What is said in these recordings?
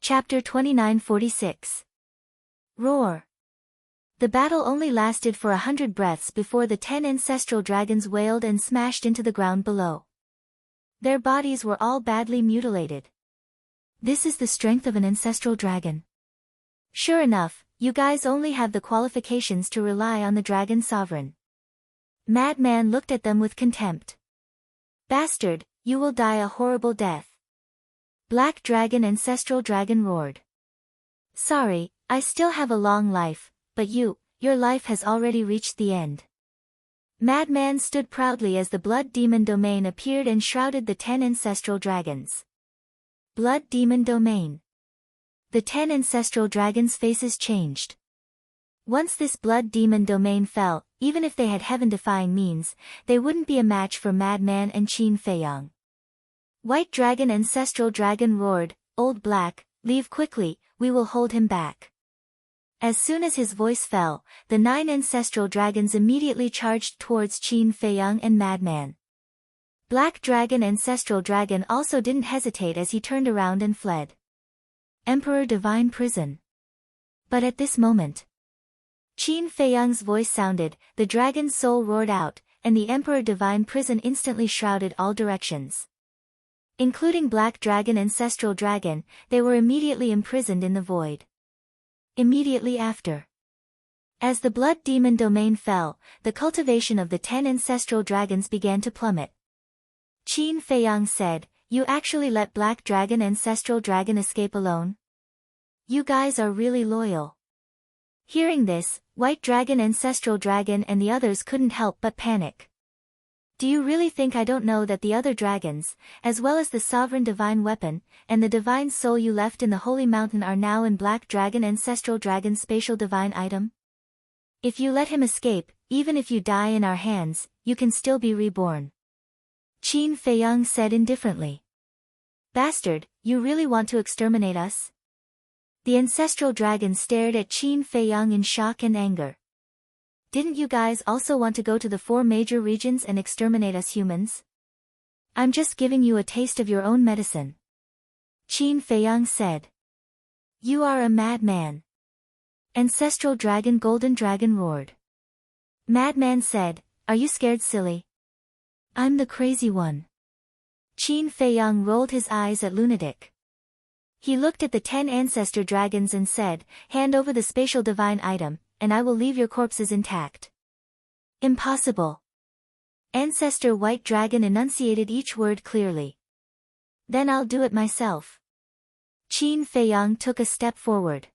Chapter 2946. Roar. The battle only lasted for 100 breaths before the 10 ancestral dragons wailed and smashed into the ground below. Their bodies were all badly mutilated. This is the strength of an ancestral dragon. Sure enough, you guys only have the qualifications to rely on the dragon sovereign. Madman looked at them with contempt. Bastard, you will die a horrible death. Black Dragon Ancestral Dragon roared. Sorry, I still have a long life, but your life has already reached the end. Madman stood proudly as the Blood Demon Domain appeared and shrouded the 10 ancestral dragons. Blood Demon Domain. The 10 ancestral dragons' faces changed. Once this Blood Demon Domain fell, even if they had heaven-defying means, they wouldn't be a match for Madman and Qin Feiyang. White Dragon Ancestral Dragon roared, Old Black, leave quickly, we will hold him back. As soon as his voice fell, the 9 ancestral dragons immediately charged towards Qin Feiyang and Madman. Black Dragon Ancestral Dragon also didn't hesitate as he turned around and fled. Emperor Divine Prison. But at this moment, Qin Feiyang's voice sounded, the dragon's soul roared out, and the Emperor Divine Prison instantly shrouded all directions. Including Black Dragon Ancestral Dragon, they were immediately imprisoned in the void. Immediately after, as the Blood Demon Domain fell, the cultivation of the 10 ancestral dragons began to plummet. Qin Feiyang said, You actually let Black Dragon Ancestral Dragon escape alone? You guys are really loyal. Hearing this, White Dragon Ancestral Dragon and the others couldn't help but panic. Do you really think I don't know that the other dragons, as well as the sovereign divine weapon, and the divine soul you left in the holy mountain are now in Black Dragon Ancestral Dragon's spatial divine item? If you let him escape, even if you die in our hands, you can still be reborn. Qin Feiyang said indifferently. Bastard, you really want to exterminate us? The ancestral dragon stared at Qin Feiyang in shock and anger. Didn't you guys also want to go to the 4 major regions and exterminate us humans? I'm just giving you a taste of your own medicine. Qin Feiyang said. You are a madman. Ancestral Dragon Golden Dragon roared. Madman said, Are you scared, silly? I'm the crazy one. Qin Feiyang rolled his eyes at lunatic. He looked at the 10 ancestor dragons and said, Hand over the spatial divine item, and I will leave your corpses intact. Impossible. Ancestor White Dragon enunciated each word clearly. Then I'll do it myself. Qin Feiyang took a step forward.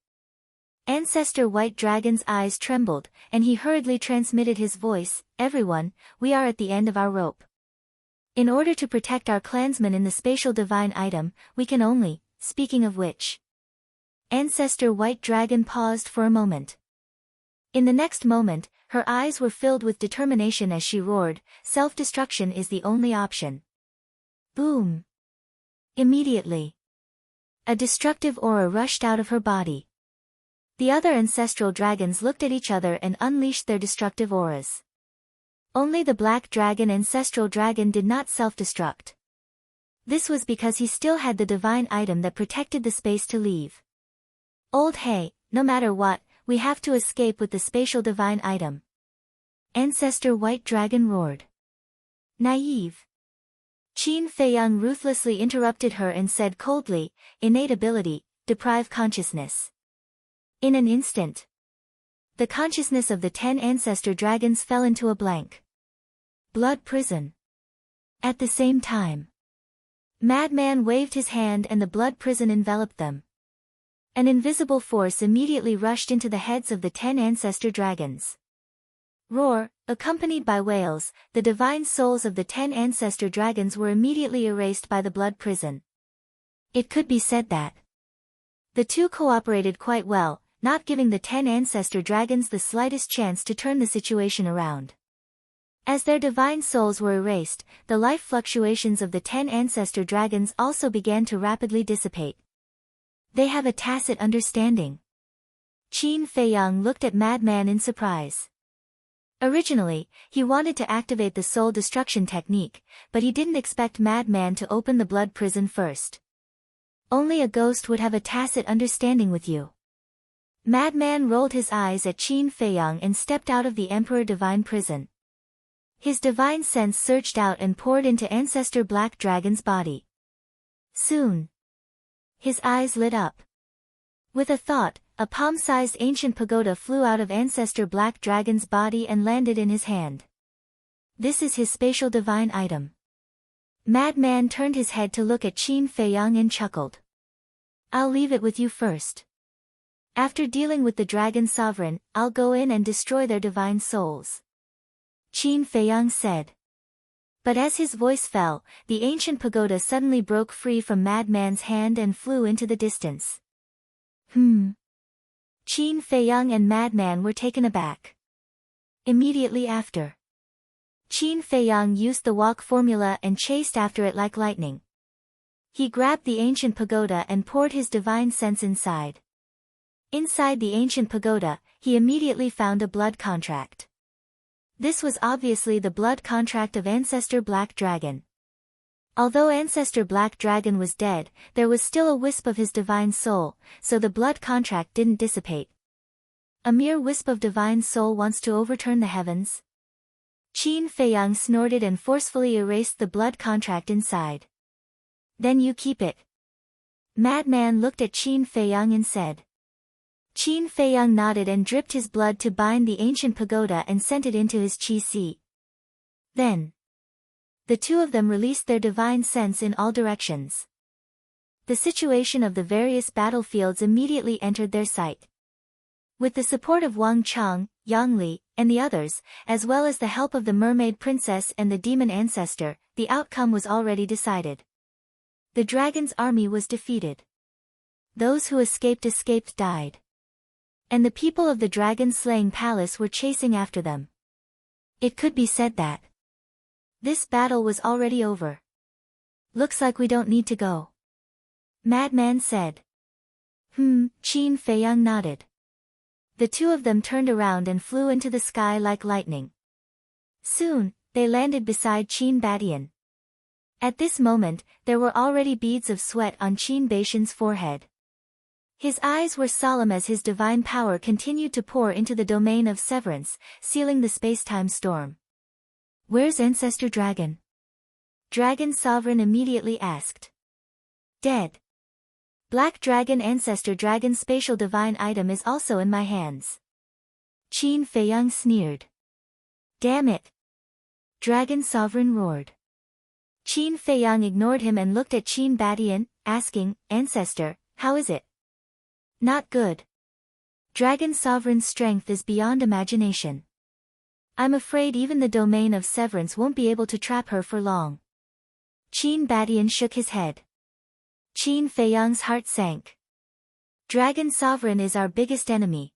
Ancestor White Dragon's eyes trembled, and he hurriedly transmitted his voice, Everyone, we are at the end of our rope. In order to protect our clansmen in the spatial divine item, we can only, speaking of which. Ancestor White Dragon paused for a moment. In the next moment, her eyes were filled with determination as she roared, Self-destruction is the only option. Boom! Immediately, a destructive aura rushed out of her body. The other ancestral dragons looked at each other and unleashed their destructive auras. Only the Black Dragon Ancestral Dragon did not self-destruct. This was because he still had the divine item that protected the space to leave. Old hey, no matter what, we have to escape with the spatial divine item. Ancestor White Dragon roared. Naive. Qin Feiyang ruthlessly interrupted her and said coldly, Innate ability, deprive consciousness. In an instant, the consciousness of the 10 ancestor dragons fell into a blank. Blood prison. At the same time, Madman waved his hand and the blood prison enveloped them. An invisible force immediately rushed into the heads of the 10 ancestor dragons. Roar, accompanied by wails, the divine souls of the 10 ancestor dragons were immediately erased by the blood prison. It could be said that the two cooperated quite well, not giving the 10 ancestor dragons the slightest chance to turn the situation around. As their divine souls were erased, the life fluctuations of the 10 ancestor dragons also began to rapidly dissipate. They have a tacit understanding. Qin Feiyang looked at Madman in surprise. Originally, he wanted to activate the soul destruction technique, but he didn't expect Madman to open the blood prison first. Only a ghost would have a tacit understanding with you. Madman rolled his eyes at Qin Feiyang and stepped out of the Emperor Divine prison. His divine sense surged out and poured into Ancestor Black Dragon's body. Soon, his eyes lit up. With a thought, a palm-sized ancient pagoda flew out of Ancestor Black Dragon's body and landed in his hand. This is his spatial divine item. Madman turned his head to look at Qin Feiyang and chuckled. I'll leave it with you first. After dealing with the Dragon Sovereign, I'll go in and destroy their divine souls. Qin Feiyang said. But as his voice fell, the ancient pagoda suddenly broke free from Madman's hand and flew into the distance. Qin Feiyang and Madman were taken aback. Immediately after, Qin Feiyang used the walk formula and chased after it like lightning. He grabbed the ancient pagoda and poured his divine sense inside. Inside the ancient pagoda, he immediately found a blood contract. This was obviously the blood contract of Ancestor Black Dragon. Although Ancestor Black Dragon was dead, there was still a wisp of his divine soul, so the blood contract didn't dissipate. A mere wisp of divine soul wants to overturn the heavens? Qin Feiyang snorted and forcefully erased the blood contract inside. Then you keep it. Madman looked at Qin Feiyang and said. Qin Feiyang nodded and dripped his blood to bind the ancient pagoda and sent it into his qi seat. Then, the two of them released their divine sense in all directions. The situation of the various battlefields immediately entered their sight. With the support of Wang Chang, Yang Li, and the others, as well as the help of the Mermaid Princess and the Demon Ancestor, the outcome was already decided. The dragon's army was defeated. Those who escaped died. And the people of the dragon-slaying palace were chasing after them. It could be said that this battle was already over. Looks like we don't need to go. Madman said. Qin Feiyang nodded. The two of them turned around and flew into the sky like lightning. Soon, they landed beside Qin Badian. At this moment, there were already beads of sweat on Qin Baishan's forehead. His eyes were solemn as his divine power continued to pour into the domain of severance, sealing the space-time storm. Where's Ancestor Dragon? Dragon Sovereign immediately asked. Dead. Black Dragon Ancestor Dragon spatial divine item is also in my hands. Qin Feiyang sneered. Damn it. Dragon Sovereign roared. Qin Feiyang ignored him and looked at Qin Badian, asking, Ancestor, how is it? Not good. Dragon Sovereign's strength is beyond imagination. I'm afraid even the domain of severance won't be able to trap her for long. Qin Badian shook his head. Qin Feiyang's heart sank. Dragon Sovereign is our biggest enemy.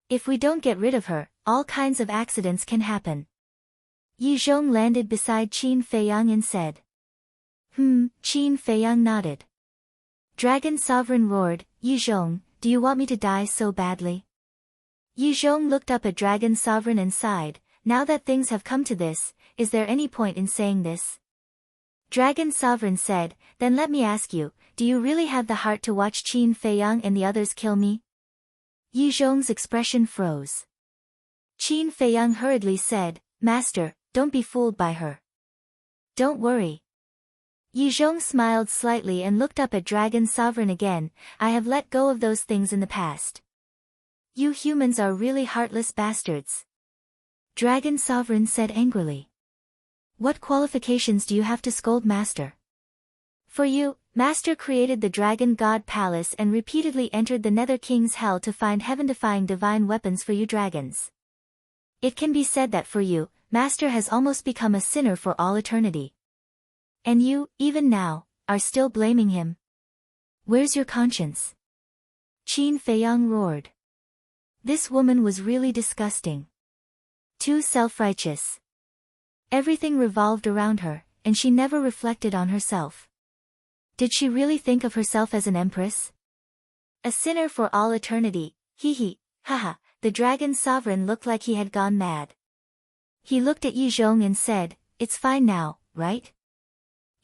If we don't get rid of her, all kinds of accidents can happen. Yi Zhong landed beside Qin Feiyang and said. Qin Feiyang nodded. Dragon Sovereign roared, Yi Zhong, do you want me to die so badly? Yi Zhong looked up at Dragon Sovereign and sighed, now that things have come to this, is there any point in saying this? Dragon Sovereign said, then let me ask you, do you really have the heart to watch Qin Feiyang and the others kill me? Yi Zhong's expression froze. Qin Feiyang hurriedly said, Master, don't be fooled by her. Don't worry. Yi Zhong smiled slightly and looked up at Dragon Sovereign again, I have let go of those things in the past. You humans are really heartless bastards. Dragon Sovereign said angrily. What qualifications do you have to scold Master? For you, Master created the Dragon God Palace and repeatedly entered the Nether King's hell to find heaven-defying divine weapons for you dragons. It can be said that for you, Master has almost become a sinner for all eternity. And you, even now, are still blaming him. Where's your conscience? Qin Feiyang roared. This woman was really disgusting. Too self-righteous. Everything revolved around her, and she never reflected on herself. Did she really think of herself as an empress? A sinner for all eternity, hee, haha, the Dragon Sovereign looked like he had gone mad. He looked at Yi Zhong and said, it's fine now, right?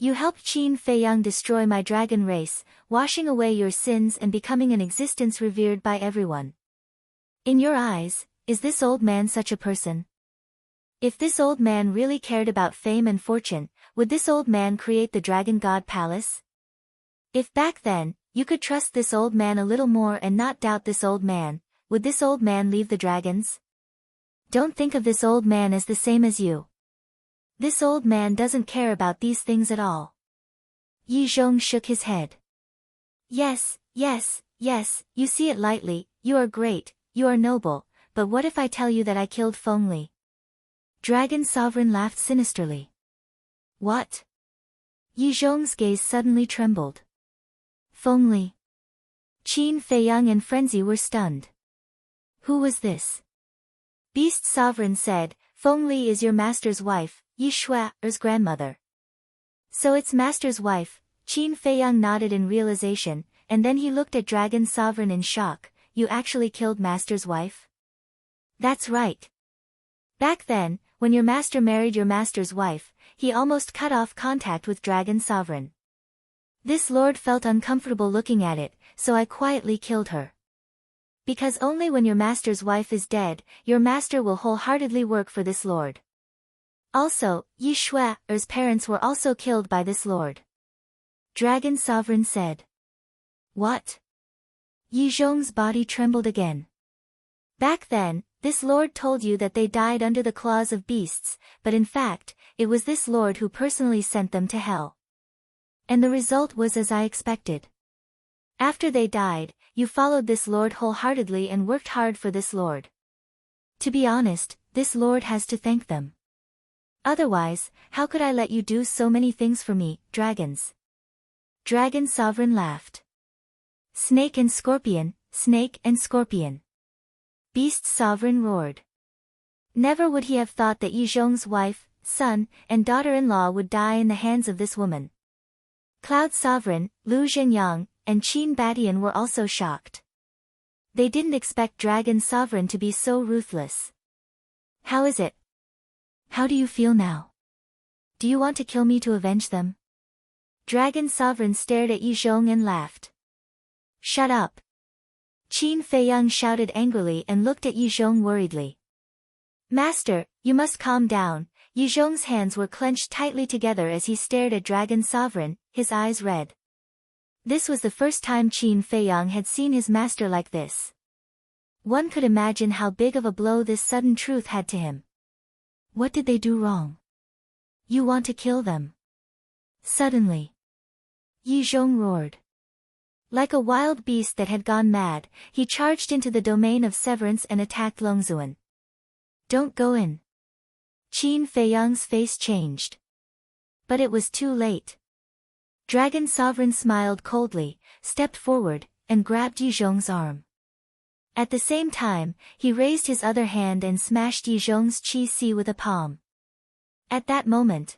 You helped Qin Feiyang destroy my dragon race, washing away your sins and becoming an existence revered by everyone. In your eyes, is this old man such a person? If this old man really cared about fame and fortune, would this old man create the Dragon God Palace? If back then, you could trust this old man a little more and not doubt this old man, would this old man leave the dragons? Don't think of this old man as the same as you. This old man doesn't care about these things at all. Yi Zhong shook his head. Yes, yes, yes, you see it lightly, you are great, you are noble, but what if I tell you that I killed Feng Li? Dragon Sovereign laughed sinisterly. What? Yi Zhong's gaze suddenly trembled. Feng Li. Qin Feiyang and Frenzy were stunned. Who was this? Beast Sovereign said, Feng Li is your master's wife, Yi Shuai's grandmother. So it's master's wife, Qin Feiyang nodded in realization, and then he looked at Dragon Sovereign in shock. You actually killed master's wife? That's right. Back then, when your master married your master's wife, he almost cut off contact with Dragon Sovereign. This lord felt uncomfortable looking at it, so I quietly killed her. Because only when your master's wife is dead, your master will wholeheartedly work for this lord. Also, Yi Shuai's parents were also killed by this lord. Dragon Sovereign said. What? Yi Zhong's body trembled again. Back then, this lord told you that they died under the claws of beasts, but in fact, it was this lord who personally sent them to hell. And the result was as I expected. After they died, you followed this lord wholeheartedly and worked hard for this lord. To be honest, this lord has to thank them. Otherwise, how could I let you do so many things for me, dragons? Dragon Sovereign laughed. Snake and Scorpion, Snake and Scorpion. Beast Sovereign roared. Never would he have thought that Yi Zhong's wife, son, and daughter-in-law would die in the hands of this woman. Cloud Sovereign, Lu Zhengyang, and Qin Batian were also shocked. They didn't expect Dragon Sovereign to be so ruthless. How is it? How do you feel now? Do you want to kill me to avenge them? Dragon Sovereign stared at Yi Zhong and laughed. Shut up. Qin Feiyang shouted angrily and looked at Yi Zhong worriedly. Master, you must calm down. Yi Zhong's hands were clenched tightly together as he stared at Dragon Sovereign, his eyes red. This was the first time Qin Feiyang had seen his master like this. One could imagine how big of a blow this sudden truth had to him. What did they do wrong? You want to kill them? Suddenly, Yi Zhong roared. Like a wild beast that had gone mad, he charged into the domain of severance and attacked Longzuan. Don't go in. Qin Feiyang's face changed. But it was too late. Dragon Sovereign smiled coldly, stepped forward, and grabbed Yi Zhong's arm. At the same time, he raised his other hand and smashed Yi Zhong's chi-si with a palm. At that moment,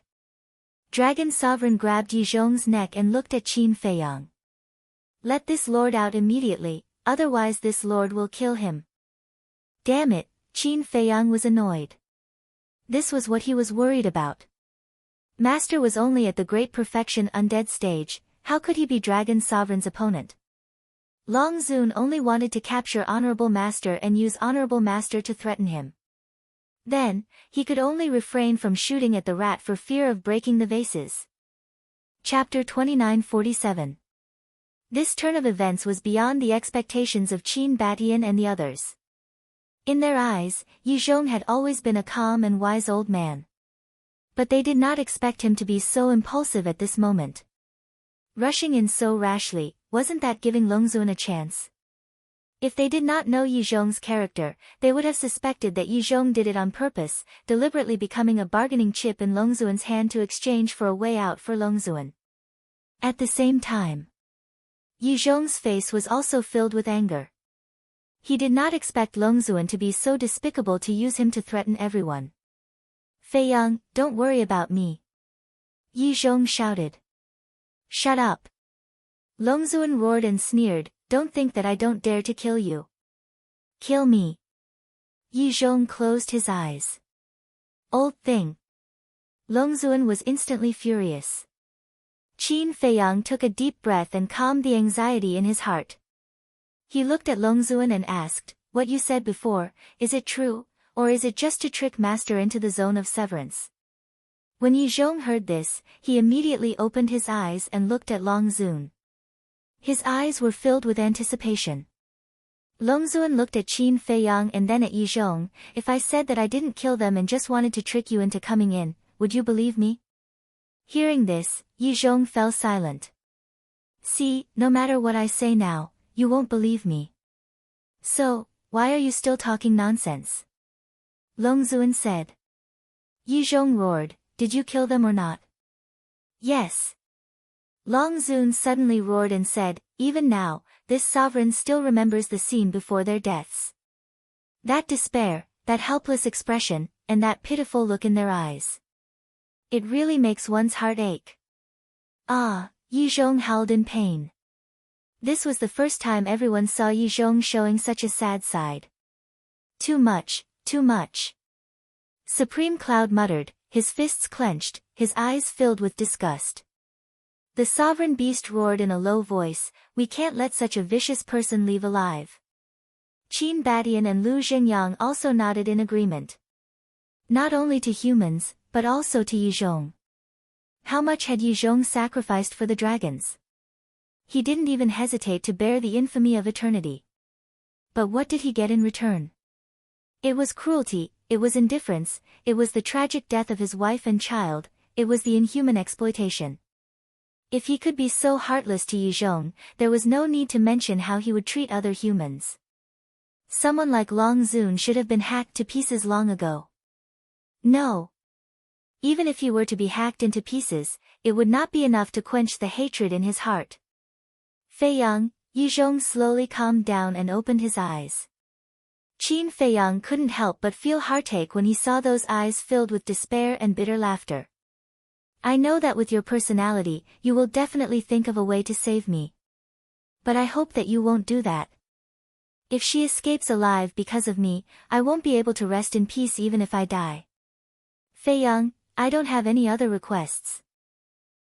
Dragon Sovereign grabbed Yi Zhong's neck and looked at Qin Feiyang. Let this lord out immediately, otherwise this lord will kill him. Damn it, Qin Feiyang was annoyed. This was what he was worried about. Master was only at the Great Perfection Undead stage, how could he be Dragon Sovereign's opponent? Long Zun only wanted to capture Honorable Master and use Honorable Master to threaten him. Then, he could only refrain from shooting at the rat for fear of breaking the vases. Chapter 2947. This turn of events was beyond the expectations of Qin Batian and the others. In their eyes, Yi Zhong had always been a calm and wise old man. But they did not expect him to be so impulsive at this moment. Rushing in so rashly, wasn't that giving Longzuan a chance? If they did not know Yi Zhong's character, they would have suspected that Yi Zhong did it on purpose, deliberately becoming a bargaining chip in Longzuan's hand to exchange for a way out for Longzuan. At the same time, Yi Zhong's face was also filled with anger. He did not expect Longzuan to be so despicable to use him to threaten everyone. Feiyang, don't worry about me. Yi Zhong shouted. Shut up. Longzuan roared and sneered, don't think that I don't dare to kill you. Kill me. Yi Zhong closed his eyes. Old thing. Longzuan was instantly furious. Qin Feiyang took a deep breath and calmed the anxiety in his heart. He looked at Longzuan and asked, "What you said before, is it true, or is it just to trick Master into the zone of severance?" When Yi Zhong heard this, he immediately opened his eyes and looked at Longzuan. His eyes were filled with anticipation. Longzuan looked at Qin Feiyang and then at Yi Zhong. "If I said that I didn't kill them and just wanted to trick you into coming in, would you believe me?" Hearing this, Yi Zhong fell silent. "See, no matter what I say now, you won't believe me. So, why are you still talking nonsense?" Longzuan said. Yi Zhong roared, "Did you kill them or not?" "Yes." Longzuan suddenly roared and said, "Even now, this sovereign still remembers the scene before their deaths. That despair, that helpless expression, and that pitiful look in their eyes. It really makes one's heart ache." "Ah," Yi Zhong howled in pain. This was the first time everyone saw Yi Zhong showing such a sad side. "Too much, too much." Supreme Cloud muttered, his fists clenched, his eyes filled with disgust. The sovereign beast roared in a low voice, "We can't let such a vicious person leave alive." Qin Badian and Lu Xingyang also nodded in agreement. Not only to humans, but also to Yi Zhong. How much had Yi Zhong sacrificed for the dragons? He didn't even hesitate to bear the infamy of eternity. But what did he get in return? It was cruelty, it was indifference, it was the tragic death of his wife and child, it was the inhuman exploitation. If he could be so heartless to Yi Zhong, there was no need to mention how he would treat other humans. Someone like Longzuan should have been hacked to pieces long ago. No. Even if he were to be hacked into pieces, it would not be enough to quench the hatred in his heart. "Feiyang," Yi Zhong slowly calmed down and opened his eyes. Qin Feiyang couldn't help but feel heartache when he saw those eyes filled with despair and bitter laughter. "I know that with your personality, you will definitely think of a way to save me. But I hope that you won't do that. If she escapes alive because of me, I won't be able to rest in peace even if I die. Feiyang, I don't have any other requests.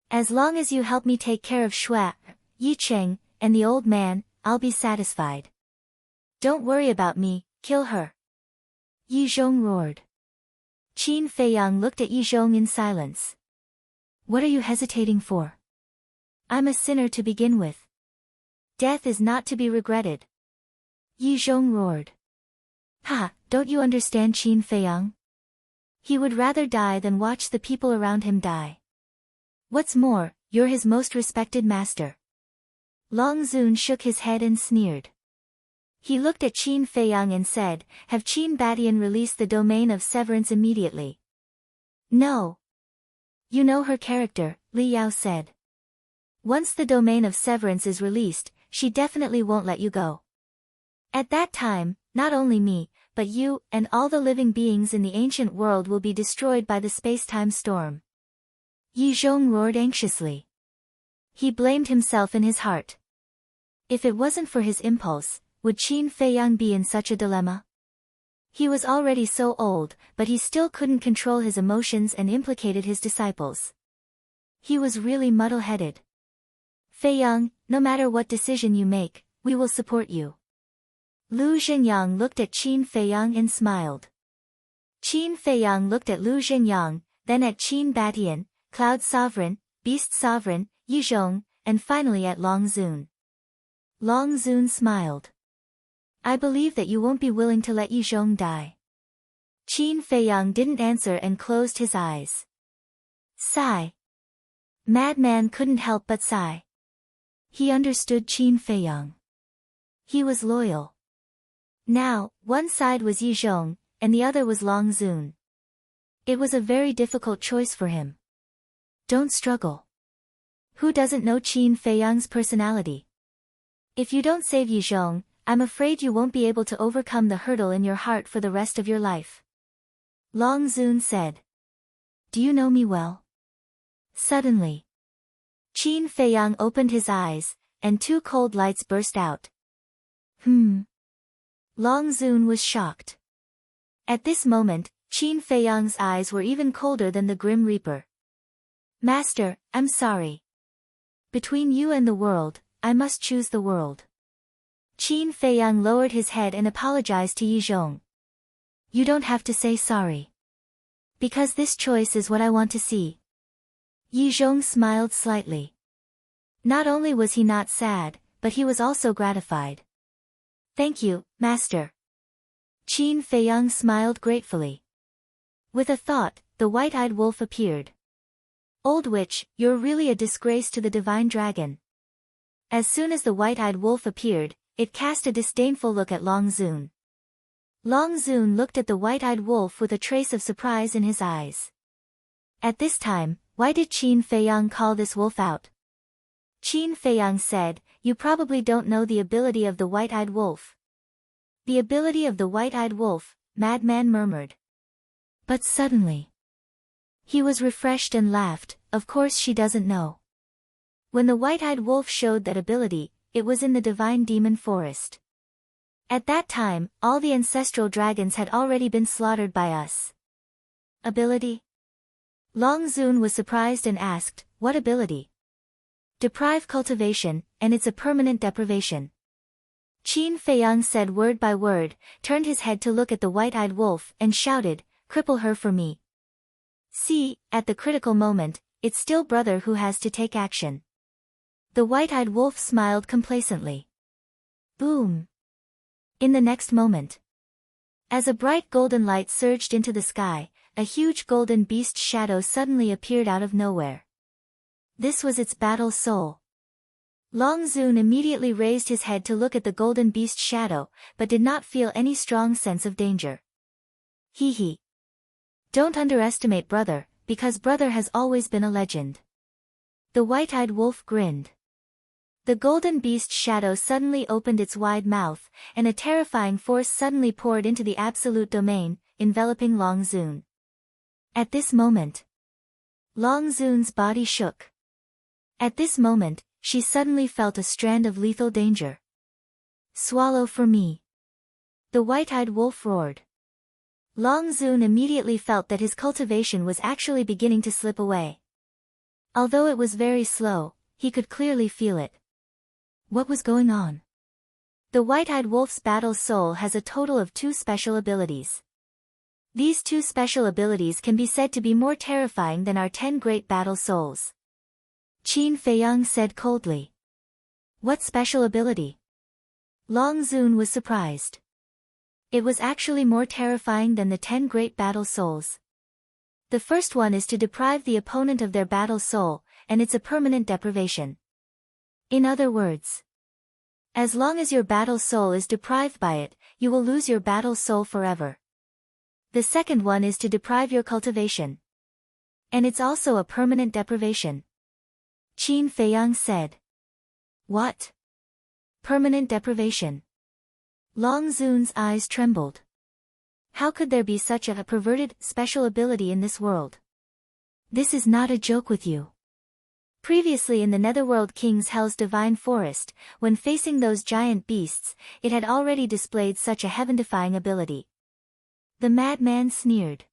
As long as you help me take care of Shui, Yi Cheng, and the old man, I'll be satisfied. Don't worry about me, kill her." Yi Zhong roared. Qin Feiyang looked at Yi Zhong in silence. "What are you hesitating for? I'm a sinner to begin with. Death is not to be regretted." Yi Zhong roared. "Ha, don't you understand Qin Feiyang? He would rather die than watch the people around him die. What's more, you're his most respected master." Longzuan shook his head and sneered. He looked at Qin Feiyang and said, "Have Qin Badian release the domain of severance immediately." "No. You know her character," Li Yao said. "Once the domain of severance is released, she definitely won't let you go. At that time, not only me, but you, and all the living beings in the ancient world will be destroyed by the space-time storm." Yi Zhong roared anxiously. He blamed himself in his heart. If it wasn't for his impulse, would Qin Feiyang be in such a dilemma? He was already so old, but he still couldn't control his emotions and implicated his disciples. He was really muddle-headed. "Feiyang, no matter what decision you make, we will support you." Lu Xingyang looked at Qin Feiyang and smiled. Qin Feiyang looked at Lu Xingyang, then at Qin Badian, Cloud Sovereign, Beast Sovereign, Yi Zhong, and finally at Longzuan. Longzuan smiled. "I believe that you won't be willing to let Yi Zhong die." Qin Feiyang didn't answer and closed his eyes. Sigh. Madman couldn't help but sigh. He understood Qin Feiyang. He was loyal. Now, one side was Yi Zhong, and the other was Longzuan. It was a very difficult choice for him. Don't struggle. Who doesn't know Qin Feiyang's personality? If you don't save Yi Zhong, I'm afraid you won't be able to overcome the hurdle in your heart for the rest of your life. Longzuan said. "Do you know me well?" Suddenly, Qin Feiyang opened his eyes, and two cold lights burst out. Longzuan was shocked. At this moment, Qin Feiyang's eyes were even colder than the Grim Reaper. "Master, I'm sorry. Between you and the world, I must choose the world. Qin Feiyang lowered his head and apologized to Yi Zhong. You don't have to say sorry. Because this choice is what I want to see. Yi Zhong smiled slightly. Not only was he not sad, but he was also gratified. Thank you, Master. Qin Feiyang smiled gratefully. With a thought, the white-eyed wolf appeared. Old witch, you're really a disgrace to the divine dragon. As soon as the white-eyed wolf appeared, it cast a disdainful look at Long Zun. Long Zun looked at the white-eyed wolf with a trace of surprise in his eyes. At this time, why did Qin Feiyang call this wolf out? Qin Feiyang said, you probably don't know the ability of the white-eyed wolf. The ability of the white-eyed wolf, Madman murmured. But suddenly, he was refreshed and laughed, of course she doesn't know. When the white-eyed wolf showed that ability, it was in the divine demon forest. At that time, all the ancestral dragons had already been slaughtered by us. Ability? Long Zun was surprised and asked, what ability? Deprive cultivation, and it's a permanent deprivation. Qin Feiyang said word by word, turned his head to look at the white-eyed wolf, and shouted, cripple her for me. See, at the critical moment, it's still brother who has to take action. The white-eyed wolf smiled complacently. Boom! In the next moment, as a bright golden light surged into the sky, a huge golden beast shadow suddenly appeared out of nowhere. This was its battle soul. Long Zun immediately raised his head to look at the golden beast shadow, but did not feel any strong sense of danger. Hee hee. Don't underestimate brother, because brother has always been a legend. The white-eyed wolf grinned. The golden beast shadow suddenly opened its wide mouth, and a terrifying force suddenly poured into the absolute domain, enveloping Long Zun. At this moment, Long Zun's body shook. At this moment, she suddenly felt a strand of lethal danger. Swallow for me. The white-eyed wolf roared. Long Zun immediately felt that his cultivation was actually beginning to slip away. Although it was very slow, he could clearly feel it. What was going on? The white-eyed wolf's battle soul has a total of 2 special abilities. These 2 special abilities can be said to be more terrifying than our 10 great battle souls. Qin Feiyang said coldly. What special ability? Long Zun was surprised. It was actually more terrifying than the 10 great battle souls. The first one is to deprive the opponent of their battle soul, and it's a permanent deprivation. In other words, as long as your battle soul is deprived by it, you will lose your battle soul forever. The second one is to deprive your cultivation. And it's also a permanent deprivation. Qin Feiyang said. What? Permanent deprivation. Long Zun's eyes trembled. How could there be such a perverted, special ability in this world? This is not a joke with you. Previously in the Netherworld King's Hell's divine forest, when facing those giant beasts, it had already displayed such a heaven-defying ability. The madman sneered.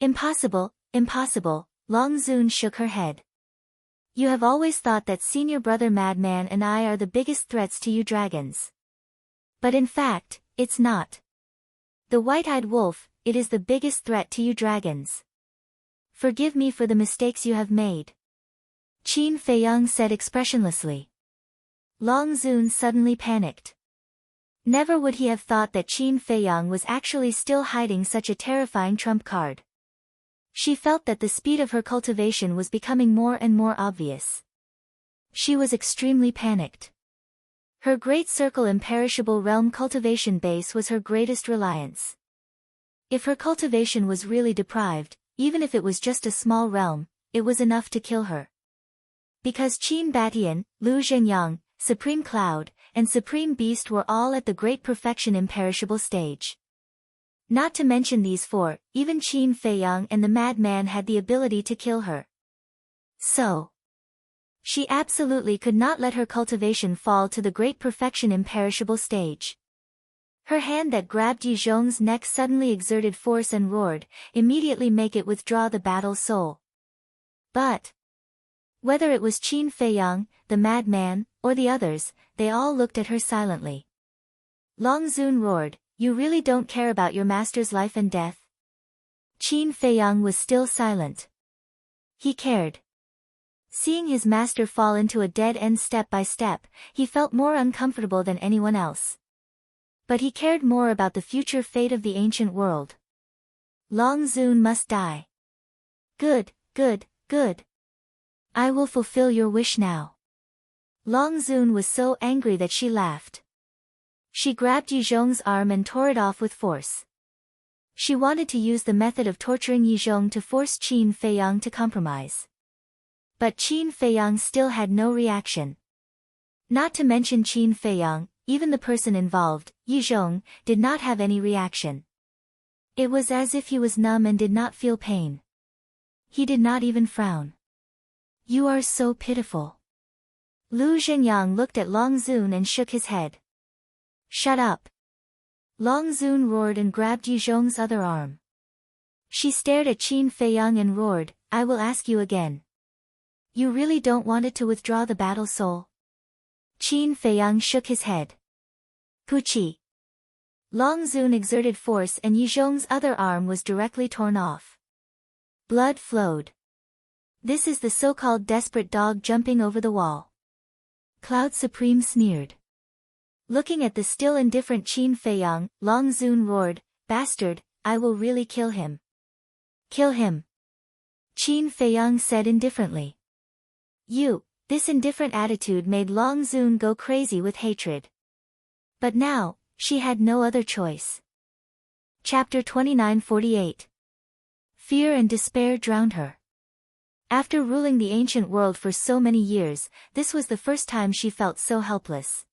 Impossible, impossible, Long Zun shook her head. You have always thought that senior brother Madman and I are the biggest threats to you dragons. But in fact, it's not. The white-eyed wolf, it is the biggest threat to you dragons. Forgive me for the mistakes you have made. Qin Feiyang said expressionlessly. Long Zun suddenly panicked. Never would he have thought that Qin Feiyang was actually still hiding such a terrifying trump card. She felt that the speed of her cultivation was becoming more and more obvious. She was extremely panicked. Her great circle imperishable realm cultivation base was her greatest reliance. If her cultivation was really deprived, even if it was just a small realm, it was enough to kill her. Because Qin Batian, Lu Zhengyang, Supreme Cloud, and Supreme Beast were all at the great perfection imperishable stage. Not to mention these 4, even Qin Feiyang and the madman had the ability to kill her. So, she absolutely could not let her cultivation fall to the great perfection imperishable stage. Her hand that grabbed Yi Zhong's neck suddenly exerted force and roared, immediately make it withdraw the battle soul. But Whether it was Qin Feiyang, the madman, or the others, they all looked at her silently. Long Zun roared, "You really don't care about your master's life and death?" Qin Feiyang was still silent. He cared. Seeing his master fall into a dead end step by step, he felt more uncomfortable than anyone else. But he cared more about the future fate of the ancient world. Long Zun must die. Good, good, good. I will fulfill your wish now. Long Zun was so angry that she laughed. She grabbed Yizhong's arm and tore it off with force. She wanted to use the method of torturing Yizhong to force Qin Feiyang to compromise. But Qin Feiyang still had no reaction. Not to mention Qin Feiyang, even the person involved, Yizhong, did not have any reaction. It was as if he was numb and did not feel pain. He did not even frown. You are so pitiful. Lu Zhenyang looked at Long Zun and shook his head. Shut up. Long Zun roared and grabbed Yizhong's other arm. She stared at Qin Feiyang and roared, I will ask you again. You really don't want it to withdraw the battle soul? Qin Feiyang shook his head. Puchi. Long Zun exerted force and Yizhong's other arm was directly torn off. Blood flowed. This is the so-called desperate dog jumping over the wall. Cloud Supreme sneered. Looking at the still indifferent Qin Feiyang, Long Zun roared, Bastard, I will really kill him. Kill him. Qin Feiyang said indifferently. This indifferent attitude made Long Zun go crazy with hatred. But now, she had no other choice. Chapter 29:48. Fear and despair drowned her. After ruling the ancient world for so many years, this was the first time she felt so helpless.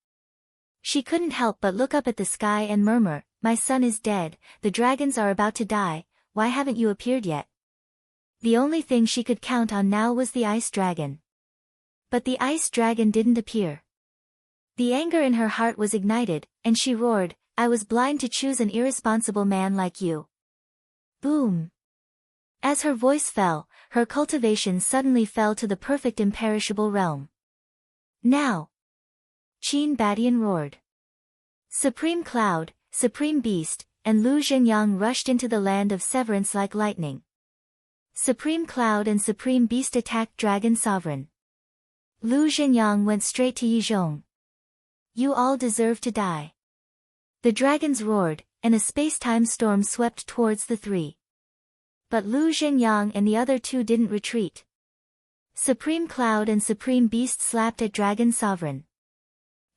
She couldn't help but look up at the sky and murmur, My son is dead, the dragons are about to die, why haven't you appeared yet? The only thing she could count on now was the ice dragon. But the ice dragon didn't appear. The anger in her heart was ignited, and she roared, I was blind to choose an irresponsible man like you. Boom. As her voice fell, her cultivation suddenly fell to the perfect imperishable realm. Now! Qin Badian roared. Supreme Cloud, Supreme Beast, and Lu Zhenyang rushed into the land of severance like lightning. Supreme Cloud and Supreme Beast attacked Dragon Sovereign. Lu Zhenyang went straight to Yizhong. You all deserve to die. The dragons roared, and a space-time storm swept towards the three. But Lu Zhenyang and the other two didn't retreat. Supreme Cloud and Supreme Beast slapped at Dragon Sovereign.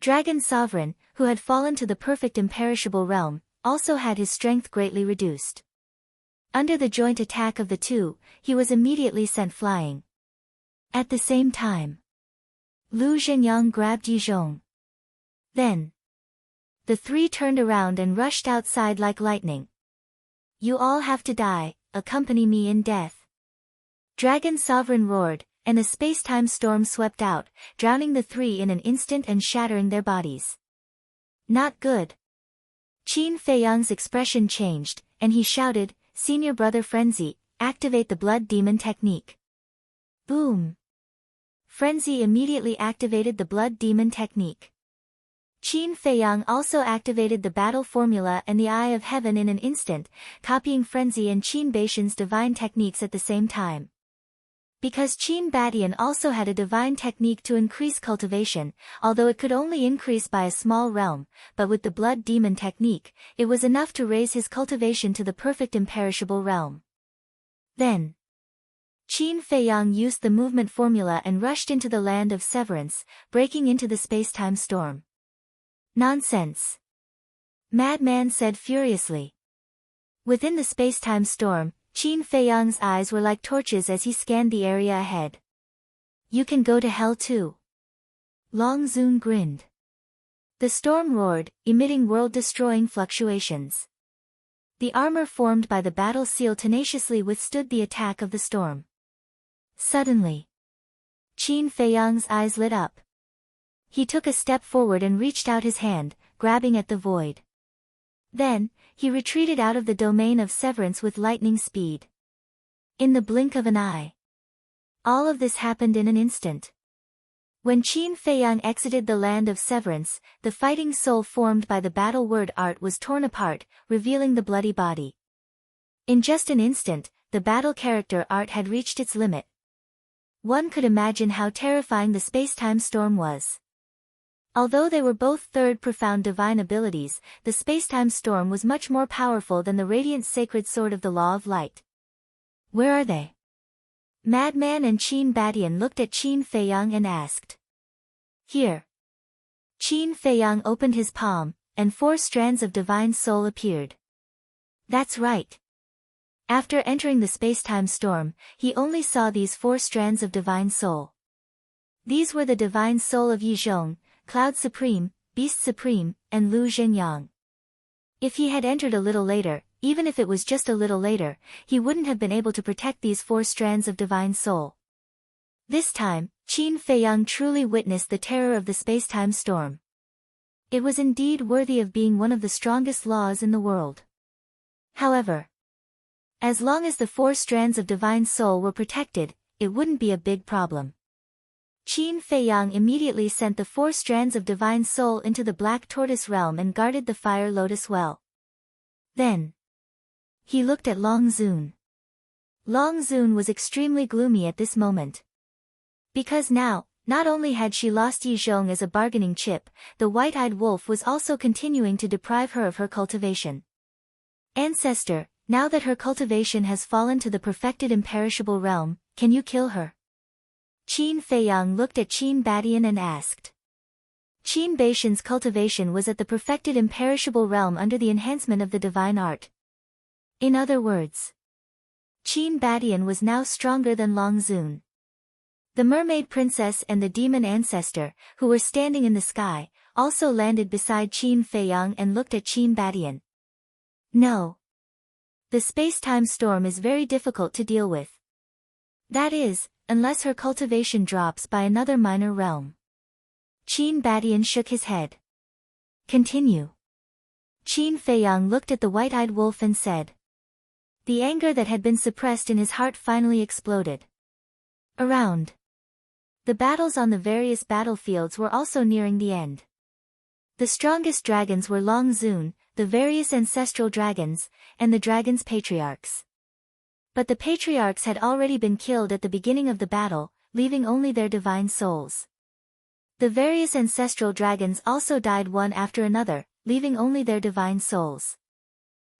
Dragon Sovereign, who had fallen to the perfect imperishable realm, also had his strength greatly reduced. Under the joint attack of the two, he was immediately sent flying. At the same time, Lu Zhenyang grabbed Yizhong. Then, the three turned around and rushed outside like lightning. You all have to die, accompany me in death. Dragon Sovereign roared, and a space-time storm swept out, drowning the three in an instant and shattering their bodies. Not good. Qin Feiyang's expression changed, and he shouted, Senior Brother Frenzy, activate the Blood Demon technique. Boom. Frenzy immediately activated the Blood Demon technique. Qin Feiyang also activated the battle formula and the Eye of Heaven in an instant, copying Frenzy and Qin Baishan's divine techniques at the same time. Because Qin Badian also had a divine technique to increase cultivation, although it could only increase by a small realm, but with the Blood Demon technique, it was enough to raise his cultivation to the perfect imperishable realm. Then, Qin Feiyang used the movement formula and rushed into the land of severance, breaking into the space-time storm. Nonsense. Madman said furiously. Within the space-time storm, Qin Feiyang's eyes were like torches as he scanned the area ahead. You can go to hell too. Long Zun grinned. The storm roared, emitting world-destroying fluctuations. The armor formed by the battle seal tenaciously withstood the attack of the storm. Suddenly, Qin Feiyang's eyes lit up. He took a step forward and reached out his hand, grabbing at the void. Then, he retreated out of the domain of severance with lightning speed. In the blink of an eye, All of this happened in an instant. When Qin Feiyang exited the land of severance, the fighting soul formed by the battle word art was torn apart, revealing the bloody body. In just an instant, the battle character art had reached its limit. One could imagine how terrifying the space-time storm was. Although they were both third profound divine abilities, the space-time storm was much more powerful than the radiant sacred sword of the law of light. Where are they? Madman and Qin Badian looked at Qin Feiyang and asked. Here. Qin Feiyang opened his palm, and 4 strands of divine soul appeared. That's right. After entering the space-time storm, he only saw these 4 strands of divine soul. These were the divine soul of Yi Zhong, Cloud Supreme, Beast Supreme, and Lu Zhenyang. If he had entered a little later, even if it was just a little later, he wouldn't have been able to protect these 4 strands of divine soul. This time, Qin Feiyang truly witnessed the terror of the space-time storm. It was indeed worthy of being one of the strongest laws in the world. However, as long as the 4 strands of divine soul were protected, it wouldn't be a big problem. Qin Feiyang immediately sent the 4 strands of divine soul into the Black Tortoise realm and guarded the Fire Lotus well. Then, he looked at Long Zun. Long Zun was extremely gloomy at this moment. Because now, not only had she lost Yi Zhong as a bargaining chip, the white-eyed wolf was also continuing to deprive her of her cultivation. Ancestor, now that her cultivation has fallen to the perfected imperishable realm, can you kill her? Qin Feiyang looked at Qin Badian and asked. Qin Baishan's cultivation was at the perfected imperishable realm under the enhancement of the divine art. In other words, Qin Badian was now stronger than Long Zun. The mermaid princess and the demon ancestor, who were standing in the sky, also landed beside Qin Feiyang and looked at Qin Badian. No. The space-time storm is very difficult to deal with. That is, unless her cultivation drops by another minor realm. Qin Badian shook his head. Continue. Qin Feiyang looked at the white-eyed wolf and said. The anger that had been suppressed in his heart finally exploded. Around. The battles on the various battlefields were also nearing the end. The strongest dragons were Long Zun, the various ancestral dragons, and the dragons' patriarchs. But the patriarchs had already been killed at the beginning of the battle, leaving only their divine souls. The various ancestral dragons also died one after another, leaving only their divine souls.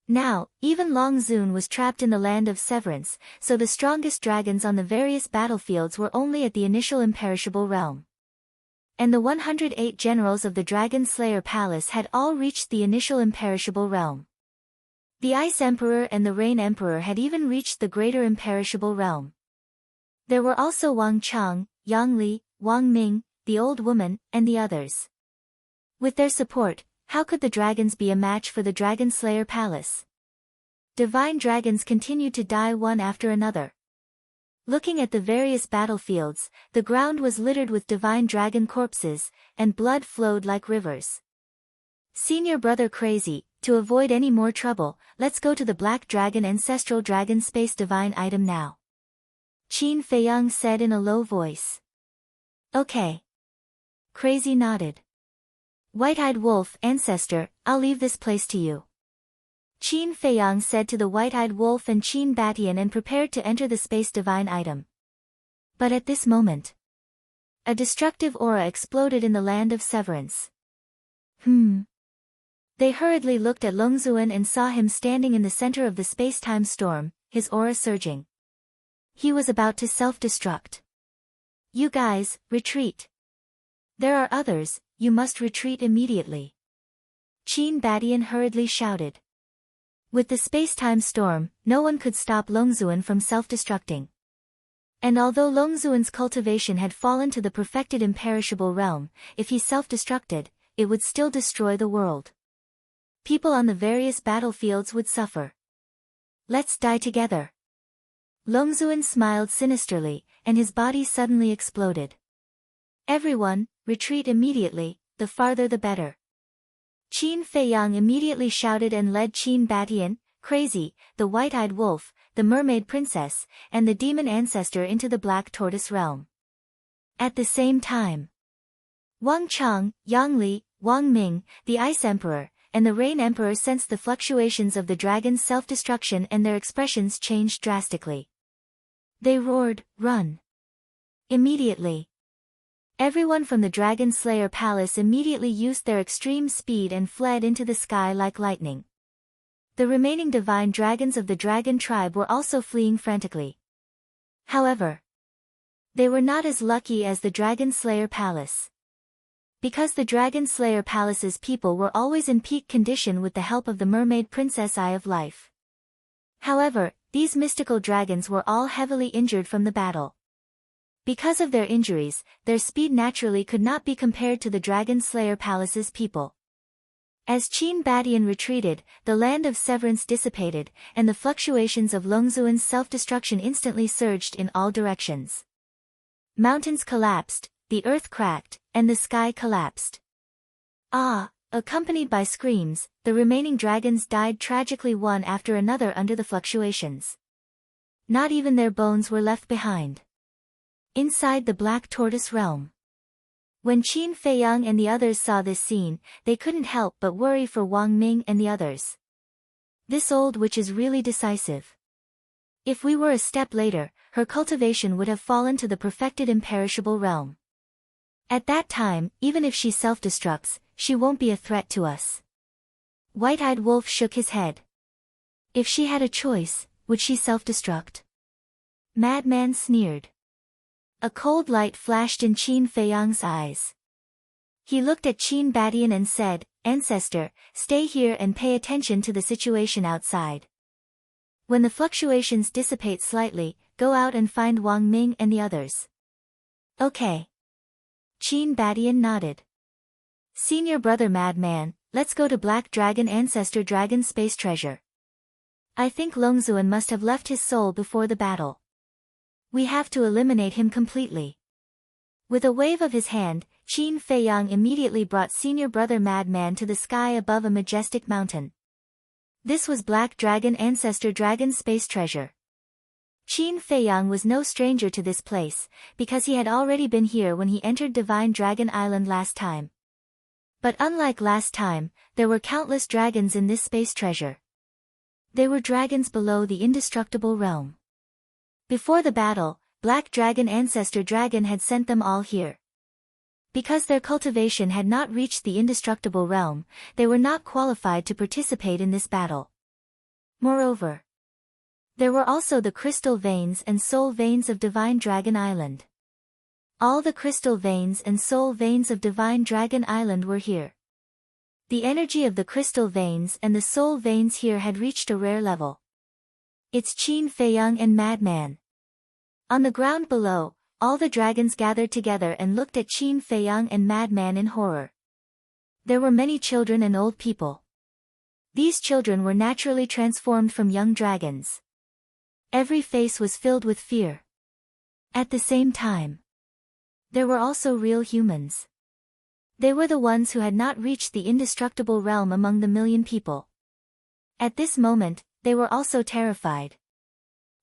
Now, even Long Zun was trapped in the land of severance, so the strongest dragons on the various battlefields were only at the initial imperishable realm. And the 108 generals of the Dragon Slayer Palace had all reached the initial imperishable realm. The Ice Emperor and the Rain Emperor had even reached the greater imperishable realm. There were also Wang Chang, Yang Li, Wang Ming, the old woman, and the others. With their support, how could the dragons be a match for the Dragon Slayer Palace? Divine dragons continued to die one after another. Looking at the various battlefields, the ground was littered with divine dragon corpses, and blood flowed like rivers. Senior brother Crazy, to avoid any more trouble, let's go to the Black Dragon Ancestral Dragon Space Divine item now. Qin Feiyang said in a low voice. Okay. Crazy nodded. White-eyed wolf, ancestor, I'll leave this place to you. Qin Feiyang said to the white-eyed wolf and Qin Badian and prepared to enter the space divine item. But at this moment, a destructive aura exploded in the land of severance. They hurriedly looked at Longzuan and saw him standing in the center of the space-time storm, his aura surging. He was about to self-destruct. You guys, retreat. There are others, you must retreat immediately. Qin Badian hurriedly shouted. With the space-time storm, no one could stop Longzuan from self-destructing. And although Longzuan's cultivation had fallen to the perfected imperishable realm, if he self-destructed, it would still destroy the world. People on the various battlefields would suffer. Let's die together. Longzuan smiled sinisterly, and his body suddenly exploded. Everyone, retreat immediately, the farther the better. Qin Feiyang immediately shouted and led Qin Badian, Crazy, the white-eyed wolf, the mermaid princess, and the demon ancestor into the black tortoise realm. At the same time, Wang Chang, Yang Li, Wang Ming, the Ice Emperor, and the Rain Emperor sensed the fluctuations of the dragon's self-destruction, and their expressions changed drastically. They roared, "Run!" Immediately. Everyone from the Dragon Slayer Palace immediately used their extreme speed and fled into the sky like lightning. The remaining divine dragons of the dragon tribe were also fleeing frantically. However, they were not as lucky as the Dragon Slayer Palace. Because the Dragon Slayer Palace's people were always in peak condition with the help of the Mermaid Princess Eye of Life. However, these mystical dragons were all heavily injured from the battle. Because of their injuries, their speed naturally could not be compared to the Dragon Slayer Palace's people. As Qin Badian retreated, the land of severance dissipated, and the fluctuations of Longzuan's self-destruction instantly surged in all directions. Mountains collapsed, the earth cracked, and the sky collapsed. Accompanied by screams, the remaining dragons died tragically one after another under the fluctuations. Not even their bones were left behind. Inside the Black Tortoise realm, when Qin Feiyang and the others saw this scene, they couldn't help but worry for Wang Ming and the others. This old witch is really decisive. If we were a step later, her cultivation would have fallen to the perfected imperishable realm. At that time, even if she self-destructs, she won't be a threat to us. White-Eyed Wolf shook his head. If she had a choice, would she self-destruct? Madman sneered. A cold light flashed in Qin Feiyang's eyes. He looked at Qin Badian and said, "Ancestor, stay here and pay attention to the situation outside. When the fluctuations dissipate slightly, go out and find Wang Ming and the others." "Okay." Qin Badian nodded. "Senior brother Madman, let's go to Black Dragon Ancestor Dragon Space Treasure. I think Longzuan must have left his soul before the battle. We have to eliminate him completely." With a wave of his hand, Qin Feiyang immediately brought Senior Brother Madman to the sky above a majestic mountain. This was Black Dragon Ancestor Dragon Space Treasure. Qin Feiyang was no stranger to this place, because he had already been here when he entered Divine Dragon Island last time. But unlike last time, there were countless dragons in this space treasure. They were dragons below the indestructible realm. Before the battle, Black Dragon Ancestor Dragon had sent them all here. Because their cultivation had not reached the indestructible realm, they were not qualified to participate in this battle. Moreover, there were also the crystal veins and soul veins of Divine Dragon Island. All the crystal veins and soul veins of Divine Dragon Island were here. The energy of the crystal veins and the soul veins here had reached a rare level. It's Qin Feiyang and Madman. On the ground below, all the dragons gathered together and looked at Qin Feiyang and Madman in horror. There were many children and old people. These children were naturally transformed from young dragons. Every face was filled with fear. At the same time, there were also real humans. They were the ones who had not reached the indestructible realm among the million people. At this moment, they were also terrified.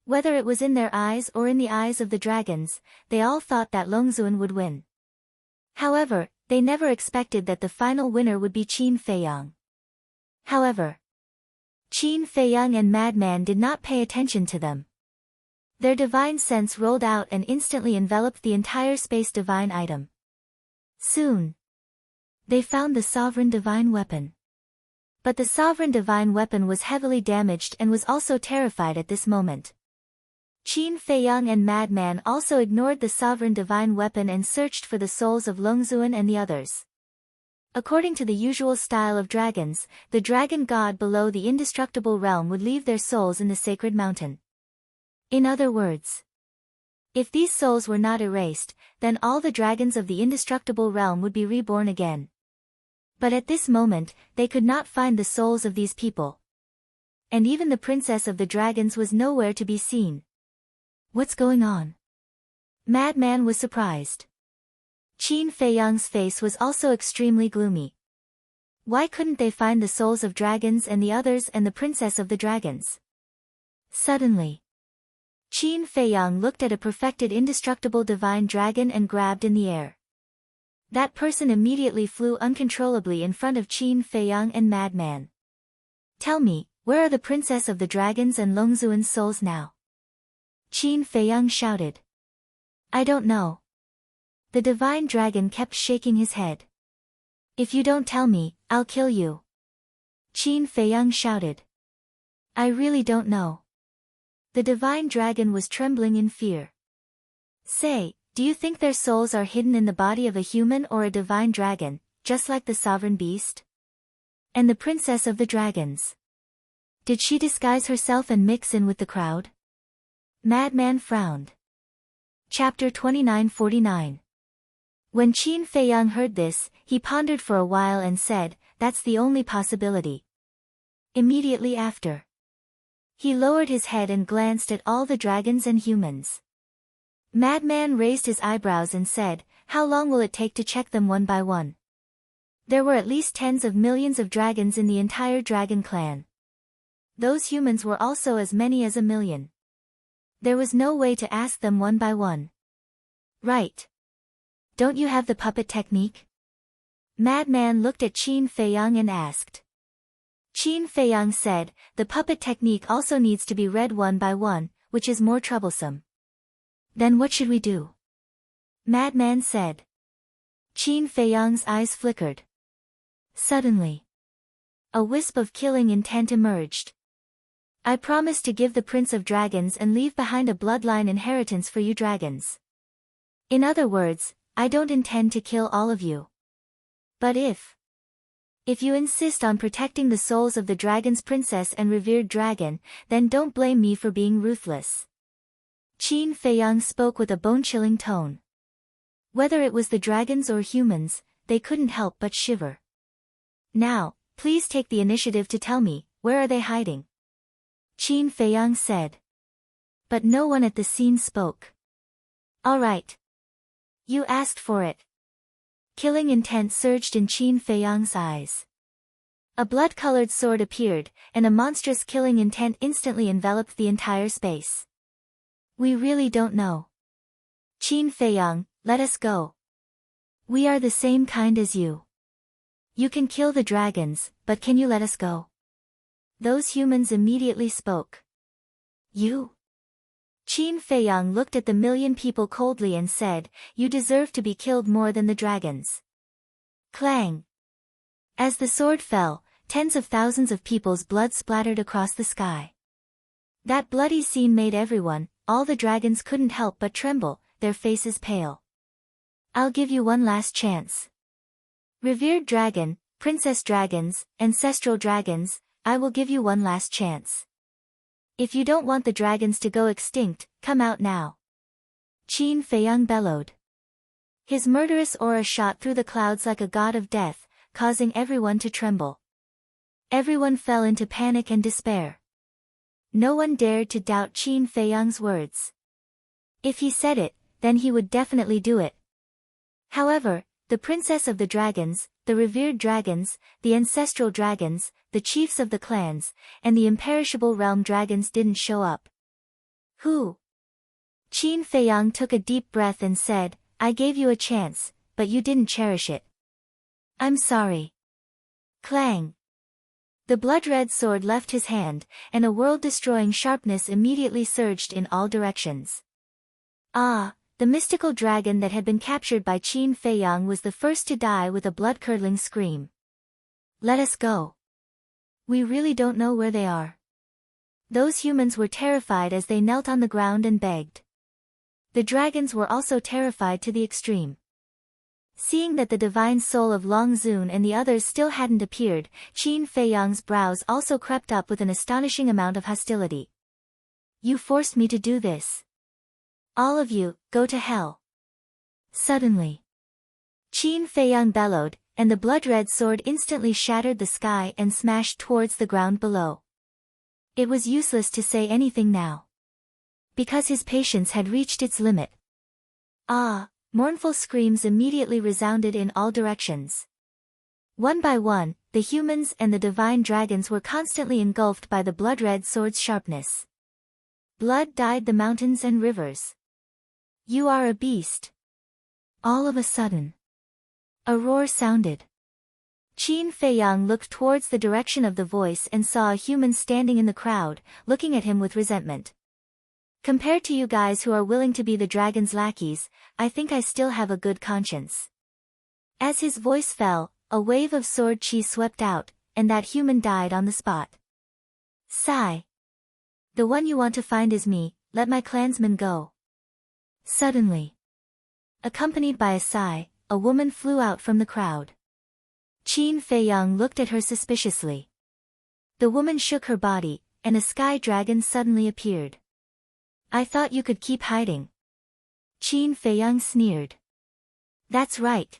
Whether it was in their eyes or in the eyes of the dragons, they all thought that Longzuan would win. However, they never expected that the final winner would be Qin Feiyang. However, Qin Feiyang and Madman did not pay attention to them. Their divine sense rolled out and instantly enveloped the entire space divine item. Soon, they found the sovereign divine weapon. But the sovereign divine weapon was heavily damaged and was also terrified at this moment. Qin Feiyang and Madman also ignored the sovereign divine weapon and searched for the souls of Longzuan and the others. According to the usual style of dragons, the dragon god below the indestructible realm would leave their souls in the sacred mountain. In other words, if these souls were not erased, then all the dragons of the indestructible realm would be reborn again. But at this moment, they could not find the souls of these people. And even the princess of the dragons was nowhere to be seen. What's going on? Madman was surprised. Qin Feiyang's face was also extremely gloomy. Why couldn't they find the souls of dragons and the others and the princess of the dragons? Suddenly, Qin Feiyang looked at a perfected indestructible divine dragon and grabbed in the air. That person immediately flew uncontrollably in front of Qin Feiyang and Madman. Tell me, where are the princess of the dragons and Longzuan's souls now? Qin Feiyang shouted. I don't know. The divine dragon kept shaking his head. If you don't tell me, I'll kill you. Qin Feiyang shouted. I really don't know. The divine dragon was trembling in fear. Say, do you think their souls are hidden in the body of a human or a divine dragon, just like the sovereign beast? And the princess of the dragons? Did she disguise herself and mix in with the crowd? Madman frowned. Chapter 2949. When Qin Feiyang heard this, he pondered for a while and said, that's the only possibility. Immediately after, he lowered his head and glanced at all the dragons and humans. Madman raised his eyebrows and said, how long will it take to check them one by one? There were at least tens of millions of dragons in the entire dragon clan. Those humans were also as many as 1,000,000. There was no way to ask them one by one. Right. Don't you have the puppet technique? Madman looked at Qin Feiyang and asked. Qin Feiyang said, the puppet technique also needs to be read one by one, which is more troublesome. Then what should we do? Madman said. Qin Feiyang's eyes flickered. Suddenly, a wisp of killing intent emerged. I promise to give the Prince of Dragons and leave behind a bloodline inheritance for you dragons. In other words, I don't intend to kill all of you. But if you insist on protecting the souls of the dragon's princess and revered dragon, then don't blame me for being ruthless. Qin Feiyang spoke with a bone-chilling tone. Whether it was the dragons or humans, they couldn't help but shiver. Now, please take the initiative to tell me, where are they hiding? Qin Feiyang said. But no one at the scene spoke. All right. You asked for it. Killing intent surged in Qin Feiyang's eyes. A blood-colored sword appeared, and a monstrous killing intent instantly enveloped the entire space. We really don't know. Qin Feiyang, let us go. We are the same kind as you. You can kill the dragons, but can you let us go? Those humans immediately spoke. You? Qin Feiyang looked at the 1,000,000 people coldly and said, you deserve to be killed more than the dragons. Clang! As the sword fell, tens of thousands of people's blood splattered across the sky. That bloody scene made everyone, all the dragons couldn't help but tremble, their faces pale. I'll give you one last chance. Revered dragon, princess dragons, ancestral dragons, I will give you one last chance. If you don't want the dragons to go extinct, come out now. Qin Feiyang bellowed. His murderous aura shot through the clouds like a god of death, causing everyone to tremble. Everyone fell into panic and despair. No one dared to doubt Qin Feiyang's words. If he said it, then he would definitely do it. However, the princess of the dragons, the revered dragons, the ancestral dragons, the chiefs of the clans, and the imperishable realm dragons didn't show up. Who? Qin Feiyang took a deep breath and said, I gave you a chance, but you didn't cherish it. I'm sorry. Clang! The blood-red sword left his hand, and a world-destroying sharpness immediately surged in all directions. Ah! The mystical dragon that had been captured by Qin Feiyang was the first to die with a blood-curdling scream. Let us go. We really don't know where they are. Those humans were terrified as they knelt on the ground and begged. The dragons were also terrified to the extreme. Seeing that the divine soul of Long Zun and the others still hadn't appeared, Qin Feiyang's brows also crept up with an astonishing amount of hostility. You forced me to do this. All of you, go to hell. Suddenly, Qin Feiyang bellowed, and the blood-red sword instantly shattered the sky and smashed towards the ground below. It was useless to say anything now, because his patience had reached its limit. Ah! Mournful screams immediately resounded in all directions. One by one, the humans and the divine dragons were constantly engulfed by the blood-red sword's sharpness. Blood dyed the mountains and rivers. You are a beast. All of a sudden, a roar sounded. Qin Feiyang looked towards the direction of the voice and saw a human standing in the crowd, looking at him with resentment. Compared to you guys who are willing to be the dragon's lackeys, I think I still have a good conscience. As his voice fell, a wave of sword chi swept out, and that human died on the spot. Sigh. The one you want to find is me, let my clansmen go. Suddenly, accompanied by a sigh, a woman flew out from the crowd. Qin Feiyang looked at her suspiciously. The woman shook her body, and a sky dragon suddenly appeared. I thought you could keep hiding. Qin Feiyang sneered. That's right.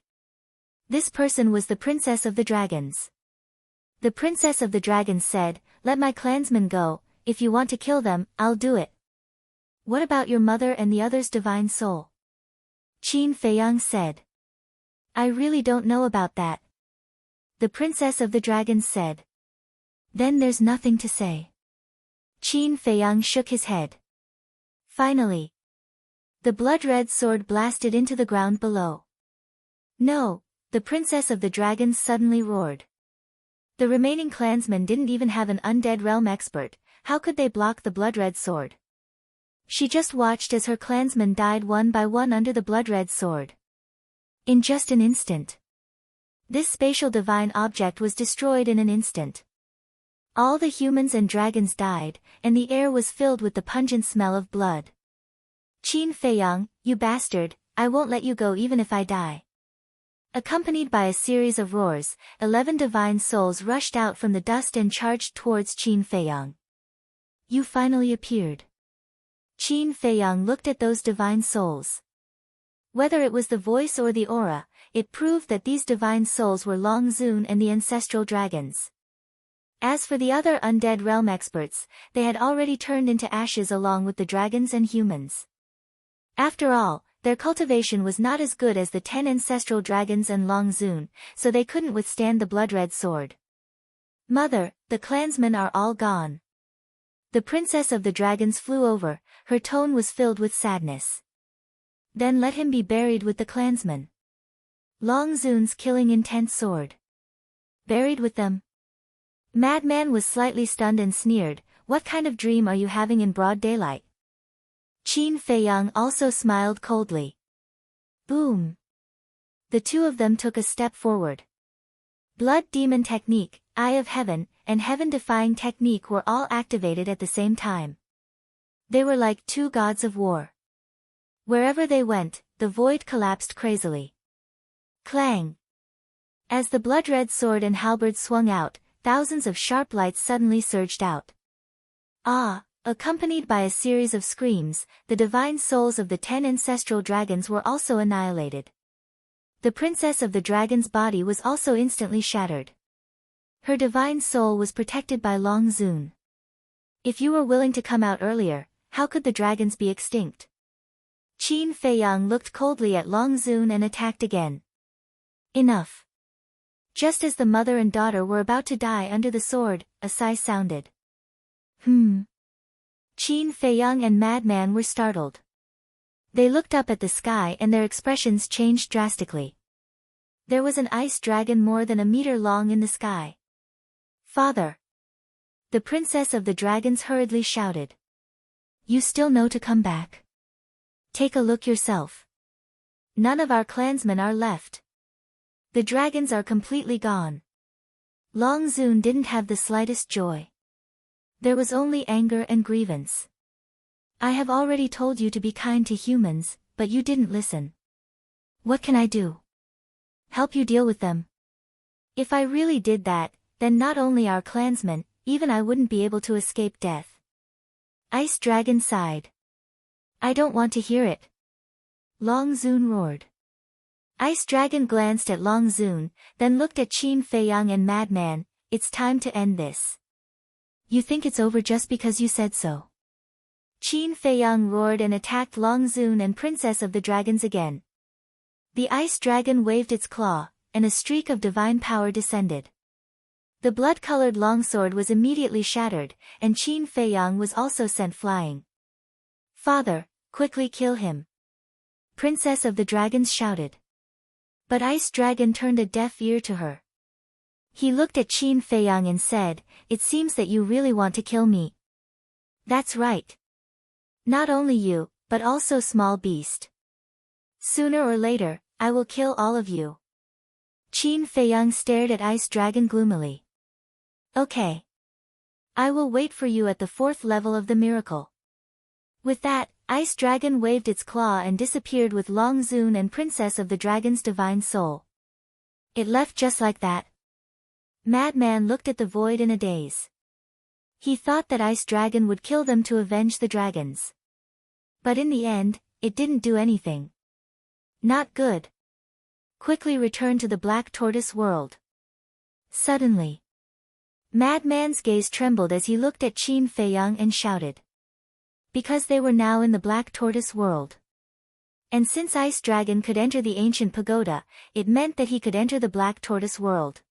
This person was the princess of the dragons. The princess of the dragons said, let my clansmen go, if you want to kill them, I'll do it. What about your mother and the other's divine soul? Qin Feiyang said. I really don't know about that. The princess of the dragons said. Then there's nothing to say. Qin Feiyang shook his head. Finally, the blood-red sword blasted into the ground below. No, the princess of the dragons suddenly roared. The remaining clansmen didn't even have an undead realm expert, how could they block the blood-red sword? She just watched as her clansmen died one by one under the blood-red sword. In just an instant, this spatial divine object was destroyed in an instant. All the humans and dragons died, and the air was filled with the pungent smell of blood. Qin Feiyang, you bastard, I won't let you go even if I die. Accompanied by a series of roars, 11 divine souls rushed out from the dust and charged towards Qin Feiyang. You finally appeared. Qin Feiyang looked at those divine souls. Whether it was the voice or the aura, it proved that these divine souls were Long Zun and the ancestral dragons. As for the other undead realm experts, they had already turned into ashes along with the dragons and humans. After all, their cultivation was not as good as the 10 ancestral dragons and Long Zun, so they couldn't withstand the blood-red sword. Mother, the clansmen are all gone. The princess of the dragons flew over, her tone was filled with sadness. Then let him be buried with the clansmen. Long Zun's killing intent sword. Buried with them? Madman was slightly stunned and sneered, what kind of dream are you having in broad daylight? Qin Feiyang also smiled coldly. Boom. The two of them took a step forward. Blood Demon Technique, Eye of Heaven, and Heaven-Defying Technique were all activated at the same time. They were like two gods of war. Wherever they went, the void collapsed crazily. Clang. As the blood-red sword and halberd swung out, thousands of sharp lights suddenly surged out. Ah! Accompanied by a series of screams, the divine souls of the 10 ancestral dragons were also annihilated. The princess of the dragon's body was also instantly shattered. Her divine soul was protected by Long Zun. If you were willing to come out earlier, how could the dragons be extinct? Qin Feiyang looked coldly at Long Zun and attacked again. Enough. Just as the mother and daughter were about to die under the sword, a sigh sounded. Qin Feiyang and Madman were startled. They looked up at the sky and their expressions changed drastically. There was an ice dragon more than a meter long in the sky. Father! The princess of the dragons hurriedly shouted. You still know to come back. Take a look yourself. None of our clansmen are left. The dragons are completely gone. Long Zun didn't have the slightest joy. There was only anger and grievance. I have already told you to be kind to humans, but you didn't listen. What can I do? Help you deal with them? If I really did that, then not only our clansmen, even I wouldn't be able to escape death. Ice Dragon sighed. I don't want to hear it. Long Zun roared. Ice Dragon glanced at Long Zun, then looked at Qin Feiyang and Madman. It's time to end this. You think it's over just because you said so. Qin Feiyang roared and attacked Long Zun and Princess of the Dragons again. The ice dragon waved its claw, and a streak of divine power descended. The blood-colored longsword was immediately shattered, and Qin Feiyang was also sent flying. Father, quickly kill him. Princess of the Dragons shouted. But Ice Dragon turned a deaf ear to her. He looked at Qin Feiyang and said, "It seems that you really want to kill me." "That's right. Not only you, but also small beast. Sooner or later, I will kill all of you." Qin Feiyang stared at Ice Dragon gloomily. "Okay. I will wait for you at the 4th level of the miracle." With that, Ice Dragon waved its claw and disappeared with Long Zun and Princess of the Dragon's divine soul. It left just like that. Madman looked at the void in a daze. He thought that Ice Dragon would kill them to avenge the dragons. But in the end, it didn't do anything. Not good. Quickly return to the Black Tortoise world. Suddenly, Madman's gaze trembled as he looked at Qin Feiyang and shouted. Because they were now in the Black Tortoise world. And since Ice Dragon could enter the ancient pagoda, it meant that he could enter the Black Tortoise world.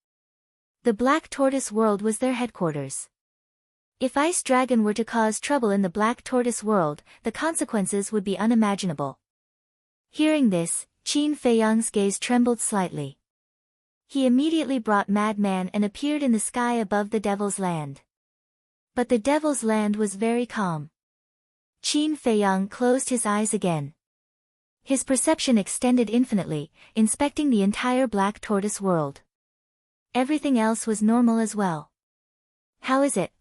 The Black Tortoise world was their headquarters. If Ice Dragon were to cause trouble in the Black Tortoise world, the consequences would be unimaginable. Hearing this, Qin Feiyang's gaze trembled slightly. He immediately brought Madman and appeared in the sky above the Devil's Land. But the Devil's Land was very calm. Qin Feiyang closed his eyes again. His perception extended infinitely, inspecting the entire Black Tortoise world. Everything else was normal as well. "How is it?"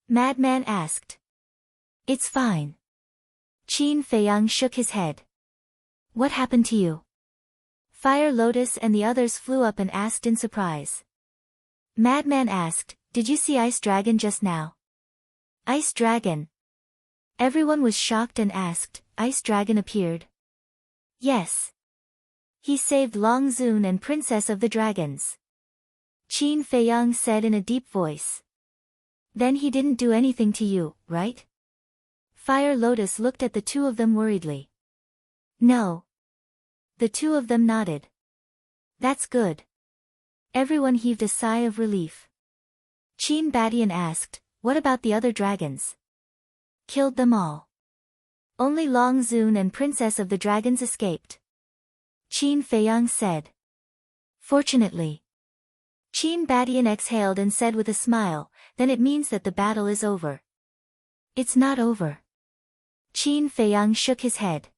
Madman asked. "It's fine." Qin Feiyang shook his head. "What happened to you?" Fire Lotus and the others flew up and asked in surprise. Madman asked, "Did you see Ice Dragon just now?" "Ice Dragon?" Everyone was shocked and asked, "Ice Dragon appeared?" "Yes. He saved Long Zun and Princess of the Dragons." Qin Feiyang said in a deep voice. "Then he didn't do anything to you, right?" Fire Lotus looked at the two of them worriedly. "No." The two of them nodded. "That's good." Everyone heaved a sigh of relief. Qin Badian asked, "What about the other dragons?" "Killed them all. Only Long Zun and Princess of the Dragons escaped." Qin Feiyang said. "Fortunately." Qin Badian exhaled and said with a smile, "Then it means that the battle is over." "It's not over." Qin Feiyang shook his head.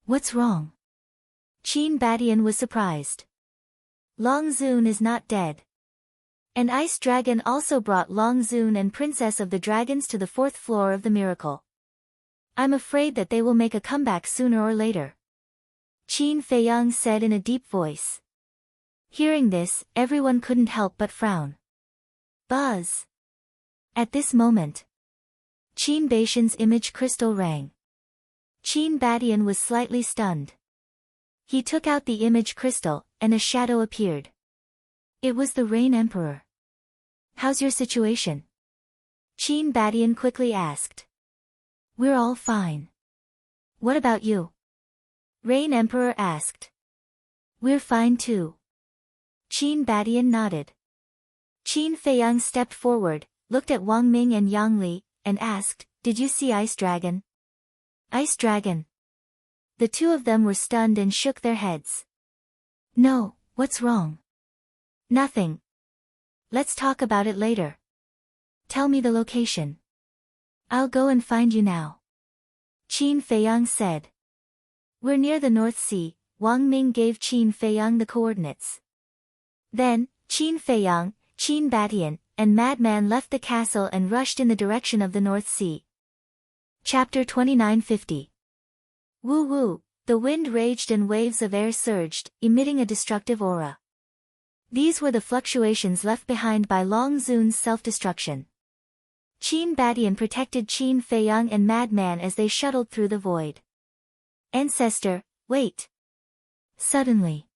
"What's wrong?" Qin Badian was surprised. "Long Zun is not dead." And Ice Dragon also brought Long Zun and Princess of the Dragons to the 4th floor of the miracle. "I'm afraid that they will make a comeback sooner or later." Qin Feiyang said in a deep voice. Hearing this, everyone couldn't help but frown. Buzz! At this moment, Qin Baishan's image crystal rang. Qin Badian was slightly stunned. He took out the image crystal, and a shadow appeared. It was the Rain Emperor. "How's your situation?" Qin Badian quickly asked. "We're all fine." "What about you?" Rain Emperor asked. "We're fine too." Qin Badian nodded. Qin Feiyang stepped forward, looked at Wang Ming and Yang Li, and asked, "Did you see Ice Dragon?" "Ice Dragon?" The two of them were stunned and shook their heads. "No, what's wrong?" "Nothing. Let's talk about it later." "Tell me the location." "I'll go and find you now." Qin Feiyang said. "We're near the North Sea." Wang Ming gave Qin Feiyang the coordinates. Then, Qin Feiyang, Qin Badian, and Madman left the castle and rushed in the direction of the North Sea. Chapter 2950. Woo woo, the wind raged and waves of air surged, emitting a destructive aura. These were the fluctuations left behind by Long Zun's self-destruction. Qin Badian protected Qin Feiyang and Madman as they shuttled through the void. "Ancestor, wait!" Suddenly,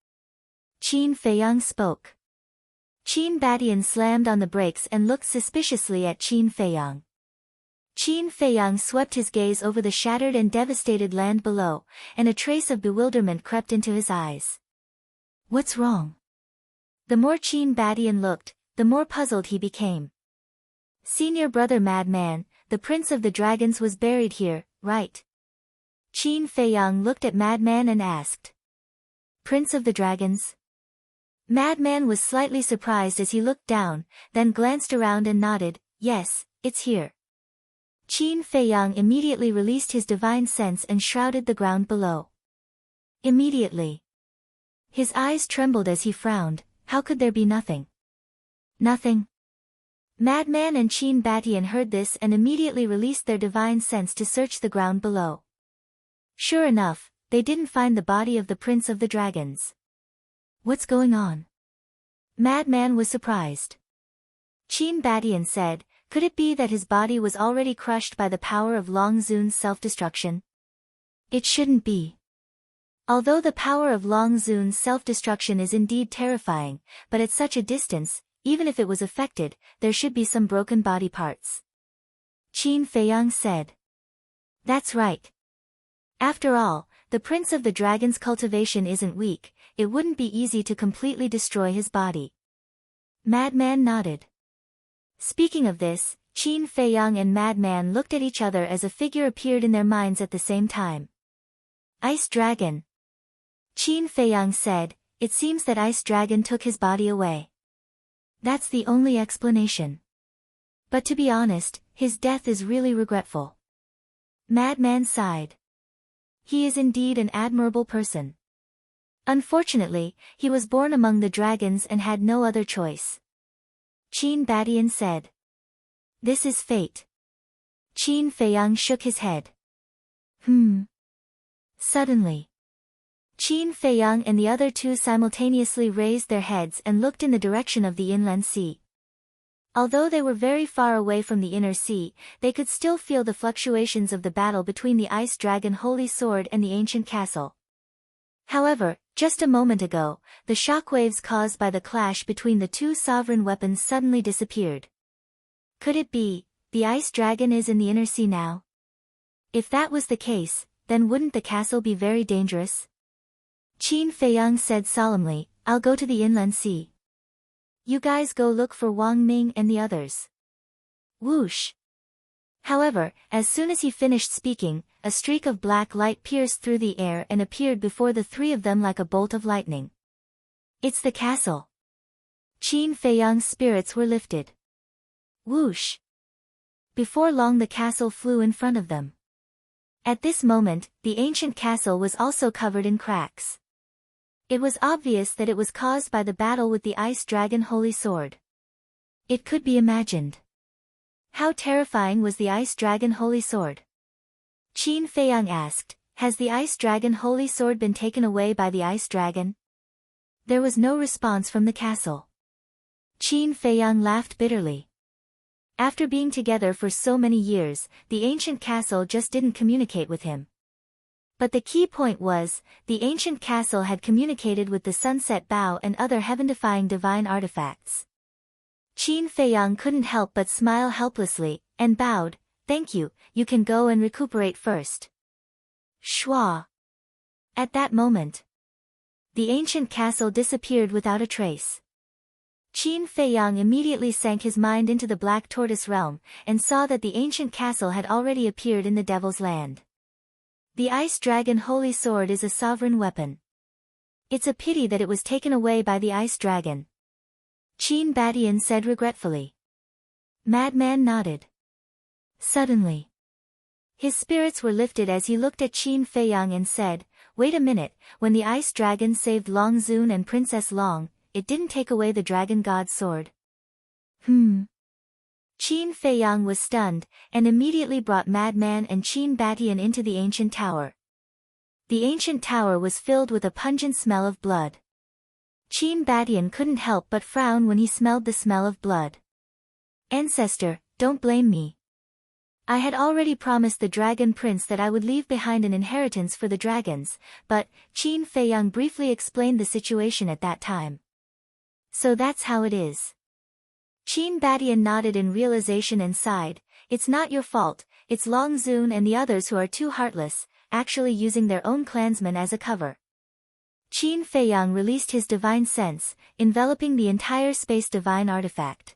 Qin Feiyang spoke. Qin Badian slammed on the brakes and looked suspiciously at Qin Feiyang. Qin Feiyang swept his gaze over the shattered and devastated land below, and a trace of bewilderment crept into his eyes. "What's wrong?" The more Qin Badian looked, the more puzzled he became. "Senior brother Madman, the Prince of the Dragons was buried here," right? Qin Feiyang looked at Madman and asked. Prince of the Dragons? Madman was slightly surprised as he looked down, then glanced around and nodded, yes, it's here. Qin Feiyang immediately released his divine sense and shrouded the ground below. Immediately. His eyes trembled as he frowned. How could there be nothing? Nothing. Madman and Qin Batian heard this and immediately released their divine sense to search the ground below. Sure enough, they didn't find the body of the Prince of the Dragons. What's going on? Madman was surprised. Qin Batian said, could it be that his body was already crushed by the power of Long Zun's self-destruction? It shouldn't be. Although the power of Long Zun's self-destruction is indeed terrifying, but at such a distance, even if it was affected, there should be some broken body parts. Qin Feiyang said. That's right. After all, the Prince of the Dragon's cultivation isn't weak, it wouldn't be easy to completely destroy his body. Madman nodded. Speaking of this, Qin Feiyang and Madman looked at each other as a figure appeared in their minds at the same time. Ice Dragon. Qin Feiyang said, it seems that Ice Dragon took his body away. That's the only explanation. But to be honest, his death is really regretful. Madman sighed. He is indeed an admirable person. Unfortunately, he was born among the dragons and had no other choice. Qin Batian said. This is fate. Qin Feiyang shook his head. Suddenly. Qin Feiyang and the other two simultaneously raised their heads and looked in the direction of the inland sea. Although they were very far away from the inner sea, they could still feel the fluctuations of the battle between the Ice Dragon Holy Sword and the ancient castle. However, just a moment ago, the shockwaves caused by the clash between the two sovereign weapons suddenly disappeared. Could it be, the Ice Dragon is in the inner sea now? If that was the case, then wouldn't the castle be very dangerous? Qin Feiyang said solemnly, I'll go to the inland sea. You guys go look for Wang Ming and the others. Whoosh! However, as soon as he finished speaking, a streak of black light pierced through the air and appeared before the three of them like a bolt of lightning. It's the castle. Qin Feiyang's spirits were lifted. Whoosh! Before long the castle flew in front of them. At this moment, the ancient castle was also covered in cracks. It was obvious that it was caused by the battle with the Ice Dragon Holy Sword. It could be imagined. How terrifying was the Ice Dragon Holy Sword? Qin Feiyang asked, has the Ice Dragon Holy Sword been taken away by the Ice Dragon? There was no response from the castle. Qin Feiyang laughed bitterly. After being together for so many years, the ancient castle just didn't communicate with him. But the key point was, the ancient castle had communicated with the Sunset Bow and other heaven-defying divine artifacts. Qin Feiyang couldn't help but smile helplessly, and bowed, thank you, you can go and recuperate first. Shwa! At that moment, the ancient castle disappeared without a trace. Qin Feiyang immediately sank his mind into the Black Tortoise realm, and saw that the ancient castle had already appeared in the Devil's Land. The Ice Dragon Holy Sword is a sovereign weapon. It's a pity that it was taken away by the Ice Dragon. Qin Batian said regretfully. Madman nodded. Suddenly, his spirits were lifted as he looked at Qin Feiyang and said, wait a minute, when the Ice Dragon saved Long Zun and Princess Long, it didn't take away the Dragon God's sword. Qin Feiyang was stunned, and immediately brought Madman and Qin Batian into the ancient tower. The ancient tower was filled with a pungent smell of blood. Qin Batian couldn't help but frown when he smelled the smell of blood. Ancestor, don't blame me. I had already promised the Dragon Prince that I would leave behind an inheritance for the dragons, but, Qin Feiyang briefly explained the situation at that time. So that's how it is. Qin Batian nodded in realization and sighed, it's not your fault, it's Long Zun and the others who are too heartless, actually using their own clansmen as a cover. Qin Feiyang released his divine sense, enveloping the entire space divine artifact.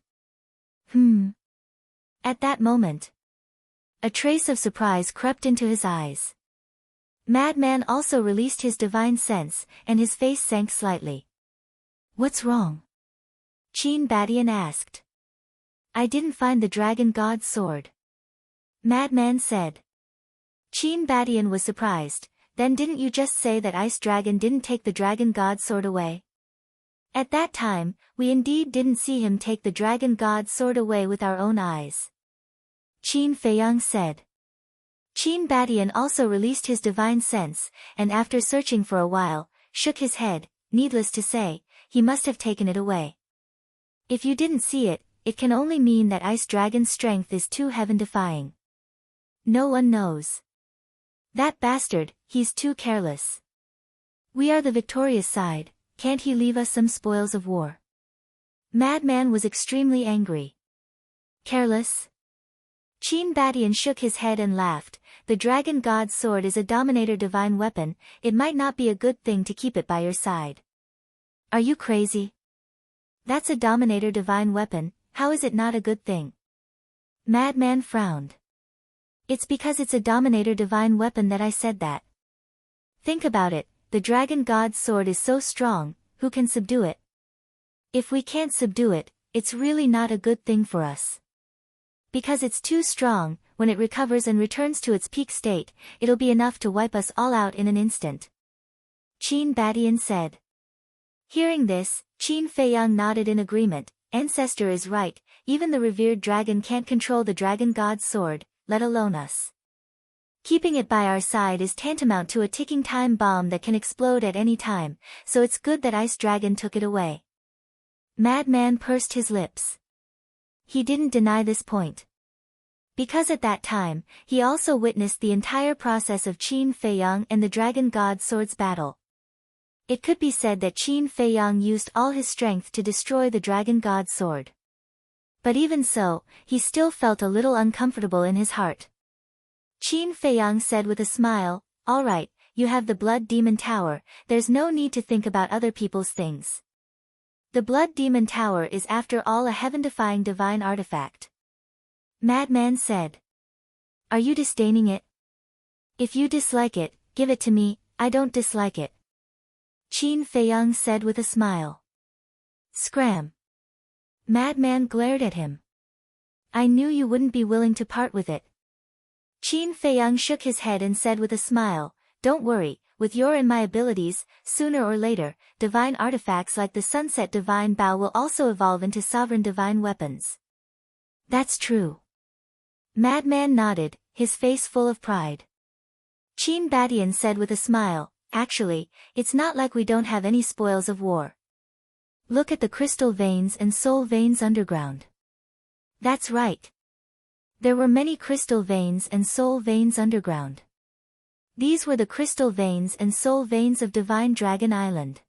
At that moment, A trace of surprise crept into his eyes. Madman also released his divine sense, and his face sank slightly. "What's wrong?" Qin Badian asked. "I didn't find the dragon god's sword," Madman said. Qin Badian was surprised. "Then didn't you just say that Ice Dragon didn't take the dragon god's sword away?" "At that time, we indeed didn't see him take the dragon god's sword away with our own eyes," Qin Feiyang said. Qin Badian also released his divine sense, and after searching for a while, shook his head. Needless to say, he must have taken it away. "If you didn't see it, it can only mean that Ice Dragon's strength is too heaven-defying. No one knows. That bastard, he's too careless. We are the victorious side, can't he leave us some spoils of war?" Madman was extremely angry. "Careless?" Qin Badian shook his head and laughed. "The dragon god's sword is a dominator divine weapon, it might not be a good thing to keep it by your side." "Are you crazy? That's a dominator divine weapon, how is it not a good thing?" Madman frowned. "It's because it's a dominator divine weapon that I said that. Think about it, the dragon god's sword is so strong, who can subdue it? If we can't subdue it, it's really not a good thing for us. Because it's too strong, when it recovers and returns to its peak state, it'll be enough to wipe us all out in an instant," Qin Badian said. Hearing this, Qin Feiyang nodded in agreement. Ancestor is right, even the revered dragon can't control the dragon god's sword, let alone us. Keeping it by our side is tantamount to a ticking time bomb that can explode at any time, so it's good that Ice Dragon took it away. Madman pursed his lips. He didn't deny this point. Because at that time, he also witnessed the entire process of Qin Feiyang and the dragon god's sword's battle. It could be said that Qin Feiyang used all his strength to destroy the dragon god's sword. But even so, he still felt a little uncomfortable in his heart. Qin Feiyang said with a smile, "All right, you have the Blood Demon Tower, there's no need to think about other people's things. The Blood Demon Tower is after all a heaven-defying divine artifact." Madman said. "Are you disdaining it? If you dislike it, give it to me, I don't dislike it," Qin Feiyang said with a smile. "Scram!" Madman glared at him. "I knew you wouldn't be willing to part with it." Qin Feiyang shook his head and said with a smile, "Don't worry, with your and my abilities, sooner or later, divine artifacts like the Sunset Divine Bow will also evolve into sovereign divine weapons." "That's true." Madman nodded, his face full of pride. Qin Badian said with a smile, "Actually, it's not like we don't have any spoils of war. Look at the crystal veins and soul veins underground." "That's right. There were many crystal veins and soul veins underground. These were the crystal veins and soul veins of Divine Dragon Island.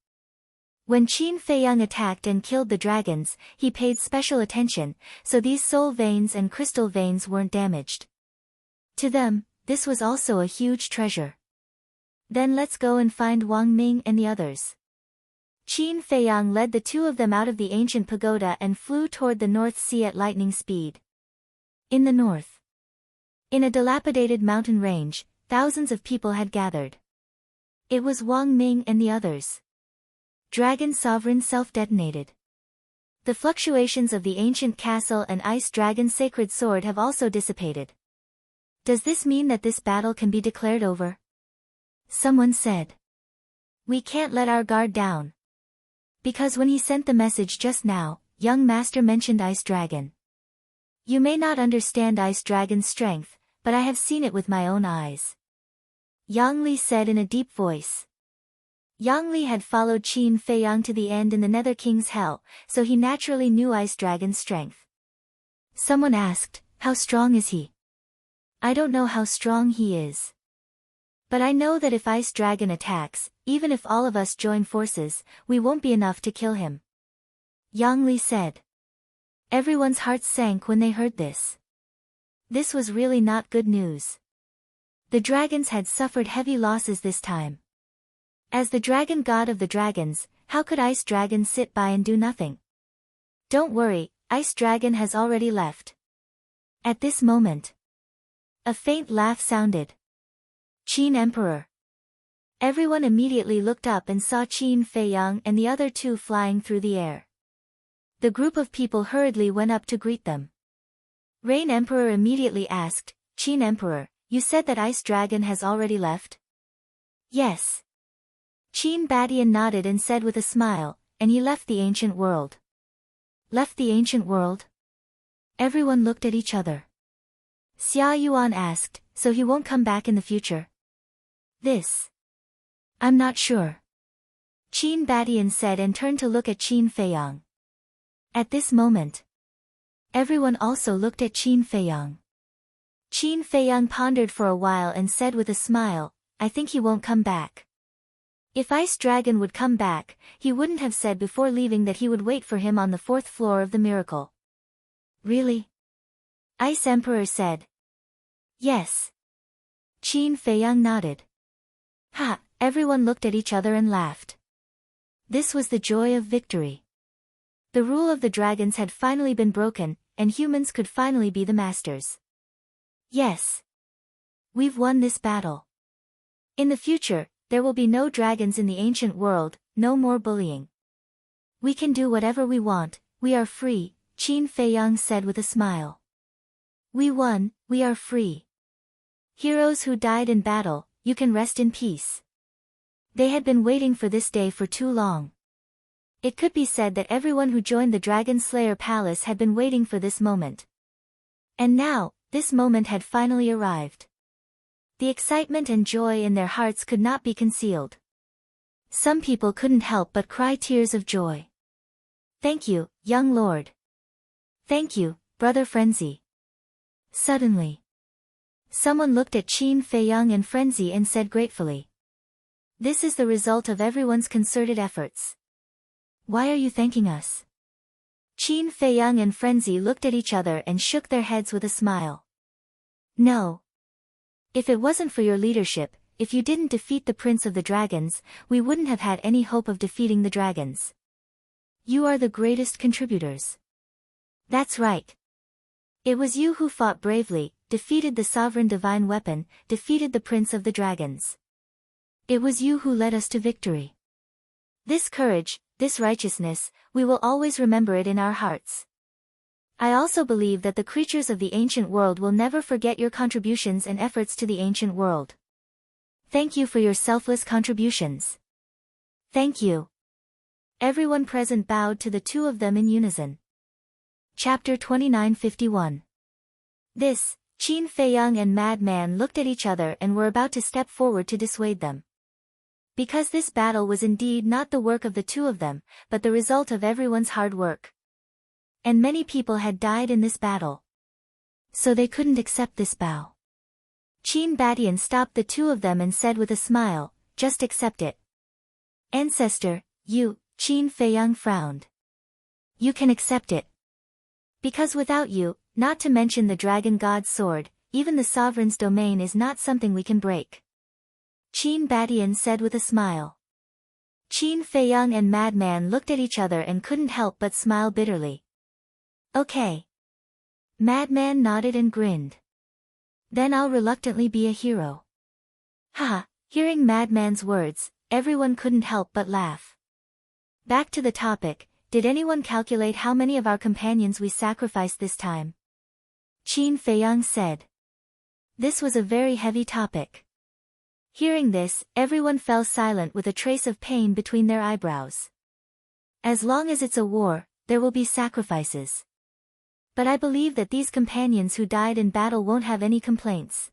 When Qin Feiyang attacked and killed the dragons, he paid special attention, so these soul veins and crystal veins weren't damaged. To them, this was also a huge treasure. Then let's go and find Wang Ming and the others." Qin Feiyang led the two of them out of the ancient pagoda and flew toward the North Sea at lightning speed. In the north, in a dilapidated mountain range, thousands of people had gathered. It was Wang Ming and the others. Dragon Sovereign self-detonated. The fluctuations of the ancient castle and Ice Dragon's sacred sword have also dissipated. Does this mean that this battle can be declared over? Someone said. We can't let our guard down. Because when he sent the message just now, young master mentioned Ice Dragon. You may not understand Ice Dragon's strength, but I have seen it with my own eyes, Yang Li said in a deep voice. Yang Li had followed Qin Feiyang to the end in the Nether King's Hell, so he naturally knew Ice Dragon's strength. Someone asked, how strong is he? I don't know how strong he is. But I know that if Ice Dragon attacks, even if all of us join forces, we won't be enough to kill him. Yang Li said. Everyone's hearts sank when they heard this. This was really not good news. The dragons had suffered heavy losses this time. As the dragon god of the dragons, how could Ice Dragon sit by and do nothing? Don't worry, Ice Dragon has already left. At this moment, A faint laugh sounded. Qin Emperor. Everyone immediately looked up and saw Qin Feiyang and the other two flying through the air. The group of people hurriedly went up to greet them. Rain Emperor immediately asked, Qin Emperor, you said that Ice Dragon has already left? Yes. Qin Badian nodded and said with a smile, and he left the ancient world. Left the ancient world? Everyone looked at each other. Xia Yuan asked, so he won't come back in the future? I'm not sure. Qin Badian said and turned to look at Qin Feiyang. At this moment, everyone also looked at Qin Feiyang. Qin Feiyang pondered for a while and said with a smile, I think he won't come back. If Ice Dragon would come back, he wouldn't have said before leaving that he would wait for him on the 4th floor of the miracle. Really? Ice Emperor said. Yes. Qin Feiyang nodded. Ha! Everyone looked at each other and laughed. This was the joy of victory. The rule of the dragons had finally been broken, and humans could finally be the masters. Yes. We've won this battle. In the future, there will be no dragons in the ancient world, no more bullying. We can do whatever we want, we are free, Qin Feiyang said with a smile. We won, we are free. Heroes who died in battle, you can rest in peace. They had been waiting for this day for too long. It could be said that everyone who joined the Dragon Slayer Palace had been waiting for this moment. And now, this moment had finally arrived. The excitement and joy in their hearts could not be concealed. Some people couldn't help but cry tears of joy. Thank you, young lord. Thank you, brother Frenzy. Suddenly, someone looked at Qin Feiyang and Frenzy and said gratefully. This is the result of everyone's concerted efforts. Why are you thanking us? Qin Feiyang and Frenzy looked at each other and shook their heads with a smile. No. If it wasn't for your leadership, if you didn't defeat the Prince of the Dragons, we wouldn't have had any hope of defeating the dragons. You are the greatest contributors. That's right. It was you who fought bravely, defeated the sovereign divine weapon, defeated the Prince of the Dragons. It was you who led us to victory. This courage, this righteousness, we will always remember it in our hearts. I also believe that the creatures of the ancient world will never forget your contributions and efforts to the ancient world. Thank you for your selfless contributions. Thank you. Everyone present bowed to the two of them in unison. Chapter 2951. Qin Feiyang and Madman looked at each other and were about to step forward to dissuade them. Because this battle was indeed not the work of the two of them, but the result of everyone's hard work. And many people had died in this battle. So they couldn't accept this bow. Qin Badian stopped the two of them and said with a smile, just accept it. Ancestor, you, Qin Feiyang frowned. You can accept it. Because without you, not to mention the dragon god's sword, even the sovereign's domain is not something we can break. Qin Badian said with a smile. Qin Feiyang and Madman looked at each other and couldn't help but smile bitterly. Okay. Madman nodded and grinned. Then I'll reluctantly be a hero. Haha, hearing Madman's words, everyone couldn't help but laugh. Back to the topic, did anyone calculate how many of our companions we sacrificed this time? Qin Feiyang said. This was a very heavy topic. Hearing this, everyone fell silent with a trace of pain between their eyebrows. As long as it's a war, there will be sacrifices. But I believe that these companions who died in battle won't have any complaints.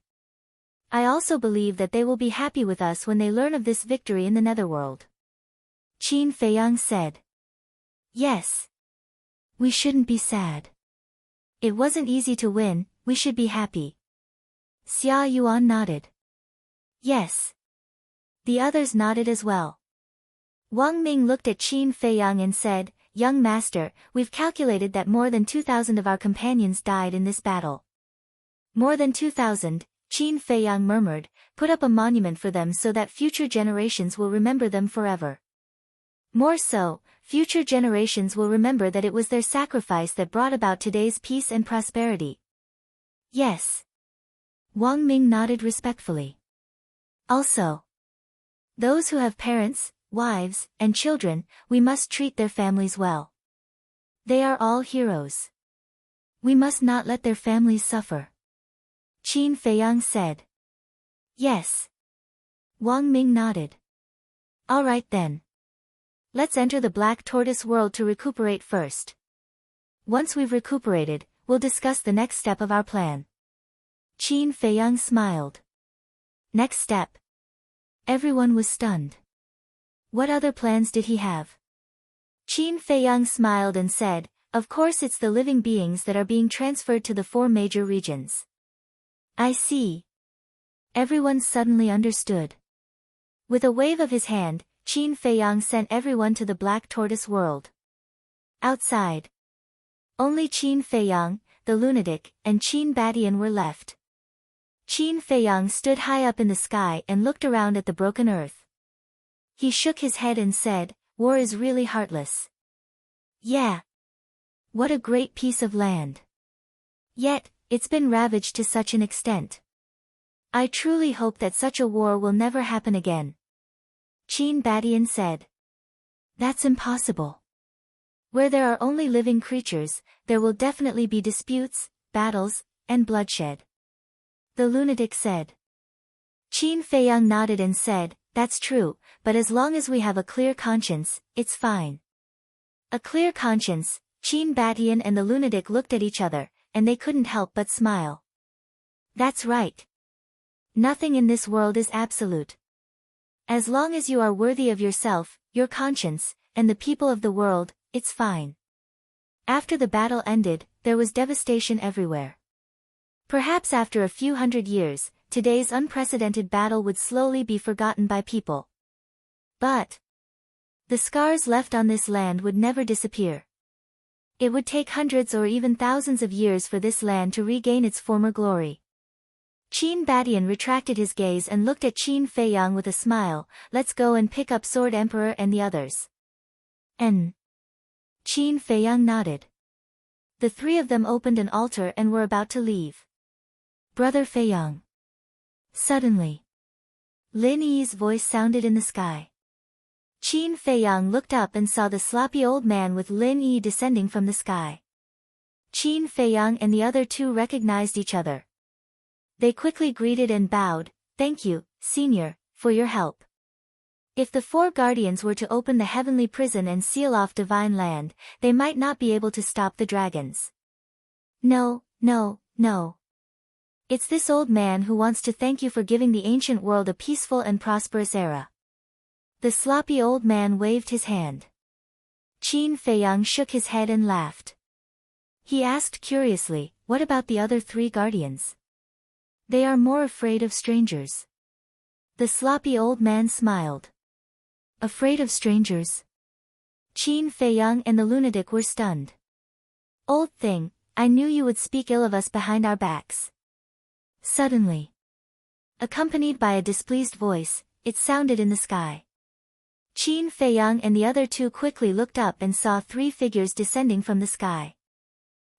I also believe that they will be happy with us when they learn of this victory in the netherworld. Qin Feiyang said. Yes. We shouldn't be sad. It wasn't easy to win, we should be happy. Xia Yuan nodded. Yes. The others nodded as well. Wang Ming looked at Qin Feiyang and said, Young master, we've calculated that more than 2,000 of our companions died in this battle. More than 2,000, Qin Feiyang murmured, put up a monument for them so that future generations will remember them forever. More so, future generations will remember that it was their sacrifice that brought about today's peace and prosperity. Yes. Wang Ming nodded respectfully. Also, those who have parents, wives, and children, we must treat their families well. They are all heroes. We must not let their families suffer. Qin Feiyang said. Yes. Wang Ming nodded. All right then. Let's enter the Black Tortoise world to recuperate first. Once we've recuperated, we'll discuss the next step of our plan. Qin Feiyang smiled. Next step. Everyone was stunned. What other plans did he have? Qin Feiyang smiled and said, of course it's the living beings that are being transferred to the 4 major regions. I see. Everyone suddenly understood. With a wave of his hand, Qin Feiyang sent everyone to the Black Tortoise world. Outside, only Qin Feiyang, the lunatic, and Qin Badian were left. Qin Feiyang stood high up in the sky and looked around at the broken earth. He shook his head and said, war is really heartless. Yeah. What a great piece of land. Yet, it's been ravaged to such an extent. I truly hope that such a war will never happen again. Qin Badian said. That's impossible. Where there are only living creatures, there will definitely be disputes, battles, and bloodshed. The lunatic said. Qin Feiyang nodded and said, that's true, but as long as we have a clear conscience, it's fine. A clear conscience, Qin Badian and the lunatic looked at each other, and they couldn't help but smile. That's right. Nothing in this world is absolute. As long as you are worthy of yourself, your conscience, and the people of the world, it's fine. After the battle ended, there was devastation everywhere. Perhaps after a few hundred years, today's unprecedented battle would slowly be forgotten by people. But the scars left on this land would never disappear. It would take hundreds or even thousands of years for this land to regain its former glory. Qin Badian retracted his gaze and looked at Qin Feiyang with a smile. Let's go and pick up Sword Emperor and the others. Qin Feiyang nodded. The 3 of them opened an altar and were about to leave. Brother Feiyang. Suddenly, Lin Yi's voice sounded in the sky. Qin Feiyang looked up and saw the sloppy old man with Lin Yi descending from the sky. Qin Feiyang and the other 2 recognized each other. They quickly greeted and bowed. Thank you, Senior, for your help. If the 4 guardians were to open the heavenly prison and seal off divine land, they might not be able to stop the dragons. No. It's this old man who wants to thank you for giving the ancient world a peaceful and prosperous era. The sloppy old man waved his hand. Qin Feiyang shook his head and laughed. He asked curiously, what about the other 3 guardians? They are more afraid of strangers. The sloppy old man smiled. Afraid of strangers? Qin Feiyang and the lunatic were stunned. Old thing, I knew you would speak ill of us behind our backs. Suddenly, accompanied by a displeased voice, it sounded in the sky. Qin Feiyang and the other 2 quickly looked up and saw 3 figures descending from the sky.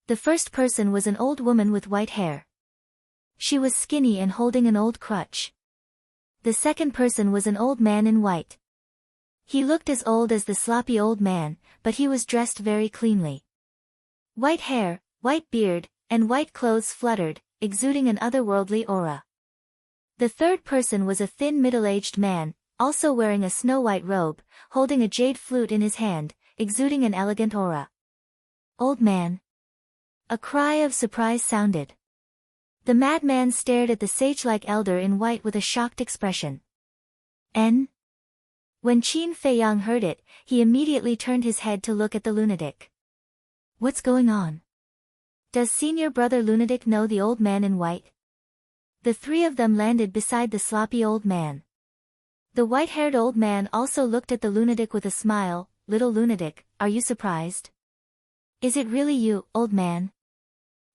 The first person was an old woman with white hair. She was skinny and holding an old crutch. The second person was an old man in white. He looked as old as the sloppy old man, but he was dressed very cleanly. White hair, white beard, and white clothes fluttered, exuding an otherworldly aura. The third person was a thin middle-aged man, also wearing a snow-white robe, holding a jade flute in his hand, exuding an elegant aura. Old man. A cry of surprise sounded. The madman stared at the sage-like elder in white with a shocked expression. When Qin Feiyang heard it, he immediately turned his head to look at the lunatic. What's going on? Does senior brother lunatic know the old man in white? The 3 of them landed beside the sloppy old man. The white-haired old man also looked at the lunatic with a smile. Little lunatic, are you surprised? Is it really you, old man?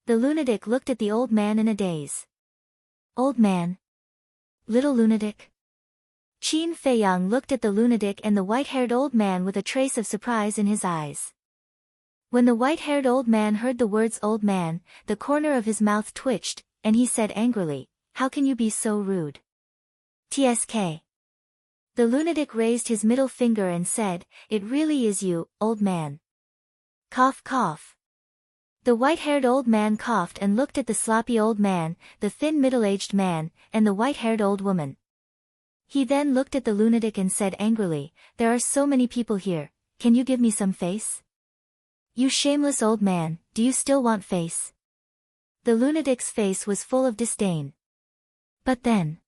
The lunatic looked at the old man in a daze. Old man. Little lunatic. Qin Feiyang looked at the lunatic and the white-haired old man with a trace of surprise in his eyes. When the white-haired old man heard the words old man, the corner of his mouth twitched, and he said angrily, how can you be so rude? TSK. The lunatic raised his middle finger and said, it really is you, old man. Cough cough. The white-haired old man coughed and looked at the sloppy old man, the thin middle-aged man, and the white-haired old woman. He then looked at the lunatic and said angrily, there are so many people here, can you give me some face? You shameless old man, do you still want face? The lunatic's face was full of disdain. But then,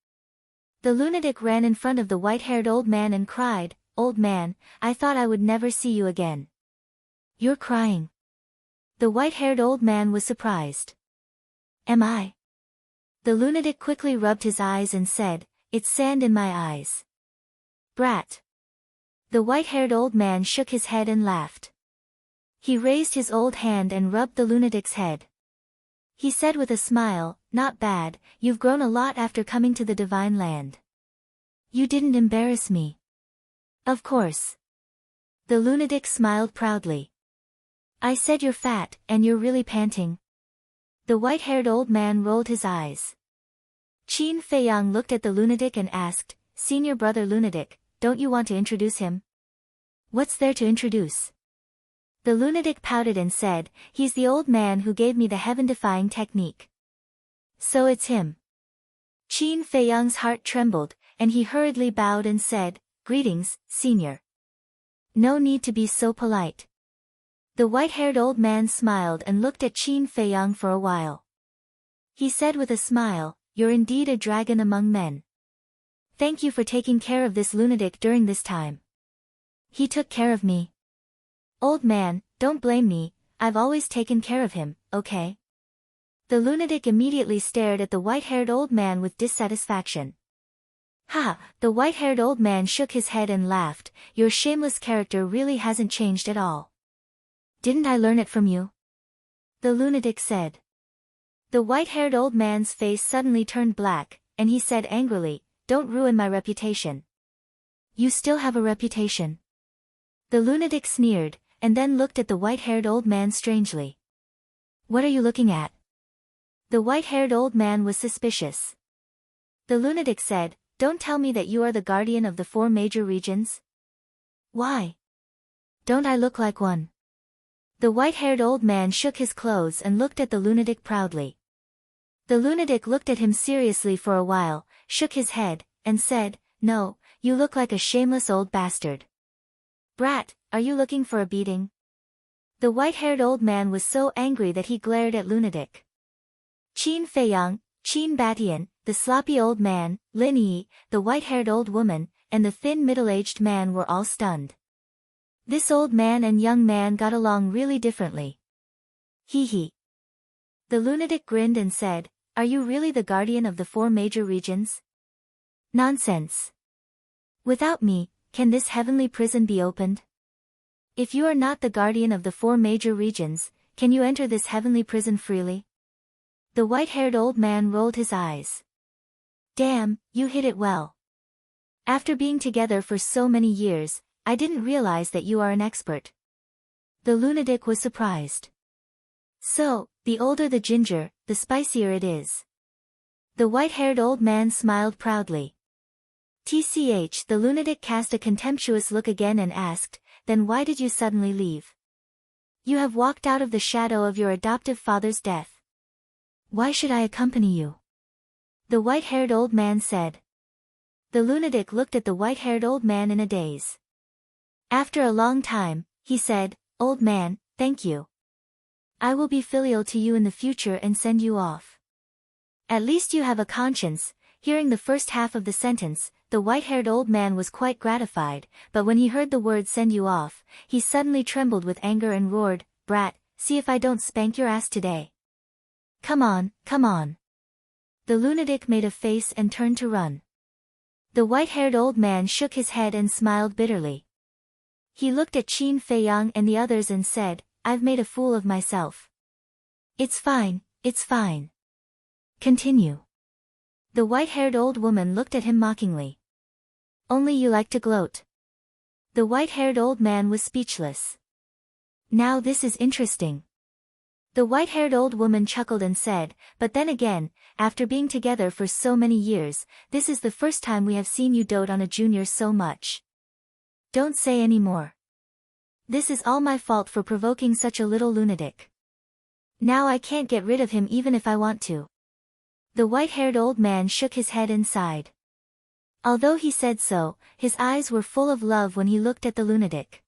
the lunatic ran in front of the white-haired old man and cried, old man, I thought I would never see you again. You're crying. The white-haired old man was surprised. Am I? The lunatic quickly rubbed his eyes and said, it's sand in my eyes. Brat. The white-haired old man shook his head and laughed. He raised his old hand and rubbed the lunatic's head. He said with a smile, not bad, you've grown a lot after coming to the divine land. You didn't embarrass me. Of course. The lunatic smiled proudly. I said you're fat, and you're really panting. The white-haired old man rolled his eyes. Qin Feiyang looked at the lunatic and asked, Senior brother lunatic, don't you want to introduce him? What's there to introduce? The lunatic pouted and said, he's the old man who gave me the heaven-defying technique. So it's him. Qin Feiyang's heart trembled, and he hurriedly bowed and said, greetings, senior. No need to be so polite. The white-haired old man smiled and looked at Qin Feiyang for a while. He said with a smile, you're indeed a dragon among men. Thank you for taking care of this lunatic during this time. He took care of me. Old man, don't blame me, I've always taken care of him, okay? The lunatic immediately stared at the white-haired old man with dissatisfaction. Ha! The white-haired old man shook his head and laughed, your shameless character really hasn't changed at all. Didn't I learn it from you? The lunatic said. The white-haired old man's face suddenly turned black, and he said angrily, don't ruin my reputation. You still have a reputation. The lunatic sneered, and then looked at the white-haired old man strangely. What are you looking at? The white-haired old man was suspicious. The lunatic said, don't tell me that you are the guardian of the 4 major regions. Why? Don't I look like one? The white-haired old man shook his clothes and looked at the lunatic proudly. The lunatic looked at him seriously for a while, shook his head, and said, no, you look like a shameless old bastard. Brat, are you looking for a beating? The white-haired old man was so angry that he glared at lunatic. Qin Feiyang, Qin Batian, the sloppy old man, Lin Yi, the white-haired old woman, and the thin middle-aged man were all stunned. This old man and young man got along really differently. Hee hee. The lunatic grinned and said, are you really the guardian of the 4 major regions? Nonsense. Without me, can this heavenly prison be opened? If you are not the guardian of the 4 major regions, can you enter this heavenly prison freely? The white-haired old man rolled his eyes. Damn, you hit it well. After being together for so many years, I didn't realize that you are an expert. The lunatic was surprised. So, the older the ginger, the spicier it is. The white-haired old man smiled proudly. TCH, the lunatic cast a contemptuous look again and asked, then why did you suddenly leave? You have walked out of the shadow of your adoptive father's death. Why should I accompany you? The white-haired old man said. The lunatic looked at the white-haired old man in a daze. After a long time, he said, old man, thank you. I will be filial to you in the future and send you off. At least you have a conscience. Hearing the first half of the sentence, the white-haired old man was quite gratified, but when he heard the word send you off, he suddenly trembled with anger and roared, brat, see if I don't spank your ass today. Come on, come on. The lunatic made a face and turned to run. The white-haired old man shook his head and smiled bitterly. He looked at Qin Feiyang and the others and said, I've made a fool of myself. It's fine, it's fine. Continue. The white-haired old woman looked at him mockingly. Only you like to gloat. The white-haired old man was speechless. Now this is interesting. The white-haired old woman chuckled and said, "But then again, after being together for so many years, this is the first time we have seen you dote on a junior so much. Don't say any more. This is all my fault for provoking such a little lunatic. Now I can't get rid of him even if I want to." The white-haired old man shook his head and sighed. Although he said so, his eyes were full of love when he looked at the lunatic.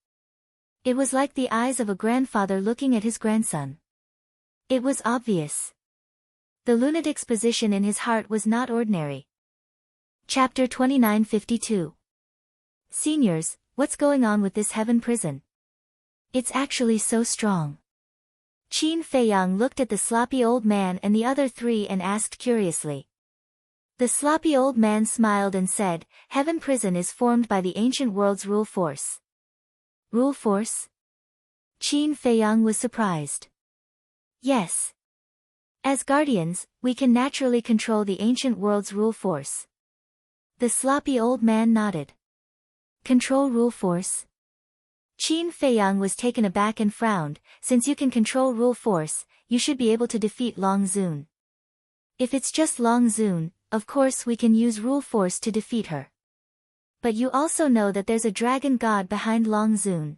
It was like the eyes of a grandfather looking at his grandson. It was obvious. The lunatic's position in his heart was not ordinary. Chapter 2952. Seniors, what's going on with this heaven prison? It's actually so strong. Qin Feiyang looked at the sloppy old man and the other three and asked curiously. The sloppy old man smiled and said, "Heaven prison is formed by the ancient world's rule force." Rule force? Qin Feiyang was surprised. Yes. As guardians, we can naturally control the ancient world's rule force. The sloppy old man nodded. Control rule force? Qin Feiyang was taken aback and frowned. "Since you can control rule force, you should be able to defeat Long Zun." "If it's just Long Zun, of course we can use rule force to defeat her. But you also know that there's a dragon god behind Long Zun.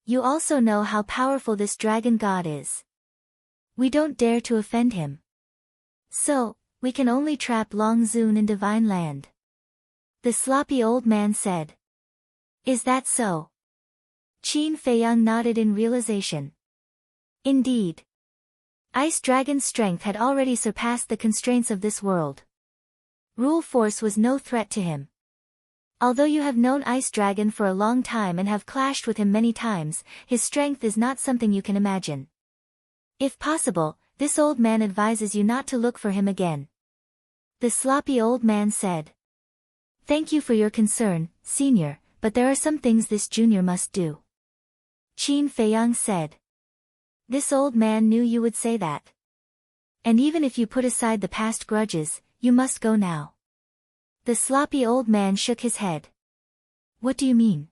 You also know how powerful this dragon god is. We don't dare to offend him. So, we can only trap Long Zun in Divine Land." The sloppy old man said. "Is that so?" Qin Feiyang nodded in realization. Indeed. Ice Dragon's strength had already surpassed the constraints of this world. Rule force was no threat to him. Although you have known Ice Dragon for a long time and have clashed with him many times, his strength is not something you can imagine. If possible, this old man advises you not to look for him again. The sloppy old man said. "Thank you for your concern, senior, but there are some things this junior must do." Qin Feiyang said. This old man knew you would say that. "And even if you put aside the past grudges, you must go now." The sloppy old man shook his head. "What do you mean?"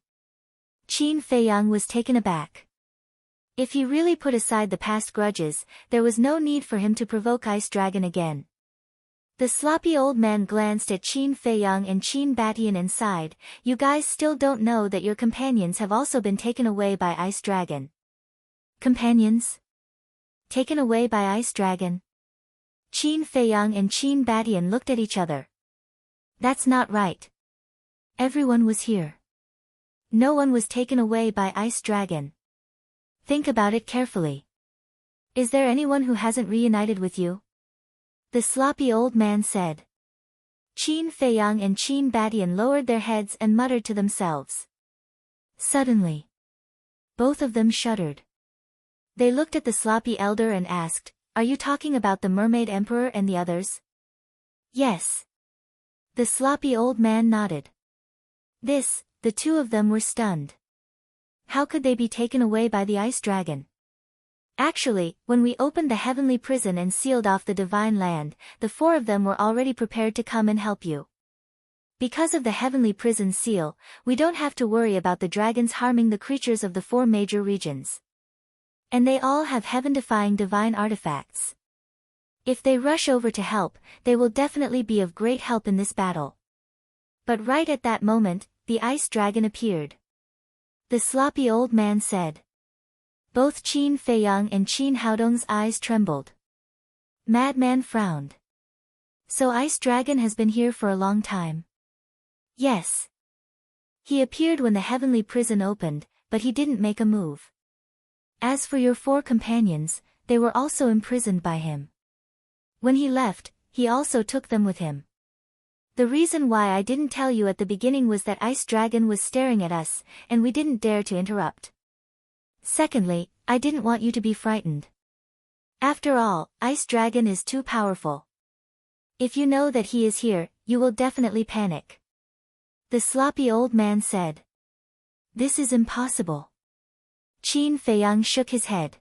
Qin Feiyang was taken aback. If he really put aside the past grudges, there was no need for him to provoke Ice Dragon again. The sloppy old man glanced at Qin Feiyang and Qin Batian and sighed. "You guys still don't know that your companions have also been taken away by Ice Dragon." Companions? Taken away by Ice Dragon? Qin Feiyang and Qin Batian looked at each other. That's not right. Everyone was here. No one was taken away by Ice Dragon. Think about it carefully. Is there anyone who hasn't reunited with you? The sloppy old man said. Qin Feiyang and Qin Batian lowered their heads and muttered to themselves. Suddenly, both of them shuddered. They looked at the sloppy elder and asked, "Are you talking about the Mermaid Emperor and the others?" Yes. The sloppy old man nodded. The two of them were stunned. How could they be taken away by the Ice Dragon? Actually, when we opened the heavenly prison and sealed off the Divine Land, the four of them were already prepared to come and help you. Because of the heavenly prison seal, we don't have to worry about the dragons harming the creatures of the four major regions. And they all have heaven-defying divine artifacts. If they rush over to help, they will definitely be of great help in this battle. But right at that moment, the Ice Dragon appeared. The sloppy old man said. Both Qin Feiyang and Qin Haodong's eyes trembled. Madman frowned. So Ice Dragon has been here for a long time? Yes. He appeared when the heavenly prison opened, but he didn't make a move. As for your four companions, they were also imprisoned by him. When he left, he also took them with him. The reason why I didn't tell you at the beginning was that Ice Dragon was staring at us, and we didn't dare to interrupt. Secondly, I didn't want you to be frightened. After all, Ice Dragon is too powerful. If you know that he is here, you will definitely panic. The sloppy old man said. This is impossible. Qin Feiyang shook his head.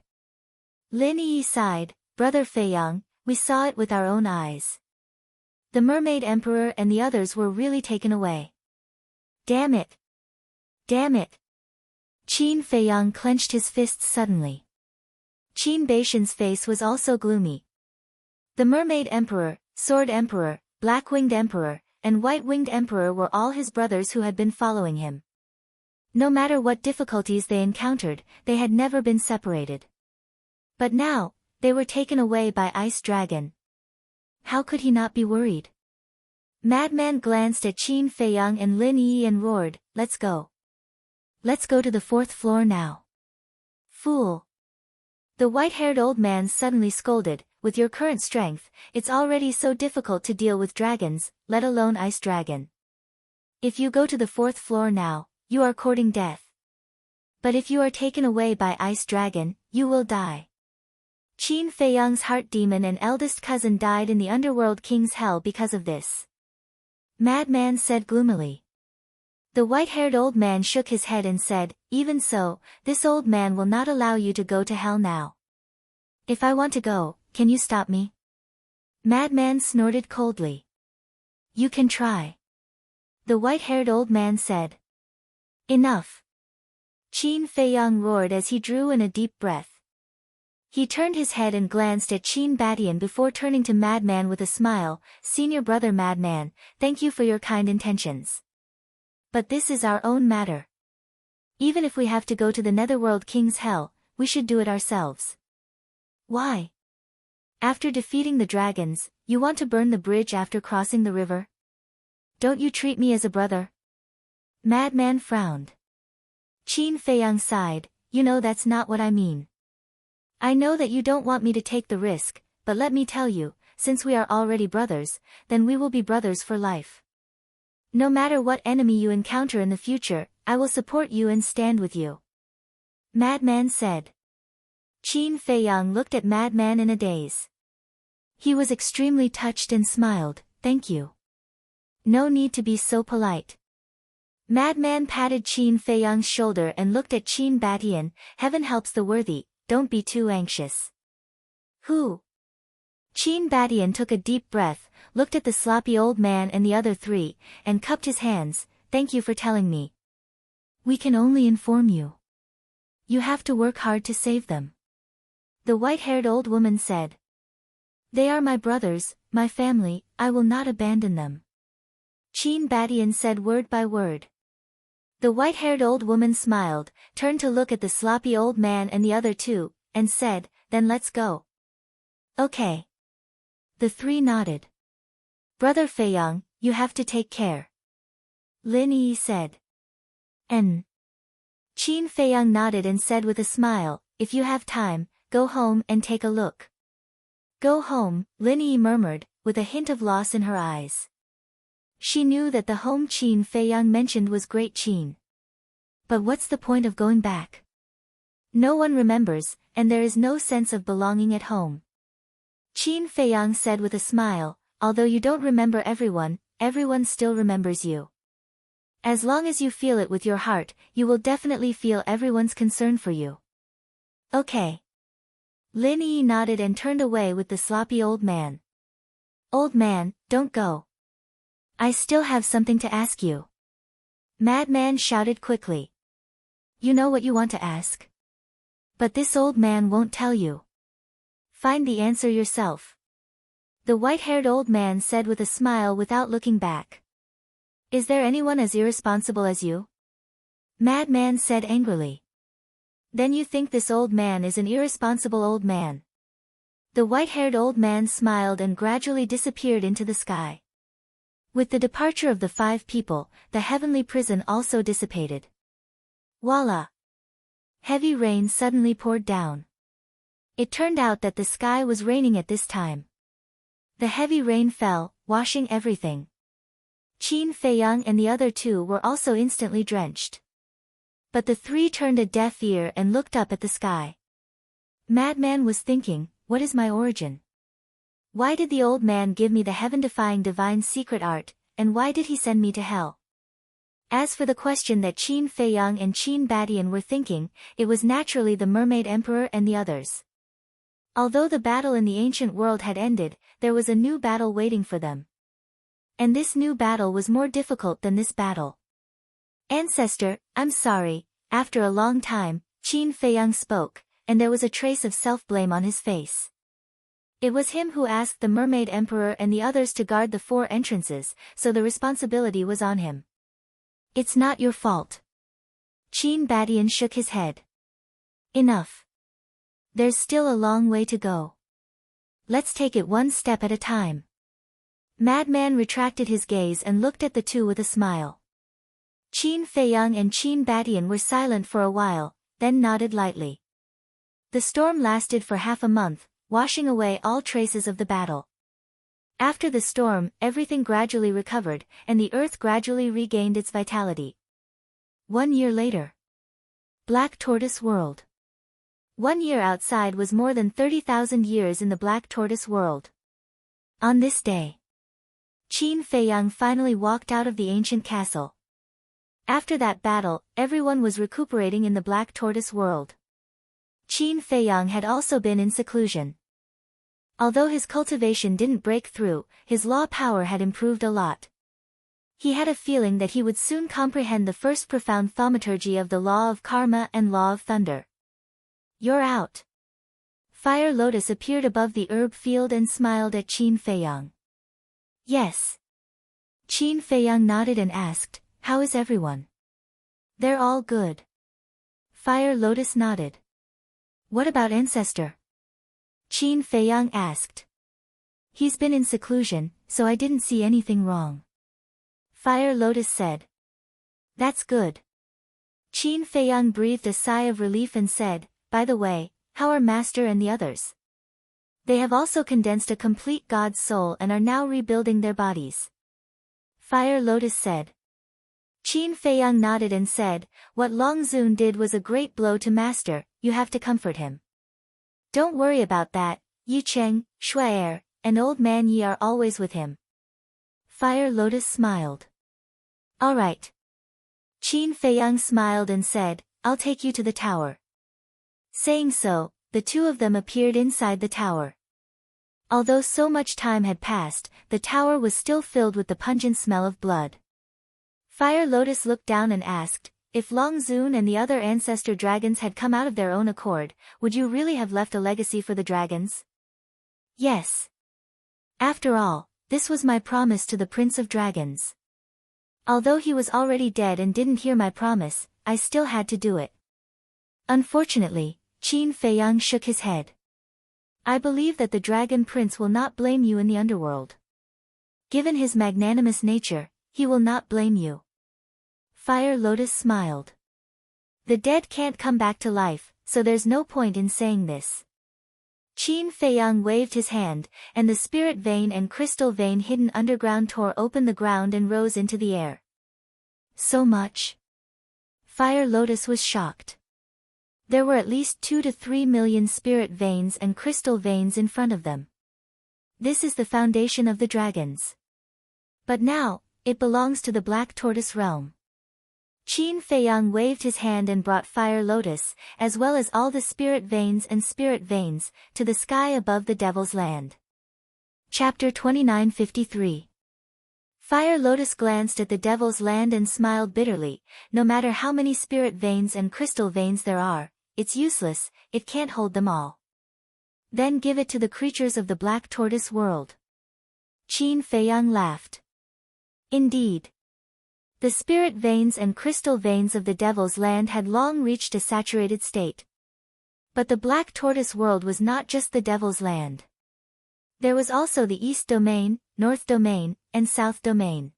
Lin Yi sighed, Brother Feiyang, we saw it with our own eyes. The Mermaid Emperor and the others were really taken away. Damn it! Damn it! Qin Feiyang clenched his fists suddenly. Qin Beishan's face was also gloomy. The Mermaid Emperor, Sword Emperor, Black-Winged Emperor, and White-Winged Emperor were all his brothers who had been following him. No matter what difficulties they encountered, they had never been separated. But now, they were taken away by Ice Dragon. How could he not be worried? Madman glanced at Qin Feiyang and Lin Yi and roared, "Let's go. Let's go to the 4th floor now." Fool! The white-haired old man suddenly scolded, "With your current strength, it's already so difficult to deal with dragons, let alone Ice Dragon. If you go to the 4th floor now, you are courting death. But if you are taken away by Ice Dragon, you will die." Qin Feiyang's heart demon and eldest cousin died in the underworld king's hell because of this. Madman said gloomily. The white-haired old man shook his head and said, "Even so, this old man will not allow you to go to hell now. If I want to go, can you stop me?" Madman snorted coldly. "You can try." The white-haired old man said. "Enough." Qin Feiyang roared as he drew in a deep breath. He turned his head and glanced at Qin Badian before turning to Madman with a smile, "Senior brother Madman, thank you for your kind intentions. But this is our own matter. Even if we have to go to the Netherworld King's hell, we should do it ourselves." "Why? After defeating the dragons, you want to burn the bridge after crossing the river? Don't you treat me as a brother?" Madman frowned. Qin Feiyang sighed, "You know that's not what I mean. I know that you don't want me to take the risk, but let me tell you, since we are already brothers, then we will be brothers for life. No matter what enemy you encounter in the future, I will support you and stand with you." Madman said. Qin Feiyang looked at Madman in a daze. He was extremely touched and smiled, "Thank you. No need to be so polite." Madman patted Qin Feiyang's shoulder and looked at Qin Badian, "Heaven helps the worthy, don't be too anxious." "Who?" Qin Badian took a deep breath, looked at the sloppy old man and the other three, and cupped his hands, "Thank you for telling me. We can only inform you. You have to work hard to save them." The white-haired old woman said. "They are my brothers, my family, I will not abandon them." Qin Badian said word by word. The white-haired old woman smiled, turned to look at the sloppy old man and the other two, and said, "Then let's go." "Okay." The three nodded. "Brother Feiyang, you have to take care," Lin Yi said. "And?" Qin Feiyang nodded and said with a smile, "If you have time, go home and take a look." "Go home," Lin Yi murmured, with a hint of loss in her eyes. She knew that the home Qin Feiyang mentioned was Great Qin. But what's the point of going back? No one remembers, and there is no sense of belonging at home. Qin Feiyang said with a smile, "Although you don't remember everyone, everyone still remembers you. As long as you feel it with your heart, you will definitely feel everyone's concern for you." "Okay." Lin Yi nodded and turned away with the sloppy old man. "Old man, don't go. I still have something to ask you." Madman shouted quickly. "You know what you want to ask? But this old man won't tell you. Find the answer yourself." The white-haired old man said with a smile without looking back. "Is there anyone as irresponsible as you?" Madman said angrily. "Then you think this old man is an irresponsible old man?" The white-haired old man smiled and gradually disappeared into the sky. With the departure of the 5 people, the heavenly prison also dissipated. Voila! Heavy rain suddenly poured down. It turned out that the sky was raining at this time. The heavy rain fell, washing everything. Qin Feiyang and the other 2 were also instantly drenched. But the 3 turned a deaf ear and looked up at the sky. Madman was thinking, what is my origin? Why did the old man give me the heaven-defying divine secret art, and why did he send me to hell? As for the question that Qin Feiyang and Qin Badian were thinking, it was naturally the Mermaid Emperor and the others. Although the battle in the ancient world had ended, there was a new battle waiting for them. And this new battle was more difficult than this battle. "Ancestor, I'm sorry." After a long time, Qin Feiyang spoke, and there was a trace of self-blame on his face. It was him who asked the Mermaid Emperor and the others to guard the 4 entrances, so the responsibility was on him. It's not your fault. Qin Badian shook his head. Enough. There's still a long way to go. Let's take it one step at a time. Madman retracted his gaze and looked at the two with a smile. Qin Feiyang and Qin Badian were silent for a while, then nodded lightly. The storm lasted for half a month, washing away all traces of the battle. After the storm, everything gradually recovered, and the earth gradually regained its vitality. 1 year later. Black Tortoise World. 1 year outside was more than 30,000 years in the Black Tortoise World. On this day, Qin Feiyang finally walked out of the ancient castle. After that battle, everyone was recuperating in the Black Tortoise World. Qin Feiyang had also been in seclusion. Although his cultivation didn't break through, his law power had improved a lot. He had a feeling that he would soon comprehend the first profound thaumaturgy of the law of karma and law of thunder. You're out. Fire Lotus appeared above the herb field and smiled at Qin Feiyang. Yes. Qin Feiyang nodded and asked, how is everyone? They're all good. Fire Lotus nodded. What about Ancestor? Qin Feiyang asked. He's been in seclusion, so I didn't see anything wrong. Fire Lotus said. That's good. Qin Feiyang breathed a sigh of relief and said, by the way, how are Master and the others? They have also condensed a complete God's soul and are now rebuilding their bodies. Fire Lotus said. Qin Feiyang nodded and said, what Long Zun did was a great blow to Master, you have to comfort him. Don't worry about that, Yi Cheng, Shuai, and Old Man Yi are always with him. Fire Lotus smiled. All right. Qin Feiyang smiled and said, I'll take you to the tower. Saying so, the two of them appeared inside the tower. Although so much time had passed, the tower was still filled with the pungent smell of blood. Fire Lotus looked down and asked, if Long Zun and the other ancestor dragons had come out of their own accord, would you really have left a legacy for the dragons? Yes. After all, this was my promise to the Prince of Dragons. Although he was already dead and didn't hear my promise, I still had to do it. Unfortunately, Qin Feiyang shook his head. I believe that the Dragon Prince will not blame you in the underworld. Given his magnanimous nature, he will not blame you. Fire Lotus smiled. The dead can't come back to life, so there's no point in saying this. Qin Feiyang waved his hand, and the spirit vein and crystal vein hidden underground tore open the ground and rose into the air. So much? Fire Lotus was shocked. There were at least 2 to 3 million spirit veins and crystal veins in front of them. This is the foundation of the dragons. But now, it belongs to the Black Tortoise realm. Qin Feiyang waved his hand and brought Fire Lotus, as well as all the spirit veins, to the sky above the Devil's Land. Chapter 2953. Fire Lotus glanced at the Devil's Land and smiled bitterly. No matter how many spirit veins and crystal veins there are, it's useless, it can't hold them all. Then give it to the creatures of the Black Tortoise world. Qin Feiyang laughed. Indeed. The spirit veins and crystal veins of the Devil's Land had long reached a saturated state. But the Black Tortoise world was not just the Devil's Land. There was also the East Domain, North Domain, and South Domain.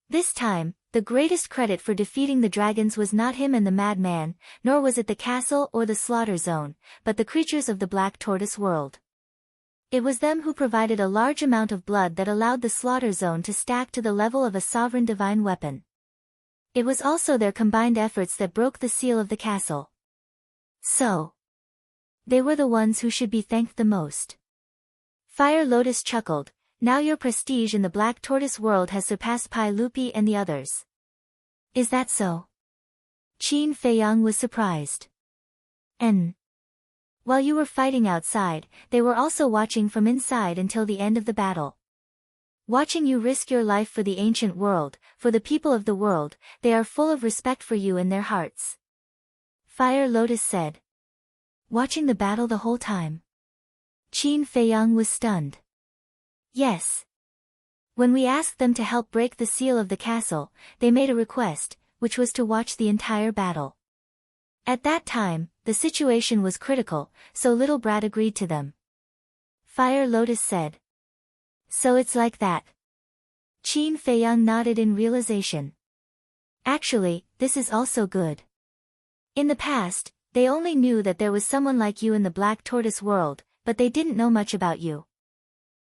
This time, the greatest credit for defeating the dragons was not him and the madman, nor was it the castle or the slaughter zone, but the creatures of the Black Tortoise world. It was them who provided a large amount of blood that allowed the slaughter zone to stack to the level of a sovereign divine weapon. It was also their combined efforts that broke the seal of the castle. So, they were the ones who should be thanked the most. Fire Lotus chuckled, now your prestige in the Black Tortoise world has surpassed Pai Lupi and the others. Is that so? Qin Feiyang was surprised. While you were fighting outside, they were also watching from inside until the end of the battle. Watching you risk your life for the ancient world, for the people of the world, they are full of respect for you in their hearts. Fire Lotus said. watching the battle the whole time. Qin Feiyang was stunned. Yes. When we asked them to help break the seal of the castle, they made a request, which was to watch the entire battle. At that time, the situation was critical, so little Brat agreed to them. Fire Lotus said. So it's like that. Qin Feiyang nodded in realization. Actually, this is also good. In the past, they only knew that there was someone like you in the Black Tortoise world, but they didn't know much about you.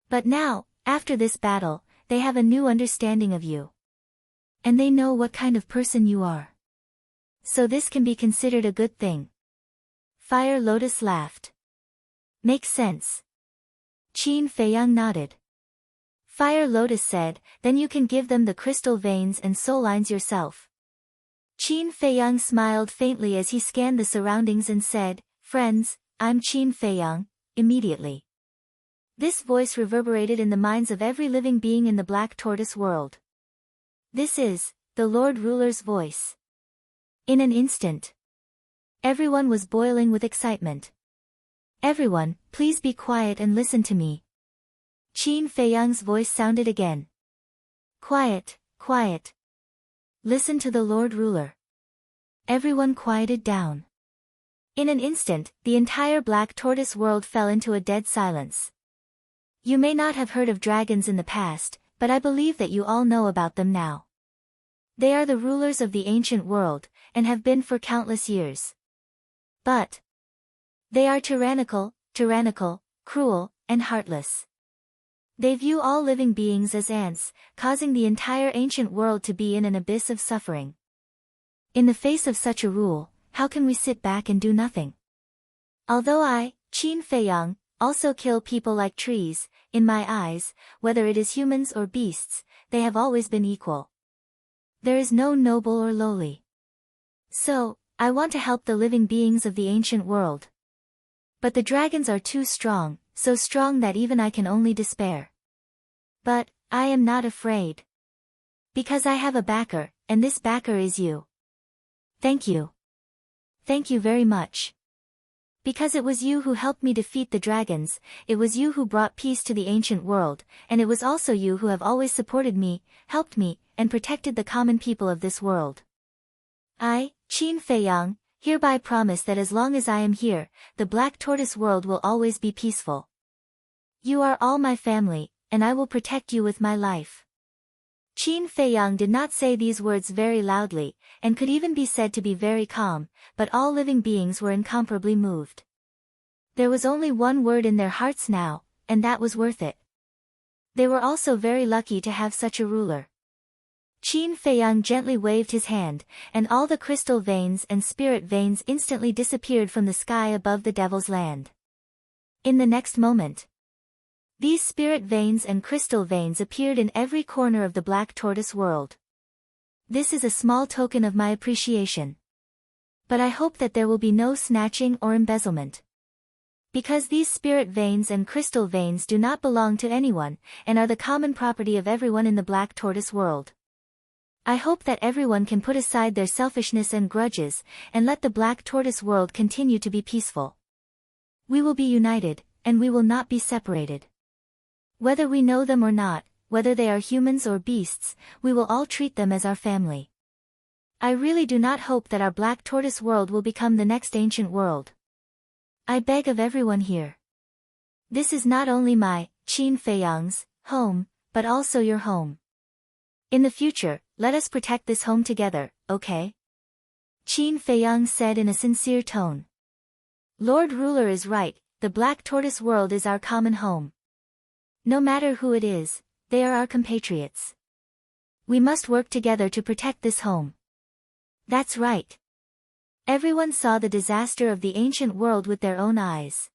But now, after this battle, they have a new understanding of you. And they know what kind of person you are. So this can be considered a good thing. Fire Lotus laughed. Makes sense. Qin Feiyang nodded. Fire Lotus said, then you can give them the crystal veins and soul lines yourself. Qin Feiyang smiled faintly as he scanned the surroundings and said, friends, I'm Qin Feiyang, immediately. This voice reverberated in the minds of every living being in the Black Tortoise world. This is the Lord Ruler's voice. In an instant, everyone was boiling with excitement. Everyone, please be quiet and listen to me. Qin Feiyang's voice sounded again. Quiet, quiet. Listen to the Lord Ruler. Everyone quieted down. In an instant, the entire Black Tortoise world fell into a dead silence. You may not have heard of dragons in the past, but I believe that you all know about them now. They are the rulers of the ancient world, and have been for countless years. But they are tyrannical, cruel, and heartless. They view all living beings as ants, causing the entire ancient world to be in an abyss of suffering. In the face of such a rule, how can we sit back and do nothing? Although I, Qin Feiyang, also kill people like trees, in my eyes, whether it is humans or beasts, they have always been equal. There is no noble or lowly. So, I want to help the living beings of the ancient world. But the dragons are too strong, so strong that even I can only despair. But, I am not afraid. Because I have a backer, and this backer is you. Thank you. Thank you very much. Because it was you who helped me defeat the dragons, it was you who brought peace to the ancient world, and it was also you who have always supported me, helped me, and protected the common people of this world. I, Qin Feiyang, hereby promise that as long as I am here, the Black Tortoise world will always be peaceful. You are all my family, and I will protect you with my life. Qin Feiyang did not say these words very loudly, and could even be said to be very calm, but all living beings were incomparably moved. There was only one word in their hearts now, and that was worth it. They were also very lucky to have such a ruler. Qin Feiyang gently waved his hand, and all the crystal veins and spirit veins instantly disappeared from the sky above the Devil's Land. In the next moment, these spirit veins and crystal veins appeared in every corner of the Black Tortoise world. This is a small token of my appreciation. But I hope that there will be no snatching or embezzlement. Because these spirit veins and crystal veins do not belong to anyone, and are the common property of everyone in the Black Tortoise world. I hope that everyone can put aside their selfishness and grudges, and let the Black Tortoise world continue to be peaceful. We will be united, and we will not be separated. Whether we know them or not, whether they are humans or beasts, we will all treat them as our family. I really do not hope that our Black Tortoise world will become the next ancient world. I beg of everyone here. This is not only my, Qin Feiyang's, home, but also your home. In the future, let us protect this home together, okay? Qin Feiyang said in a sincere tone. Lord Ruler is right, the Black Tortoise world is our common home. No matter who it is, they are our compatriots. We must work together to protect this home. That's right. Everyone saw the disaster of the ancient world with their own eyes.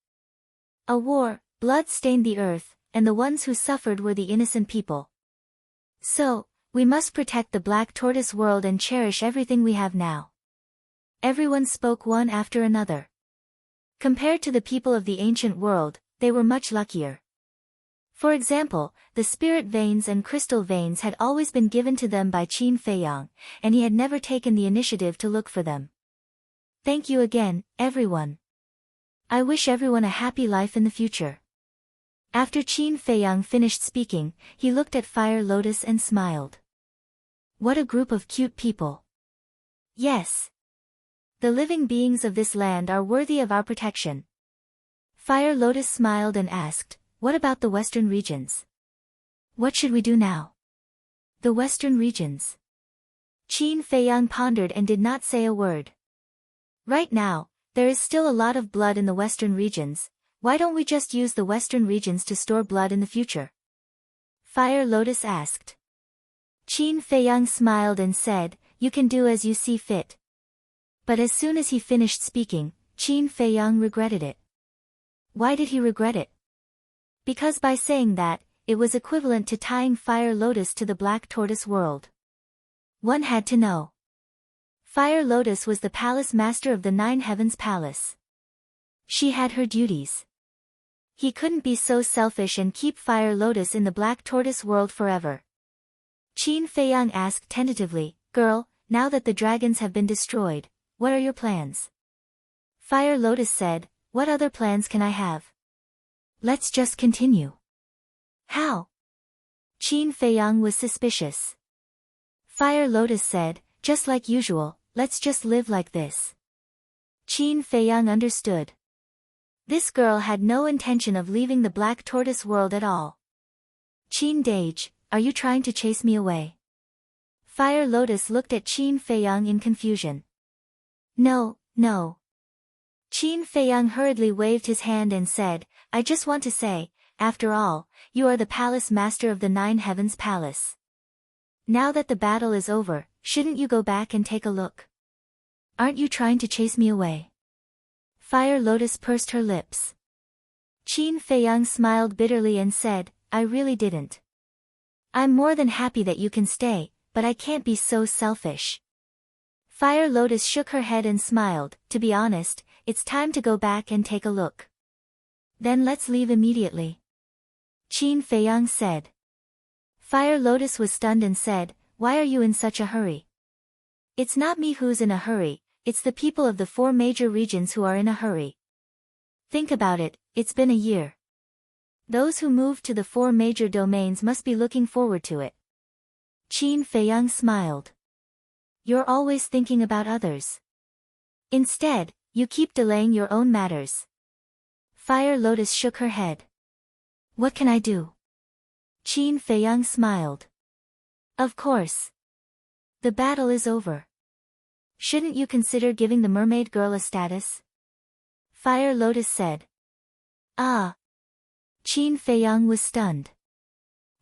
A war, blood stained the earth, and the ones who suffered were the innocent people. So, we must protect the Black Tortoise world and cherish everything we have now. Everyone spoke one after another. Compared to the people of the ancient world, they were much luckier. For example, the spirit veins and crystal veins had always been given to them by Qin Feiyang, and he had never taken the initiative to look for them. Thank you again, everyone. I wish everyone a happy life in the future. After Qin Feiyang finished speaking, he looked at Fire Lotus and smiled. What a group of cute people. Yes. The living beings of this land are worthy of our protection. Fire Lotus smiled and asked, what about the western regions? What should we do now? The western regions. Qin Feiyang pondered and did not say a word. Right now, there is still a lot of blood in the western regions. Why don't we just use the western regions to store blood in the future? Fire Lotus asked. Qin Feiyang smiled and said, you can do as you see fit. But as soon as he finished speaking, Qin Feiyang regretted it. Why did he regret it? Because by saying that, it was equivalent to tying Fire Lotus to the Black Tortoise world. One had to know. Fire Lotus was the palace master of the Nine Heavens Palace. She had her duties. He couldn't be so selfish and keep Fire Lotus in the Black Tortoise world forever. Qin Feiyang asked tentatively, girl, now that the dragons have been destroyed, what are your plans? Fire Lotus said, what other plans can I have? Let's just continue. How? Qin Feiyang was suspicious. Fire Lotus said, just like usual, let's just live like this. Qin Feiyang understood. This girl had no intention of leaving the Black Tortoise world at all. Qin Dage, are you trying to chase me away? Fire Lotus looked at Qin Feiyang in confusion. No, no. Qin Feiyang hurriedly waved his hand and said, I just want to say, after all, you are the palace master of the Nine Heavens Palace. Now that the battle is over, shouldn't you go back and take a look? Aren't you trying to chase me away? Fire Lotus pursed her lips. Qin Feiyang smiled bitterly and said, I really didn't. I'm more than happy that you can stay, but I can't be so selfish. Fire Lotus shook her head and smiled, to be honest, it's time to go back and take a look. Then let's leave immediately. Qin Feiyang said. Fire Lotus was stunned and said, why are you in such a hurry? It's not me who's in a hurry, it's the people of the 4 major regions who are in a hurry. Think about it, it's been a year. Those who moved to the 4 major domains must be looking forward to it. Qin Feiyang smiled. You're always thinking about others. Instead, you keep delaying your own matters. Fire Lotus shook her head. What can I do? Qin Feiyang smiled. Of course. The battle is over. Shouldn't you consider giving the mermaid girl a status? Fire Lotus said. Ah. Qin Feiyang was stunned.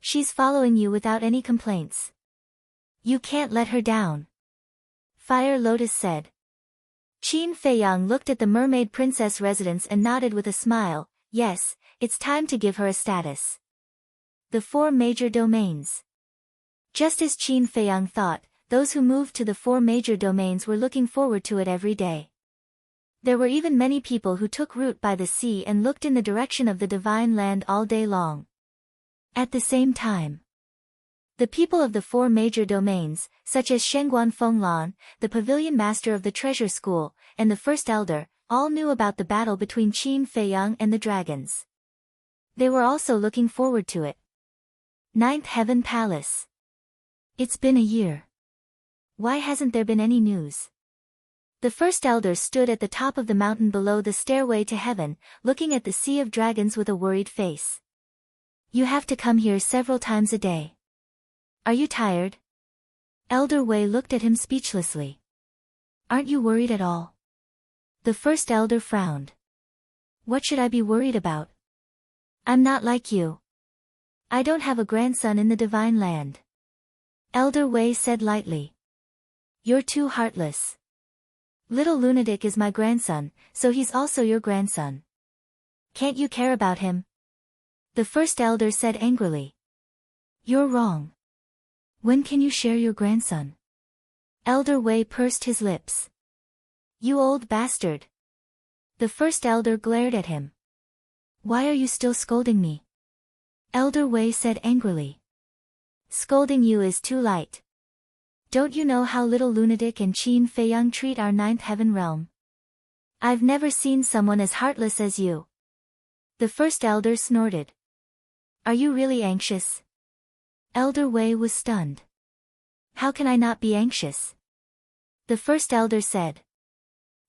She's following you without any complaints. You can't let her down. Fire Lotus said. Qin Feiyang looked at the mermaid princess residence and nodded with a smile, yes, it's time to give her a status. The 4 major domains. Just as Qin Feiyang thought, those who moved to the 4 major domains were looking forward to it every day. There were even many people who took root by the sea and looked in the direction of the divine land all day long. At the same time, the people of the 4 major domains, such as Shengguan Fenglan, the pavilion master of the treasure school, and the first elder, all knew about the battle between Qin Feiyang and the dragons. They were also looking forward to it. 9th Heaven Palace. It's been a year. Why hasn't there been any news? The first elder stood at the top of the mountain below the stairway to heaven, looking at the sea of dragons with a worried face. You have to come here several times a day. Are you tired? Elder Wei looked at him speechlessly. Aren't you worried at all? The first elder frowned. What should I be worried about? I'm not like you. I don't have a grandson in the divine land. Elder Wei said lightly. You're too heartless. Little lunatic is my grandson, so he's also your grandson. Can't you care about him? The first elder said angrily. You're wrong. When can you share your grandson? Elder Wei pursed his lips. You old bastard. The first elder glared at him. Why are you still scolding me? Elder Wei said angrily. Scolding you is too light. Don't you know how little lunatic and Qin Feiyang treat our 9th heaven realm? I've never seen someone as heartless as you. The first elder snorted. Are you really anxious? Elder Wei was stunned. How can I not be anxious? The first elder said.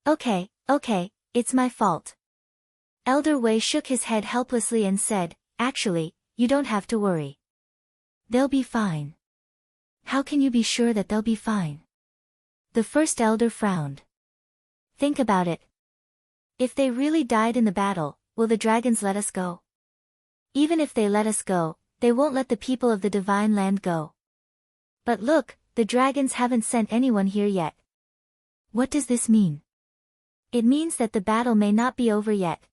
Okay, it's my fault. Elder Wei shook his head helplessly and said, actually, you don't have to worry. They'll be fine. How can you be sure that they'll be fine? The first elder frowned. Think about it. If they really died in the battle, will the dragons let us go? Even if they let us go, they won't let the people of the divine land go. But look, the dragons haven't sent anyone here yet. What does this mean? It means that the battle may not be over yet.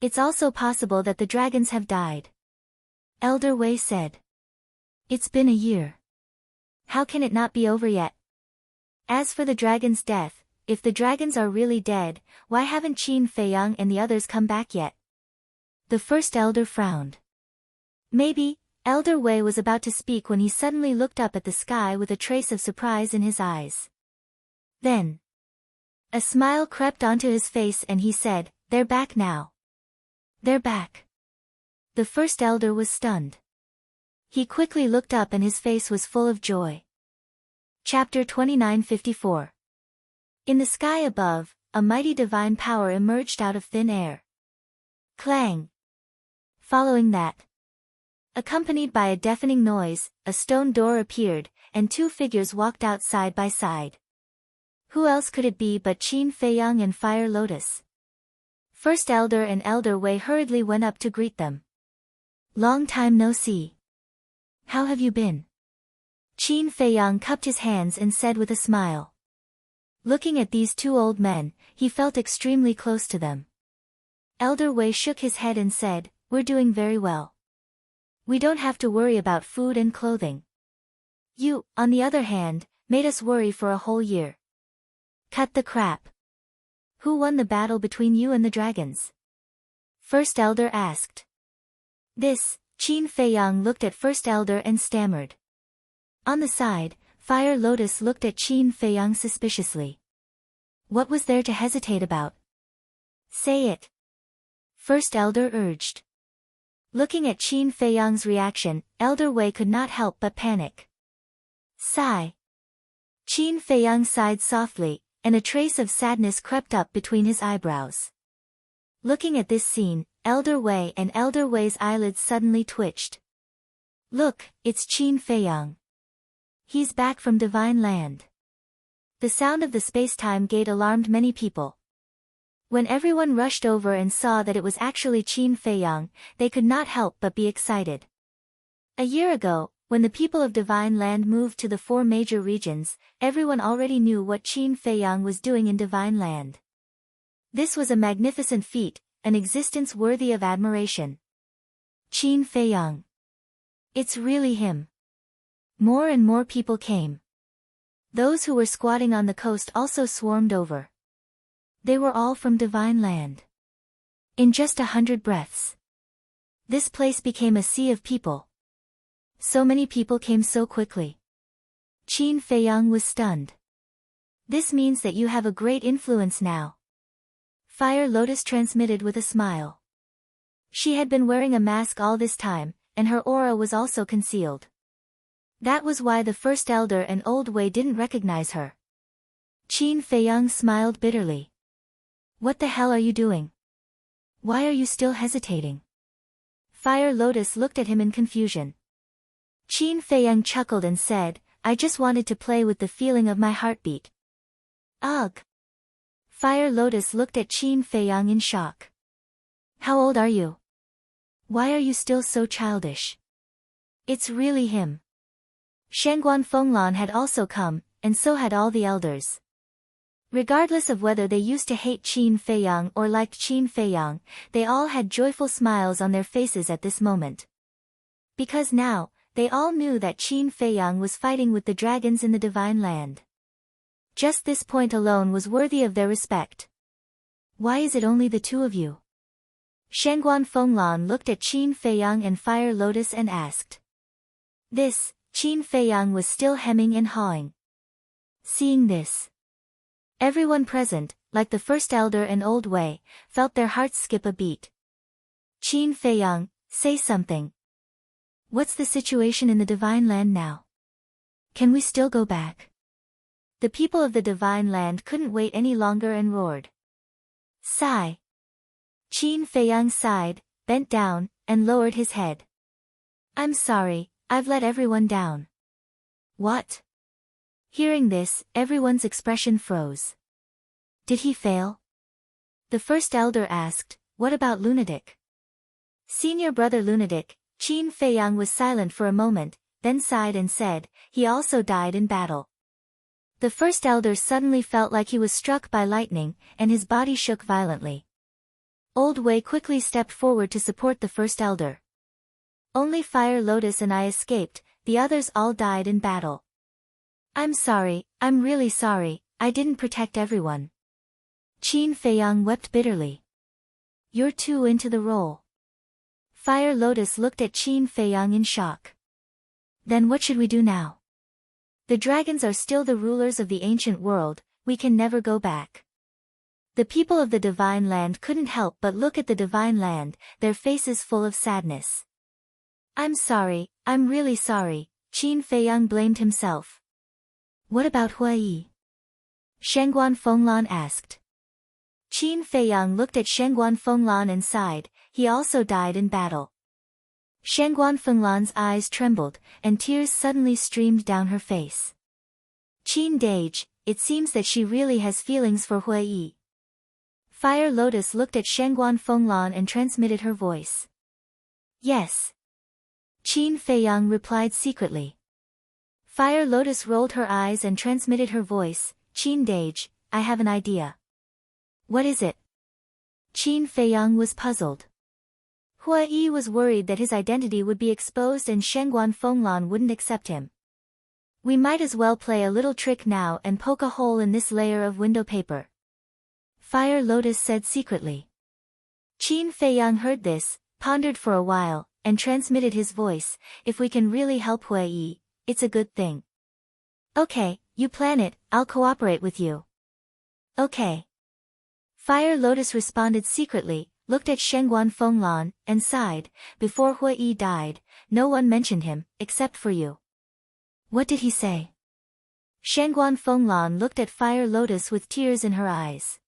It's also possible that the dragons have died. Elder Wei said. It's been a year. How can it not be over yet? As for the dragon's death, if the dragons are really dead, why haven't Qin Feiyang and the others come back yet? The first elder frowned. Maybe, Elder Wei was about to speak when he suddenly looked up at the sky with a trace of surprise in his eyes. Then, a smile crept onto his face and he said, they're back now. They're back. The first elder was stunned. He quickly looked up and his face was full of joy. Chapter 2954. In the sky above, a mighty divine power emerged out of thin air. Clang! Following that, accompanied by a deafening noise, a stone door appeared, and two figures walked out side by side. Who else could it be but Qin Feiyang and Fire Lotus? First Elder and Elder Wei hurriedly went up to greet them. Long time no see. How have you been? Qin Feiyang cupped his hands and said with a smile. Looking at these two old men, he felt extremely close to them. Elder Wei shook his head and said, we're doing very well. We don't have to worry about food and clothing. You, on the other hand, made us worry for a whole year. Cut the crap. Who won the battle between you and the dragons? First Elder asked. This, Qin Feiyang looked at First Elder and stammered. On the side, Fire Lotus looked at Qin Feiyang suspiciously. What was there to hesitate about? Say it. First Elder urged. Looking at Qin Feiyang's reaction, Elder Wei could not help but panic. Sigh. Qin Feiyang sighed softly, and a trace of sadness crept up between his eyebrows. Looking at this scene, Elder Wei and Elder Wei's eyelids suddenly twitched. Look, it's Qin Feiyang. He's back from Divine Land. The sound of the space-time gate alarmed many people. When everyone rushed over and saw that it was actually Qin Feiyang, they could not help but be excited. A year ago, when the people of Divine Land moved to the 4 major regions, everyone already knew what Qin Feiyang was doing in Divine Land. This was a magnificent feat, an existence worthy of admiration. Qin Feiyang. It's really him. More and more people came. Those who were squatting on the coast also swarmed over. They were all from Divine Land. In just 100 breaths, this place became a sea of people. So many people came so quickly. Qin Feiyang was stunned. This means that you have a great influence now. Fire Lotus transmitted with a smile. She had been wearing a mask all this time, and her aura was also concealed. That was why the First Elder and Old Wei didn't recognize her. Qin Feiyang smiled bitterly. What the hell are you doing? Why are you still hesitating? Fire Lotus looked at him in confusion. Qin Feiyang chuckled and said, I just wanted to play with the feeling of my heartbeat. Ugh. Fire Lotus looked at Qin Feiyang in shock. How old are you? Why are you still so childish? It's really him. Shangguan Fenglan had also come, and so had all the elders. Regardless of whether they used to hate Qin Feiyang or liked Qin Feiyang, they all had joyful smiles on their faces at this moment. Because now, they all knew that Qin Feiyang was fighting with the dragons in the Divine Land. Just this point alone was worthy of their respect. Why is it only the two of you? Shangguan Fenglan looked at Qin Feiyang and Fire Lotus and asked. This, Qin Feiyang was still hemming and hawing. Seeing this, everyone present, like the first elder and Old Wei, felt their hearts skip a beat. Qin Feiyang, say something. What's the situation in the Divine Land now? Can we still go back? The people of the Divine Land couldn't wait any longer and roared. Sigh. Qin Feiyang sighed, bent down, and lowered his head. I'm sorry, I've let everyone down. What? Hearing this, everyone's expression froze. Did he fail? The first elder asked, what about Lunatic? Senior brother Lunatic, Qin Feiyang was silent for a moment, then sighed and said, he also died in battle. The first elder suddenly felt like he was struck by lightning, and his body shook violently. Old Wei quickly stepped forward to support the first elder. Only Fire Lotus and I escaped, the others all died in battle. I'm sorry, I'm really sorry, I didn't protect everyone. Qin Feiyang wept bitterly. You're too into the role. Fire Lotus looked at Qin Feiyang in shock. Then what should we do now? The dragons are still the rulers of the ancient world, we can never go back. The people of the Divine Land couldn't help but look at the Divine Land, their faces full of sadness. I'm sorry, I'm really sorry, Qin Feiyang blamed himself. What about Huai? Shengguan Fenglan asked. Qin Feiyang looked at Shengguan Fenglan and sighed, he also died in battle. Shengguan Fenglan's eyes trembled, and tears suddenly streamed down her face. Qin Dage, it seems that she really has feelings for Huai. Fire Lotus looked at Shengguan Fenglan and transmitted her voice. Yes. Qin Feiyang replied secretly. Fire Lotus rolled her eyes and transmitted her voice, Qin Dage, I have an idea. What is it? Qin Feiyang was puzzled. Huai was worried that his identity would be exposed and Shengguan Fenglan wouldn't accept him. We might as well play a little trick now and poke a hole in this layer of window paper. Fire Lotus said secretly. Qin Feiyang heard this, pondered for a while, and transmitted his voice, if we can really help Huai, it's a good thing. Okay, you plan it, I'll cooperate with you. Okay. Fire Lotus responded secretly, looked at Shengguan Fenglan, and sighed, before Huai died, no one mentioned him, except for you. What did he say? Shengguan Fenglan looked at Fire Lotus with tears in her eyes.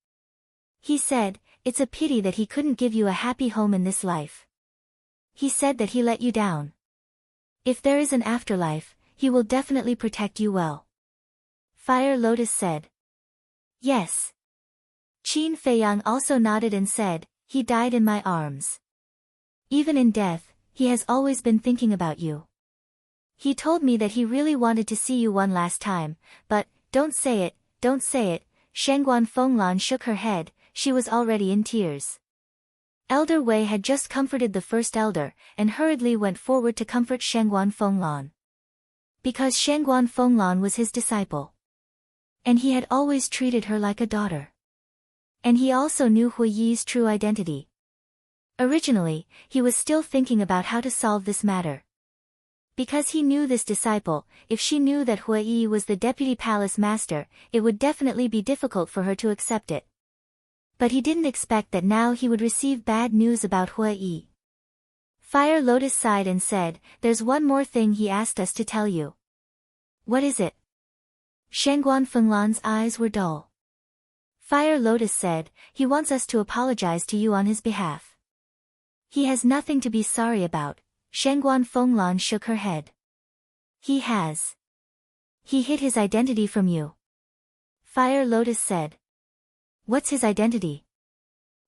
He said, it's a pity that he couldn't give you a happy home in this life. He said that he let you down. If there is an afterlife, he will definitely protect you well. Fire Lotus said. Yes. Qin Feiyang also nodded and said, he died in my arms. Even in death, he has always been thinking about you. He told me that he really wanted to see you one last time, but, don't say it, don't say it, Shengguan Fenglan shook her head, she was already in tears. Elder Wei had just comforted the first elder, and hurriedly went forward to comfort Shengguan Fenglan. Because Shengguan Fenglan was his disciple. And he had always treated her like a daughter. And he also knew Huai's true identity. Originally, he was still thinking about how to solve this matter. Because he knew this disciple, if she knew that Huai was the deputy palace master, it would definitely be difficult for her to accept it. But he didn't expect that now he would receive bad news about Huai. Fire Lotus sighed and said, there's one more thing he asked us to tell you. What is it? Shengguan Fenglan's eyes were dull. Fire Lotus said, he wants us to apologize to you on his behalf. He has nothing to be sorry about, Shengguan Fenglan shook her head. He has. He hid his identity from you. Fire Lotus said. What's his identity?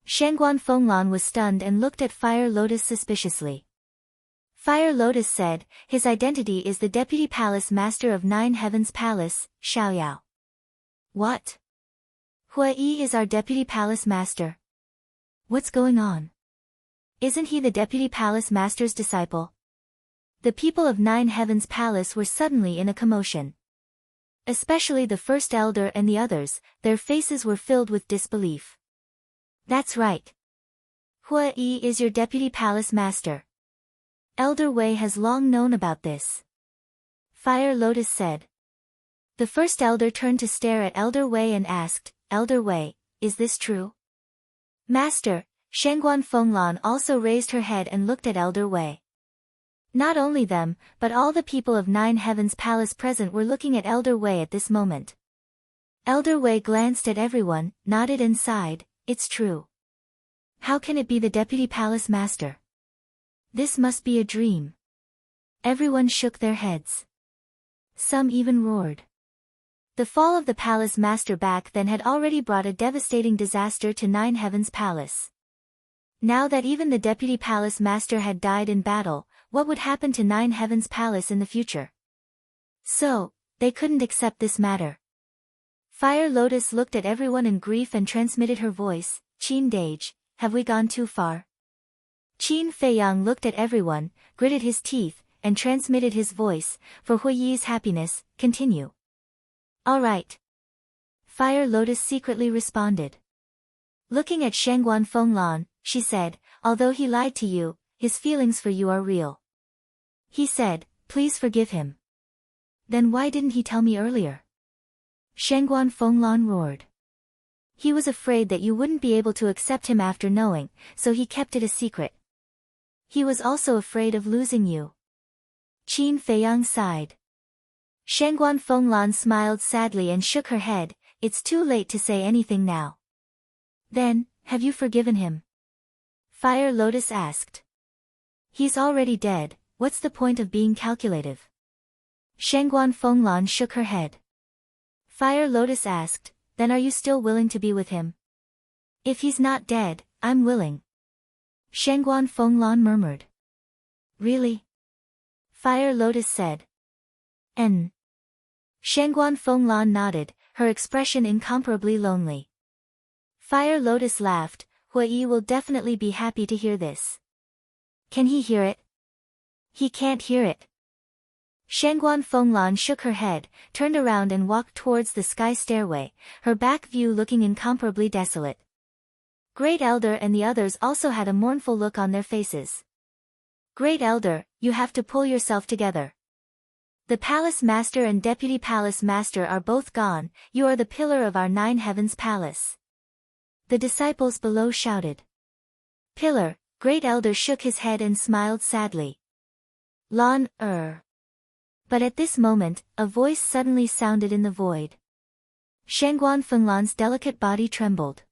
Shengguan Fenglan was stunned and looked at Fire Lotus suspiciously. Fire Lotus said, his identity is the Deputy Palace Master of Nine Heavens Palace, Xiaoyao. What? Huai is our Deputy Palace Master. What's going on? Isn't he the Deputy Palace Master's disciple? The people of Nine Heavens Palace were suddenly in a commotion. Especially the first elder and the others, their faces were filled with disbelief. That's right. Huai is your Deputy Palace Master. Elder Wei has long known about this. Fire Lotus said. The first elder turned to stare at Elder Wei and asked, Elder Wei, is this true? Master, Shangguan Fenglan also raised her head and looked at Elder Wei. Not only them, but all the people of Nine Heavens Palace present were looking at Elder Wei at this moment. Elder Wei glanced at everyone, nodded and sighed, it's true. How can it be the Deputy Palace Master? This must be a dream. Everyone shook their heads. Some even roared. The fall of the Palace Master back then had already brought a devastating disaster to Nine Heavens Palace. Now that even the Deputy Palace Master had died in battle, what would happen to Nine Heavens Palace in the future? So, they couldn't accept this matter. Fire Lotus looked at everyone in grief and transmitted her voice, Qin Dage, have we gone too far? Qin Feiyang looked at everyone, gritted his teeth, and transmitted his voice, for Huiyi's happiness, continue. All right. Fire Lotus secretly responded. Looking at Shangguan Fenglan, she said, although he lied to you, his feelings for you are real. He said, please forgive him. Then why didn't he tell me earlier? Shangguan Fenglan roared. He was afraid that you wouldn't be able to accept him after knowing, so he kept it a secret. He was also afraid of losing you. Qin Feiyang sighed. Shangguan Fenglan smiled sadly and shook her head, it's too late to say anything now. Then, have you forgiven him? Fire Lotus asked. He's already dead, what's the point of being calculative? Shangguan Fenglan shook her head. Fire Lotus asked, then are you still willing to be with him? If he's not dead, I'm willing. Shangguan Fenglan murmured. Really? Fire Lotus said. Shangguan Fenglan nodded, her expression incomparably lonely. Fire Lotus laughed, Huiyi will definitely be happy to hear this. Can he hear it? He can't hear it. Shangguan Fenglan shook her head, turned around and walked towards the sky stairway, her back view looking incomparably desolate. Great Elder and the others also had a mournful look on their faces. Great Elder, you have to pull yourself together. The Palace Master and Deputy Palace Master are both gone, you are the pillar of our Nine Heavens Palace. The disciples below shouted. Pillar, Great Elder shook his head and smiled sadly. But at this moment, a voice suddenly sounded in the void. Shangguan Fenglan's delicate body trembled.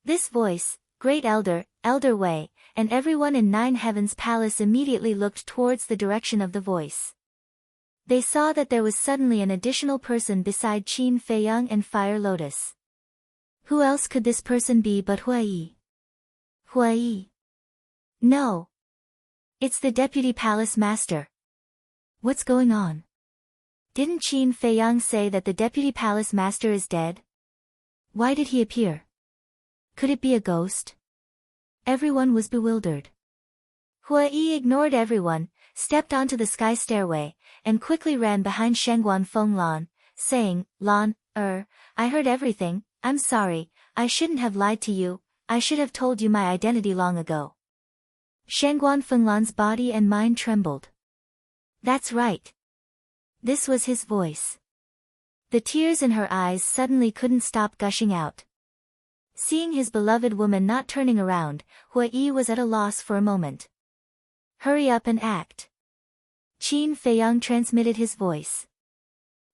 This voice, Great Elder, Elder Wei, and everyone in Nine Heavens Palace immediately looked towards the direction of the voice. They saw that there was suddenly an additional person beside Qin Feiyang and Fire Lotus. Who else could this person be but Huiyi? Huiyi? No. It's the Deputy Palace Master. What's going on? Didn't Qin Feiyang say that the Deputy Palace Master is dead? Why did he appear? Could it be a ghost? Everyone was bewildered. Huiyi ignored everyone, stepped onto the sky stairway, and quickly ran behind Shangguan Fenglan, saying, I heard everything, I'm sorry, I shouldn't have lied to you, I should have told you my identity long ago. Shangguan Fenglan's body and mind trembled. That's right. This was his voice. The tears in her eyes suddenly couldn't stop gushing out. Seeing his beloved woman not turning around, Huiyi was at a loss for a moment. Hurry up and act. Qin Feiyang transmitted his voice.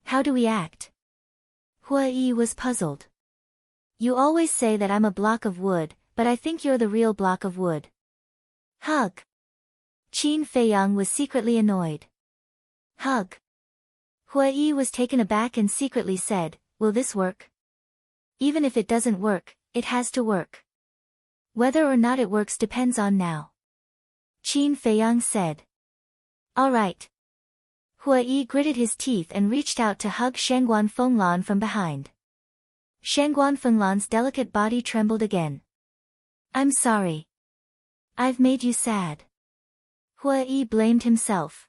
How do we act? Huiyi was puzzled. You always say that I'm a block of wood, but I think you're the real block of wood. Hug. Qin Feiyang was secretly annoyed. Hug. Huiyi was taken aback and secretly said, will this work? Even if it doesn't work, it has to work. Whether or not it works depends on now. Qin Feiyang said. All right. Huiyi gritted his teeth and reached out to hug Shangguan Fenglan from behind. Shangguan Fenglan's delicate body trembled again. I'm sorry. I've made you sad. Huiyi blamed himself.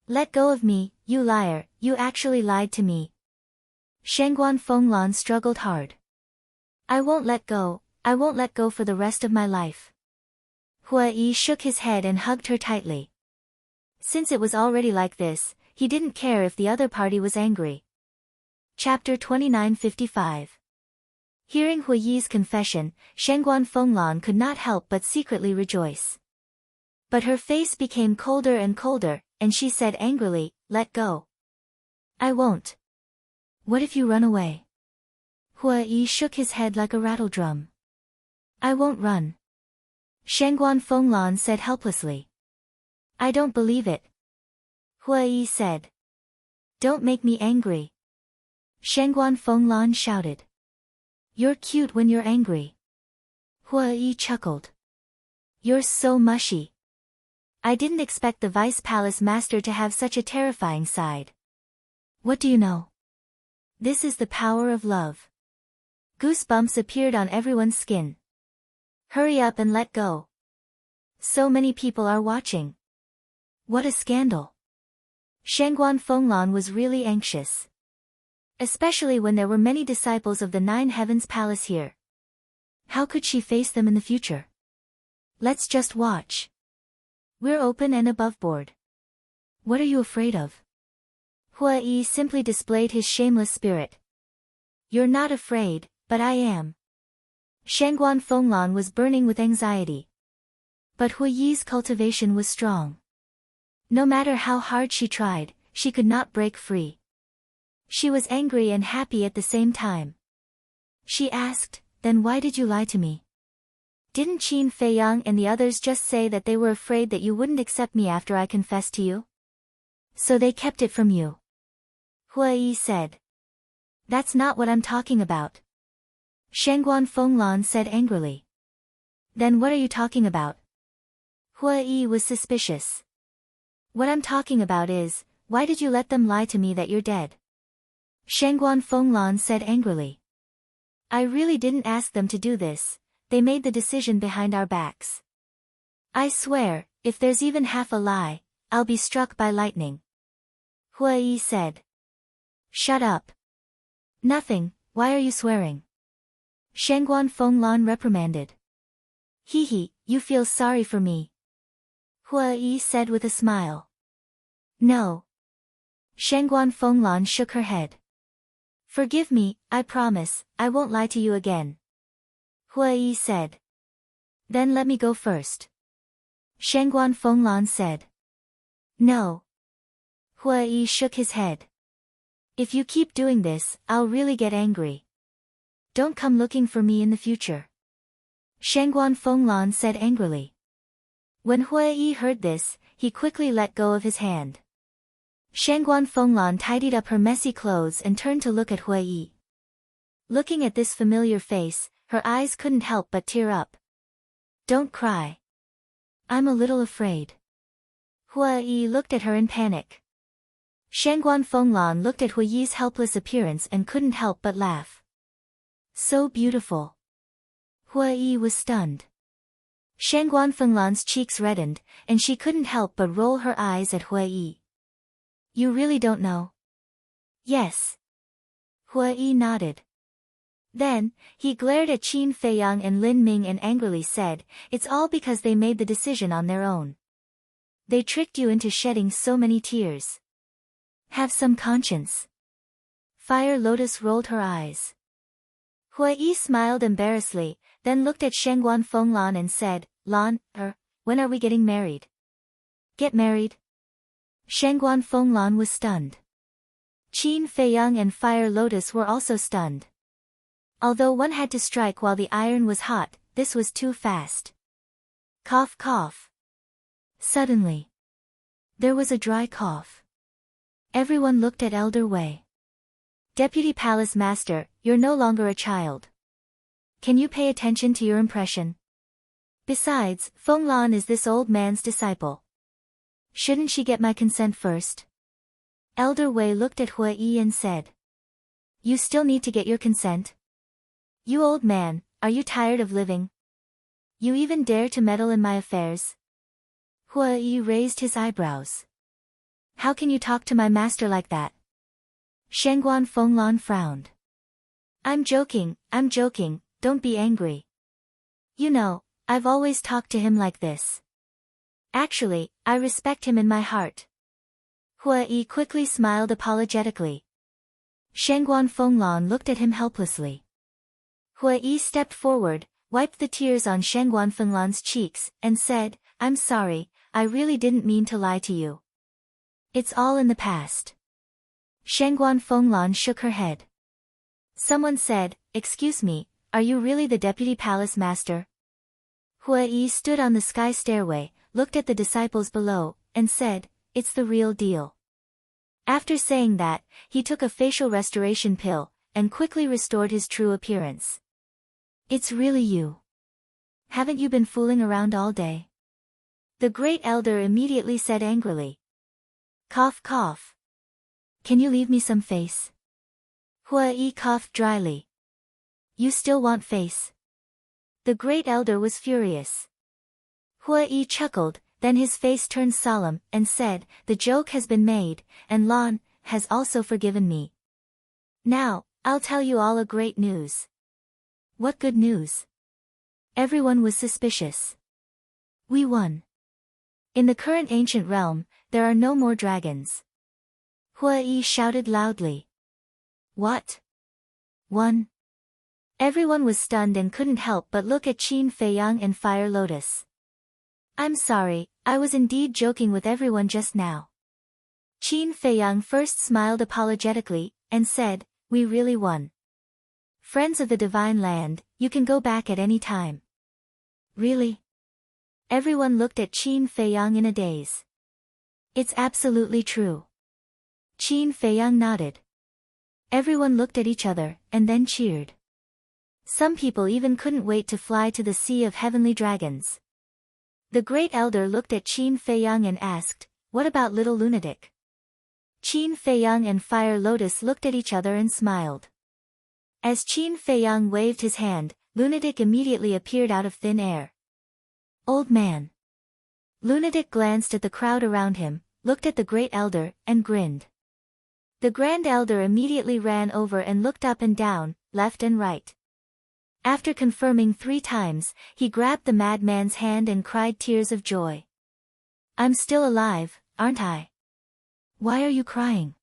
Let go of me, you liar, you actually lied to me. Shangguan Fenglan struggled hard. I won't let go for the rest of my life. Huiyi shook his head and hugged her tightly. Since it was already like this, he didn't care if the other party was angry. Chapter 29:55 Hearing Hui Yi's confession, Shengguan Fenglan could not help but secretly rejoice. But her face became colder and colder, and she said angrily, "Let go." "I won't." "What if you run away?" Hui Yi shook his head like a rattle drum. "I won't run." Shengguan Fenglan said helplessly. "I don't believe it." Hui Yi said. "Don't make me angry." Shengguan Fenglan shouted. "You're cute when you're angry." Hui Yi chuckled. "You're so mushy. I didn't expect the Vice Palace Master to have such a terrifying side." "What do you know? This is the power of love." Goosebumps appeared on everyone's skin. "Hurry up and let go. So many people are watching." What a scandal. Shengguan Fenglan was really anxious. Especially when there were many disciples of the Nine Heavens Palace here. How could she face them in the future? "Let's just watch. We're open and above board." "What are you afraid of?" Hui Yi simply displayed his shameless spirit. "You're not afraid, but I am." Shengguan Fenglan was burning with anxiety. But Hui Yi's cultivation was strong. No matter how hard she tried, she could not break free. She was angry and happy at the same time. She asked, "Then why did you lie to me? Didn't Qin Feiyang and the others just say that they were afraid that you wouldn't accept me after I confessed to you? So they kept it from you." Hui Yi said. "That's not what I'm talking about." Shengguan Fenglan said angrily. "Then what are you talking about?" Hui Yi was suspicious. "What I'm talking about is, why did you let them lie to me that you're dead?" Shengguan Fenglan said angrily. "I really didn't ask them to do this, they made the decision behind our backs. I swear, if there's even half a lie, I'll be struck by lightning." Hui Yi said. "Shut up. Nothing, why are you swearing?" Shengguan Fenglan reprimanded. "Hee, you feel sorry for me?" Hui Yi said with a smile. "No." Shengguan Fenglan shook her head. "Forgive me, I promise, I won't lie to you again." Hui Yi said. "Then let me go first." Shengguan Fenglan said. "No." Hui Yi shook his head. "If you keep doing this, I'll really get angry. Don't come looking for me in the future." Shengguan Fenglan said angrily. When Hui Yi heard this, he quickly let go of his hand. Shengguan Fenglan tidied up her messy clothes and turned to look at Hui Yi. Looking at this familiar face, her eyes couldn't help but tear up. "Don't cry. I'm a little afraid." Hui Yi looked at her in panic. Shengguan Fenglan looked at Hui Yi's helpless appearance and couldn't help but laugh. "So beautiful." Hui Yi was stunned. Shengguan Fenglan's cheeks reddened, and she couldn't help but roll her eyes at Hui Yi. "You really don't know?" "Yes." Hui Yi nodded. Then, he glared at Qin Feiyang and Lin Ming and angrily said, "It's all because they made the decision on their own. They tricked you into shedding so many tears. Have some conscience." Fire Lotus rolled her eyes. Hui Yi smiled embarrassedly, then looked at Shengguan Fenglan and said, When are we getting married?" "Get married?" Shengguan Fenglan was stunned. Qin Feiyang and Fire Lotus were also stunned. Although one had to strike while the iron was hot, this was too fast. Cough cough. Suddenly, there was a dry cough. Everyone looked at Elder Wei. "Deputy Palace Master, you're no longer a child. Can you pay attention to your impression? Besides, Fenglan is this old man's disciple. Shouldn't she get my consent first?" Elder Wei looked at Hui Yi and said. "You still need to get your consent? You old man, are you tired of living? You even dare to meddle in my affairs?" Hui Yi raised his eyebrows. "How can you talk to my master like that?" Shengguan Fenglan frowned. I'm joking, don't be angry. You know, I've always talked to him like this. Actually, I respect him in my heart." Hui Yi quickly smiled apologetically. Shengguan Fenglan looked at him helplessly. Hua Yi stepped forward, wiped the tears on Shengguan Fenglan's cheeks, and said, I'm sorry, I really didn't mean to lie to you. It's all in the past. Shengguan Fenglan shook her head. Someone said, excuse me, are you really the deputy palace master? Hua Yi stood on the sky stairway, looked at the disciples below, and said, it's the real deal. After saying that, he took a facial restoration pill, and quickly restored his true appearance. It's really you. Haven't you been fooling around all day? The great elder immediately said angrily. Cough cough. Can you leave me some face? Hua Yi coughed dryly. You still want face? The great elder was furious. Hua Yi chuckled, then his face turned solemn, and said, the joke has been made, and Lan has also forgiven me. Now, I'll tell you all a great news. What good news? Everyone was suspicious. We won. In the current ancient realm, there are no more dragons. Hua Yi shouted loudly. What? Won? Everyone was stunned and couldn't help but look at Qin Feiyang and Fire Lotus. I'm sorry, I was indeed joking with everyone just now. Qin Feiyang first smiled apologetically, and said, we really won. Friends of the Divine Land, you can go back at any time. Really? Everyone looked at Qin Feiyang in a daze. It's absolutely true. Qin Feiyang nodded. Everyone looked at each other, and then cheered. Some people even couldn't wait to fly to the Sea of Heavenly Dragons. The great elder looked at Qin Feiyang and asked, what about little lunatic? Qin Feiyang and Fire Lotus looked at each other and smiled. As Qin Feiyang waved his hand, lunatic immediately appeared out of thin air. Old man. Lunatic glanced at the crowd around him, looked at the great elder, and grinned. The grand elder immediately ran over and looked up and down, left and right. After confirming 3 times, he grabbed the madman's hand and cried tears of joy. I'm still alive, aren't I? Why are you crying?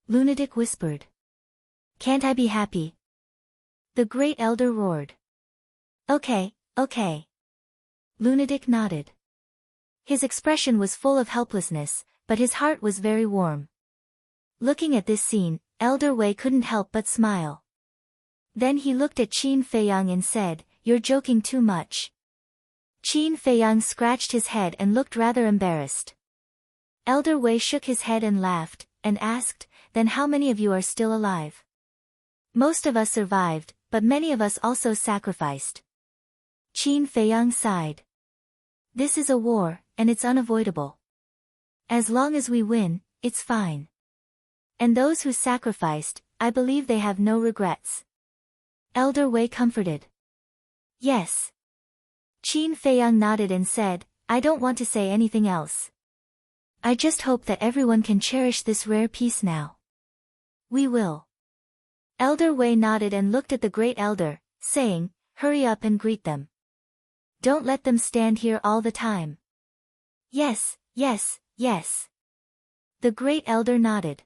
Lunatic whispered. Can't I be happy? The great elder roared. Okay, okay. Lunatic nodded. His expression was full of helplessness, but his heart was very warm. Looking at this scene, Elder Wei couldn't help but smile. Then he looked at Qin Feiyang and said, you're joking too much. Qin Feiyang scratched his head and looked rather embarrassed. Elder Wei shook his head and laughed, and asked, then how many of you are still alive? Most of us survived, but many of us also sacrificed. Qin Feiyang sighed. This is a war, and it's unavoidable. As long as we win, it's fine. And those who sacrificed, I believe they have no regrets. Elder Wei comforted. Yes. Qin Feiyang nodded and said, I don't want to say anything else. I just hope that everyone can cherish this rare peace now. We will. Elder Wei nodded and looked at the great elder, saying, hurry up and greet them. Don't let them stand here all the time. Yes, yes, yes. The great elder nodded.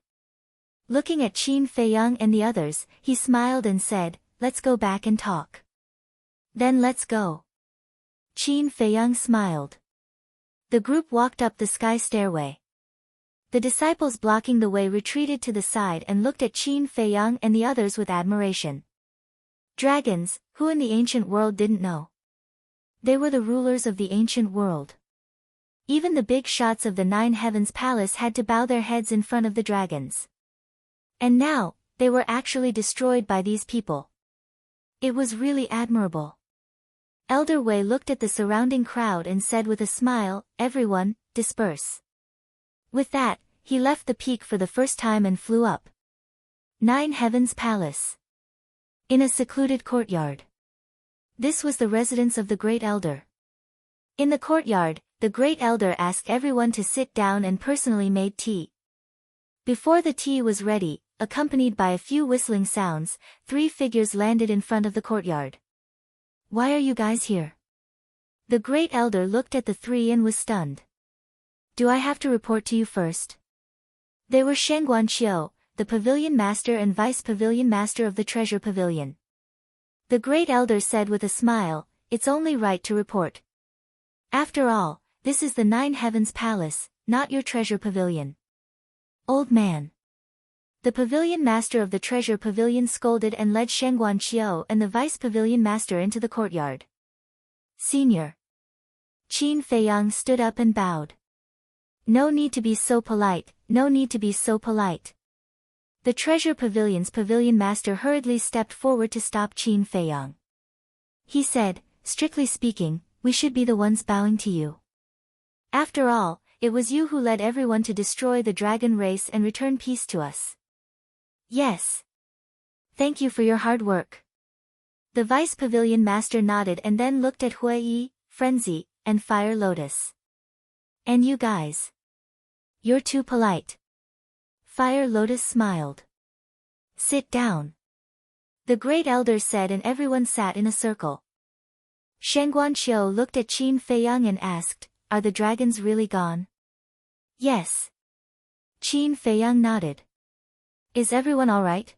Looking at Qin Feiyang and the others, he smiled and said, let's go back and talk. Then let's go. Qin Feiyang smiled. The group walked up the sky stairway. The disciples blocking the way retreated to the side and looked at Qin Feiyang and the others with admiration. Dragons, who in the ancient world didn't know? They were the rulers of the ancient world. Even the big shots of the 9 Heavens Palace had to bow their heads in front of the dragons. And now, they were actually destroyed by these people. It was really admirable. Elder Wei looked at the surrounding crowd and said with a smile, everyone, disperse. With that, he left the peak for the first time and flew up. 9 Heavens Palace. In a secluded courtyard. This was the residence of the Great Elder. In the courtyard, the Great Elder asked everyone to sit down and personally made tea. Before the tea was ready, accompanied by a few whistling sounds, 3 figures landed in front of the courtyard. Why are you guys here? The Great Elder looked at the 3 and was stunned. Do I have to report to you first? They were Shen Guanqiu, the Pavilion Master and Vice Pavilion Master of the Treasure Pavilion. The great elder said with a smile, it's only right to report. After all, this is the Nine Heavens Palace, not your treasure pavilion. Old man. The pavilion master of the treasure pavilion scolded and led Shengguan Qiu and the vice pavilion master into the courtyard. Senior. Qin Feiyang stood up and bowed. No need to be so polite, no need to be so polite. The treasure pavilion's pavilion master hurriedly stepped forward to stop Qin Feiyang. He said, strictly speaking, we should be the ones bowing to you. After all, it was you who led everyone to destroy the dragon race and return peace to us. Yes. Thank you for your hard work. The vice pavilion master nodded and then looked at Hui, Frenzy, and Fire Lotus. And you guys. You're too polite. Fire Lotus smiled. Sit down. The great elder said and everyone sat in a circle. Shengguan Qiu looked at Qin Feiyang and asked, are the dragons really gone? Yes. Qin Feiyang nodded. Is everyone alright?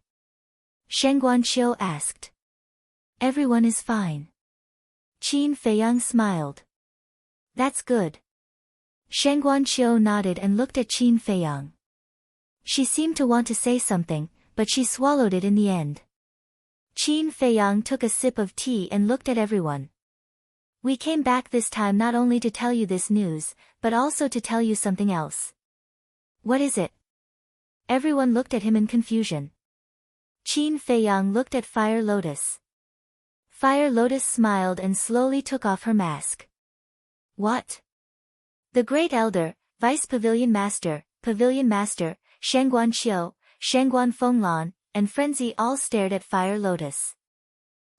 Shengguan Qiu asked. Everyone is fine. Qin Feiyang smiled. That's good. Shengguan Qiu nodded and looked at Qin Feiyang. She seemed to want to say something, but she swallowed it in the end. Qin Feiyang took a sip of tea and looked at everyone. We came back this time not only to tell you this news, but also to tell you something else. What is it? Everyone looked at him in confusion. Qin Feiyang looked at Fire Lotus. Fire Lotus smiled and slowly took off her mask. What? The great elder, vice pavilion master, Shengguan Qiu, Shengguan Fenglan, and Frenzy all stared at Fire Lotus.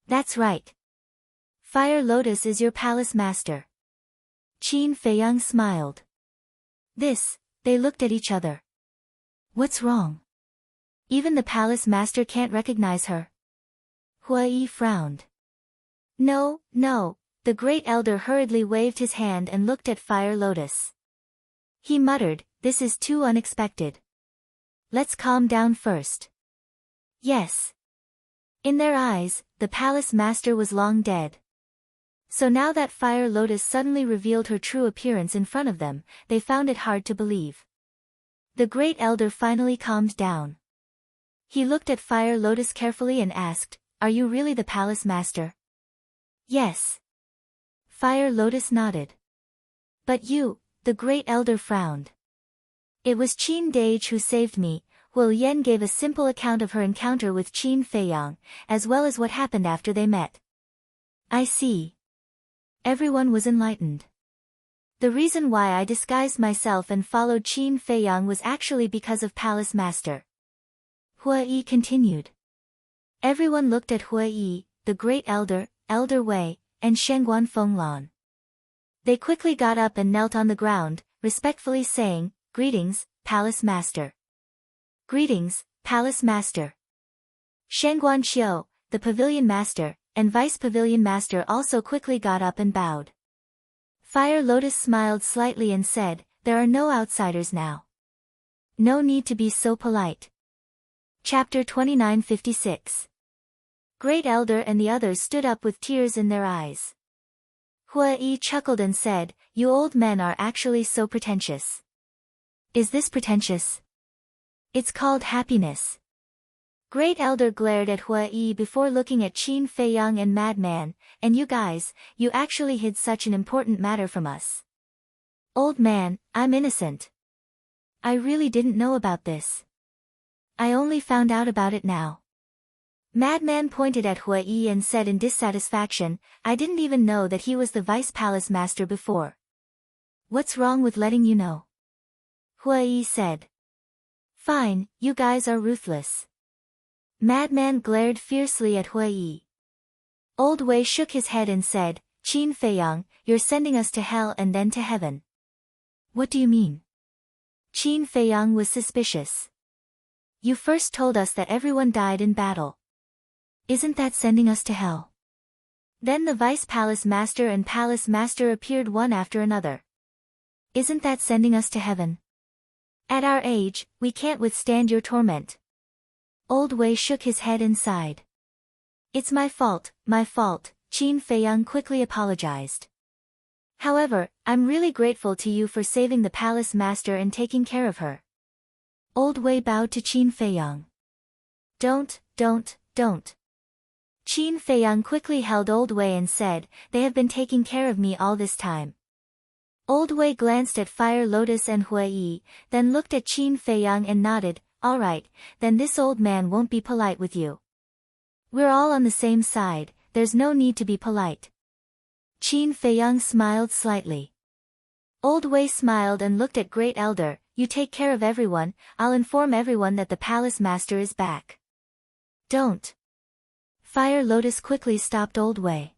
That's right. Fire Lotus is your palace master. Qin Feiyang smiled. They looked at each other. What's wrong? Even the palace master can't recognize her. Hui frowned. No, the great elder hurriedly waved his hand and looked at Fire Lotus. He muttered, this is too unexpected. Let's calm down first. Yes. In their eyes, the palace master was long dead. So now that Fire Lotus suddenly revealed her true appearance in front of them, they found it hard to believe. The great elder finally calmed down. He looked at Fire Lotus carefully and asked, are you really the palace master? Yes. Fire Lotus nodded. But you, the great elder frowned. It was Qin Dage who saved me. Wu Yan gave a simple account of her encounter with Qin Feiyang, as well as what happened after they met. I see. Everyone was enlightened. The reason why I disguised myself and followed Qin Feiyang was actually because of Palace Master. Hui continued. Everyone looked at Hui, the great elder, Elder Wei, and Shengguan Fenglan. They quickly got up and knelt on the ground, respectfully saying, Greetings, Palace Master. Greetings, Palace Master. Shengguan Qiu, the Pavilion Master, and Vice Pavilion Master also quickly got up and bowed. Fire Lotus smiled slightly and said, there are no outsiders now. No need to be so polite. Chapter 2956. Great Elder and the others stood up with tears in their eyes. Hui chuckled and said, you old men are actually so pretentious. Is this pretentious? It's called happiness. Great Elder glared at Hui before looking at Qin Feiyang and Madman, and you guys, you actually hid such an important matter from us. Old man, I'm innocent. I really didn't know about this. I only found out about it now. Madman pointed at Hui and said in dissatisfaction, I didn't even know that he was the Vice Palace Master before. What's wrong with letting you know? Hui said. Fine, you guys are ruthless. Madman glared fiercely at Hui. Old Wei shook his head and said, Qin Feiyang, you're sending us to hell and then to heaven. What do you mean? Qin Feiyang was suspicious. You first told us that everyone died in battle. Isn't that sending us to hell? Then the Vice Palace Master and Palace Master appeared one after another. Isn't that sending us to heaven? At our age, we can't withstand your torment. Old Wei shook his head and sighed. It's my fault, Qin Feiyang quickly apologized. However, I'm really grateful to you for saving the palace master and taking care of her. Old Wei bowed to Qin Feiyang. Don't. Qin Feiyang quickly held Old Wei and said, they have been taking care of me all this time. Old Wei glanced at Fire Lotus and Hui Yi, then looked at Qin Feiyang and nodded, all right, then this old man won't be polite with you. We're all on the same side, there's no need to be polite. Qin Feiyang smiled slightly. Old Wei smiled and looked at Great Elder, you take care of everyone, I'll inform everyone that the palace master is back. Don't. Fire Lotus quickly stopped Old Wei.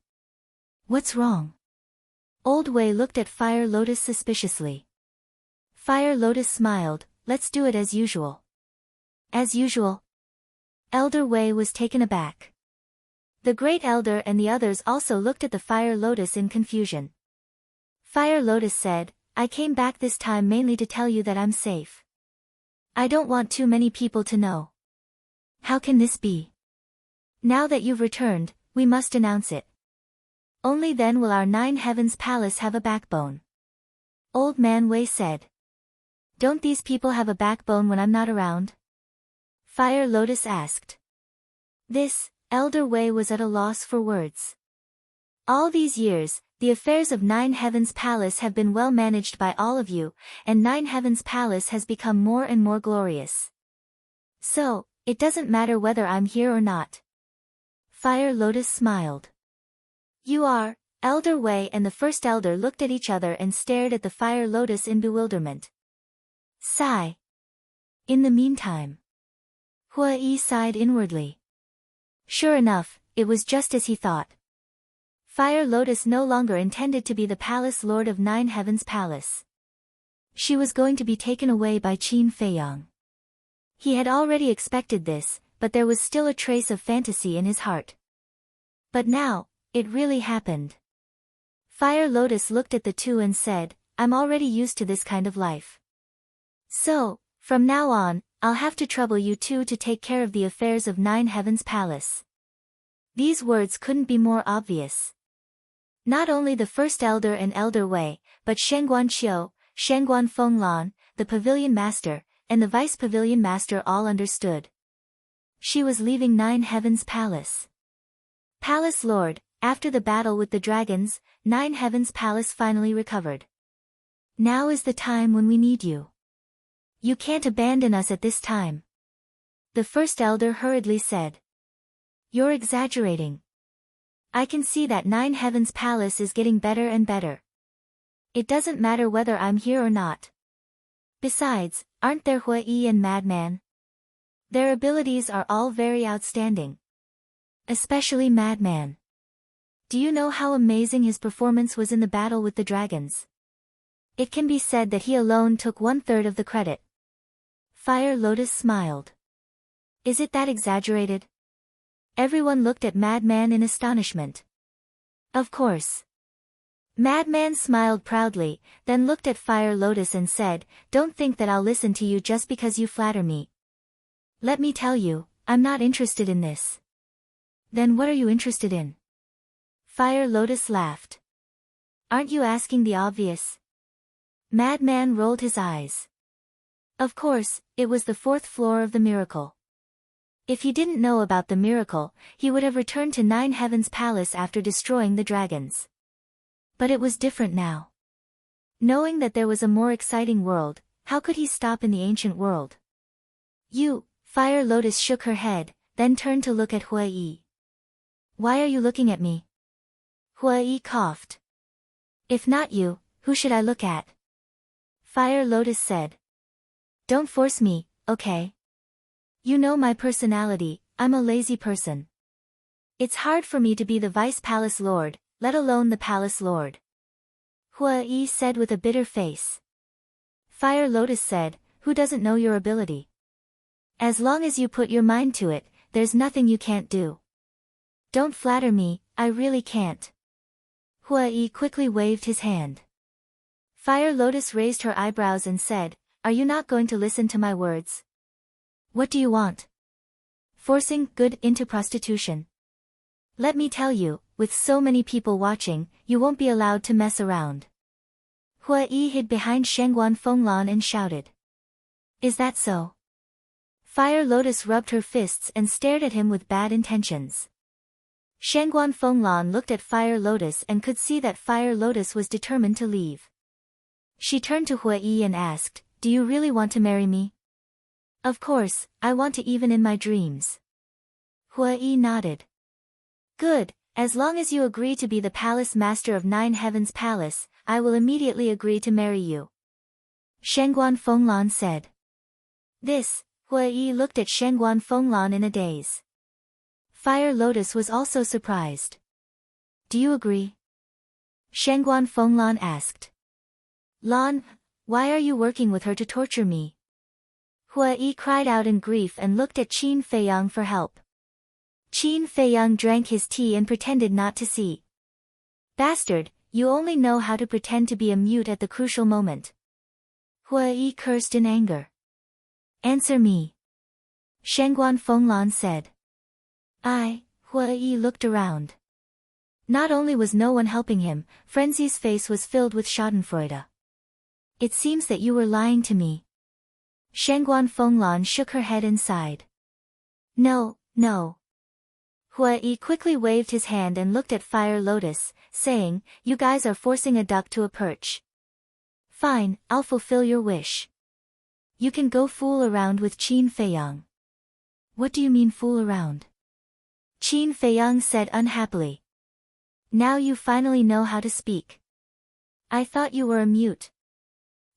What's wrong? Old Wei looked at Fire Lotus suspiciously. Fire Lotus smiled, let's do it as usual. As usual? Elder Wei was taken aback. The Great Elder and the others also looked at the Fire Lotus in confusion. Fire Lotus said, I came back this time mainly to tell you that I'm safe. I don't want too many people to know. How can this be? Now that you've returned, we must announce it. Only then will our Nine Heavens Palace have a backbone. Old Man Wei said. Don't these people have a backbone when I'm not around? Fire Lotus asked. Elder Wei was at a loss for words. All these years, the affairs of Nine Heavens Palace have been well managed by all of you, and Nine Heavens Palace has become more and more glorious. So, it doesn't matter whether I'm here or not. Fire Lotus smiled. You are, Elder Wei and the First Elder looked at each other and stared at the Fire Lotus in bewilderment. Sigh. In the meantime, Hui Yi sighed inwardly. Sure enough, it was just as he thought. Fire Lotus no longer intended to be the Palace Lord of Nine Heavens Palace. She was going to be taken away by Qin Feiyang. He had already expected this, but there was still a trace of fantasy in his heart. But now, it really happened. Fire Lotus looked at the two and said, I'm already used to this kind of life. So, from now on, I'll have to trouble you two to take care of the affairs of Nine Heavens Palace. These words couldn't be more obvious. Not only the First Elder and Elder Wei, but Shengguan Qiu, Shengguan Fenglan, the Pavilion Master, and the Vice Pavilion Master all understood. She was leaving Nine Heavens Palace. Palace Lord, after the battle with the dragons, Nine Heavens Palace finally recovered. Now is the time when we need you. You can't abandon us at this time. The First Elder hurriedly said. You're exaggerating. I can see that Nine Heavens Palace is getting better and better. It doesn't matter whether I'm here or not. Besides, aren't there Hui Yi and Madman? Their abilities are all very outstanding. Especially Madman. Do you know how amazing his performance was in the battle with the dragons? It can be said that he alone took 1/3 of the credit. Fire Lotus smiled. Is it that exaggerated? Everyone looked at Madman in astonishment. Of course. Madman smiled proudly, then looked at Fire Lotus and said, Don't think that I'll listen to you just because you flatter me. Let me tell you, I'm not interested in this. Then what are you interested in? Fire Lotus laughed. Aren't you asking the obvious? Madman rolled his eyes. Of course, it was the 4th floor of the miracle. If he didn't know about the miracle, he would have returned to Nine Heavens Palace after destroying the dragons. But it was different now. Knowing that there was a more exciting world, how could he stop in the ancient world? Fire Lotus shook her head, then turned to look at Hui Yi. Why are you looking at me? Hui Yi coughed. If not you, who should I look at? Fire Lotus said. Don't force me, okay? You know my personality, I'm a lazy person. It's hard for me to be the Vice Palace Lord, let alone the Palace Lord. Hui Yi said with a bitter face. Fire Lotus said, who doesn't know your ability? As long as you put your mind to it, there's nothing you can't do. Don't flatter me, I really can't. Hui Yi quickly waved his hand. Fire Lotus raised her eyebrows and said, Are you not going to listen to my words? What do you want? Forcing good into prostitution. Let me tell you, with so many people watching, you won't be allowed to mess around. Hua Yi hid behind Shangguan Fenglan and shouted. Is that so? Fire Lotus rubbed her fists and stared at him with bad intentions. Shangguan Fenglan looked at Fire Lotus and could see that Fire Lotus was determined to leave. She turned to Hua Yi and asked, do you really want to marry me? Of course, I want to even in my dreams. Hua Yi nodded. Good, as long as you agree to be the palace master of 9 Heavens Palace, I will immediately agree to marry you. Shangguan Fenglan said. This, Hua Yi looked at Shangguan Fenglan in a daze. Fire Lotus was also surprised. Do you agree? Shangguan Fenglan asked. Lan, why are you working with her to torture me? Hua Yi cried out in grief and looked at Qin Feiyang for help. Qin Feiyang drank his tea and pretended not to see. Bastard, you only know how to pretend to be a mute at the crucial moment. Hua Yi cursed in anger. Answer me. Shangguan Fenglan said. Hua Yi looked around. Not only was no one helping him, Frenzy's face was filled with schadenfreude. It seems that you were lying to me. Shangguan Fenglan shook her head and sighed. No. Hua Yi quickly waved his hand and looked at Fire Lotus, saying, you guys are forcing a duck to a perch. Fine, I'll fulfill your wish. You can go fool around with Qin Feiyang. What do you mean fool around? Qin Feiyang said unhappily. Now you finally know how to speak. I thought you were a mute.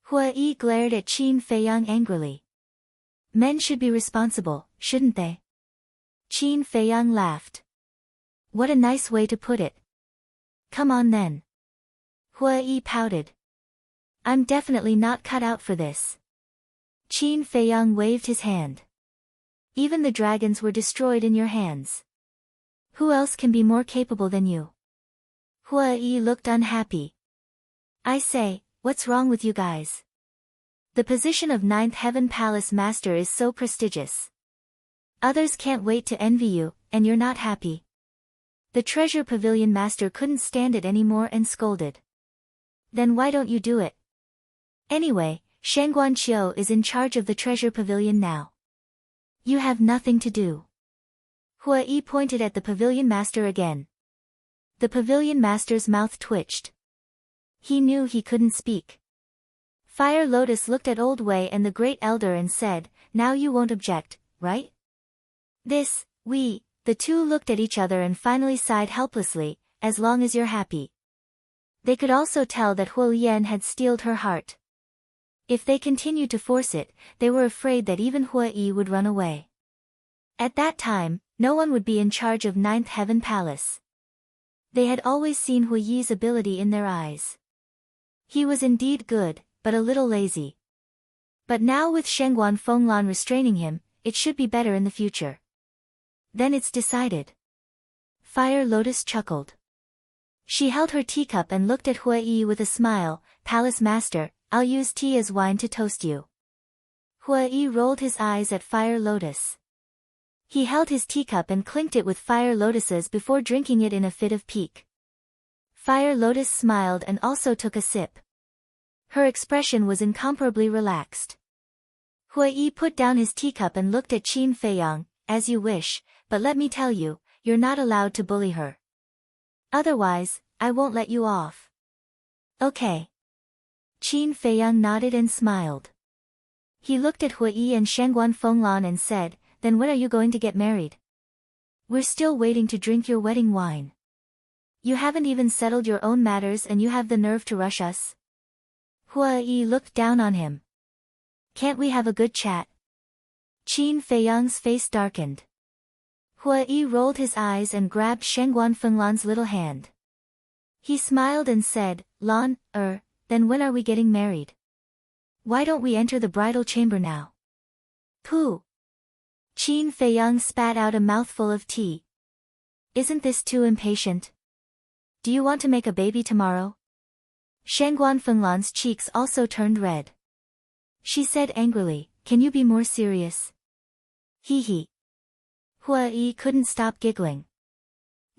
Hua Yi glared at Qin Feiyang angrily. Men should be responsible, shouldn't they? Qin Feiyang laughed. What a nice way to put it. Come on then. Hua Yi pouted. I'm definitely not cut out for this. Qin Feiyang waved his hand. Even the dragons were destroyed in your hands. Who else can be more capable than you? Hua Yi looked unhappy. I say, what's wrong with you guys? The position of 9th Heaven Palace Master is so prestigious. Others can't wait to envy you, and you're not happy. The Treasure Pavilion Master couldn't stand it anymore and scolded. Then why don't you do it? Anyway, Shangguan Qiu is in charge of the Treasure Pavilion now. You have nothing to do. Hua Yi pointed at the Pavilion Master again. The Pavilion Master's mouth twitched. He knew he couldn't speak. Fire Lotus looked at Old Wei and the Great Elder and said, now you won't object, right? The two looked at each other and finally sighed helplessly, as long as you're happy. They could also tell that Huo Yan had steeled her heart. If they continued to force it, they were afraid that even Hua Yi would run away. At that time, no one would be in charge of 9th Heaven Palace. They had always seen Hua Yi's ability in their eyes. He was indeed good, but a little lazy. But now with Shangguan Fenglan restraining him, it should be better in the future. Then it's decided. Fire Lotus chuckled. She held her teacup and looked at Hua Yi with a smile. Palace Master, I'll use tea as wine to toast you. Hua Yi rolled his eyes at Fire Lotus. He held his teacup and clinked it with Fire Lotus's before drinking it in a fit of pique. Fire Lotus smiled and also took a sip. Her expression was incomparably relaxed. Hua Yi put down his teacup and looked at Qin Feiyang. As you wish, but let me tell you, you're not allowed to bully her. Otherwise, I won't let you off. Okay. Qin Feiyang nodded and smiled. He looked at Hua Yi and Shangguan Fenglan and said, then when are you going to get married? We're still waiting to drink your wedding wine. You haven't even settled your own matters and you have the nerve to rush us? Hua Yi looked down on him. Can't we have a good chat? Qin Feiyang's face darkened. Hua Yi rolled his eyes and grabbed Shangguan Fenglan's little hand. He smiled and said, Lan, then when are we getting married? Why don't we enter the bridal chamber now? Pooh! Qin Feiyang spat out a mouthful of tea. Isn't this too impatient? Do you want to make a baby tomorrow? Shangguan Fenglan's cheeks also turned red. She said angrily, can you be more serious? Hee hee. Hua Yi couldn't stop giggling.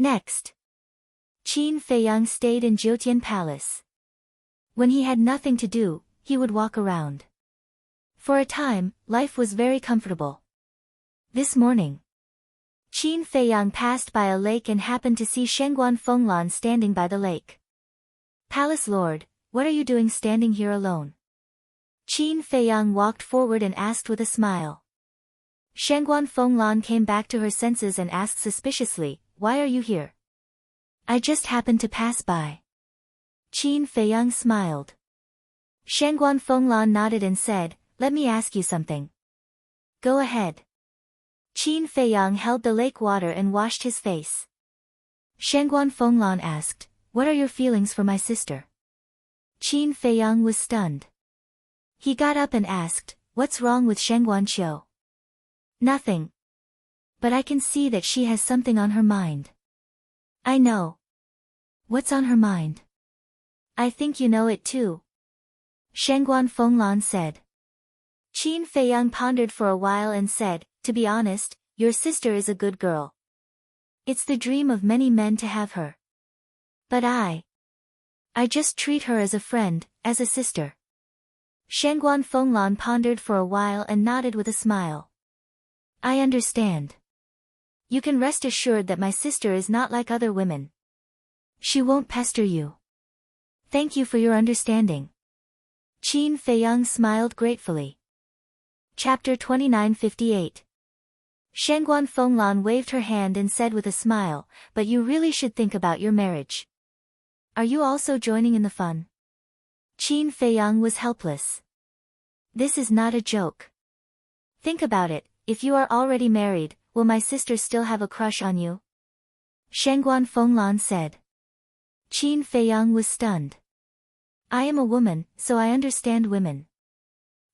Next, Qin Feiyang stayed in Jiutian Palace. When he had nothing to do, he would walk around. For a time, life was very comfortable. This morning, Qin Feiyang passed by a lake and happened to see Shengguan Fenglan standing by the lake. "Palace Lord, what are you doing standing here alone?" Qin Feiyang walked forward and asked with a smile. Shengguan Fenglan came back to her senses and asked suspiciously, "Why are you here?" "I just happened to pass by." Qin Feiyang smiled. Shengguan Fenglan nodded and said, "Let me ask you something." "Go ahead." Qin Feiyang held the lake water and washed his face. Shengguan Fenglan asked, "What are your feelings for my sister?" Qin Feiyang was stunned. He got up and asked, "What's wrong with Shengguan Qiu?" "Nothing. But I can see that she has something on her mind." "I know." "What's on her mind?" "I think you know it too," Shengguan Fenglan said. Qin Feiyang pondered for a while and said, "To be honest, your sister is a good girl. It's the dream of many men to have her. But I just treat her as a friend, as a sister." Shengguan Fenglan pondered for a while and nodded with a smile. "I understand. You can rest assured that my sister is not like other women. She won't pester you. Thank you for your understanding." Qin Feiyang smiled gratefully. Chapter 2958. Shengguan Fenglan waved her hand and said with a smile, "But you really should think about your marriage. Are you also joining in the fun?" Qin Feiyang was helpless. "This is not a joke. Think about it, if you are already married, will my sister still have a crush on you?" Shengguan Fenglan said. Qin Feiyang was stunned. "I am a woman, so I understand women.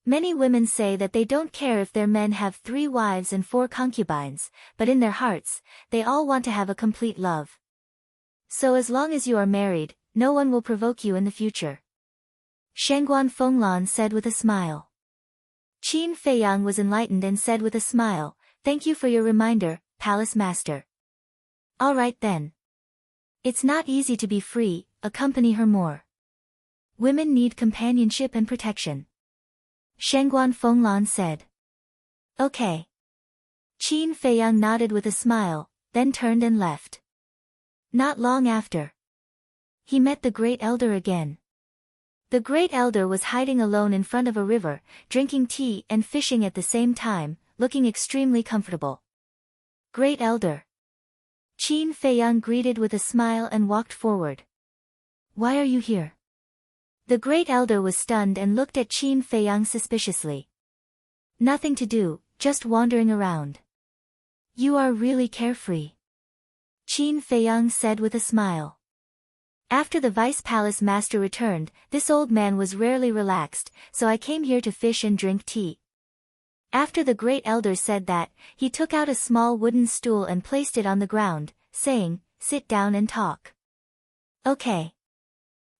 Many women say that they don't care if their men have 3 wives and 4 concubines, but in their hearts, they all want to have a complete love. So as long as you are married, no one will provoke you in the future," Shengguan Fenglan said with a smile. Qin Feiyang was enlightened and said with a smile, "Thank you for your reminder, Palace Master. All right then. It's not easy to be free, accompany her more. Women need companionship and protection," Shengguan Fenglan said. "Okay." Qin Feiyang nodded with a smile, then turned and left. Not long after, he met the Great Elder again. The Great Elder was hiding alone in front of a river, drinking tea and fishing at the same time, looking extremely comfortable. "Great Elder." Qin Feiyang greeted with a smile and walked forward. "Why are you here?" The Great Elder was stunned and looked at Qin Feiyang suspiciously. "Nothing to do, just wandering around." "You are really carefree," Qin Feiyang said with a smile. After the Vice Palace Master returned, this old man was rarely relaxed, so I came here to fish and drink tea. After the Great Elder said that, he took out a small wooden stool and placed it on the ground, saying, "Sit down and talk." "Okay."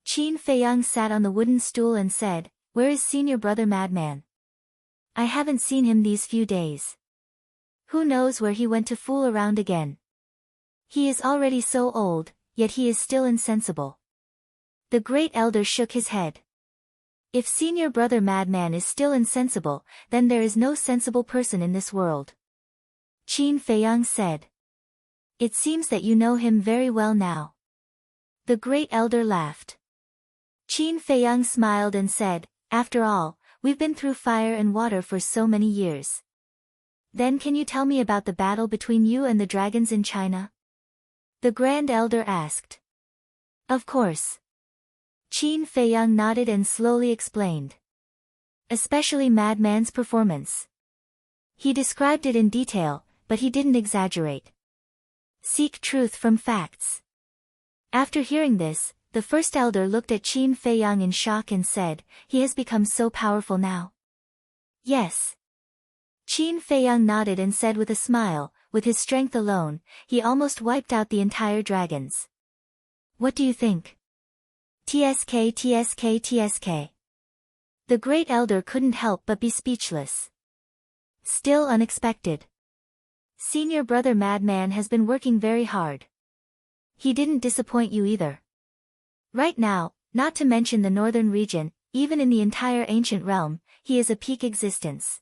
Qin Feiyang sat on the wooden stool and said, "Where is Senior Brother Madman? I haven't seen him these few days. Who knows where he went to fool around again? He is already so old, yet he is still insensible." The Great Elder shook his head. "If Senior Brother Madman is still insensible, then there is no sensible person in this world," Qin Feiyang said. "It seems that you know him very well now." The Great Elder laughed. Qin Feiyang smiled and said, "After all, we've been through fire and water for so many years. Then can you tell me about the battle between you and the dragons in China?" the Grand Elder asked. "Of course." Qin Feiyang nodded and slowly explained. "Especially Madman's performance. He described it in detail, but he didn't exaggerate. Seek truth from facts." After hearing this, the First Elder looked at Qin Feiyang in shock and said, "He has become so powerful now?" "Yes." Qin Feiyang nodded and said with a smile, "With his strength alone, he almost wiped out the entire dragons. What do you think?" "TSK TSK TSK." The Great Elder couldn't help but be speechless. Still unexpected. Senior Brother Madman has been working very hard. He didn't disappoint you either. Right now, not to mention the northern region, even in the entire ancient realm, he is a peak existence.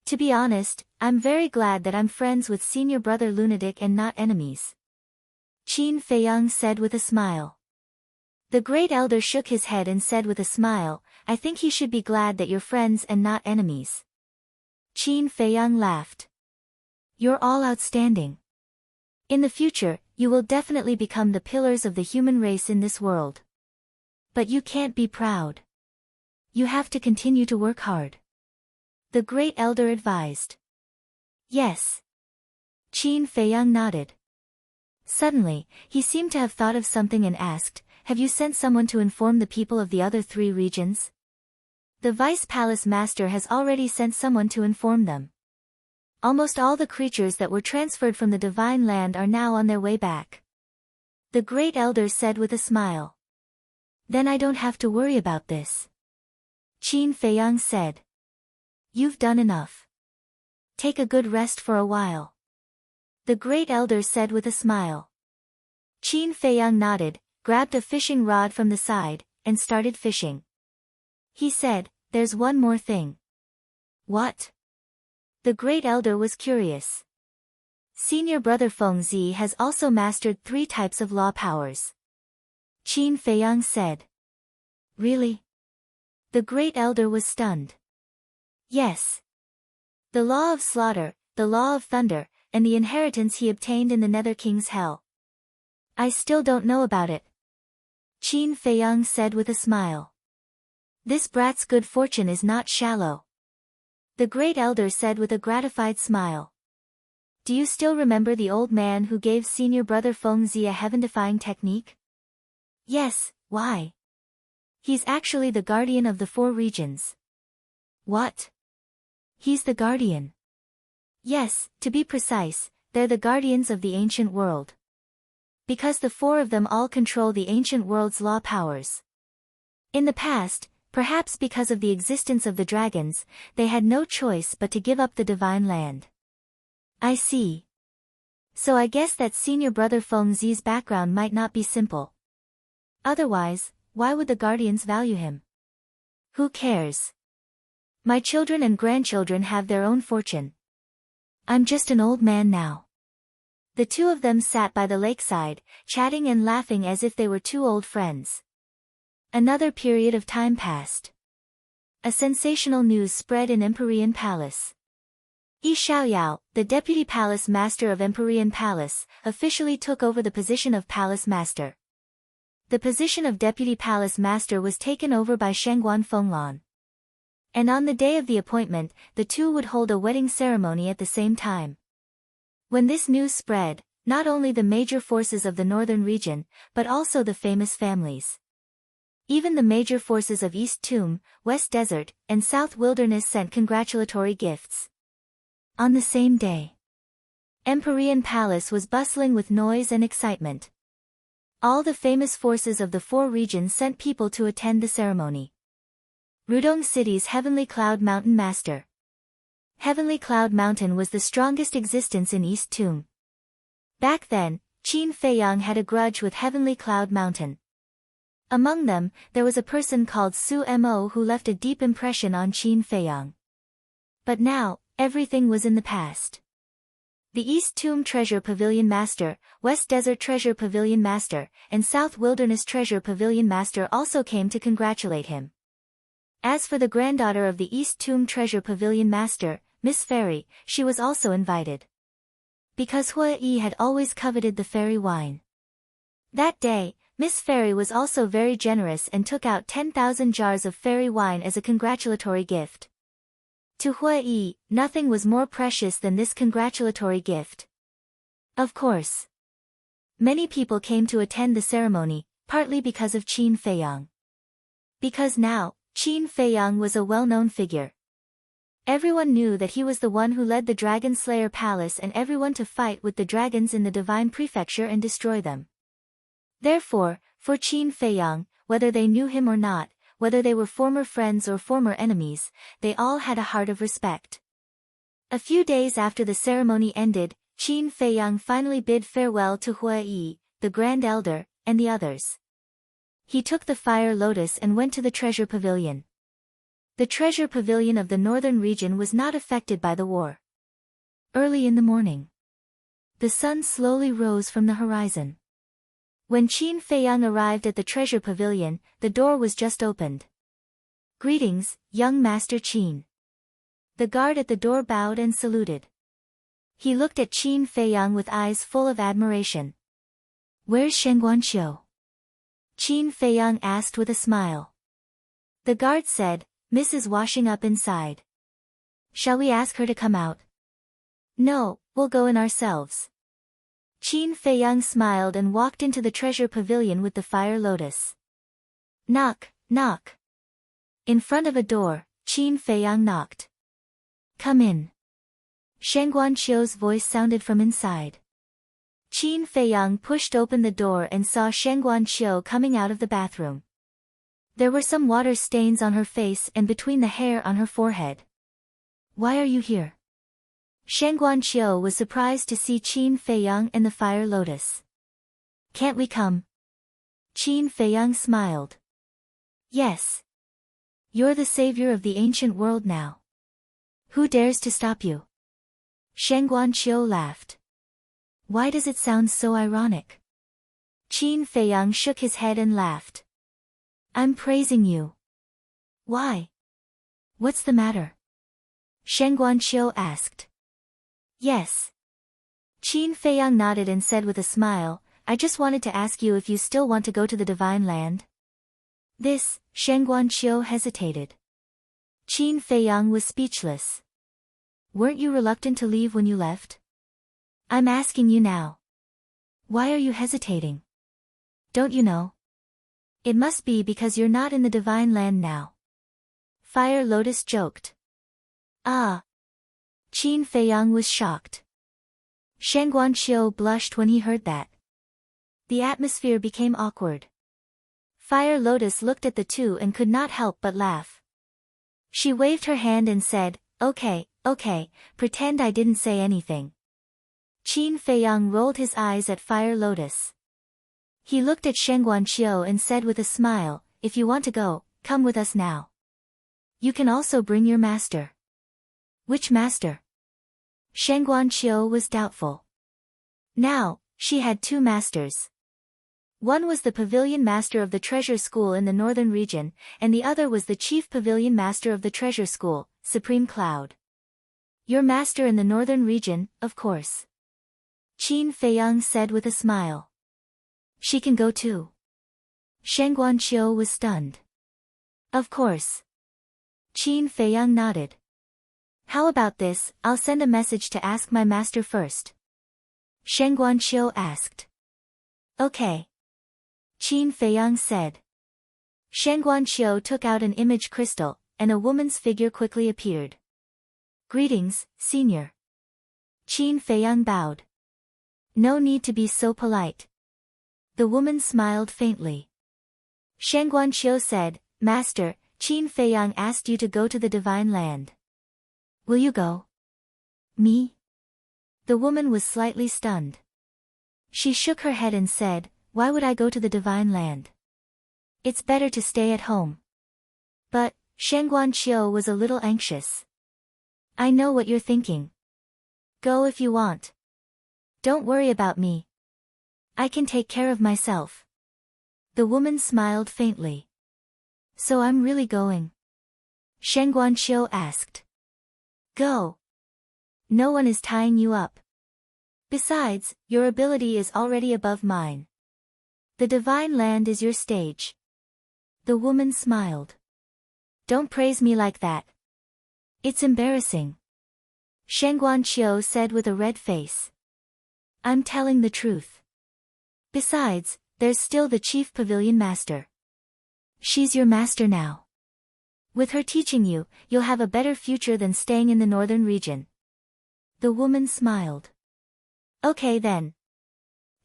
To be honest, I'm very glad that I'm friends with senior brother Lunatic and not enemies. Qin Feiyang said with a smile. The great elder shook his head and said with a smile, I think he should be glad that you're friends and not enemies. Qin Feiyang laughed. You're all outstanding. In the future, you will definitely become the pillars of the human race in this world. But you can't be proud. You have to continue to work hard. The great elder advised. Yes. Qin Feiyang nodded. Suddenly, he seemed to have thought of something and asked, have you sent someone to inform the people of the other 3 regions? The Vice Palace Master has already sent someone to inform them. Almost all the creatures that were transferred from the Divine Land are now on their way back. The great elder said with a smile. Then I don't have to worry about this. Qin Feiyang said. You've done enough. Take a good rest for a while. The great elder said with a smile. Qin Feiyang nodded, grabbed a fishing rod from the side, and started fishing. He said, there's one more thing. What? The great elder was curious. Senior brother Fengzi has also mastered 3 types of law powers. Qin Feiyang said. Really? The great elder was stunned. Yes. The law of slaughter, the law of thunder, and the inheritance he obtained in the Nether King's Hell. I still don't know about it. Qin Feiyang said with a smile. This brat's good fortune is not shallow. The great elder said with a gratified smile. Do you still remember the old man who gave senior brother Fengzi a heaven-defying technique? Yes, why? He's actually the guardian of the 4 regions. What? He's the guardian. Yes, to be precise, they're the guardians of the ancient world. Because the 4 of them all control the ancient world's law powers. In the past, perhaps because of the existence of the dragons, they had no choice but to give up the Divine Land. I see. So I guess that senior brother Fengzi's background might not be simple. Otherwise, why would the guardians value him? Who cares? My children and grandchildren have their own fortune. I'm just an old man now. The 2 of them sat by the lakeside, chatting and laughing as if they were 2 old friends. Another period of time passed. A sensational news spread in Empyrean Palace. Yi Xiaoyao, the deputy palace master of Empyrean Palace, officially took over the position of palace master. The position of deputy palace master was taken over by Shengguan Fenglan. And on the day of the appointment, the 2 would hold a wedding ceremony at the same time. When this news spread, not only the major forces of the northern region, but also the famous families. Even the major forces of East Tomb, West Desert, and South Wilderness sent congratulatory gifts. On the same day, Empyrean Palace was bustling with noise and excitement. All the famous forces of the 4 regions sent people to attend the ceremony. Rudong City's Heavenly Cloud Mountain Master. Heavenly Cloud Mountain was the strongest existence in East Tomb. Back then, Qin Feiyang had a grudge with Heavenly Cloud Mountain. Among them, there was a person called Su Mo who left a deep impression on Qin Feiyang. But now, everything was in the past. The East Tomb Treasure Pavilion Master, West Desert Treasure Pavilion Master, and South Wilderness Treasure Pavilion Master also came to congratulate him. As for the granddaughter of the East Tomb Treasure Pavilion Master, Miss Fairy, she was also invited. Because Hua Yi had always coveted the fairy wine. That day, Miss Fairy was also very generous and took out 10,000 jars of fairy wine as a congratulatory gift. To Hua Yi, nothing was more precious than this congratulatory gift. Of course, many people came to attend the ceremony, partly because of Qin Feiyang. Because now, Qin Feiyang was a well-known figure. Everyone knew that he was the one who led the Dragon Slayer Palace and everyone to fight with the dragons in the Divine Prefecture and destroy them. Therefore, for Qin Feiyang, whether they knew him or not, whether they were former friends or former enemies, they all had a heart of respect. A few days after the ceremony ended, Qin Feiyang finally bid farewell to Hua Yi, the Grand Elder, and the others. He took the fire lotus and went to the treasure pavilion. The treasure pavilion of the northern region was not affected by the war. Early in the morning, the sun slowly rose from the horizon. When Qin Feiyang arrived at the treasure pavilion, the door was just opened. "Greetings, young Master Qin." The guard at the door bowed and saluted. He looked at Qin Feiyang with eyes full of admiration. "Where's Shengguanqiu?" Qin Feiyang asked with a smile. The guard said, "Miss is washing up inside. Shall we ask her to come out?" "No, we'll go in ourselves." Qin Feiyang smiled and walked into the treasure pavilion with the fire lotus. "Knock, knock." In front of a door, Qin Feiyang knocked. "Come in." Shengguanqiu's voice sounded from inside. Qin Feiyang pushed open the door and saw Shengguanqiu coming out of the bathroom. There were some water stains on her face and between the hair on her forehead. "Why are you here?" Shengguanqiu was surprised to see Qin Feiyang and the fire lotus. "Can't we come?" Qin Feiyang smiled. "Yes. You're the savior of the ancient world now. Who dares to stop you?" Shengguanqiu laughed. "Why does it sound so ironic?" Qin Feiyang shook his head and laughed. "I'm praising you." "Why? What's the matter?" Shengguanqiu asked. "Yes." Qin Feiyang nodded and said with a smile, "I just wanted to ask you if you still want to go to the Divine Land." This, Shengguanqiu hesitated. Qin Feiyang was speechless. "Weren't you reluctant to leave when you left?" "I'm asking you now. Why are you hesitating? Don't you know? It must be because you're not in the Divine Land now." Fire Lotus joked. "Ah." Qin Feiyang was shocked. Shengguanqiu blushed when he heard that. The atmosphere became awkward. Fire Lotus looked at the two and could not help but laugh. She waved her hand and said, Okay, pretend I didn't say anything." Qin Feiyang rolled his eyes at Fire Lotus. He looked at Shengguanqiu and said with a smile, "If you want to go, come with us now. You can also bring your master." "Which master?" Shengguanqiu was doubtful. Now, she had two masters. One was the pavilion master of the treasure school in the northern region, and the other was the chief pavilion master of the treasure school, Supreme Cloud. "Your master in the northern region, of course." Qin Feiyang said with a smile. "She can go too?" Shengguanqiu was stunned. "Of course." Qin Feiyang nodded. "How about this, I'll send a message to ask my master first." Shengguanqiu asked. "Okay." Qin Feiyang said. Shengguanqiu took out an image crystal, and a woman's figure quickly appeared. "Greetings, senior." Qin Feiyang bowed. "No need to be so polite." The woman smiled faintly. Shengguanqiu said, "Master, Qin Feiyang asked you to go to the Divine Land. Will you go?" "Me?" The woman was slightly stunned. She shook her head and said, "Why would I go to the Divine Land? It's better to stay at home." But, Shengguanqiu was a little anxious. "I know what you're thinking. Go if you want. Don't worry about me. I can take care of myself." The woman smiled faintly. "So I'm really going?" Shengguanqiu asked. "Go. No one is tying you up. Besides, your ability is already above mine. The Divine Land is your stage." The woman smiled. "Don't praise me like that. It's embarrassing." Shengguanqiu said with a red face. "I'm telling the truth. Besides, there's still the chief pavilion master. She's your master now. With her teaching you, you'll have a better future than staying in the northern region." The woman smiled. "Okay then."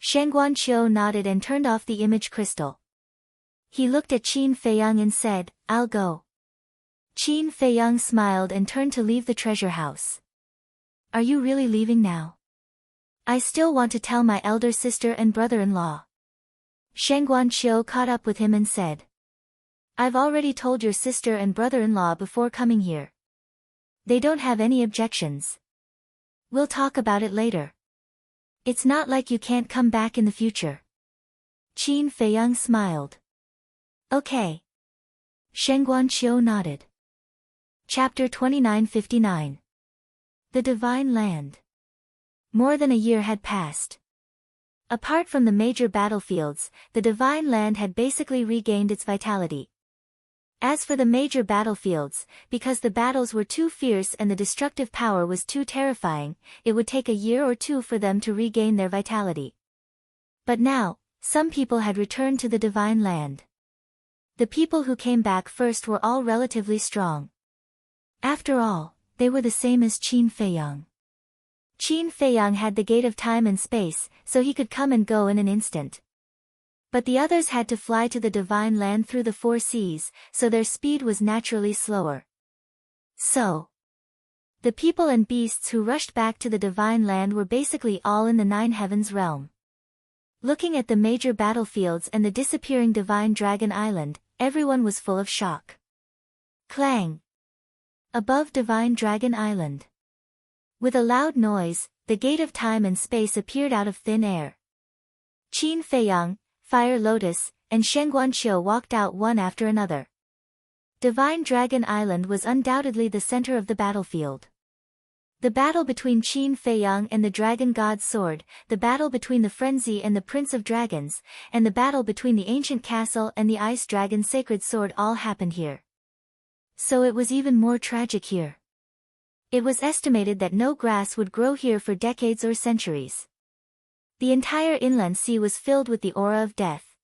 Shengguanqiu nodded and turned off the image crystal. He looked at Qin Feiyang and said, "I'll go." Qin Feiyang smiled and turned to leave the treasure house. "Are you really leaving now?" I still want to tell my elder sister and brother-in-law. Shengguanqiu caught up with him and said. I've already told your sister and brother-in-law before coming here. They don't have any objections. We'll talk about it later. It's not like you can't come back in the future. Qin Feiyang smiled. Okay. Shengguanqiu nodded. Chapter 2959. The Divine Land. More than a year had passed. Apart from the major battlefields, the Divine Land had basically regained its vitality. As for the major battlefields, because the battles were too fierce and the destructive power was too terrifying, it would take a year or two for them to regain their vitality. But now, some people had returned to the Divine Land. The people who came back first were all relatively strong. After all, they were the same as Qin Feiyang. Qin Feiyang had the gate of time and space, so he could come and go in an instant. But the others had to fly to the Divine Land through the 4 seas, so their speed was naturally slower. So, the people and beasts who rushed back to the Divine Land were basically all in the 9 Heavens realm. Looking at the major battlefields and the disappearing Divine Dragon Island, everyone was full of shock. Clang! Above Divine Dragon Island. With a loud noise, the gate of time and space appeared out of thin air. Qin Feiyang, Fire Lotus, and Shengguanqiu walked out one after another. Divine Dragon Island was undoubtedly the center of the battlefield. The battle between Qin Feiyang and the Dragon God's Sword, the battle between the Frenzy and the Prince of Dragons, and the battle between the Ancient Castle and the Ice Dragon Sacred Sword all happened here. So it was even more tragic here. It was estimated that no grass would grow here for decades or centuries. The entire inland sea was filled with the aura of death.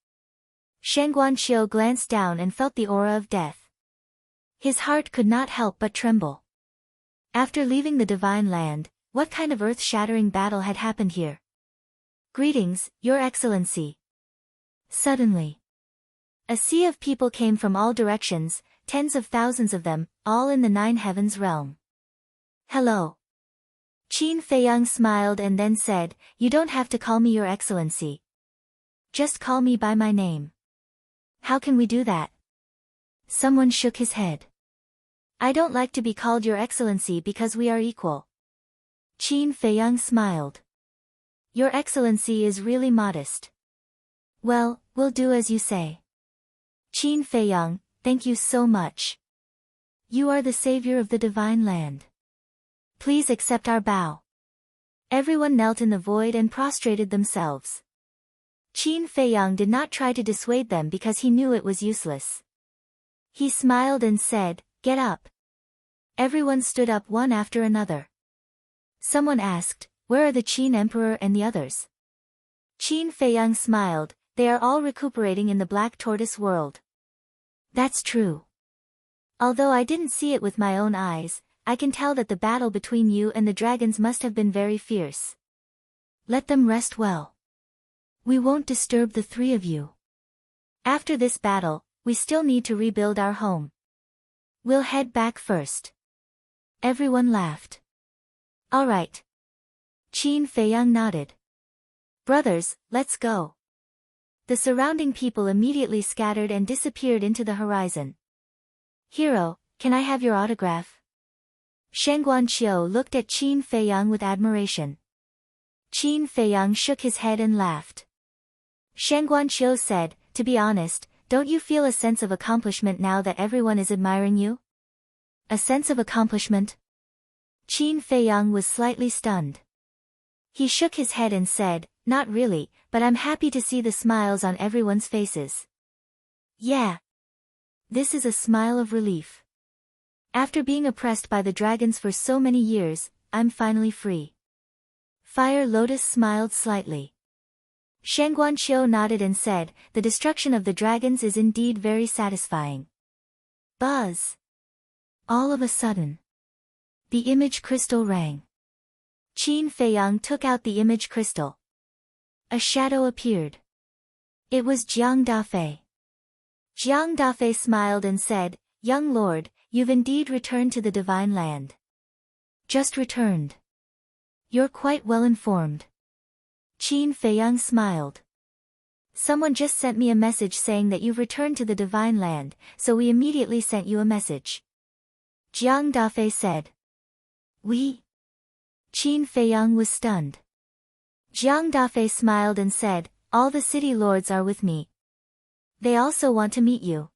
Shengguanqiu glanced down and felt the aura of death. His heart could not help but tremble. After leaving the Divine Land, what kind of earth-shattering battle had happened here? Greetings, Your Excellency. Suddenly, a sea of people came from all directions, tens of thousands of them, all in the 9 Heavens realm. Hello. Qin Feiyang smiled and then said, You don't have to call me Your Excellency. Just call me by my name. How can we do that? Someone shook his head. I don't like to be called Your Excellency because we are equal. Qin Feiyang smiled. Your Excellency is really modest. Well, we'll do as you say. Qin Feiyang, thank you so much. You are the savior of the Divine Land. Please accept our bow. Everyone knelt in the void and prostrated themselves. Qin Feiyang did not try to dissuade them because he knew it was useless. He smiled and said, Get up. Everyone stood up one after another. Someone asked, Where are the Qin Emperor and the others? Qin Feiyang smiled, They are all recuperating in the Black Tortoise world. That's true. Although I didn't see it with my own eyes, I can tell that the battle between you and the dragons must have been very fierce. Let them rest well. We won't disturb the 3 of you. After this battle, we still need to rebuild our home. We'll head back first. Everyone laughed. All right. Qin Feiyang nodded. Brothers, let's go. The surrounding people immediately scattered and disappeared into the horizon. Hero, can I have your autograph? Shengguanqiu looked at Qin Feiyang with admiration. Qin Feiyang shook his head and laughed. Shengguanqiu said, To be honest, don't you feel a sense of accomplishment now that everyone is admiring you? A sense of accomplishment? Qin Feiyang was slightly stunned. He shook his head and said, Not really, but I'm happy to see the smiles on everyone's faces. Yeah. This is a smile of relief. After being oppressed by the dragons for so many years, I'm finally free. Fire Lotus smiled slightly. Shengguanqiu nodded and said, The destruction of the dragons is indeed very satisfying. Buzz. All of a sudden, the image crystal rang. Qin Feiyang took out the image crystal. A shadow appeared. It was Jiang Dafei. Jiang Dafei smiled and said, Young lord, you've indeed returned to the Divine Land. Just returned. You're quite well informed. Qin Feiyang smiled. Someone just sent me a message saying that you've returned to the divine land, so we immediately sent you a message. Jiang Dafei said. We? Qin Feiyang was stunned. Jiang Dafei smiled and said, all the city lords are with me. They also want to meet you.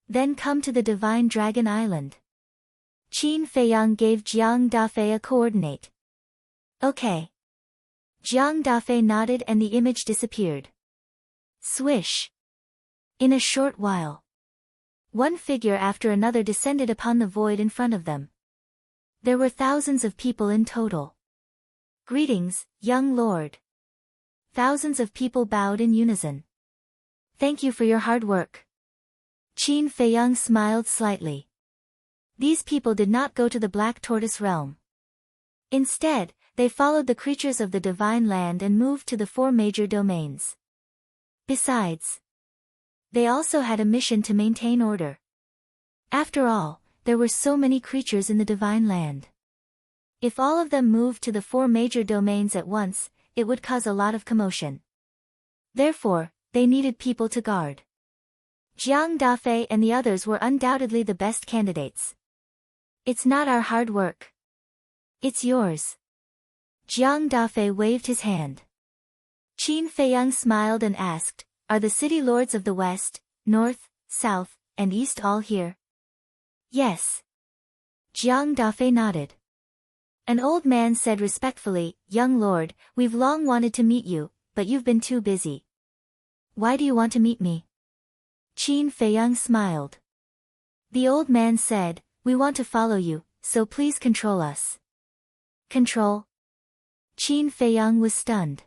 Then come to the Divine Dragon Island. Qin Feiyang gave Jiang Dafei a coordinate. Okay. Jiang Dafei nodded and the image disappeared. Swish. In a short while, one figure after another descended upon the void in front of them. There were thousands of people in total. Greetings, young lord. Thousands of people bowed in unison. Thank you for your hard work. Qin Feiyang smiled slightly. These people did not go to the Black Tortoise realm. Instead, they followed the creatures of the divine land and moved to the 4 major domains. Besides, they also had a mission to maintain order. After all, there were so many creatures in the divine land. If all of them moved to the 4 major domains at once, it would cause a lot of commotion. Therefore, they needed people to guard. Jiang Dafei and the others were undoubtedly the best candidates. It's not our hard work. It's yours. Jiang Dafei waved his hand. Qin Feiyang smiled and asked, are the city lords of the west, north, south, and east all here? Yes. Jiang Dafei nodded. An old man said respectfully, young lord, we've long wanted to meet you, but you've been too busy. Why do you want to meet me? Qin Feiyang smiled. The old man said, we want to follow you, so please control us. Control? Qin Feiyang was stunned.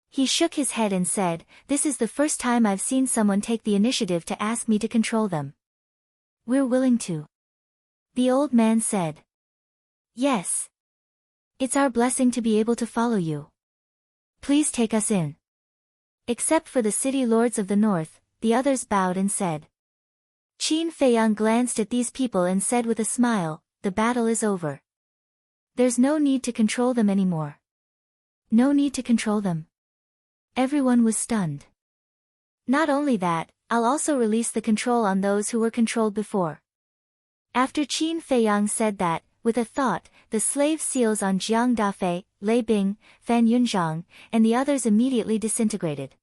He shook his head and said, this is the first time I've seen someone take the initiative to ask me to control them. We're willing to. The old man said. Yes. It's our blessing to be able to follow you. Please take us in. Except for the city lords of the north, the others bowed and said. Qin Feiyang glanced at these people and said with a smile, the battle is over. There's no need to control them anymore. No need to control them. Everyone was stunned. Not only that, I'll also release the control on those who were controlled before. After Qin Feiyang said that, with a thought, the slave seals on Jiang Dafei, Lei Bing, Fan Yunzhang, and the others immediately disintegrated.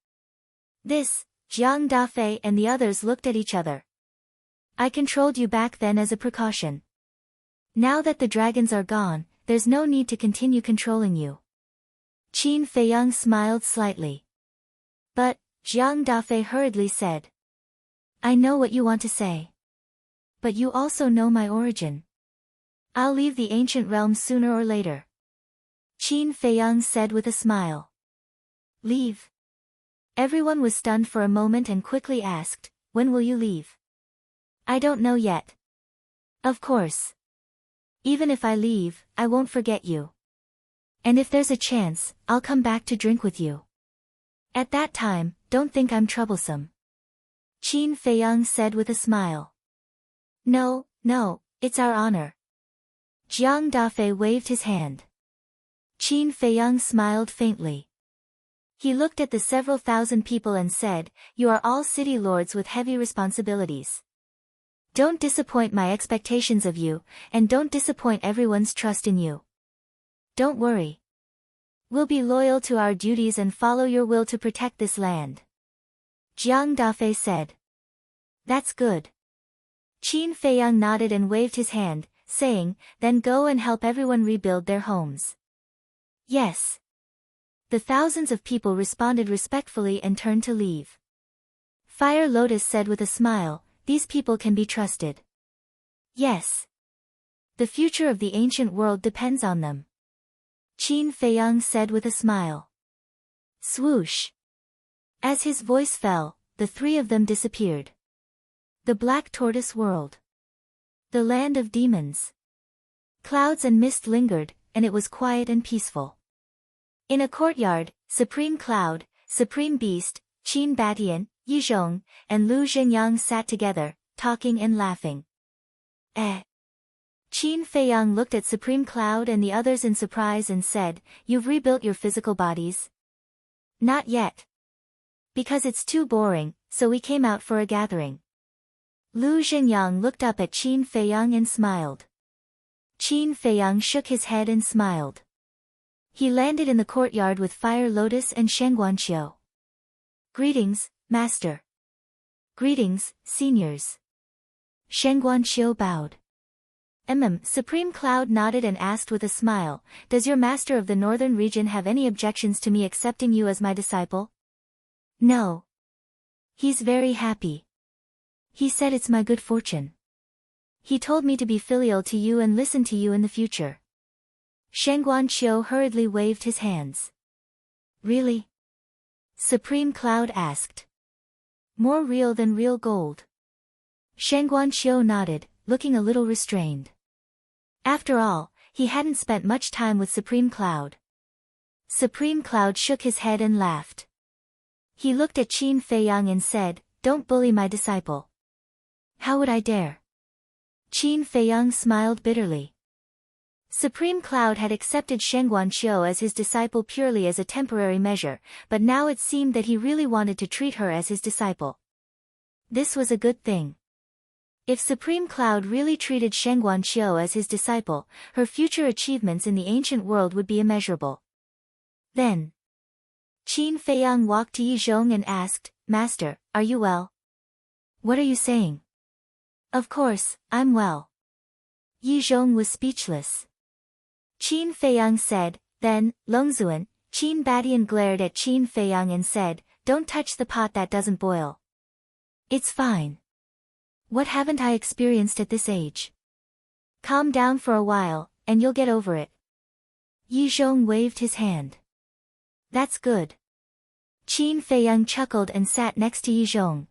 This, Jiang Dafei and the others looked at each other. I controlled you back then as a precaution. Now that the dragons are gone, there's no need to continue controlling you. Qin Feiyang smiled slightly. But, Jiang Dafei hurriedly said. I know what you want to say. But you also know my origin. I'll leave the ancient realm sooner or later. Qin Feiyang said with a smile. Leave? Everyone was stunned for a moment and quickly asked, when will you leave? I don't know yet. Of course. Even if I leave, I won't forget you. And if there's a chance, I'll come back to drink with you. At that time, don't think I'm troublesome. Qin Feiyang said with a smile. No, it's our honor. Jiang Dafei waved his hand. Qin Feiyang smiled faintly. He looked at the several thousand people and said, you are all city lords with heavy responsibilities. Don't disappoint my expectations of you, and don't disappoint everyone's trust in you. Don't worry. We'll be loyal to our duties and follow your will to protect this land. Jiang Dafei said. That's good. Qin Feiyang nodded and waved his hand, saying, then go and help everyone rebuild their homes. Yes. The thousands of people responded respectfully and turned to leave. Fire Lotus said with a smile, these people can be trusted. Yes. The future of the ancient world depends on them. Qin Feiyang said with a smile. Swoosh. As his voice fell, the 3 of them disappeared. The Black Tortoise World. The land of demons. Clouds and mist lingered, and it was quiet and peaceful. In a courtyard, Supreme Cloud, Supreme Beast, Qin Batian, Yizhong, and Lu Zhenyang sat together, talking and laughing. Qin Feiyang looked at Supreme Cloud and the others in surprise and said, you've rebuilt your physical bodies? Not yet. Because it's too boring, so we came out for a gathering. Lu Zhenyang looked up at Qin Feiyang and smiled. Qin Feiyang shook his head and smiled. He landed in the courtyard with Fire Lotus and Shengguanqiu. Greetings, Master. Greetings, seniors. Shengguanqiu bowed. Supreme Cloud nodded and asked with a smile, does your master of the northern region have any objections to me accepting you as my disciple? No. He's very happy. He said it's my good fortune. He told me to be filial to you and listen to you in the future. Shengguanqiu hurriedly waved his hands. Really? Supreme Cloud asked. More real than real gold. Shengguanqiu nodded, looking a little restrained. After all, he hadn't spent much time with Supreme Cloud. Supreme Cloud shook his head and laughed. He looked at Qin Feiyang and said, don't bully my disciple. How would I dare? Qin Feiyang smiled bitterly. Supreme Cloud had accepted Shengguanqiu as his disciple purely as a temporary measure, but now it seemed that he really wanted to treat her as his disciple. This was a good thing. If Supreme Cloud really treated Shengguanqiu as his disciple, her future achievements in the ancient world would be immeasurable. Then, Qin Feiyang walked to Yizhong and asked, Master, are you well? What are you saying? Of course, I'm well. Yizhong was speechless. Qin Feiyang said, then, Longzuan. Qin Badian glared at Qin Feiyang and said, don't touch the pot that doesn't boil. It's fine. What haven't I experienced at this age? Calm down for a while, and you'll get over it. Yizhong waved his hand. That's good. Qin Feiyang chuckled and sat next to Yizhong.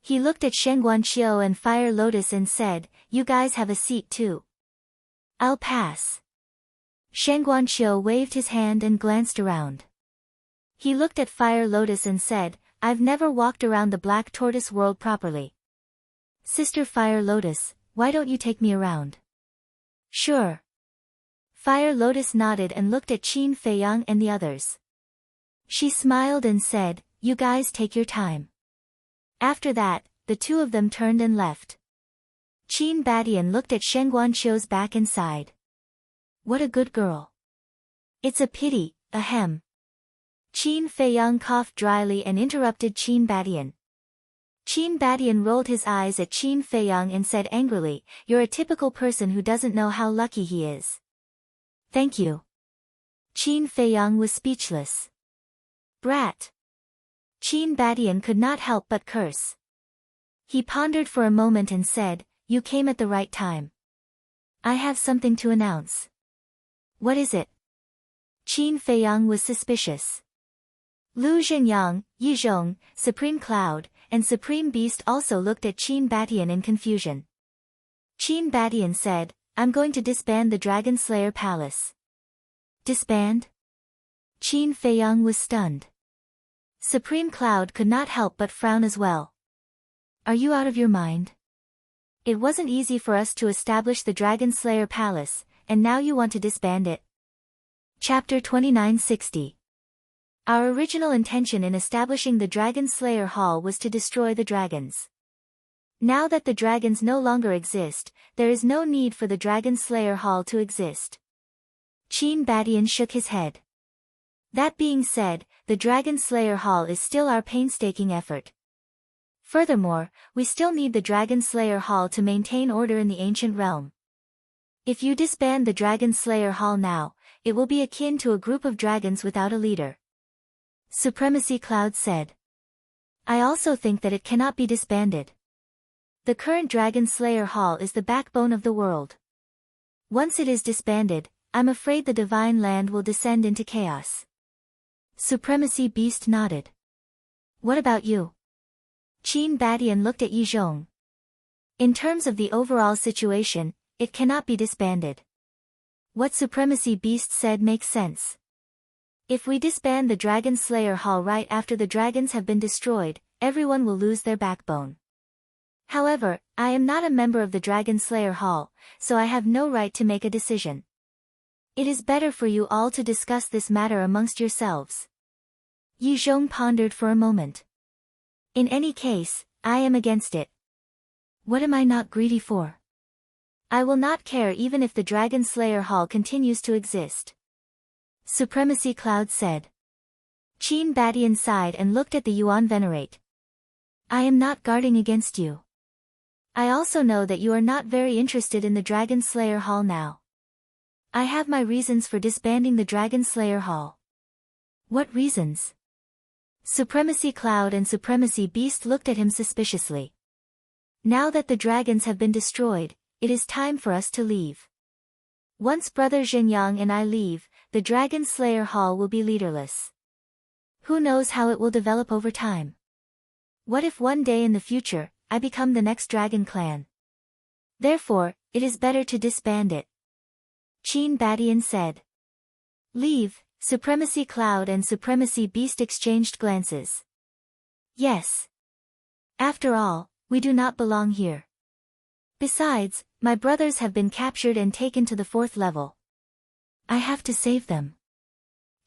He looked at Shengguanqiu and Fire Lotus and said, you guys have a seat too. I'll pass. Shengguanqiu waved his hand and glanced around. He looked at Fire Lotus and said, I've never walked around the Black Tortoise world properly. Sister Fire Lotus, why don't you take me around? Sure. Fire Lotus nodded and looked at Qin Feiyang and the others. She smiled and said, you guys take your time. After that, the two of them turned and left. Qin Badian looked at Shengguanqiu's back and sighed. What a good girl. It's a pity, ahem. Qin Feiyang coughed dryly and interrupted Qin Badian. Qin Badian rolled his eyes at Qin Feiyang and said angrily, you're a typical person who doesn't know how lucky he is. Thank you. Qin Feiyang was speechless. Brat. Qin Badian could not help but curse. He pondered for a moment and said, you came at the right time. I have something to announce. What is it? Qin Feiyang was suspicious. Lu Zhenyang, Yizhong, Supreme Cloud, and Supreme Beast also looked at Qin Badian in confusion. Qin Badian said, I'm going to disband the Dragon Slayer Palace. Disband? Qin Feiyang was stunned. Supreme Cloud could not help but frown as well. Are you out of your mind? It wasn't easy for us to establish the Dragon Slayer Palace, and now you want to disband it. Chapter 2960. Our original intention in establishing the Dragon Slayer Hall was to destroy the dragons. Now that the dragons no longer exist, there is no need for the Dragon Slayer Hall to exist. Qin Badian shook his head. That being said, the Dragon Slayer Hall is still our painstaking effort. Furthermore, we still need the Dragon Slayer Hall to maintain order in the ancient realm. If you disband the Dragon Slayer Hall now, it will be akin to a group of dragons without a leader. Supremacy Cloud said. I also think that it cannot be disbanded. The current Dragon Slayer Hall is the backbone of the world. Once it is disbanded, I'm afraid the Divine Land will descend into chaos. Supremacy Beast nodded. What about you? Qin Badian looked at Yizhong. In terms of the overall situation, it cannot be disbanded. What Supremacy Beast said makes sense. If we disband the Dragon Slayer Hall right after the dragons have been destroyed, everyone will lose their backbone. However, I am not a member of the Dragon Slayer Hall, so I have no right to make a decision. It is better for you all to discuss this matter amongst yourselves. Yi Zhong pondered for a moment. In any case, I am against it. What am I not greedy for? I will not care even if the Dragon Slayer Hall continues to exist. Supremacy Cloud said. Qin Badian sighed and looked at the Yuan Venerate. I am not guarding against you. I also know that you are not very interested in the Dragon Slayer Hall now. I have my reasons for disbanding the Dragon Slayer Hall. What reasons? Supremacy Cloud and Supremacy Beast looked at him suspiciously. Now that the dragons have been destroyed, it is time for us to leave. Once Brother Zhenyang and I leave, the Dragon Slayer Hall will be leaderless. Who knows how it will develop over time? What if one day in the future, I become the next dragon clan? Therefore, it is better to disband it. Qin Badian said. Leave. Supremacy Cloud and Supremacy Beast exchanged glances. Yes. After all, we do not belong here. Besides, my brothers have been captured and taken to the 4th level. I have to save them.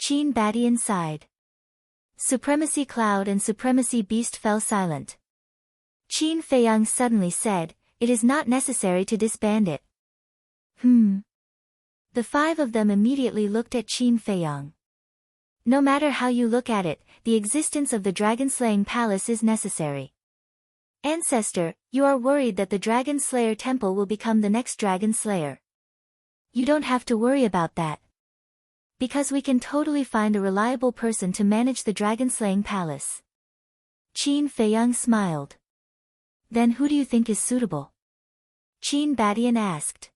Qin Badian sighed. Supremacy Cloud and Supremacy Beast fell silent. Qin Feiyang suddenly said, it is not necessary to disband it. The 5 of them immediately looked at Qin Feiyang. No matter how you look at it, the existence of the dragon-slaying palace is necessary. Ancestor, you are worried that the Dragon Slayer Temple will become the next Dragon Slayer. You don't have to worry about that. Because we can totally find a reliable person to manage the dragon-slaying palace. Qin Feiyang smiled. Then who do you think is suitable? Qin Badian asked.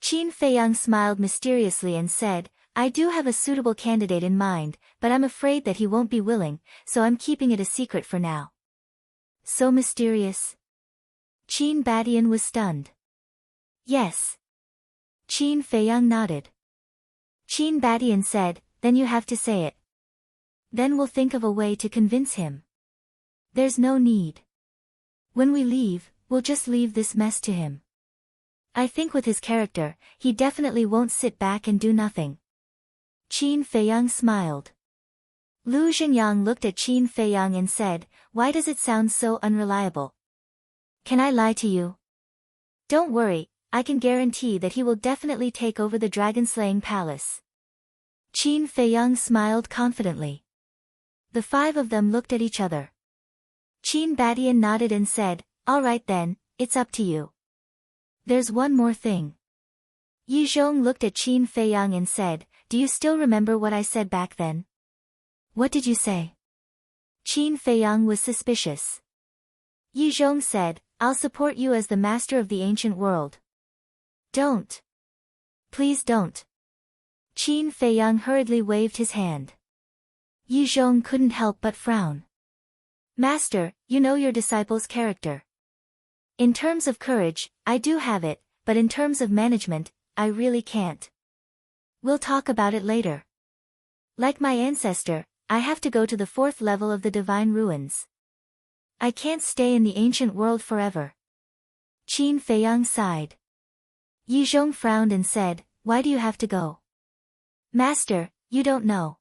Qin Feiyang smiled mysteriously and said, I do have a suitable candidate in mind, but I'm afraid that he won't be willing, so I'm keeping it a secret for now. So mysterious? Qin Badian was stunned. Yes. Qin Feiyang nodded. Qin Badian said, then you have to say it. Then we'll think of a way to convince him. There's no need. When we leave, we'll just leave this mess to him. I think with his character, he definitely won't sit back and do nothing. Qin Feiyang smiled. Lu Zhenyang looked at Qin Feiyang and said, why does it sound so unreliable? Can I lie to you? Don't worry, I can guarantee that he will definitely take over the dragon-slaying palace. Qin Feiyang smiled confidently. The 5 of them looked at each other. Qin Badian nodded and said, all right then, it's up to you. There's one more thing. Yi Zhong looked at Qin Feiyang and said, do you still remember what I said back then? What did you say? Qin Feiyang was suspicious. Yi Zhong said, I'll support you as the master of the ancient world. Don't. Please don't. Qin Feiyang hurriedly waved his hand. Yi Zhong couldn't help but frown. Master, you know your disciple's character. In terms of courage, I do have it, but in terms of management, I really can't. We'll talk about it later. Like my ancestor, I have to go to the 4th level of the Divine Ruins. I can't stay in the ancient world forever. Qin Feiyang sighed. Yi Zhong frowned and said, why do you have to go? Master, you don't know.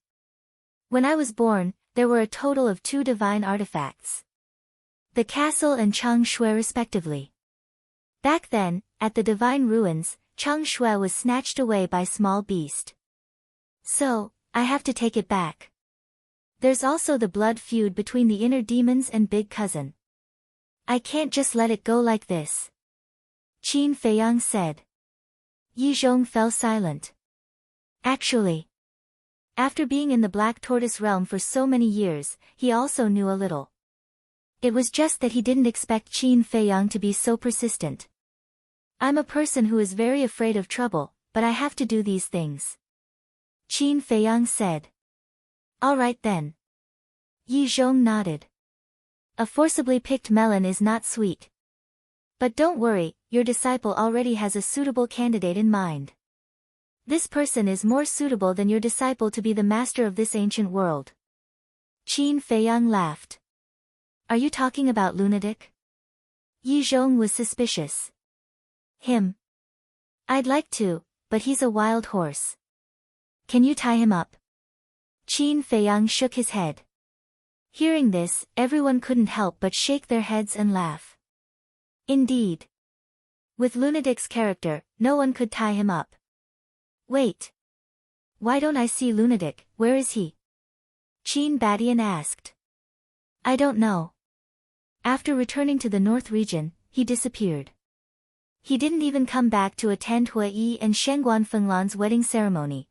When I was born, there were a total of 2 divine artifacts. The castle and Chang Shui respectively. Back then, at the Divine Ruins, Chang Shui was snatched away by small beast. So, I have to take it back. There's also the blood feud between the inner demons and Big Cousin. I can't just let it go like this. Qin Feiyang said. Yi Zhong fell silent. Actually, after being in the Black Tortoise realm for so many years, he also knew a little. It was just that he didn't expect Qin Feiyang to be so persistent. I'm a person who is very afraid of trouble, but I have to do these things. Qin Feiyang said. All right then. Yi Zhong nodded. A forcibly picked melon is not sweet. But don't worry, your disciple already has a suitable candidate in mind. This person is more suitable than your disciple to be the master of this ancient world. Qin Feiyang laughed. Are you talking about lunatic? Yi Zhong was suspicious. Him? I'd like to, but he's a wild horse. Can you tie him up? Qin Feiyang shook his head. Hearing this, everyone couldn't help but shake their heads and laugh. Indeed. With Lunatic's character, no one could tie him up. Wait. Why don't I see Lunatic? Where is he? Qin Badian asked. I don't know. After returning to the North region, he disappeared. He didn't even come back to attend Hua Yi and Shengguan Fenglan's wedding ceremony.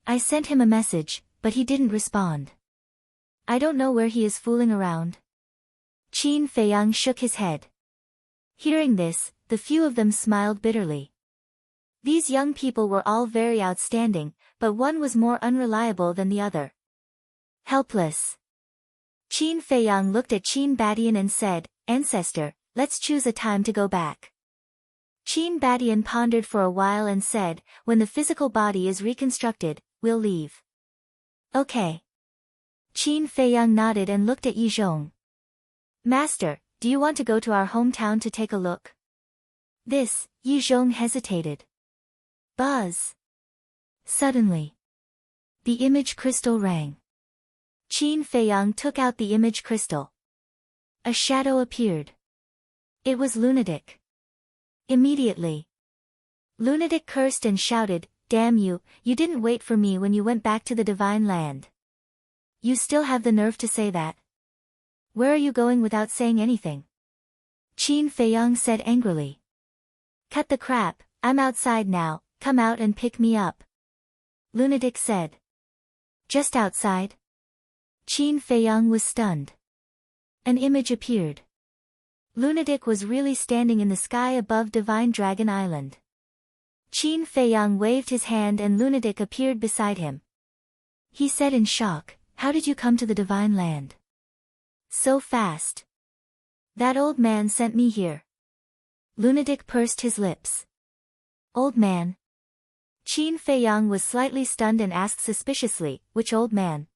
I sent him a message, but he didn't respond. I don't know where he is fooling around. Qin Feiyang shook his head. Hearing this, the few of them smiled bitterly. These young people were all very outstanding, but one was more unreliable than the other. Helpless. Qin Feiyang looked at Qin Badian and said, Ancestor, let's choose a time to go back. Qin Badian pondered for a while and said, when the physical body is reconstructed, we'll leave. Okay. Qin Feiyang nodded and looked at Yi Zhong. Master, do you want to go to our hometown to take a look? This, Yi Zhong hesitated. Buzz. Suddenly. The image crystal rang. Qin Feiyang took out the image crystal. A shadow appeared. It was Lunatic. Immediately. Lunatic cursed and shouted, Damn you, you didn't wait for me when you went back to the Divine Land. You still have the nerve to say that? Where are you going without saying anything? Qin Feiyang said angrily. Cut the crap, I'm outside now, come out and pick me up. Lunatic said. Just outside? Qin Feiyang was stunned. An image appeared. Lunatic was really standing in the sky above Divine Dragon Island. Qin Feiyang waved his hand and Lunatic appeared beside him. He said in shock, How did you come to the Divine Land? So fast. That old man sent me here. Lunatic pursed his lips. Old man? Qin Feiyang was slightly stunned and asked suspiciously, Which old man?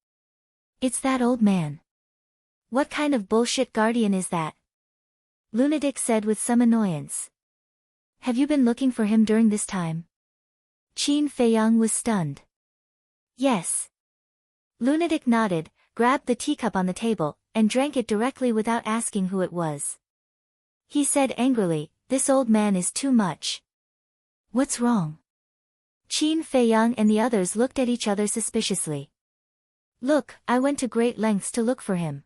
It's that old man. What kind of bullshit guardian is that? Lunatic said with some annoyance. Have you been looking for him during this time? Qin Feiyang was stunned. Yes. Lunatic nodded, grabbed the teacup on the table, and drank it directly without asking who it was. He said angrily, This old man is too much. What's wrong? Qin Feiyang and the others looked at each other suspiciously. Look, I went to great lengths to look for him.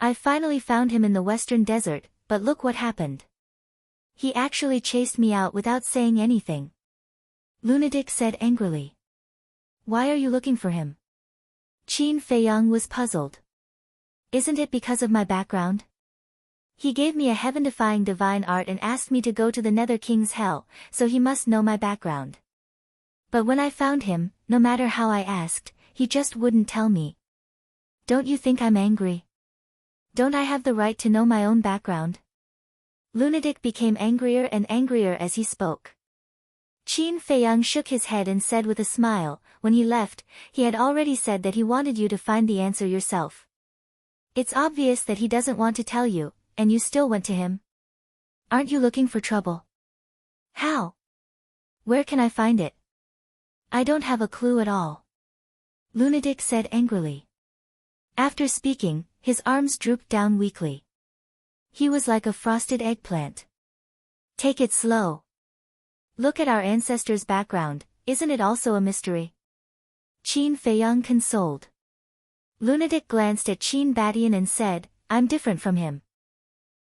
I finally found him in the western desert, but look what happened. He actually chased me out without saying anything. Lunatic said angrily. Why are you looking for him? Qin Feiyang was puzzled. Isn't it because of my background? He gave me a heaven-defying divine art and asked me to go to the Nether King's hell, so he must know my background. But when I found him, no matter how I asked, he just wouldn't tell me. Don't you think I'm angry? Don't I have the right to know my own background? Lunatic became angrier and angrier as he spoke. Qin Feiyang shook his head and said with a smile, when he left, he had already said that he wanted you to find the answer yourself. It's obvious that he doesn't want to tell you, and you still went to him. Aren't you looking for trouble? How? Where can I find it? I don't have a clue at all. Lunatic said angrily. After speaking, his arms drooped down weakly. He was like a frosted eggplant. Take it slow. Look at our ancestors' background, isn't it also a mystery? Qin Feiyang consoled. Lunatic glanced at Qin Badian and said, I'm different from him.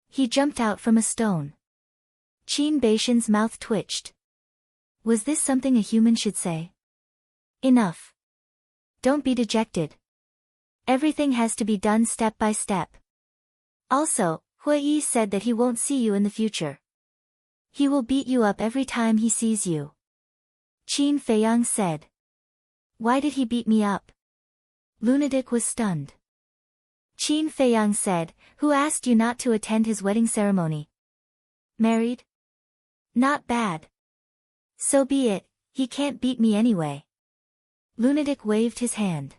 He jumped out from a stone. Qin Baishan's mouth twitched. Was this something a human should say? Enough. Don't be dejected. Everything has to be done step by step. Also, Hua Yi said that he won't see you in the future. He will beat you up every time he sees you. Qin Feiyang said. Why did he beat me up? Lunatic was stunned. Qin Feiyang said, Who asked you not to attend his wedding ceremony? Married? Not bad. So be it, he can't beat me anyway. Lunatic waved his hand.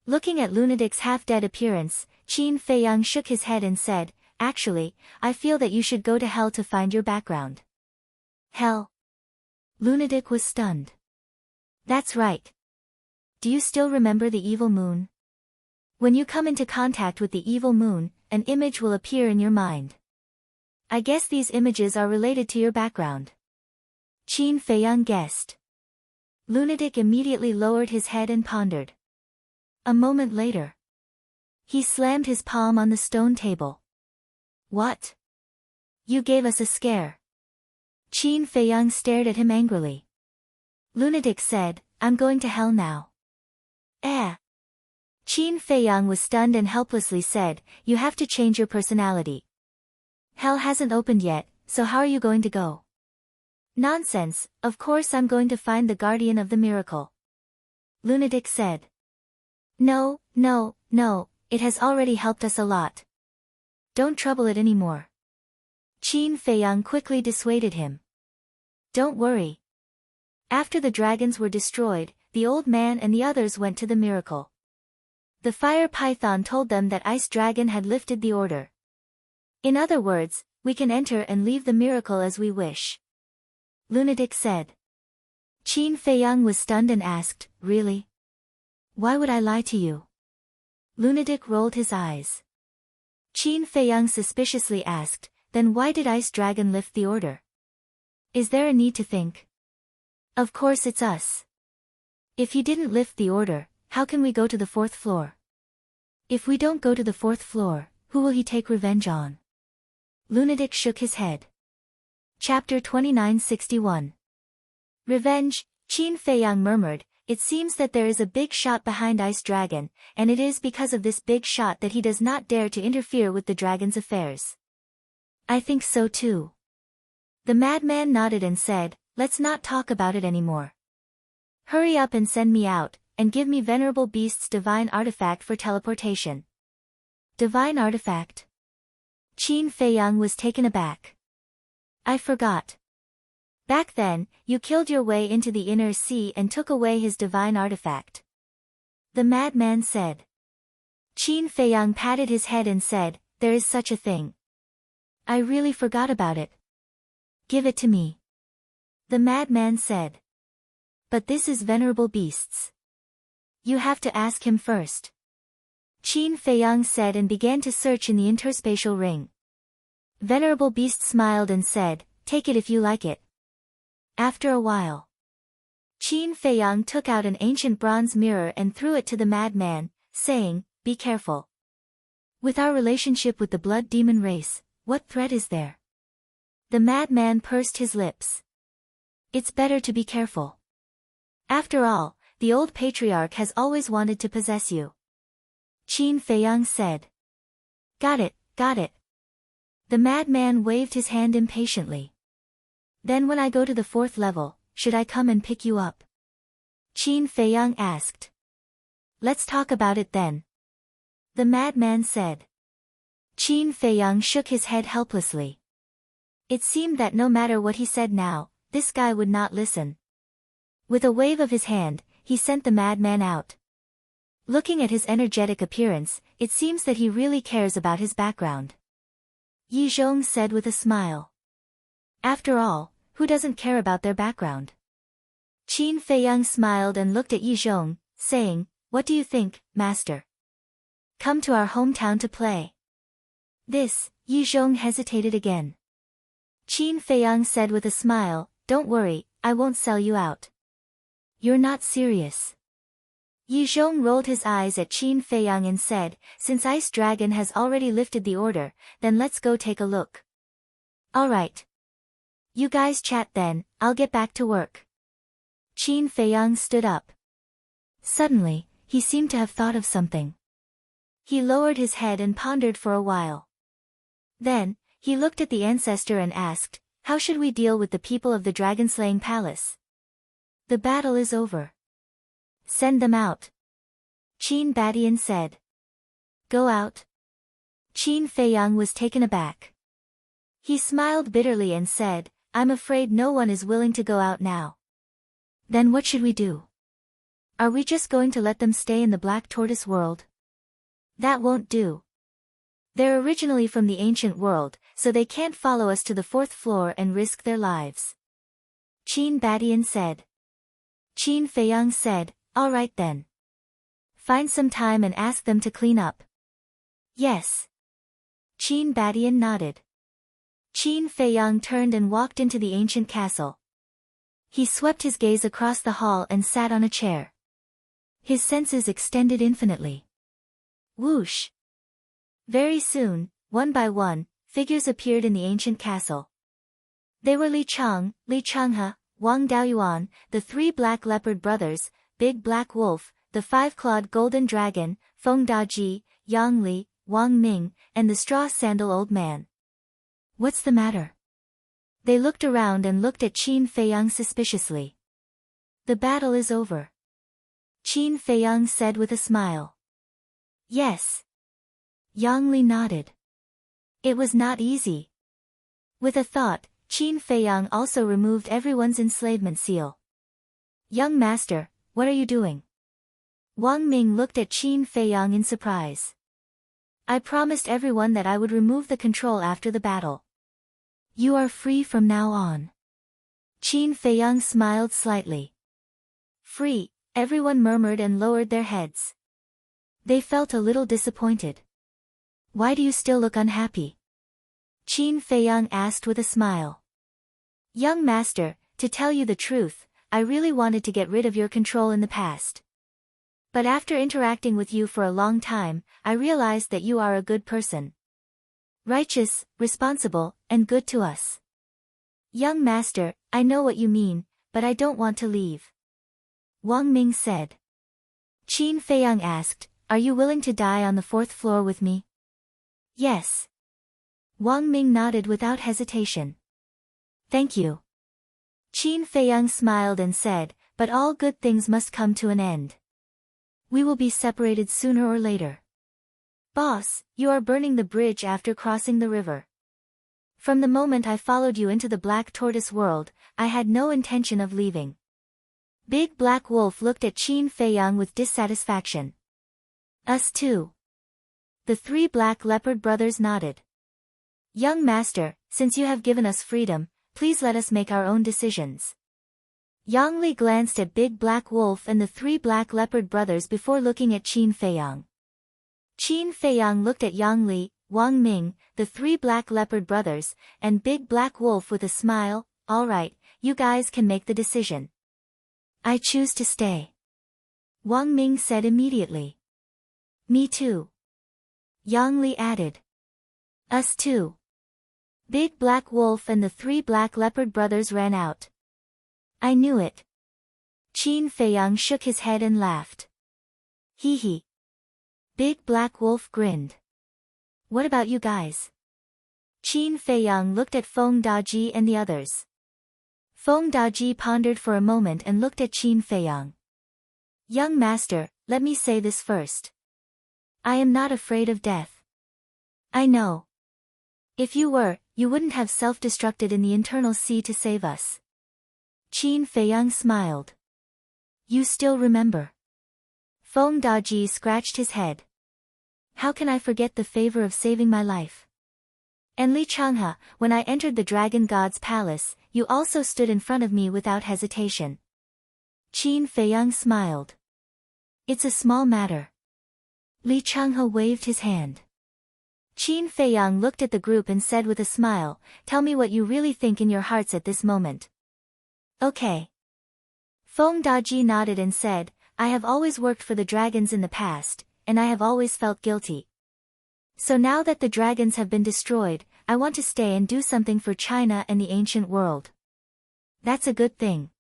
Looking at Lunatic's half-dead appearance, Qin Feiyang shook his head and said, Actually, I feel that you should go to hell to find your background. Hell? Lunatic was stunned. That's right. do you still remember the evil moon? When you come into contact with the evil moon, an image will appear in your mind. I guess these images are related to your background. Qin Feiyang guessed. Lunatic immediately lowered his head and pondered. A moment later, he slammed his palm on the stone table. What? You gave us a scare. Qin Feiyang stared at him angrily. Lunatic said, I'm going to hell now. Eh? Qin Feiyang was stunned and helplessly said, you have to change your personality. Hell hasn't opened yet, so how are you going to go? Nonsense, of course I'm going to find the guardian of the miracle. Lunatic said. No, no, no, it has already helped us a lot. Don't trouble it anymore. Qin Feiyang quickly dissuaded him. Don't worry. After the dragons were destroyed, the old man and the others went to the miracle. The fire python told them that Ice Dragon had lifted the order. In other words, we can enter and leave the miracle as we wish. Lunatic said. Qin Feiyang was stunned and asked, really? Why would I lie to you? Lunatic rolled his eyes. Qin Feiyang suspiciously asked, then why did Ice Dragon lift the order? Is there a need to think? Of course it's us. If he didn't lift the order, how can we go to the 4th floor? If we don't go to the 4th floor, who will he take revenge on? Lunatic shook his head. Chapter 2961. Revenge, Qin Feiyang murmured, it seems that there is a big shot behind Ice Dragon, and it is because of this big shot that he does not dare to interfere with the dragon's affairs. I think so too. The madman nodded and said, let's not talk about it anymore. Hurry up and send me out, and give me Venerable Beast's divine artifact for teleportation. Divine artifact? Qin Feiyang was taken aback. I forgot. Back then, you killed your way into the inner sea and took away his divine artifact. The madman said. Qin Feiyang patted his head and said, there is such a thing. I really forgot about it. Give it to me. The madman said. But this is Venerable Beast's. You have to ask him first. Qin Feiyang said and began to search in the interspatial ring. Venerable Beast smiled and said, take it if you like it. After a while, Qin Feiyang took out an ancient bronze mirror and threw it to the madman, saying, be careful. With our relationship with the blood demon race, what threat is there? The madman pursed his lips. It's better to be careful. After all, the old patriarch has always wanted to possess you. Qin Feiyang said. Got it, got it. The madman waved his hand impatiently. Then when I go to the 4th level, should I come and pick you up? Qin Feiyang asked. Let's talk about it then. The madman said. Qin Feiyang shook his head helplessly. It seemed that no matter what he said now, this guy would not listen. With a wave of his hand, he sent the madman out. Looking at his energetic appearance, it seems that he really cares about his background. Yi Zhong said with a smile. After all, who doesn't care about their background? Qin Feiyang smiled and looked at Yi Zhong, saying, what do you think, master? Come to our hometown to play. This, Yi Zhong hesitated again. Qin Feiyang said with a smile, don't worry, I won't sell you out. You're not serious. Yi Zhong rolled his eyes at Qin Feiyang and said, since Ice Dragon has already lifted the order, then let's go take a look. Alright. You guys chat then, I'll get back to work. Qin Feiyang stood up. Suddenly, he seemed to have thought of something. He lowered his head and pondered for a while. Then, he looked at the ancestor and asked, how should we deal with the people of the dragon-slaying palace? The battle is over. Send them out. Qin Badian said. Go out? Qin Feiyang was taken aback. He smiled bitterly and said, I'm afraid no one is willing to go out now. Then what should we do? Are we just going to let them stay in the Black Tortoise world? That won't do. They're originally from the ancient world, so they can't follow us to the 4th floor and risk their lives. Qin Badian said. Qin Feiyang said, all right then. Find some time and ask them to clean up. Yes. Qin Badian nodded. Qin Feiyang turned and walked into the ancient castle. He swept his gaze across the hall and sat on a chair. His senses extended infinitely. Whoosh! Very soon, one by one, figures appeared in the ancient castle. They were Li Chang, Li Changhe, Wang Daoyuan, the 3 black leopard brothers, Big Black Wolf, the 5-clawed golden dragon, Feng Daji, Yang Li, Wang Ming, and the straw sandal old man. What's the matter? They looked around and looked at Qin Feiyang suspiciously. The battle is over. Qin Feiyang said with a smile. Yes. Yang Li nodded. It was not easy. With a thought, Qin Feiyang also removed everyone's enslavement seal. Young master, what are you doing? Wang Ming looked at Qin Feiyang in surprise. I promised everyone that I would remove the control after the battle. You are free from now on. Qin Feiyang smiled slightly. Free, everyone murmured and lowered their heads. They felt a little disappointed. Why do you still look unhappy? Qin Feiyang asked with a smile. Young master, to tell you the truth, I really wanted to get rid of your control in the past. But after interacting with you for a long time, I realized that you are a good person. Righteous, responsible, and good to us. Young master, I know what you mean, but I don't want to leave. Wang Ming said. Qin Feiyang asked, are you willing to die on the 4th floor with me? Yes. Wang Ming nodded without hesitation. Thank you. Qin Feiyang smiled and said, but all good things must come to an end. We will be separated sooner or later. Boss, you are burning the bridge after crossing the river. From the moment I followed you into the Black Tortoise world, I had no intention of leaving. Big Black Wolf looked at Qin Feiyang with dissatisfaction. Us too. The 3 black leopard brothers nodded. Young master, since you have given us freedom, please let us make our own decisions. Yang Li glanced at Big Black Wolf and the 3 black leopard brothers before looking at Qin Feiyang. Qin Feiyang looked at Yang Li, Wang Ming, the 3 black leopard brothers, and Big Black Wolf with a smile. All right, you guys can make the decision. I choose to stay. Wang Ming said immediately. Me too. Yang Li added. Us too. Big Black Wolf and the 3 black leopard brothers ran out. I knew it. Qin Feiyang shook his head and laughed. Hee hee. Big Black Wolf grinned. What about you guys? Qin Feiyang looked at Feng Daji and the others. Feng Daji pondered for a moment and looked at Qin Feiyang. Young master, let me say this first. I am not afraid of death. I know. If you were, you wouldn't have self-destructed in the internal sea to save us. Qin Feiyang smiled. You still remember. Feng Daji scratched his head. How can I forget the favor of saving my life? And Li Changhe, when I entered the Dragon God's palace, you also stood in front of me without hesitation. Qin Feiyang smiled. It's a small matter. Li Changhe waved his hand. Qin Feiyang looked at the group and said with a smile, tell me what you really think in your hearts at this moment. Okay. Feng Daji nodded and said, I have always worked for the dragons in the past, and I have always felt guilty. So now that the dragons have been destroyed, I want to stay and do something for China and the ancient world. That's a good thing.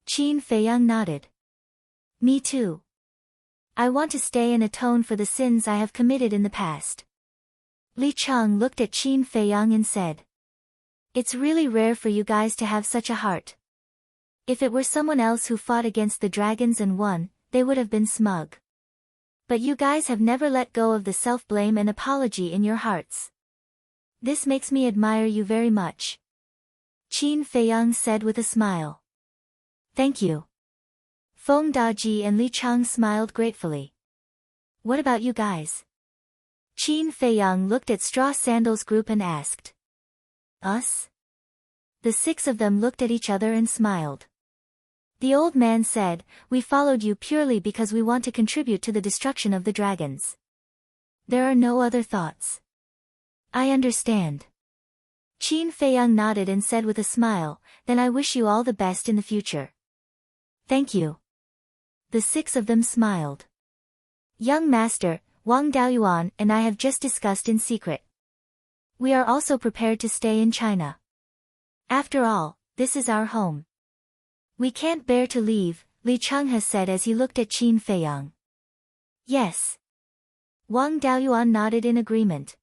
Qin Feiyang nodded. Me too. I want to stay and atone for the sins I have committed in the past. Li Chang looked at Qin Feiyang and said. It's really rare for you guys to have such a heart. If it were someone else who fought against the dragons and won, they would have been smug. But you guys have never let go of the self-blame and apology in your hearts. This makes me admire you very much. Qin Feiyang said with a smile. Thank you. Feng Daji and Li Chang smiled gratefully. What about you guys? Qin Feiyang looked at Straw Sandal's group and asked. Us? The 6 of them looked at each other and smiled. The old man said, "We followed you purely because we want to contribute to the destruction of the dragons. There are no other thoughts." "I understand." Qin Feiyang nodded and said with a smile, "Then I wish you all the best in the future." "Thank you." The 6 of them smiled. "Young master, Wang Daoyuan and I have just discussed in secret. We are also prepared to stay in China. After all, this is our home. We can't bear to leave," Li Chenghe said as he looked at Qin Feiyang. "Yes." Wang Daoyuan nodded in agreement.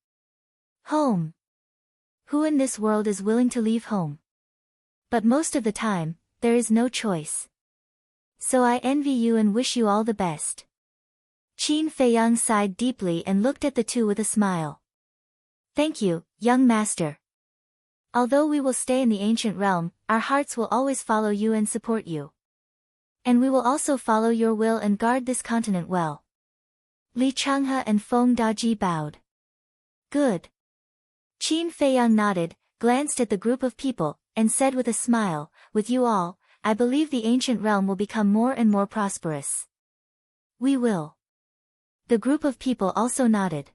Home. Who in this world is willing to leave home? But most of the time, there is no choice. So I envy you and wish you all the best. Qin Feiyang sighed deeply and looked at the 2 with a smile. "Thank you, young master. Although we will stay in the ancient realm, our hearts will always follow you and support you. And we will also follow your will and guard this continent well." Li Chenghe and Feng Daji bowed. "Good." Qin Feiyang nodded, glanced at the group of people, and said with a smile, "With you all, I believe the ancient realm will become more and more prosperous." "We will." The group of people also nodded.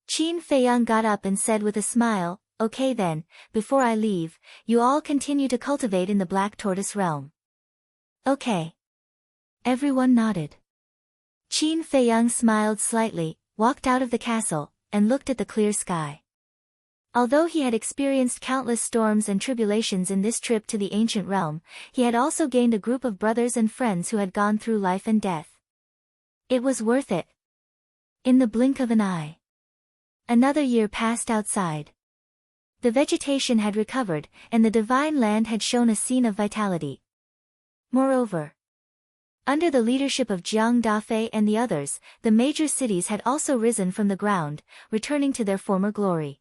Qin Feiyang got up and said with a smile, "Okay then, before I leave, you all continue to cultivate in the Black Tortoise realm." "Okay." Everyone nodded. Qin Feiyang smiled slightly, walked out of the castle, and looked at the clear sky. Although he had experienced countless storms and tribulations in this trip to the ancient realm, he had also gained a group of brothers and friends who had gone through life and death. It was worth it. In the blink of an eye. Another year passed outside. The vegetation had recovered, and the divine land had shown a scene of vitality. Moreover, under the leadership of Jiang Dafei and the others, the major cities had also risen from the ground, returning to their former glory.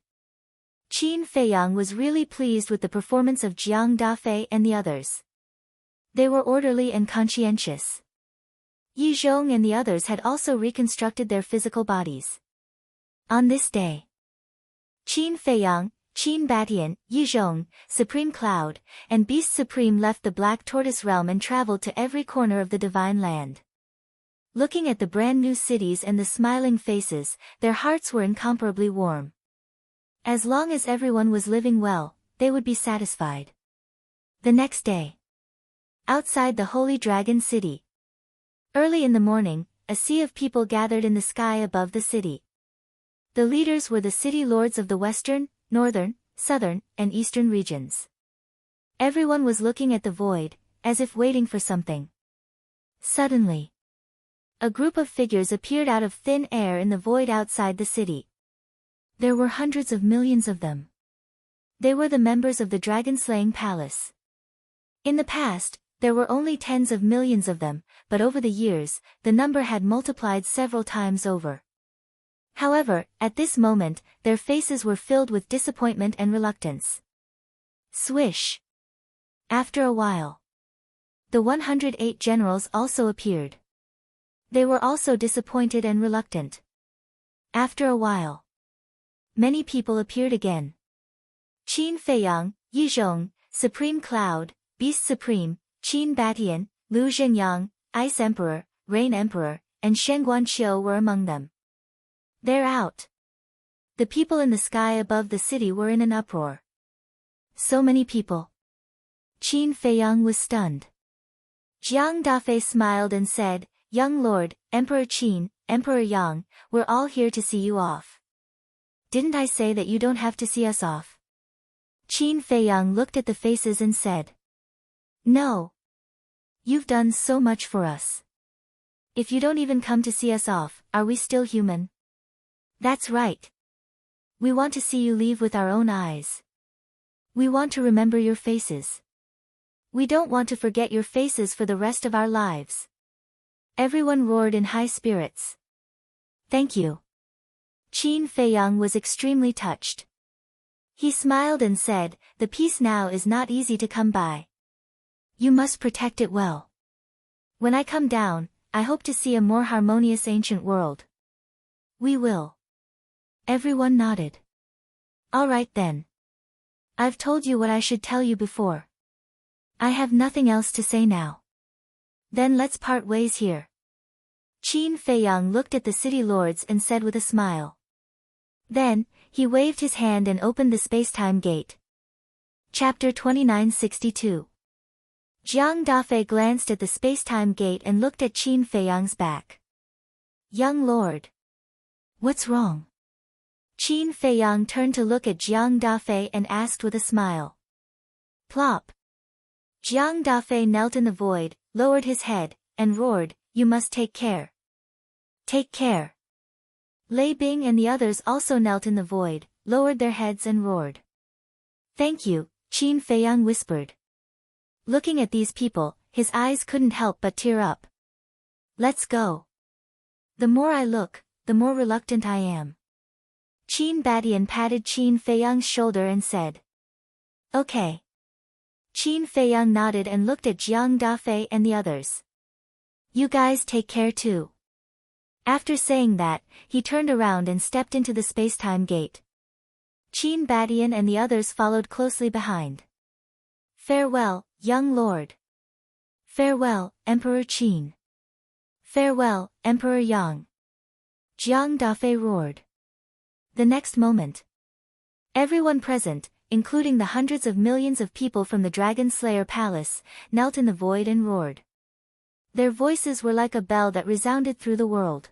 Qin Feiyang was really pleased with the performance of Jiang Dafei and the others. They were orderly and conscientious. Yi Zhong and the others had also reconstructed their physical bodies. On this day, Qin Feiyang, Qin Batian, Yi Zhong, Supreme Cloud, and Beast Supreme left the Black Tortoise realm and traveled to every corner of the divine land. Looking at the brand new cities and the smiling faces, their hearts were incomparably warm. As long as everyone was living well, they would be satisfied. The next day, outside the Holy Dragon City. Early in the morning, a sea of people gathered in the sky above the city. The leaders were the city lords of the western, northern, southern, and eastern regions. Everyone was looking at the void, as if waiting for something. Suddenly, a group of figures appeared out of thin air in the void outside the city. There were hundreds of millions of them. They were the members of the dragon-slaying palace. In the past, there were only tens of millions of them, but over the years, the number had multiplied several times over. However, at this moment, their faces were filled with disappointment and reluctance. Swish! After a while, the 108 generals also appeared. They were also disappointed and reluctant. After a while, many people appeared again. Qin Feiyang, Yi Zhong, Supreme Cloud, Beast Supreme, Qin Batian, Lu Zhenyang, Ice Emperor, Rain Emperor, and Shen Guanqiu were among them. "They're out." The people in the sky above the city were in an uproar. So many people. Qin Feiyang was stunned. Jiang Dafei smiled and said, "Young Lord, Emperor Qin, Emperor Yang, we're all here to see you off. Didn't I say that you don't have to see us off?" Qin Feiyang looked at the faces and said, "No. You've done so much for us. If you don't even come to see us off, are we still human?" "That's right. We want to see you leave with our own eyes. We want to remember your faces. We don't want to forget your faces for the rest of our lives." Everyone roared in high spirits. "Thank you." Qin Feiyang was extremely touched. He smiled and said, "The peace now is not easy to come by. You must protect it well. When I come down, I hope to see a more harmonious ancient world." "We will." Everyone nodded. "All right then. I've told you what I should tell you before. I have nothing else to say now." Then let's part ways here. Qin Feiyang looked at the city lords and said with a smile. Then, he waved his hand and opened the space-time gate. Chapter 2962. Jiang Dafei glanced at the space-time gate and looked at Qin Feiyang's back. Young lord. What's wrong? Qin Feiyang turned to look at Jiang Dafei and asked with a smile. Plop. Jiang Dafei knelt in the void, lowered his head, and roared, You must take care. Take care. Lei Bing and the others also knelt in the void, lowered their heads and roared. Thank you, Qin Feiyang whispered. Looking at these people, his eyes couldn't help but tear up. Let's go. The more I look, the more reluctant I am. Qin Badian patted Qin Feiyang's shoulder and said. Okay. Qin Feiyang nodded and looked at Jiang Dafei and the others. You guys take care too. After saying that, he turned around and stepped into the space-time gate. Qin Badian and the others followed closely behind. Farewell, young lord. Farewell, Emperor Qin. Farewell, Emperor Yang. Jiang Dafei roared. The next moment, everyone present, including the hundreds of millions of people from the Dragon Slayer Palace, knelt in the void and roared. Their voices were like a bell that resounded through the world.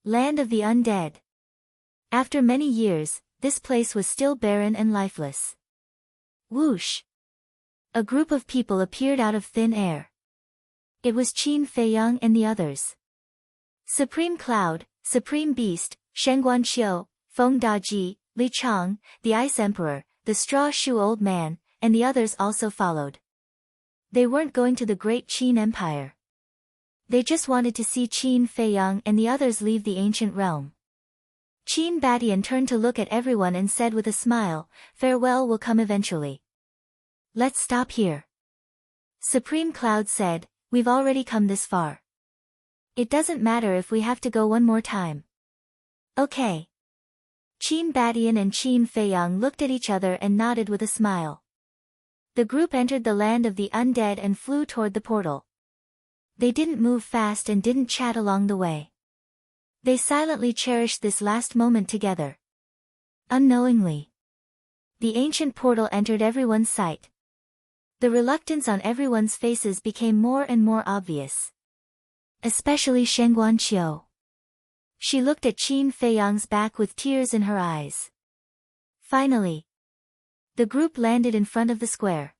Land of the undead. After many years, this place was still barren and lifeless. Whoosh! A group of people appeared out of thin air. It was Qin Feiyang and the others. Supreme Cloud, Supreme Beast, Shengguan Qiu, Feng Daji, Li Chang, the Ice Emperor, the Straw Shoe Old Man, and the others also followed. They weren't going to the great Qin Empire. They just wanted to see Qin Feiyang and the others leave the ancient realm. Qin Badian turned to look at everyone and said with a smile, Farewell will come eventually. Let's stop here. Supreme Cloud said, We've already come this far. It doesn't matter if we have to go one more time. Okay. Qin Badian and Qin Feiyang looked at each other and nodded with a smile. The group entered the land of the undead and flew toward the portal. They didn't move fast and didn't chat along the way. They silently cherished this last moment together. Unknowingly, the ancient portal entered everyone's sight. The reluctance on everyone's faces became more and more obvious. Especially Shengguan Qiu. She looked at Qin Feiyang's back with tears in her eyes. Finally, the group landed in front of the square.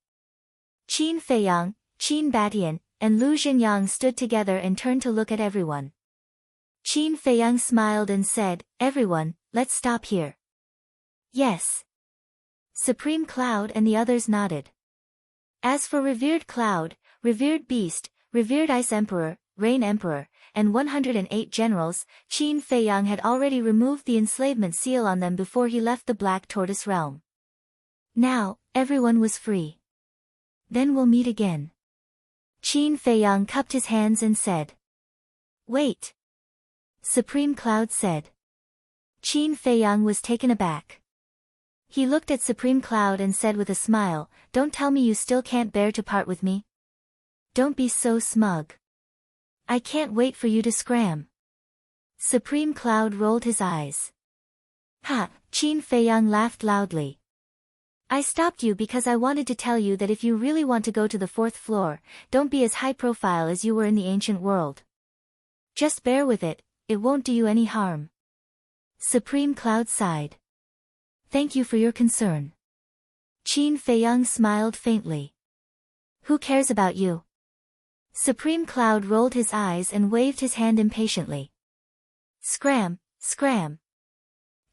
Qin Feiyang, Qin Badian, and Lu Jinyang stood together and turned to look at everyone. Qin Feiyang smiled and said, Everyone, let's stop here. Yes. Supreme Cloud and the others nodded. As for Revered Cloud, Revered Beast, Revered Ice Emperor, Rain Emperor, and 108 generals, Qin Feiyang had already removed the enslavement seal on them before he left the Black Tortoise realm. Now, everyone was free. Then we'll meet again. Qin Feiyang cupped his hands and said. Wait. Supreme Cloud said. Qin Feiyang was taken aback. He looked at Supreme Cloud and said with a smile, Don't tell me you still can't bear to part with me. Don't be so smug. I can't wait for you to scram. Supreme Cloud rolled his eyes. Ha, Qin Feiyang laughed loudly. I stopped you because I wanted to tell you that if you really want to go to the 4th floor, don't be as high profile as you were in the ancient world. Just bear with it, it won't do you any harm. Supreme Cloud sighed. Thank you for your concern. Qin Feiyang smiled faintly. Who cares about you? Supreme Cloud rolled his eyes and waved his hand impatiently. Scram, scram.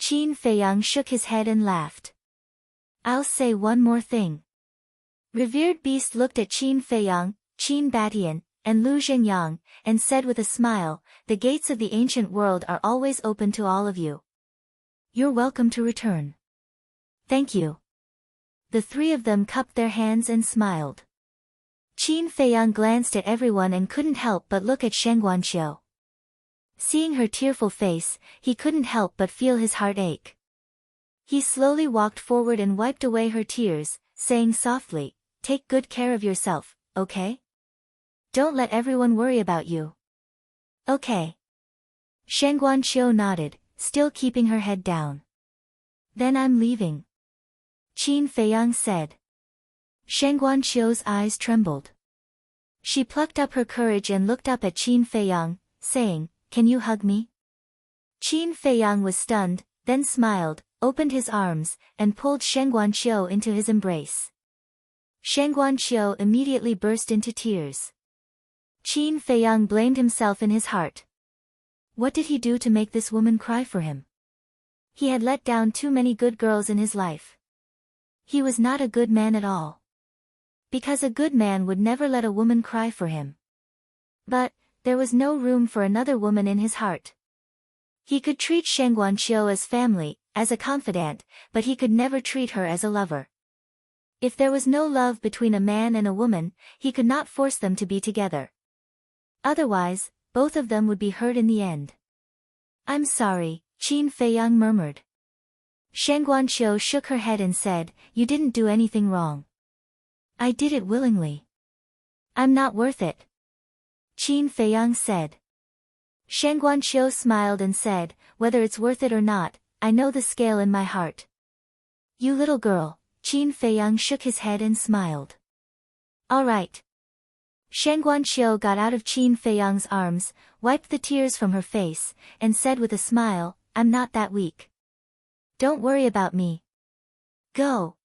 Qin Feiyang shook his head and laughed. I'll say one more thing. Revered Beast looked at Qin Feiyang, Qin Badian, and Lu Jinyang, and said with a smile, The gates of the ancient world are always open to all of you. You're welcome to return. Thank you. The three of them cupped their hands and smiled. Qin Feiyang glanced at everyone and couldn't help but look at Shengguan Qiu. Seeing her tearful face, he couldn't help but feel his heart ache. He slowly walked forward and wiped away her tears, saying softly, Take good care of yourself, okay? Don't let everyone worry about you. Okay. Shen Guanqiu nodded, still keeping her head down. Then I'm leaving. Qin Feiyang said. Shen Guanqiu's eyes trembled. She plucked up her courage and looked up at Qin Feiyang, saying, "Can you hug me?" Qin Feiyang was stunned, then smiled, opened his arms, and pulled Shen Guanqiu into his embrace. Shen Guanqiu immediately burst into tears. Qin Feiyang blamed himself in his heart. What did he do to make this woman cry for him? He had let down too many good girls in his life. He was not a good man at all. Because a good man would never let a woman cry for him. But there was no room for another woman in his heart. He could treat Shen Guanqiu as family, as a confidant, but he could never treat her as a lover. If there was no love between a man and a woman, he could not force them to be together. Otherwise, both of them would be hurt in the end. I'm sorry, Qin Feiyang murmured. Shen Guanqiu shook her head and said, "You didn't do anything wrong. I did it willingly. I'm not worth it." Qin Feiyang said. Shen Guanqiu smiled and said, "Whether it's worth it or not, I know the scale in my heart." "You little girl," Qin Feiyang shook his head and smiled. "All right." Shen Guanqiu got out of Qin Feiyang's arms, wiped the tears from her face, and said with a smile, "I'm not that weak. Don't worry about me. Go."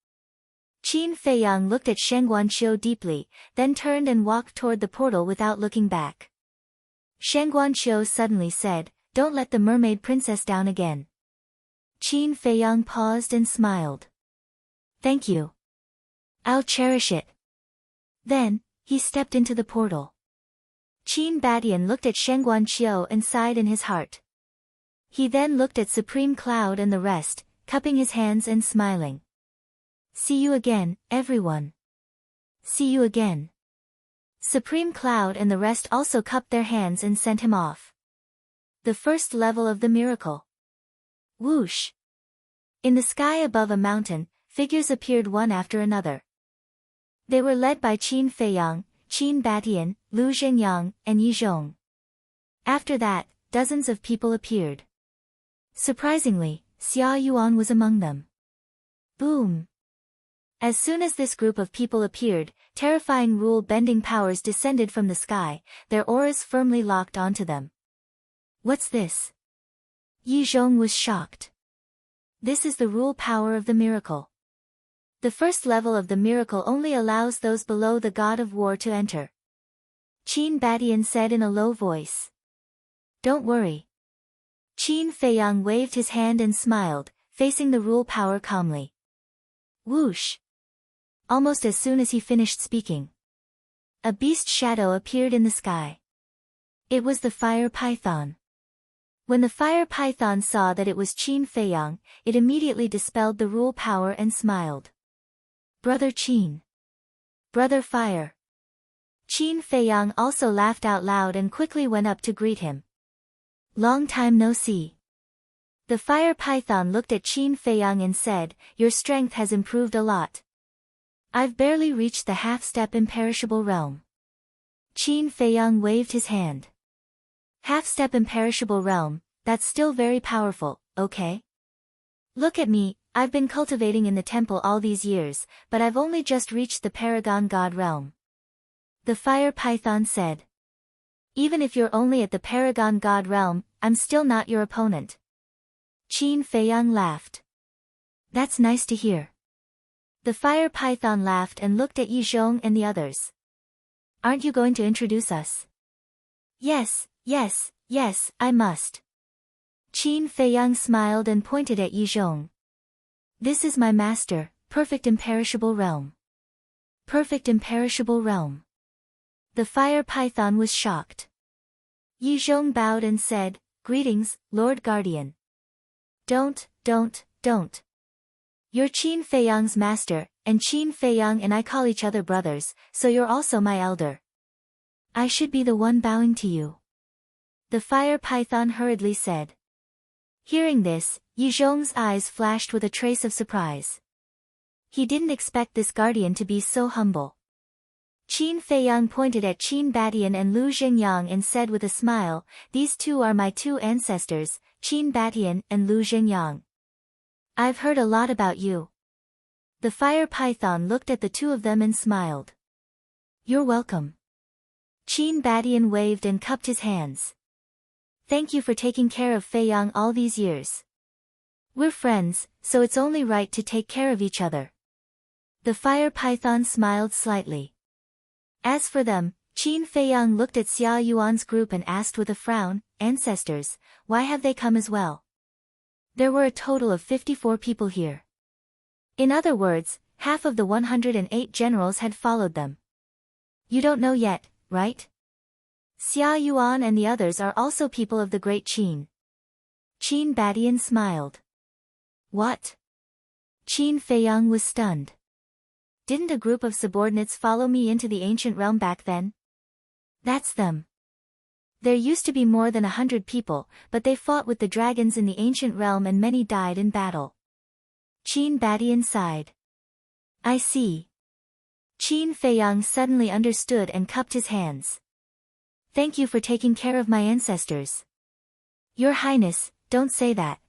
Qin Feiyang looked at Shen Guanqiu deeply, then turned and walked toward the portal without looking back. Shen Guanqiu suddenly said, "Don't let the mermaid princess down again." Qin Feiyang paused and smiled. "Thank you. I'll cherish it." Then, he stepped into the portal. Qin Badian looked at Shen Guanqiu and sighed in his heart. He then looked at Supreme Cloud and the rest, cupping his hands and smiling. "See you again, everyone. See you again." Supreme Cloud and the rest also cupped their hands and sent him off. The first level of the miracle. Whoosh! In the sky above a mountain, figures appeared one after another. They were led by Qin Feiyang, Qin Batian, Lu Zhengyang, and Yi Zhong. After that, dozens of people appeared. Surprisingly, Xia Yuan was among them. Boom! As soon as this group of people appeared, terrifying rule-bending powers descended from the sky, their auras firmly locked onto them. What's this? Yi Zhong was shocked. This is the rule power of the miracle. The first level of the miracle only allows those below the god of war to enter. Qin Badian said in a low voice. Don't worry. Qin Feiyang waved his hand and smiled, facing the rule power calmly. Whoosh! Almost as soon as he finished speaking, a beast shadow appeared in the sky. It was the fire python. When the fire python saw that it was Qin Feiyang, it immediately dispelled the rule power and smiled. Brother Qin. Brother Fire. Qin Feiyang also laughed out loud and quickly went up to greet him. Long time no see. The fire python looked at Qin Feiyang and said, Your strength has improved a lot. I've barely reached the half-step imperishable realm. Qin Feiyang waved his hand. Half-step imperishable realm, that's still very powerful, okay? Look at me, I've been cultivating in the temple all these years, but I've only just reached the paragon god realm. The fire python said. Even if you're only at the paragon god realm, I'm still not your opponent. Qin Feiyang laughed. That's nice to hear. The fire python laughed and looked at Yi Zhong and the others. Aren't you going to introduce us? Yes, I must. Qin Feiyang smiled and pointed at Yi Zhong. This is my master, perfect imperishable realm. Perfect imperishable realm. The fire python was shocked. Yi Zhong bowed and said, Greetings, Lord Guardian. Don't. You're Qin Feiyang's master, and Qin Feiyang and I call each other brothers, so you're also my elder. I should be the one bowing to you. The fire python hurriedly said. Hearing this, Yi Zhong's eyes flashed with a trace of surprise. He didn't expect this guardian to be so humble. Qin Feiyang pointed at Qin Batian and Lu Zhengyang and said with a smile, "These two are my two ancestors, Qin Batian and Lu Zhengyang. I've heard a lot about you." The fire python looked at the two of them and smiled. "You're welcome." Qin Batian waved and cupped his hands. "Thank you for taking care of Feiyang all these years. We're friends, so it's only right to take care of each other." The fire python smiled slightly. As for them, Qin Feiyang looked at Xia Yuan's group and asked with a frown, "Ancestors, why have they come as well?" There were a total of 54 people here. In other words, half of the 108 generals had followed them. "You don't know yet, right? Xia Yuan and the others are also people of the Great Qin." Qin Batian smiled. "What?" Qin Feiyang was stunned. "Didn't a group of subordinates follow me into the ancient realm back then?" "That's them. There used to be more than 100 people, but they fought with the dragons in the ancient realm and many died in battle." Qin Batian sighed. "I see." Qin Feiyang suddenly understood and cupped his hands. "Thank you for taking care of my ancestors." "Your Highness, don't say that.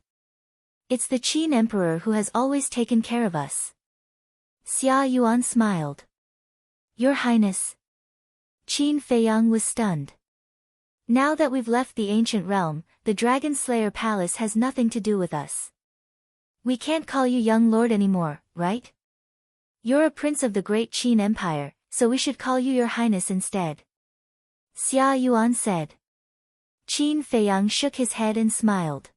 It's the Qin Emperor who has always taken care of us." Xia Yuan smiled. "Your Highness." Qin Feiyang was stunned. "Now that we've left the ancient realm, the Dragon Slayer Palace has nothing to do with us. We can't call you young lord anymore, right? You're a prince of the Great Qin Empire, so we should call you your Highness instead." Xia Yuan said. Qin Feiyang shook his head and smiled.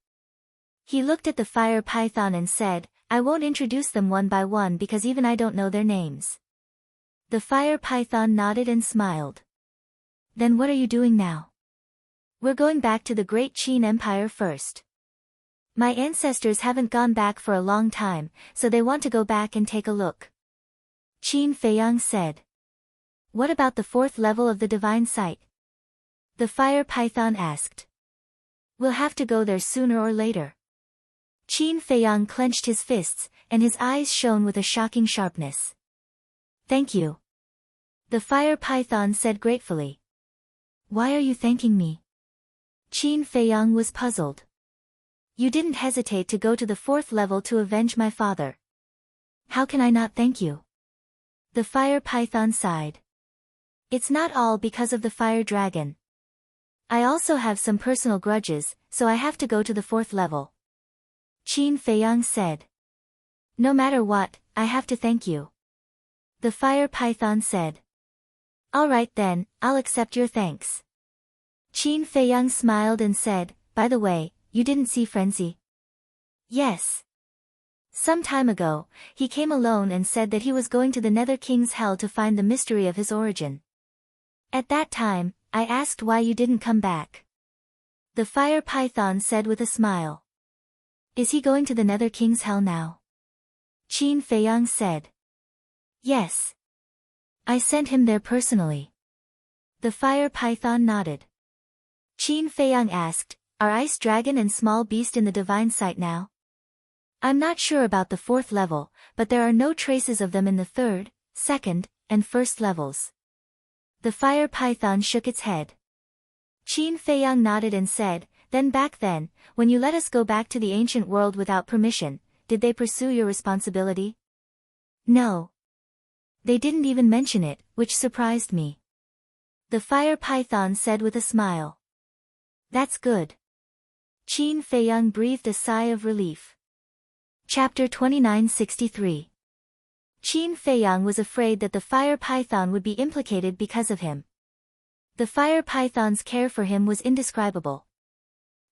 He looked at the fire python and said, "I won't introduce them one by one because even I don't know their names." The fire python nodded and smiled. "Then what are you doing now?" "We're going back to the Great Qin Empire first. My ancestors haven't gone back for a long time, so they want to go back and take a look." Qin Feiyang said. "What about the fourth level of the divine sight?" The fire python asked. "We'll have to go there sooner or later." Qin Feiyang clenched his fists, and his eyes shone with a shocking sharpness. "Thank you." The fire python said gratefully. "Why are you thanking me?" Qin Feiyang was puzzled. "You didn't hesitate to go to the fourth level to avenge my father. How can I not thank you?" The fire python sighed. "It's not all because of the fire dragon. I also have some personal grudges, so I have to go to the fourth level." Qin Feiyang said. "No matter what, I have to thank you." The fire python said. "All right then, I'll accept your thanks." Qin Feiyang smiled and said, "By the way, you didn't see Frenzy?" "Yes. Some time ago, he came alone and said that he was going to the Nether King's Hell to find the mystery of his origin. At that time, I asked why you didn't come back." The fire python said with a smile. "Is he going to the Nether King's Hell now?" Qin Feiyang said. "Yes. I sent him there personally." The fire python nodded. Qin Feiyang asked, "Are Ice Dragon and Small Beast in the divine sight now?" "I'm not sure about the fourth level, but there are no traces of them in the third, second, and first levels." The fire python shook its head. Qin Feiyang nodded and said, "Then back then, when you let us go back to the ancient world without permission, did they pursue your responsibility?" "No. They didn't even mention it, which surprised me." The fire python said with a smile. "That's good." Qin Feiyang breathed a sigh of relief. Chapter 2963. Qin Feiyang was afraid that the fire python would be implicated because of him. The fire python's care for him was indescribable.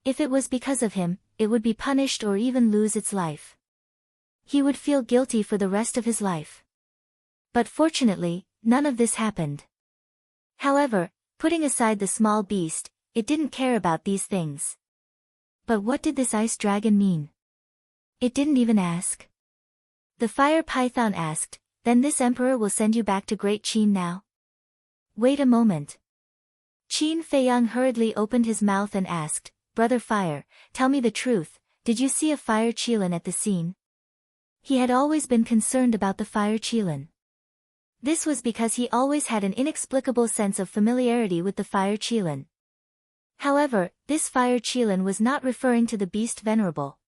If it was because of him, it would be punished or even lose its life. He would feel guilty for the rest of his life. But fortunately, none of this happened. However, putting aside the small beast, it didn't care about these things. But what did this ice dragon mean? It didn't even ask. The fire python asked, "Then this emperor will send you back to Great Qin now?" "Wait a moment." Qin Feiyang hurriedly opened his mouth and asked, "Brother Fire, tell me the truth, did you see a fire Qilin at the scene?" He had always been concerned about the fire Qilin. This was because he always had an inexplicable sense of familiarity with the fire Qilin. However, this fire Qilin was not referring to the beast Venerable.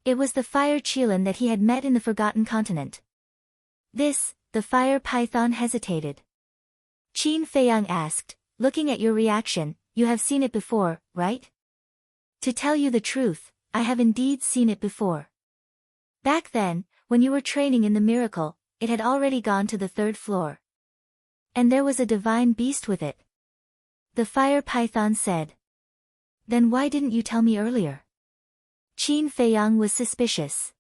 It was the fire Qilin that he had met in the Forgotten Continent. The fire python hesitated. Qin Feiyang asked, looking at your reaction, you have seen it before, right? To tell you the truth, I have indeed seen it before. Back then, when you were training in the miracle, it had already gone to the 3rd floor. And there was a divine beast with it. The fire python said. Then why didn't you tell me earlier? Qin Feiyang was suspicious.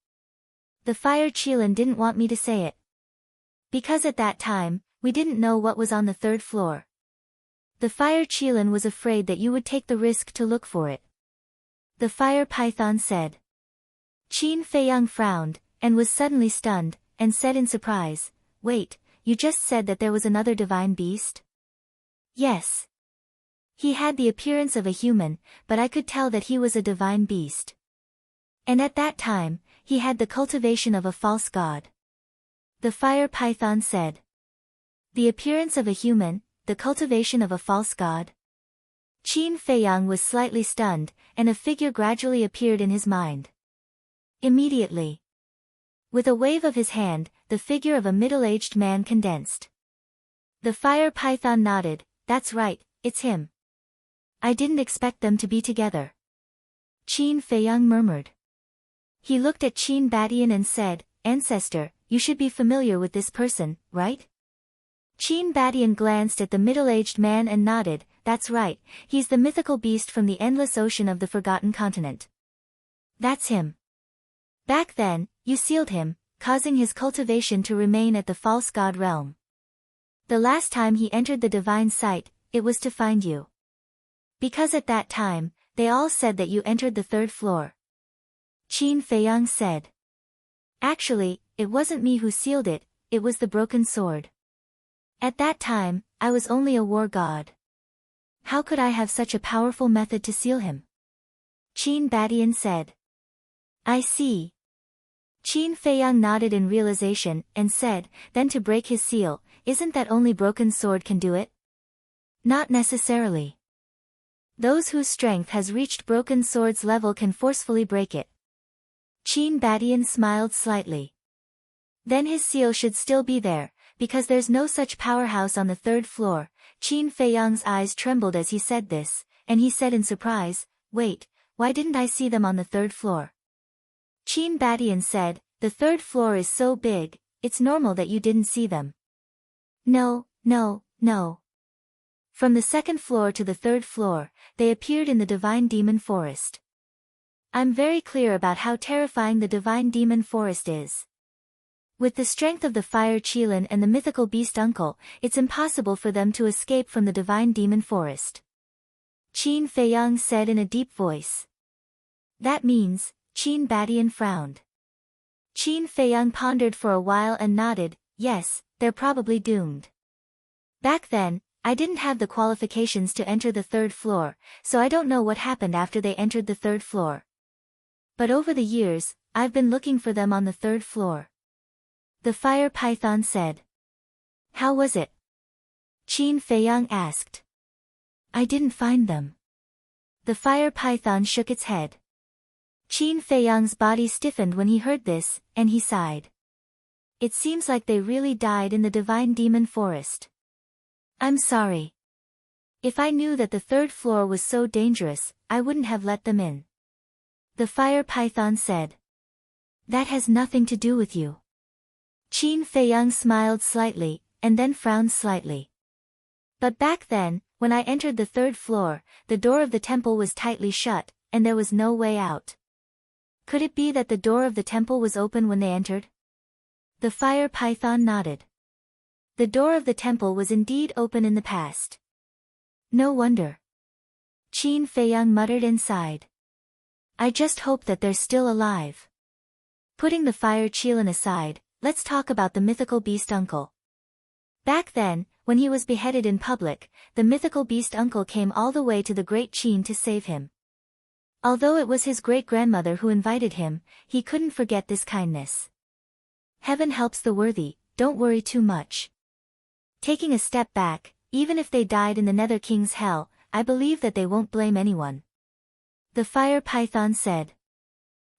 The fire Qilin didn't want me to say it. Because at that time, we didn't know what was on the 3rd floor. The fire Qilin was afraid that you would take the risk to look for it. The fire python said. Qin Feiyang frowned, and was suddenly stunned, and said in surprise, wait, you just said that there was another divine beast? Yes. He had the appearance of a human, but I could tell that he was a divine beast. And at that time, he had the cultivation of a false god. The fire python said. The appearance of a human, the cultivation of a false god? Qin Feiyang was slightly stunned, and a figure gradually appeared in his mind. Immediately. With a wave of his hand, the figure of a middle-aged man condensed. The fire python nodded, that's right, it's him. I didn't expect them to be together. Qin Feiyang murmured. He looked at Qin Badian and said, Ancestor, you should be familiar with this person, right? Qin Badian glanced at the middle-aged man and nodded, that's right, he's the mythical beast from the endless ocean of the Forgotten Continent. That's him. Back then, you sealed him, causing his cultivation to remain at the false god realm. The last time he entered the divine site, it was to find you. Because at that time, they all said that you entered the 3rd floor. Qin Feiyang said. Actually, it wasn't me who sealed it, it was the broken sword. At that time, I was only a war god. How could I have such a powerful method to seal him? Qin Badian said. I see. Qin Feiyang nodded in realization, and said, then to break his seal, isn't that only broken sword can do it? Not necessarily. Those whose strength has reached broken sword's level can forcefully break it. Qin Badian smiled slightly. Then his seal should still be there, because there's no such powerhouse on the 3rd floor. Qin Feiyang's eyes trembled as he said this, and he said in surprise, wait, why didn't I see them on the 3rd floor? Qin Badian said, the 3rd floor is so big, it's normal that you didn't see them. No. From the 2nd floor to the 3rd floor, they appeared in the Divine Demon Forest. I'm very clear about how terrifying the Divine Demon Forest is. With the strength of the fire Qilin and the mythical beast Uncle, it's impossible for them to escape from the Divine Demon Forest. Qin Feiyang said in a deep voice. That means, Qin Badian frowned. Qin Feiyang pondered for a while and nodded, yes, they're probably doomed. Back then, I didn't have the qualifications to enter the 3rd floor, so I don't know what happened after they entered the 3rd floor. But over the years, I've been looking for them on the 3rd floor. The fire python said. How was it? Qin Feiyang asked. I didn't find them. The fire python shook its head. Qin Feiyang's body stiffened when he heard this, and he sighed. It seems like they really died in the Divine Demon Forest. I'm sorry. If I knew that the 3rd floor was so dangerous, I wouldn't have let them in. The fire python said. That has nothing to do with you. Qin Feiyang smiled slightly, and then frowned slightly. But back then, when I entered the 3rd floor, the door of the temple was tightly shut, and there was no way out. Could it be that the door of the temple was open when they entered? The fire python nodded. The door of the temple was indeed open in the past. No wonder. Qin Feiyang muttered and sighed. I just hope that they're still alive. Putting the fire Qilin aside, let's talk about the mythical beast Uncle. Back then, when he was beheaded in public, the mythical beast Uncle came all the way to the Great Qin to save him. Although it was his great-grandmother who invited him, he couldn't forget this kindness. Heaven helps the worthy, don't worry too much. Taking a step back, even if they died in the Nether King's hell, I believe that they won't blame anyone. The fire python said.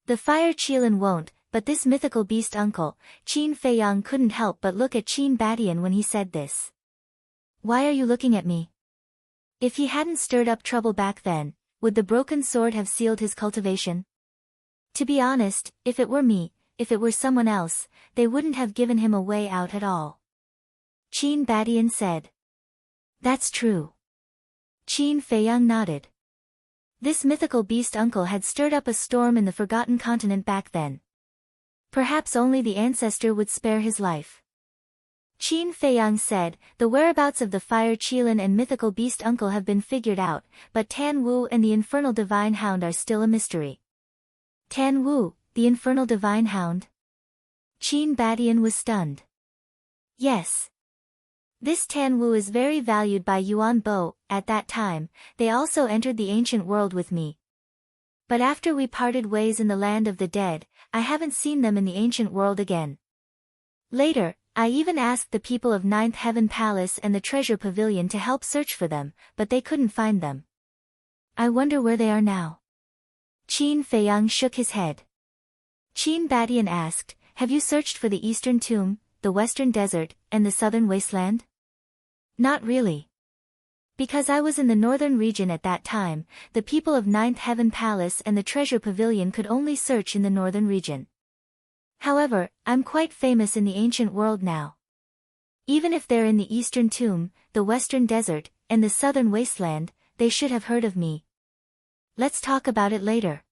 The fire Qilin won't, but this mythical beast uncle, Qin Feiyang couldn't help but look at Qin Badian when he said this. Why are you looking at me? If he hadn't stirred up trouble back then, would the broken sword have sealed his cultivation? To be honest, if it were me, if it were someone else, they wouldn't have given him a way out at all. Qin Badian said. That's true. Qin Feiyang nodded. This mythical beast uncle had stirred up a storm in the Forgotten Continent back then. Perhaps only the ancestor would spare his life. Qin Feiyang said, the whereabouts of the fire Qilin and mythical beast uncle have been figured out, but Tan Wu and the infernal divine hound are still a mystery. Tan Wu, the infernal divine hound? Qin Badian was stunned. Yes. This Tan Wu is very valued by Yuan Bo. At that time, they also entered the ancient world with me. But after we parted ways in the land of the dead, I haven't seen them in the ancient world again. Later, I even asked the people of Ninth Heaven Palace and the Treasure Pavilion to help search for them, but they couldn't find them. I wonder where they are now. Qin Feiyang shook his head. Qin Badian asked, have you searched for the Eastern Tomb, the Western Desert, and the Southern Wasteland? Not really. Because I was in the northern region at that time, the people of Ninth Heaven Palace and the Treasure Pavilion could only search in the northern region. However, I'm quite famous in the ancient world now. Even if they're in the Eastern Tomb, the Western Desert, and the Southern Wasteland, they should have heard of me. Let's talk about it later.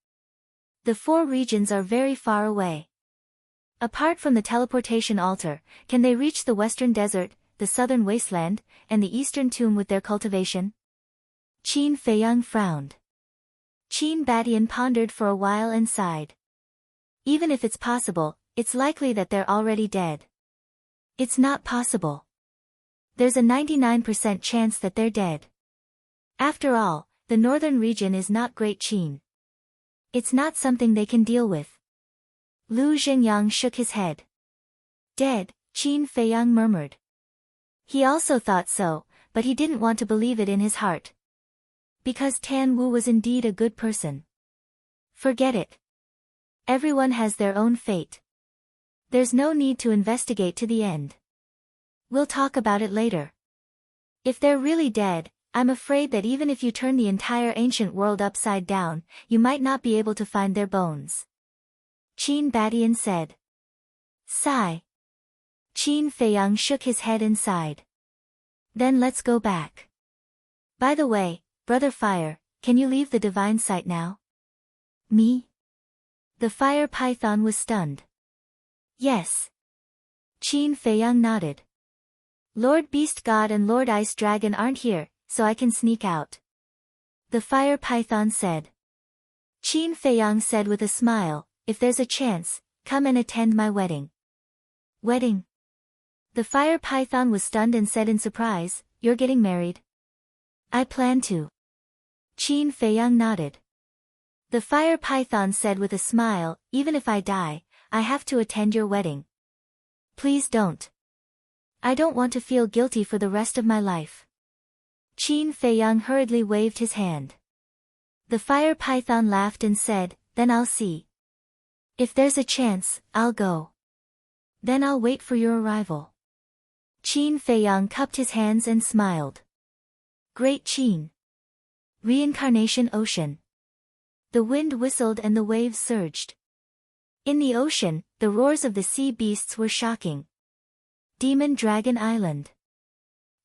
The four regions are very far away. Apart from the teleportation altar, can they reach the Western Desert, the Southern Wasteland, and the Eastern Tomb with their cultivation? Qin Feiyang frowned. Qin Badian pondered for a while and sighed. Even if it's possible, it's likely that they're already dead. It's not possible. There's a 99% chance that they're dead. After all, the northern region is not Great Qin. It's not something they can deal with. Lu Zhengyang shook his head. Dead, Qin Feiyang murmured. He also thought so, but he didn't want to believe it in his heart. Because Tan Wu was indeed a good person. Forget it. Everyone has their own fate. There's no need to investigate to the end. We'll talk about it later. If they're really dead, I'm afraid that even if you turn the entire ancient world upside down, you might not be able to find their bones. Qin Badian said. Sigh. Qin Feiyang shook his head and sighed. Then let's go back. By the way, Brother Fire, can you leave the divine site now? Me? The fire python was stunned. Yes. Qin Feiyang nodded. Lord Beast God and Lord Ice Dragon aren't here, so I can sneak out. The fire python said. Qin Feiyang said with a smile, if there's a chance, come and attend my wedding. Wedding? The fire python was stunned and said in surprise, you're getting married? I plan to. Qin Feiyang nodded. The fire python said with a smile, even if I die, I have to attend your wedding. Please don't. I don't want to feel guilty for the rest of my life. Qin Feiyang hurriedly waved his hand. The fire python laughed and said, then I'll see. If there's a chance, I'll go. Then I'll wait for your arrival. Qin Feiyang cupped his hands and smiled. Great Qin. Reincarnation Ocean. The wind whistled and the waves surged. In the ocean, the roars of the sea beasts were shocking. Demon Dragon Island.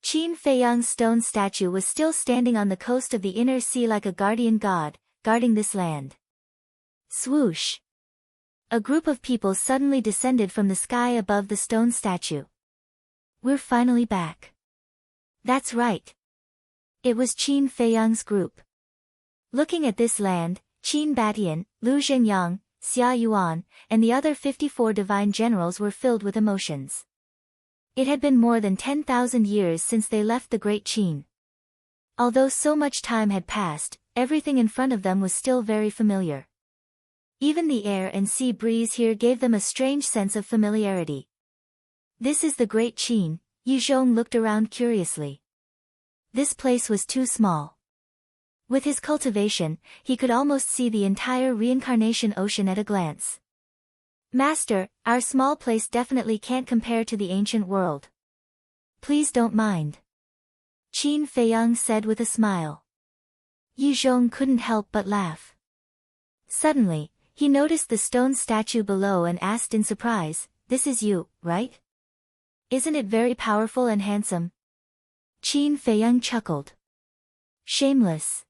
Qin Feiyang's stone statue was still standing on the coast of the inner sea like a guardian god, guarding this land. Swoosh! A group of people suddenly descended from the sky above the stone statue. We're finally back. That's right. It was Qin Feiyang's group. Looking at this land, Qin Badian, Lu Zhengyang, Xia Yuan, and the other 54 divine generals were filled with emotions. It had been more than 10,000 years since they left the Great Qin. Although so much time had passed, everything in front of them was still very familiar. Even the air and sea breeze here gave them a strange sense of familiarity. This is the Great Qin, Yi Zhong looked around curiously. This place was too small. With his cultivation, he could almost see the entire reincarnation ocean at a glance. Master, our small place definitely can't compare to the ancient world. Please don't mind. Qin Feiyang said with a smile. Yi Zhong couldn't help but laugh. Suddenly, he noticed the stone statue below and asked in surprise, "This is you, right? Isn't it very powerful and handsome?" Qin Feiyang chuckled. Shameless.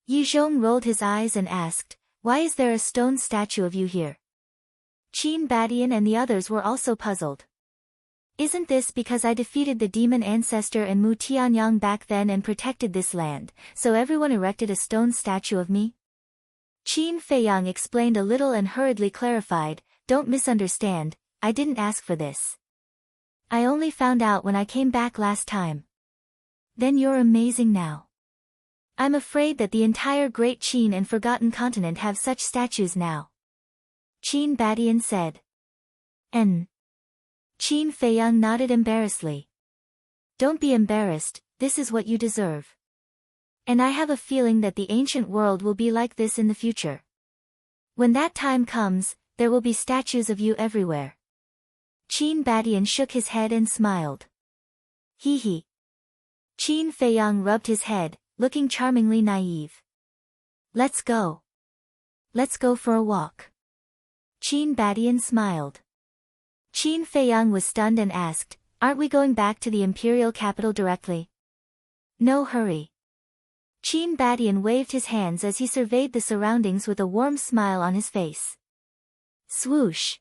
Yi Zhong rolled his eyes and asked, "Why is there a stone statue of you here?" Qin Badian and the others were also puzzled. "Isn't this because I defeated the demon ancestor and Mu Tianyang back then and protected this land, so everyone erected a stone statue of me?" Qin Feiyang explained a little and hurriedly clarified, "Don't misunderstand, I didn't ask for this. I only found out when I came back last time." "Then you're amazing now. I'm afraid that the entire Great Qin and Forgotten Continent have such statues now," Qin Badian said. Qin Feiyang nodded embarrassedly. "Don't be embarrassed, this is what you deserve. And I have a feeling that the ancient world will be like this in the future. When that time comes, there will be statues of you everywhere." Qin Badian shook his head and smiled. Hee hee. Qin Feiyang rubbed his head, looking charmingly naive. Let's go. Let's go for a walk." Qin Badian smiled. Qin Feiyang was stunned and asked, "Aren't we going back to the imperial capital directly?" "No hurry." Qin Badian waved his hands as he surveyed the surroundings with a warm smile on his face. Swoosh!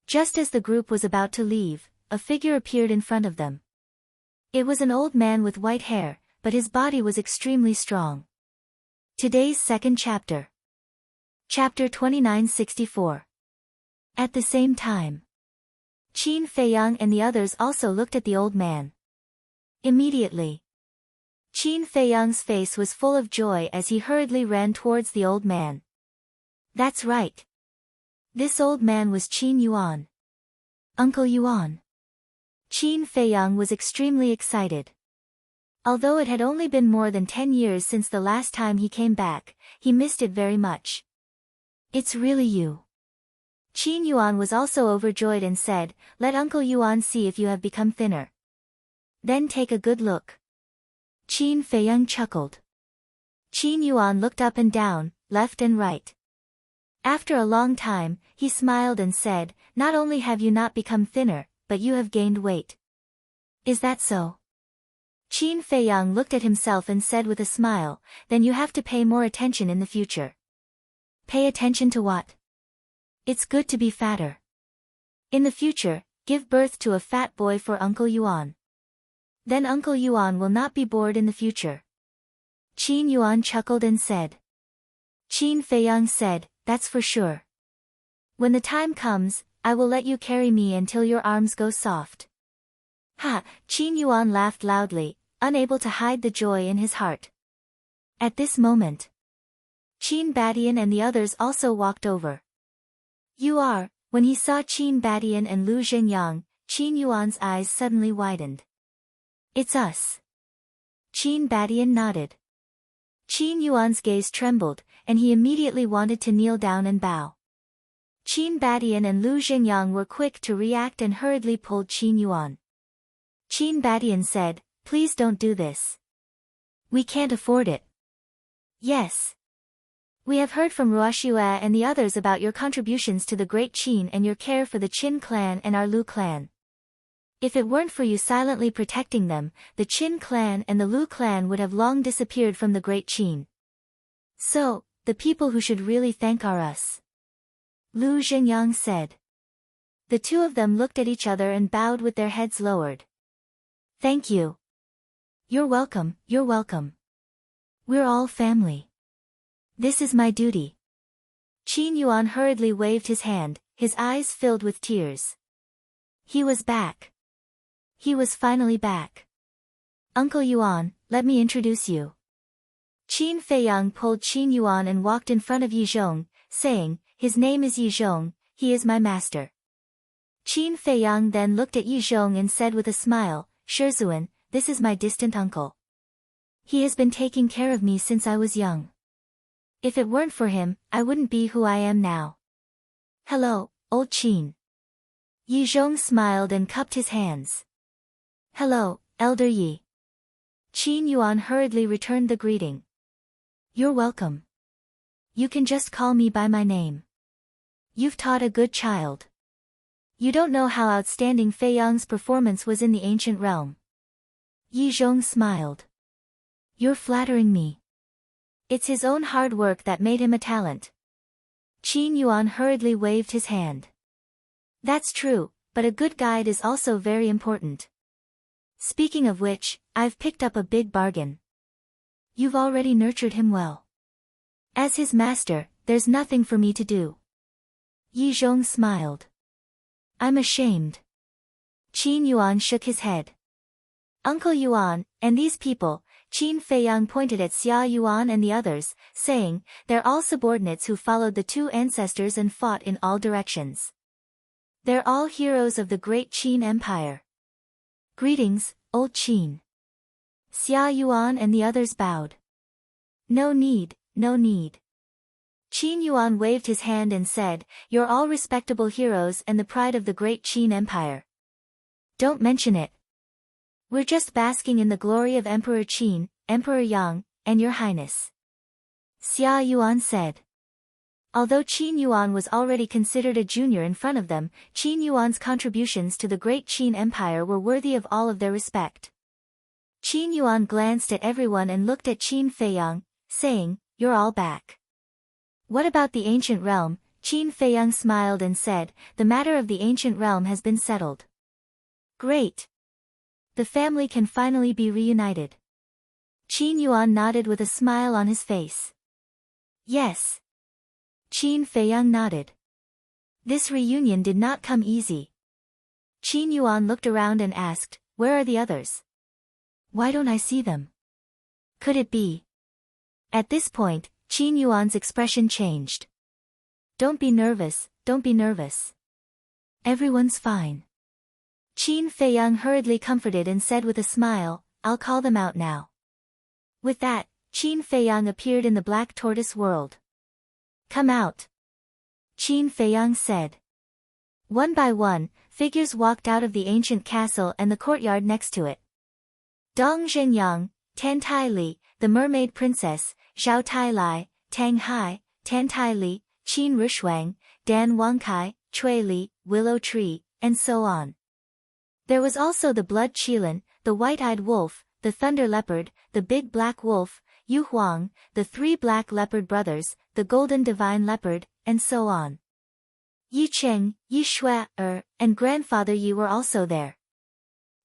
Just as the group was about to leave, a figure appeared in front of them. It was an old man with white hair, but his body was extremely strong. Today's second chapter. Chapter 2964. At the same time, Qin Feiyang and the others also looked at the old man. Immediately, Qin Feiyang's face was full of joy as he hurriedly ran towards the old man. That's right. This old man was Qin Yuan. Uncle Yuan. Qin Feiyang was extremely excited. Although it had only been more than 10 years since the last time he came back, he missed it very much. It's really you. Qin Yuan was also overjoyed and said, "Let Uncle Yuan see if you have become thinner. Then take a good look." Qin Feiyang chuckled. Qin Yuan looked up and down, left and right. After a long time, he smiled and said, "Not only have you not become thinner, but you have gained weight. Is that so?" Qin Feiyang looked at himself and said with a smile, "Then you have to pay more attention in the future." Pay attention to what? It's good to be fatter. In the future, give birth to a fat boy for Uncle Yuan. Then Uncle Yuan will not be bored in the future. Qin Yuan chuckled and said. Qin Feiyang said, "That's for sure. When the time comes, I will let you carry me until your arms go soft." Ha! Qin Yuan laughed loudly, unable to hide the joy in his heart. At this moment, Qin Badian and the others also walked over. "You are," when he saw Qin Badian and Lu Zhenyang, Qin Yuan's eyes suddenly widened. "It's us." Qin Badian nodded. Qin Yuan's gaze trembled, and he immediately wanted to kneel down and bow. Qin Badian and Lu Zhenyang were quick to react and hurriedly pulled Qin Yuan. Qin Badian said, "Please don't do this. We can't afford it." "Yes. We have heard from Ruoxue and the others about your contributions to the Great Qin and your care for the Qin clan and our Lu clan. If it weren't for you silently protecting them, the Qin clan and the Lu clan would have long disappeared from the Great Qin. So, the people who should really thank are us," Lu Zhenyang said. The two of them looked at each other and bowed with their heads lowered. "Thank you." You're welcome, you're welcome. We're all family. This is my duty." Qin Yuan hurriedly waved his hand, his eyes filled with tears. He was back. He was finally back. "Uncle Yuan, let me introduce you." Qin Feiyang pulled Qin Yuan and walked in front of Yi Zhong, saying, "His name is Yi Zhong, he is my master." Qin Feiyang then looked at Yi Zhong and said with a smile, Shizuan, this is my distant uncle. He has been taking care of me since I was young. If it weren't for him, I wouldn't be who I am now. Hello, old Qin. Yi Zhong smiled and cupped his hands. Hello, Elder Yi. Qin Yuan hurriedly returned the greeting. You're welcome. You can just call me by my name. You've taught a good child. You don't know how outstanding Feiyang's performance was in the ancient realm. Yi Zhong smiled. You're flattering me. It's his own hard work that made him a talent. Qin Yuan hurriedly waved his hand. That's true, but a good guide is also very important. Speaking of which, I've picked up a big bargain. You've already nurtured him well. As his master, there's nothing for me to do. Yi Zhong smiled. I'm ashamed. Qin Yuan shook his head. Uncle Yuan, and these people, Qin Feiyang pointed at Xia Yuan and the others, saying, they're all subordinates who followed the two ancestors and fought in all directions. They're all heroes of the great Qin Empire. Greetings, old Qin. Xia Yuan and the others bowed. No need, no need. Qin Yuan waved his hand and said, you're all respectable heroes and the pride of the great Qin Empire. Don't mention it. We're just basking in the glory of Emperor Qin, Emperor Yang, and your highness. Xia Yuan said. Although Qin Yuan was already considered a junior in front of them, Qin Yuan's contributions to the great Qin Empire were worthy of all of their respect. Qin Yuan glanced at everyone and looked at Qin Feiyang, saying, you're all back. What about the ancient realm? Qin Feiyang smiled and said, the matter of the ancient realm has been settled. Great. The family can finally be reunited. Qin Yuan nodded with a smile on his face. Yes. Qin Feiyang nodded. This reunion did not come easy. Qin Yuan looked around and asked, where are the others? Why don't I see them? Could it be? At this point, Qin Yuan's expression changed. Don't be nervous, don't be nervous. Everyone's fine. Qin Feiyang hurriedly comforted and said with a smile, I'll call them out now. With that, Qin Feiyang appeared in the black tortoise world. Come out. Qin Feiyang said. One by one, figures walked out of the ancient castle and the courtyard next to it. Dong Zhenyang, Tan Tai Li, the mermaid princess, Zhao Tai Lai, Tang Hai, Tan Tai Li, Qin Rishuang, Dan Wangkai, Cui Li, Willow Tree, and so on. There was also the blood Qilin, the white-eyed wolf, the thunder leopard, the big black wolf, Yu Huang, the three black leopard brothers, the golden divine leopard, and so on. Yi Cheng, Yi Shui, and grandfather Yi were also there.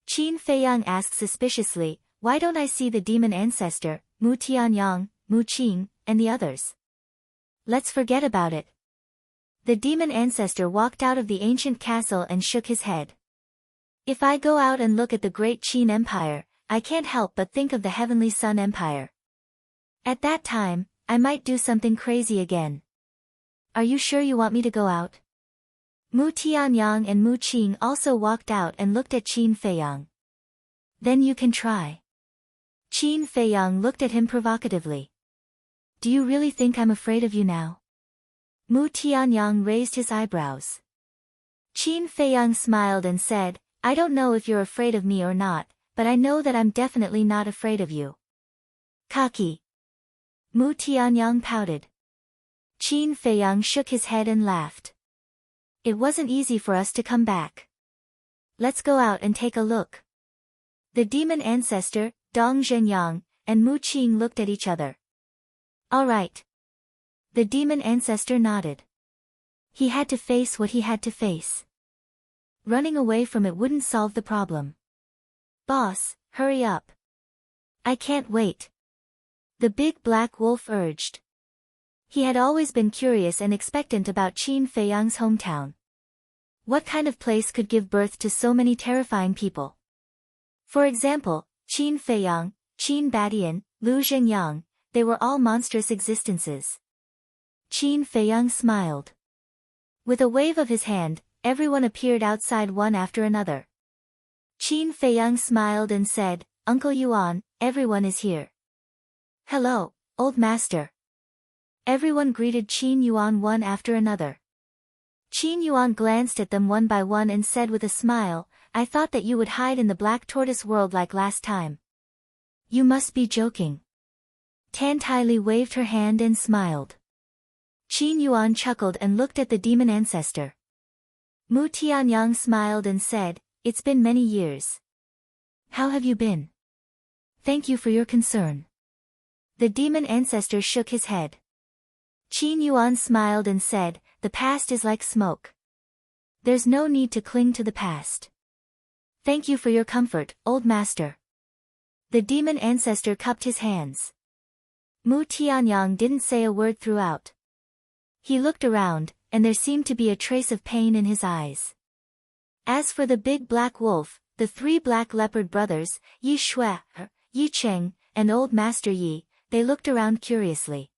Qin Feiyang asked suspiciously, why don't I see the demon ancestor, Mu Tianyang, Mu Qing, and the others? Let's forget about it. The demon ancestor walked out of the ancient castle and shook his head. If I go out and look at the great Qin Empire, I can't help but think of the Heavenly Sun Empire. At that time, I might do something crazy again. Are you sure you want me to go out? Mu Tianyang and Mu Qing also walked out and looked at Qin Feiyang. Then you can try. Qin Feiyang looked at him provocatively. Do you really think I'm afraid of you now? Mu Tianyang raised his eyebrows. Qin Feiyang smiled and said, I don't know if you're afraid of me or not, but I know that I'm definitely not afraid of you. Cocky. Mu Tianyang pouted. Qin Feiyang shook his head and laughed. It wasn't easy for us to come back. Let's go out and take a look. The demon ancestor, Dong Zhenyang, and Mu Qing looked at each other. All right. The demon ancestor nodded. He had to face what he had to face. Running away from it wouldn't solve the problem. Boss, hurry up. I can't wait. The big black wolf urged. He had always been curious and expectant about Qin Feiyang's hometown. What kind of place could give birth to so many terrifying people? For example, Qin Feiyang, Qin Badian, Lu Zhenyang, they were all monstrous existences. Qin Feiyang smiled. With a wave of his hand, everyone appeared outside one after another. Qin Feiyang smiled and said, Uncle Yuan, everyone is here. Hello, old master. Everyone greeted Qin Yuan one after another. Qin Yuan glanced at them one by one and said with a smile, I thought that you would hide in the black tortoise world like last time. You must be joking. Tan Taili waved her hand and smiled. Qin Yuan chuckled and looked at the demon ancestor. Mu Tianyang smiled and said, It's been many years. How have you been? Thank you for your concern. The demon ancestor shook his head. Qin Yuan smiled and said, The past is like smoke. There's no need to cling to the past. Thank you for your comfort, old master. The demon ancestor cupped his hands. Mu Tianyang didn't say a word throughout. He looked around, and there seemed to be a trace of pain in his eyes. As for the big black wolf, the three black leopard brothers, Yi Shui, Yi Cheng, and old master Yi, they looked around curiously.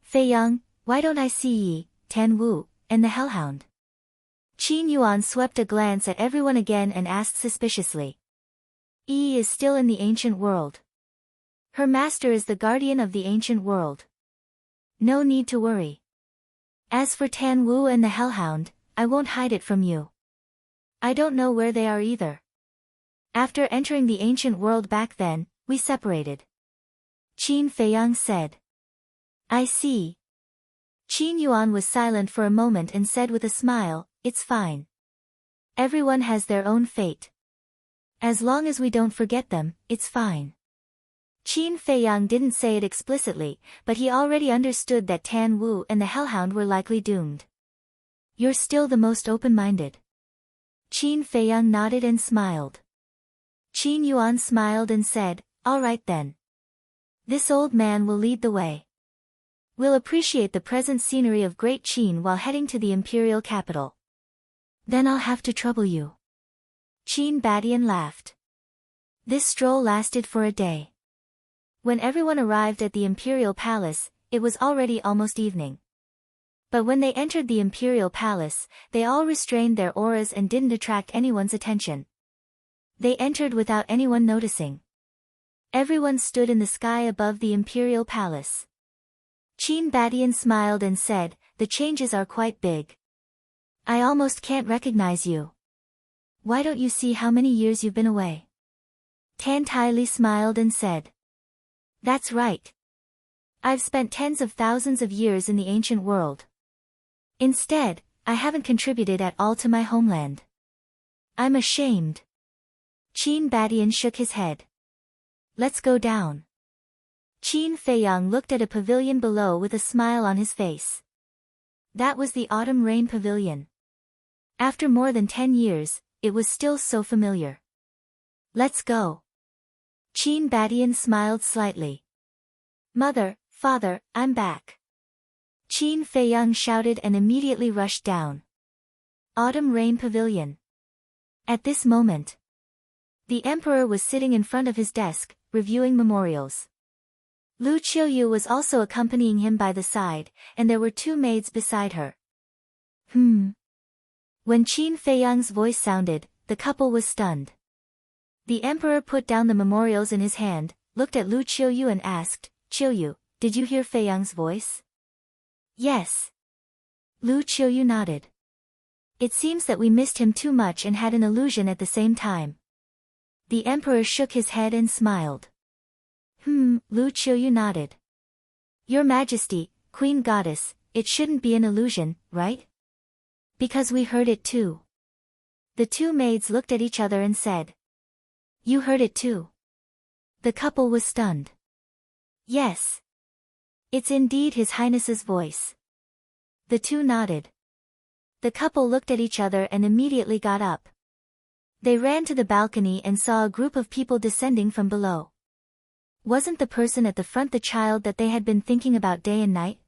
Feiyang, why don't I see Yi, Tan Wu, and the hellhound? Qin Yuan swept a glance at everyone again and asked suspiciously. Yi is still in the ancient world. Her master is the guardian of the ancient world. No need to worry. As for Tan Wu and the hellhound, I won't hide it from you. I don't know where they are either. After entering the ancient world back then, we separated. Qin Feiyang said. I see. Qin Yuan was silent for a moment and said with a smile, It's fine. Everyone has their own fate. As long as we don't forget them, it's fine. Qin Feiyang didn't say it explicitly, but he already understood that Tan Wu and the hellhound were likely doomed. You're still the most open-minded. Qin Feiyang nodded and smiled. Qin Yuan smiled and said, All right then. This old man will lead the way. We'll appreciate the present scenery of Great Qin while heading to the imperial capital. Then I'll have to trouble you. Qin Badian laughed. This stroll lasted for a day. When everyone arrived at the imperial palace, it was already almost evening. But when they entered the imperial palace, they all restrained their auras and didn't attract anyone's attention. They entered without anyone noticing. Everyone stood in the sky above the imperial palace. Qin Badian smiled and said, The changes are quite big. I almost can't recognize you. Why don't you see how many years you've been away? Tan Taili smiled and said. That's right. I've spent tens of thousands of years in the ancient world. Instead, I haven't contributed at all to my homeland. I'm ashamed. Qin Badian shook his head. Let's go down. Qin Feiyang looked at a pavilion below with a smile on his face. That was the autumn rain pavilion. After more than 10 years, it was still so familiar. Let's go. Qin Badian smiled slightly. Mother, father, I'm back. Qin Feiyang shouted and immediately rushed down. Autumn Rain Pavilion. At this moment, the emperor was sitting in front of his desk, reviewing memorials. Lu Qiuyu was also accompanying him by the side, and there were two maids beside her. When Qin Feiyang's voice sounded, the couple was stunned. The emperor put down the memorials in his hand, looked at Lu Qiuyu and asked, Qiuyu, did you hear Feiyang's voice? Yes. Lu Qiuyu nodded. It seems that we missed him too much and had an illusion at the same time. The emperor shook his head and smiled. Lu Qiuyu nodded. Your Majesty, Queen Goddess, it shouldn't be an illusion, right? Because we heard it too. The two maids looked at each other and said. You heard it too. The couple was stunned. Yes. It's indeed His Highness's voice. The two nodded. The couple looked at each other and immediately got up. They ran to the balcony and saw a group of people descending from below. Wasn't the person at the front the child that they had been thinking about day and night?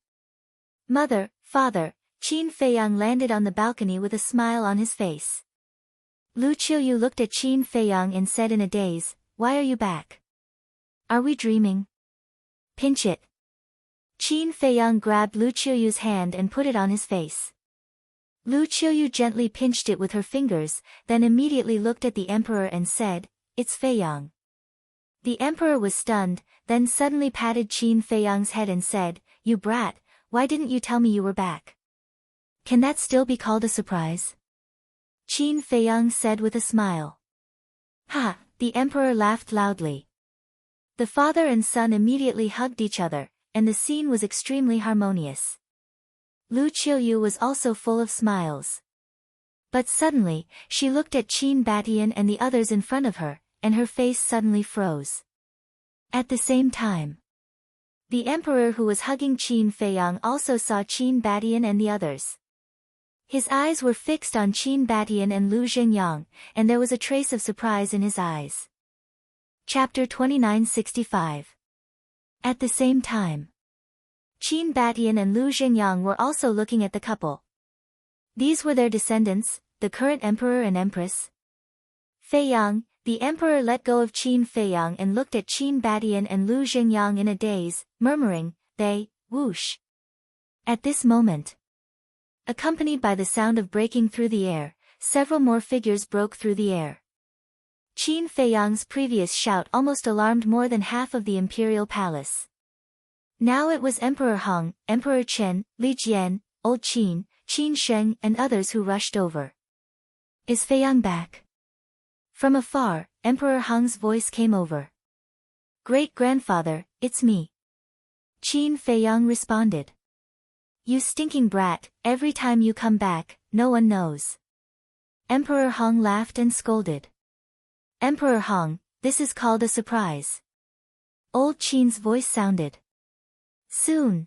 Mother, father, Qin Feiyang landed on the balcony with a smile on his face. Lu Qiuyu looked at Qin Feiyang and said in a daze, Why are you back? Are we dreaming? Pinch it. Qin Feiyang grabbed Lu Qiuyu's hand and put it on his face. Lu Qiuyu gently pinched it with her fingers, then immediately looked at the emperor and said, "It's Feiyang." The emperor was stunned, then suddenly patted Qin Feiyang's head and said, "You brat, why didn't you tell me you were back? Can that still be called a surprise?" Qin Feiyang said with a smile. "Ha!" The emperor laughed loudly. The father and son immediately hugged each other, and the scene was extremely harmonious. Lu Qiuyu was also full of smiles. But suddenly, she looked at Qin Batian and the others in front of her, and her face suddenly froze. At the same time, the emperor who was hugging Qin Feiyang also saw Qin Batian and the others. His eyes were fixed on Qin Batian and Lu Xingyang, and there was a trace of surprise in his eyes. Chapter 2965. At the same time, Qin Batian and Lu Xingyang were also looking at the couple. These were their descendants, the current emperor and empress. Feiyang, the emperor let go of Qin Feiyang and looked at Qin Batian and Lu Xingyang in a daze, murmuring, "They, whoosh." At this moment, accompanied by the sound of breaking through the air, several more figures broke through the air. Qin Feiyang's previous shout almost alarmed more than half of the imperial palace. Now it was Emperor Hong, Emperor Chen, Li Jian, Old Qin, Qin Sheng and others who rushed over. "Is Feiyang back?" From afar, Emperor Hong's voice came over. "Great-grandfather, it's me." Qin Feiyang responded. "You stinking brat, every time you come back, no one knows." Emperor Hong laughed and scolded. "Emperor Hong, this is called a surprise." Old Qin's voice sounded. Soon,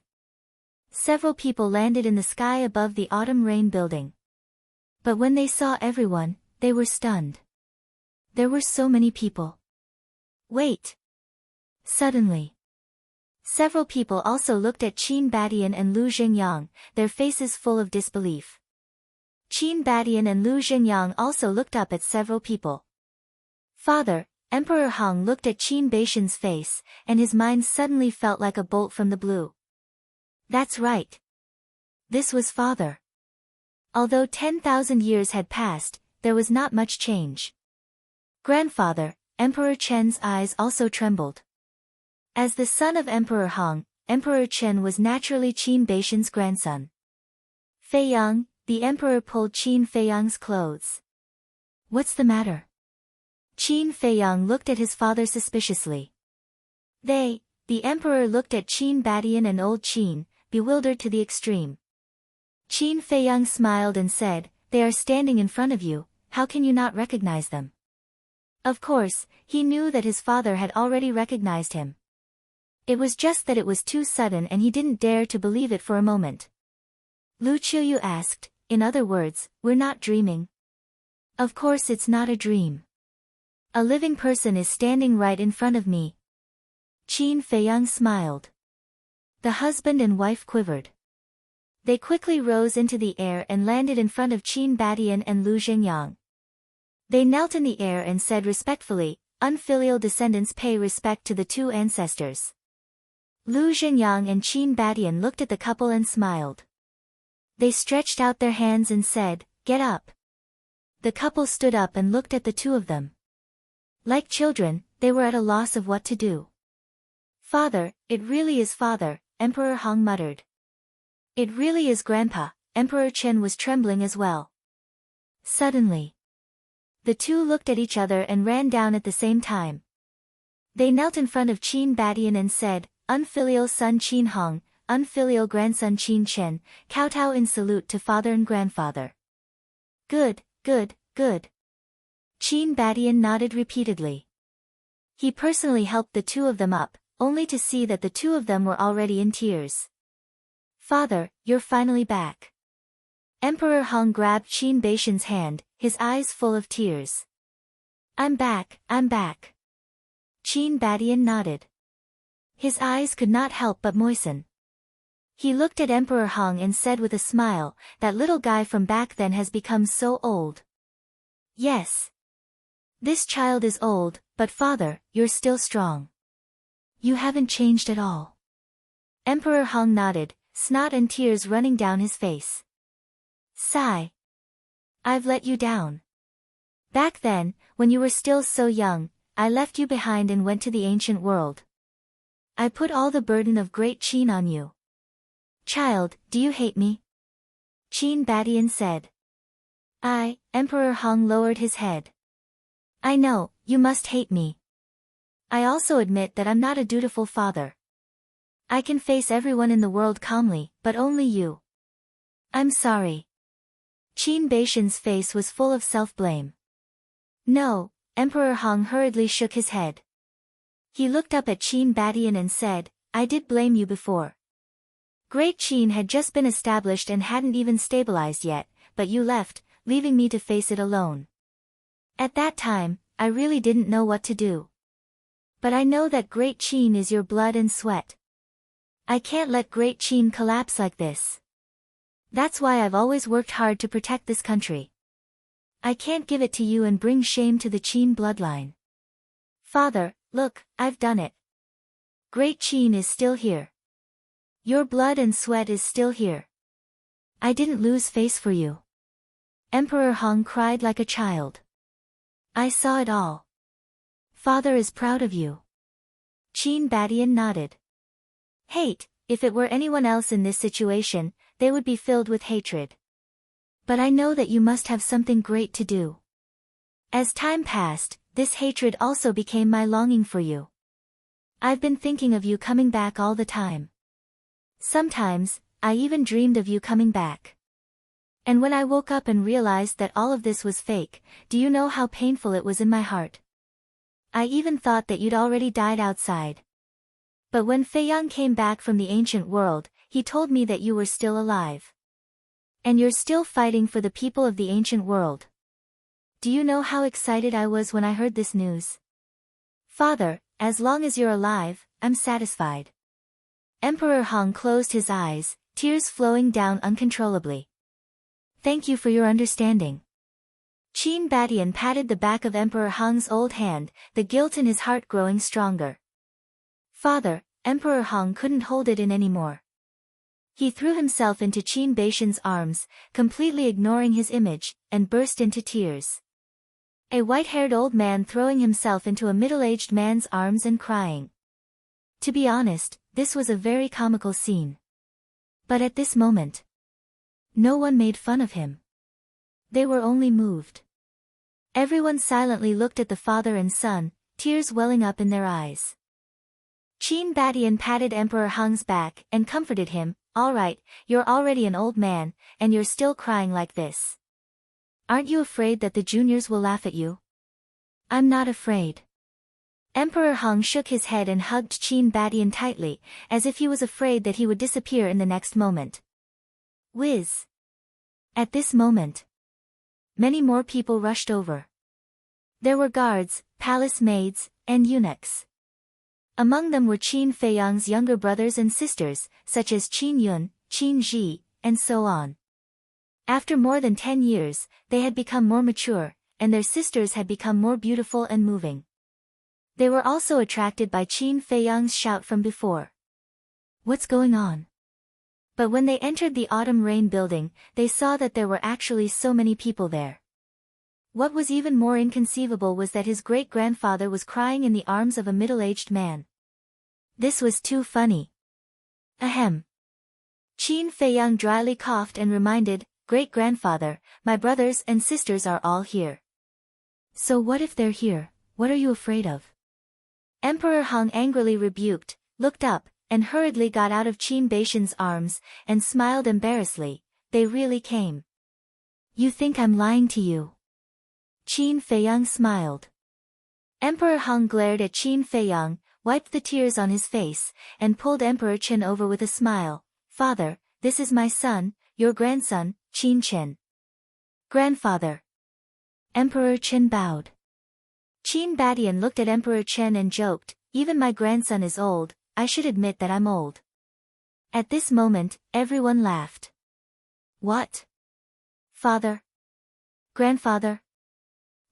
several people landed in the sky above the autumn rain building. But when they saw everyone, they were stunned. There were so many people. Wait! Suddenly, several people also looked at Qin Batian and Lu Xingyang, their faces full of disbelief. Qin Batian and Lu Xingyang also looked up at several people. "Father," Emperor Hong looked at Qin Baishan's face, and his mind suddenly felt like a bolt from the blue. That's right. This was father. Although 10,000 years had passed, there was not much change. "Grandfather," Emperor Chen's eyes also trembled. As the son of Emperor Hong, Emperor Chen was naturally Qin Baishan's grandson. "Feiyang," the emperor pulled Qin Feiyang's clothes. "What's the matter?" Qin Feiyang looked at his father suspiciously. The emperor looked at Qin Batian and Old Qin, bewildered to the extreme. Qin Feiyang smiled and said, "They are standing in front of you, how can you not recognize them?" Of course, he knew that his father had already recognized him. It was just that it was too sudden and he didn't dare to believe it for a moment. Lu Qiuyu asked, "In other words, we're not dreaming?" "Of course it's not a dream. A living person is standing right in front of me." Qin Feiyang smiled. The husband and wife quivered. They quickly rose into the air and landed in front of Qin Batian and Lu Xingyang. They knelt in the air and said respectfully, "Unfilial descendants pay respect to the two ancestors." Lu Xingyang and Qin Batian looked at the couple and smiled. They stretched out their hands and said, "Get up." The couple stood up and looked at the two of them. Like children, they were at a loss of what to do. "Father, it really is father," Emperor Hong muttered. "It really is grandpa," Emperor Chen was trembling as well. Suddenly, the two looked at each other and ran down at the same time. They knelt in front of Qin Batian and said, "Unfilial son Qin Hong, unfilial grandson Qin Chen, kowtow in salute to father and grandfather." "Good, good, good." Qin Batian nodded repeatedly. He personally helped the two of them up, only to see that the two of them were already in tears. "Father, you're finally back." Emperor Hong grabbed Qin Baishan's hand, his eyes full of tears. I'm back." Qin Batian nodded. His eyes could not help but moisten. He looked at Emperor Hong and said with a smile, "That little guy from back then has become so old." "Yes. This child is old, but father, you're still strong. You haven't changed at all." Emperor Hong nodded, snot and tears running down his face. Sigh. I've let you down. Back then, when you were still so young, I left you behind and went to the ancient world. I put all the burden of great Qin on you. Child, do you hate me? Qin Badian said. Emperor Hong lowered his head. I know, you must hate me. I also admit that I'm not a dutiful father. I can face everyone in the world calmly, but only you. I'm sorry. Qin Baishan's face was full of self-blame. No, Emperor Hong hurriedly shook his head. He looked up at Qin Badian and said, I did blame you before. Great Qin had just been established and hadn't even stabilized yet, but you left, leaving me to face it alone. At that time, I really didn't know what to do. But I know that Great Qin is your blood and sweat. I can't let Great Qin collapse like this. That's why I've always worked hard to protect this country. I can't give it to you and bring shame to the Qin bloodline. Father, look, I've done it. Great Qin is still here. Your blood and sweat is still here. I didn't lose face for you. Emperor Hong cried like a child. I saw it all. Father is proud of you. Qin Badian nodded. Hate, if it were anyone else in this situation, they would be filled with hatred. But I know that you must have something great to do. As time passed, this hatred also became my longing for you. I've been thinking of you coming back all the time. Sometimes, I even dreamed of you coming back. And when I woke up and realized that all of this was fake, do you know how painful it was in my heart? I even thought that you'd already died outside. But when Fei Yang came back from the ancient world, he told me that you were still alive. And you're still fighting for the people of the ancient world. Do you know how excited I was when I heard this news? Father, as long as you're alive, I'm satisfied. Emperor Hong closed his eyes, tears flowing down uncontrollably. Thank you for your understanding. Qin Badian patted the back of Emperor Hong's old hand, the guilt in his heart growing stronger. Father, Emperor Hong couldn't hold it in anymore. He threw himself into Qin Baishan's arms, completely ignoring his image, and burst into tears. A white-haired old man throwing himself into a middle-aged man's arms and crying. To be honest, this was a very comical scene. But at this moment, no one made fun of him. They were only moved. Everyone silently looked at the father and son, tears welling up in their eyes. Qin Badian patted Emperor Hong's back and comforted him. All right, you're already an old man, and you're still crying like this. Aren't you afraid that the juniors will laugh at you? I'm not afraid. Emperor Hong shook his head and hugged Qin Badian tightly, as if he was afraid that he would disappear in the next moment. Whiz! At this moment, many more people rushed over. There were guards, palace maids, and eunuchs. Among them were Qin Feiyang's younger brothers and sisters, such as Qin Yun, Qin Ji, and so on. After more than 10 years, they had become more mature, and their sisters had become more beautiful and moving. They were also attracted by Qin Feiyang's shout from before. What's going on? But when they entered the Autumn Rain building, they saw that there were actually so many people there. What was even more inconceivable was that his great-grandfather was crying in the arms of a middle-aged man. This was too funny. Ahem. Qin Feiyang dryly coughed and reminded, Great-grandfather, my brothers and sisters are all here. So what if they're here? What are you afraid of? Emperor Hong angrily rebuked, looked up, and hurriedly got out of Qin Baishan's arms, and smiled embarrassedly. They really came. You think I'm lying to you? Qin Feiyang smiled. Emperor Hong glared at Qin Feiyang, wiped the tears on his face, and pulled Emperor Chen over with a smile. Father, this is my son, your grandson, Qin Chen. Grandfather. Emperor Chen bowed. Qin Badian looked at Emperor Chen and joked, even my grandson is old, I should admit that I'm old. At this moment, everyone laughed. What? Father? Grandfather?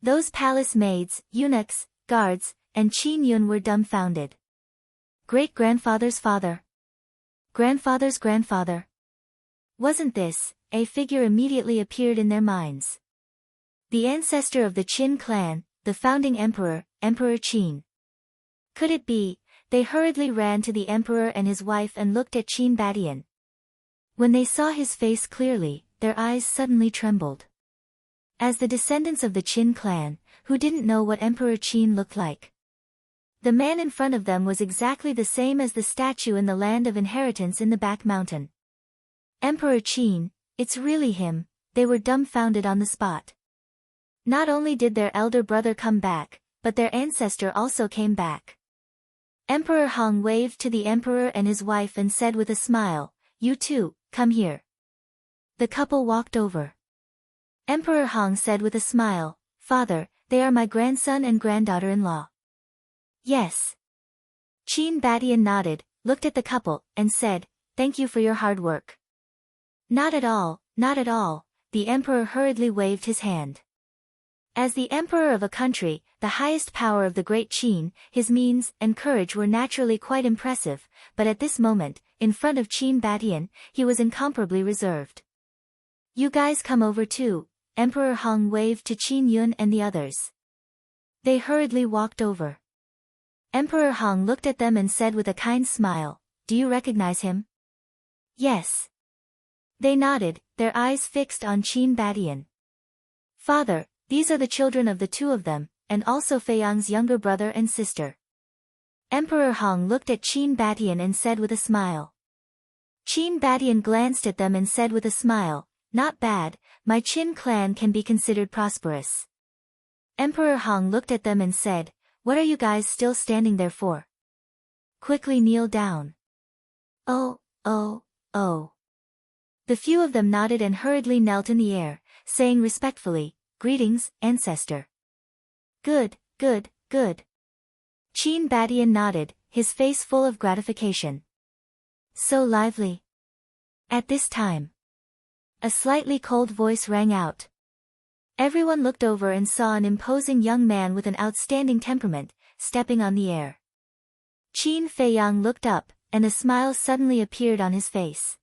Those palace maids, eunuchs, guards, and Qin Yun were dumbfounded. Great-grandfather's father. Grandfather's grandfather. Wasn't this? A figure immediately appeared in their minds. The ancestor of the Qin clan, the founding emperor, Emperor Qin. Could it be? They hurriedly ran to the emperor and his wife and looked at Qin Badian. When they saw his face clearly, their eyes suddenly trembled. As the descendants of the Qin clan, who didn't know what Emperor Qin looked like? The man in front of them was exactly the same as the statue in the land of inheritance in the back mountain. Emperor Qin, it's really him. They were dumbfounded on the spot. Not only did their elder brother come back, but their ancestor also came back. Emperor Hong waved to the emperor and his wife and said with a smile, "You too, come here." The couple walked over. Emperor Hong said with a smile, "Father, they are my grandson and granddaughter-in-law." "Yes." Qin Badian nodded, looked at the couple, and said, "Thank you for your hard work." "Not at all, not at all," the emperor hurriedly waved his hand. As the emperor of a country, the highest power of the great Qin, his means and courage were naturally quite impressive, but at this moment, in front of Qin Badian, he was incomparably reserved. "You guys come over too," Emperor Hong waved to Qin Yun and the others. They hurriedly walked over. Emperor Hong looked at them and said with a kind smile, "Do you recognize him?" "Yes." They nodded, their eyes fixed on Qin Badian. "Father, these are the children of the two of them, and also Fei Yang's younger brother and sister." Emperor Hong looked at Qin Badian and said with a smile. Qin Badian glanced at them and said with a smile, "Not bad, my Qin clan can be considered prosperous." Emperor Hong looked at them and said, "What are you guys still standing there for? Quickly kneel down." "Oh, oh, oh." The few of them nodded and hurriedly knelt in the air, saying respectfully, "Greetings, ancestor." "Good, good, good." Qin Badian nodded, his face full of gratification. "So lively." At this time, a slightly cold voice rang out. Everyone looked over and saw an imposing young man with an outstanding temperament, stepping on the air. Qin Feiyang looked up, and a smile suddenly appeared on his face.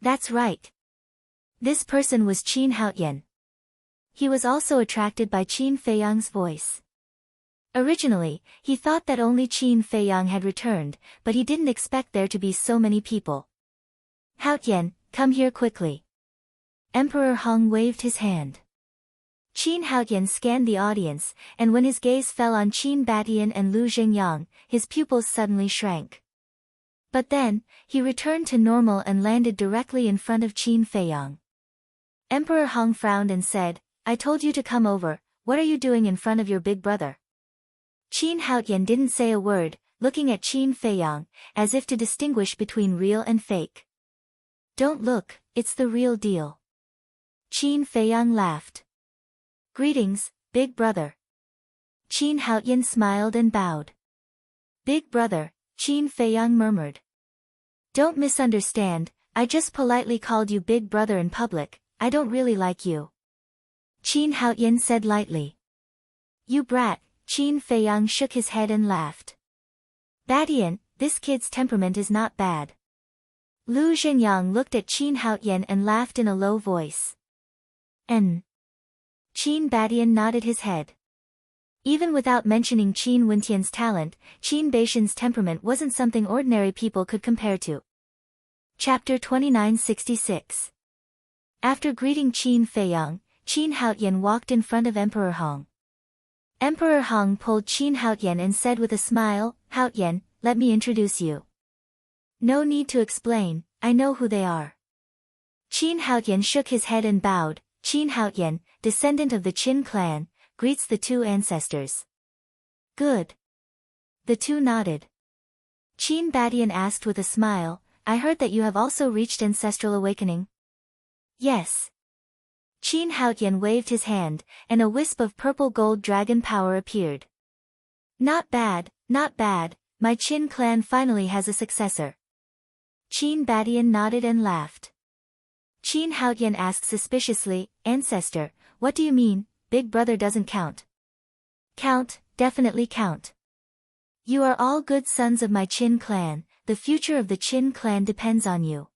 That's right. This person was Qin Haotian. He was also attracted by Qin Feiyang's voice. Originally, he thought that only Qin Feiyang had returned, but he didn't expect there to be so many people. "Haotian, come here quickly." Emperor Hong waved his hand. Qin Haotian scanned the audience, and when his gaze fell on Qin Badian and Lu Xingyang, his pupils suddenly shrank. But then, he returned to normal and landed directly in front of Qin Feiyang. Emperor Hong frowned and said, "I told you to come over, what are you doing in front of your big brother?" Qin Haotian didn't say a word, looking at Qin Feiyang, as if to distinguish between real and fake. "Don't look, it's the real deal." Qin Feiyang laughed. "Greetings, big brother." Qin Haotian smiled and bowed. "Big brother," Qin Feiyang murmured. "Don't misunderstand, I just politely called you big brother in public, I don't really like you." Qin Haotian said lightly. "You brat," Qin Feiyang shook his head and laughed. "Badian, this kid's temperament is not bad." Lu Zhenyang looked at Qin Haotian and laughed in a low voice. "N." Qin Badian nodded his head. Even without mentioning Qin Wintian's talent, Qin Baishan's temperament wasn't something ordinary people could compare to. Chapter 2966. After greeting Qin Feiyang, Qin Haotian walked in front of Emperor Hong. Emperor Hong pulled Qin Haotian and said with a smile, "Haotian, let me introduce you." "No need to explain, I know who they are." Qin Haotian shook his head and bowed. Qin Haotian, descendant of the Qin clan, greets the two ancestors. "Good." The two nodded. Qin Badian asked with a smile, "I heard that you have also reached ancestral awakening?" "Yes." Qin Haotian waved his hand, and a wisp of purple gold dragon power appeared. "Not bad, not bad, my Qin clan finally has a successor." Qin Badian nodded and laughed. Qin Haotian asked suspiciously, "Ancestor, what do you mean, big brother doesn't count?" "Count, definitely count. You are all good sons of my Qin clan, the future of the Qin clan depends on you."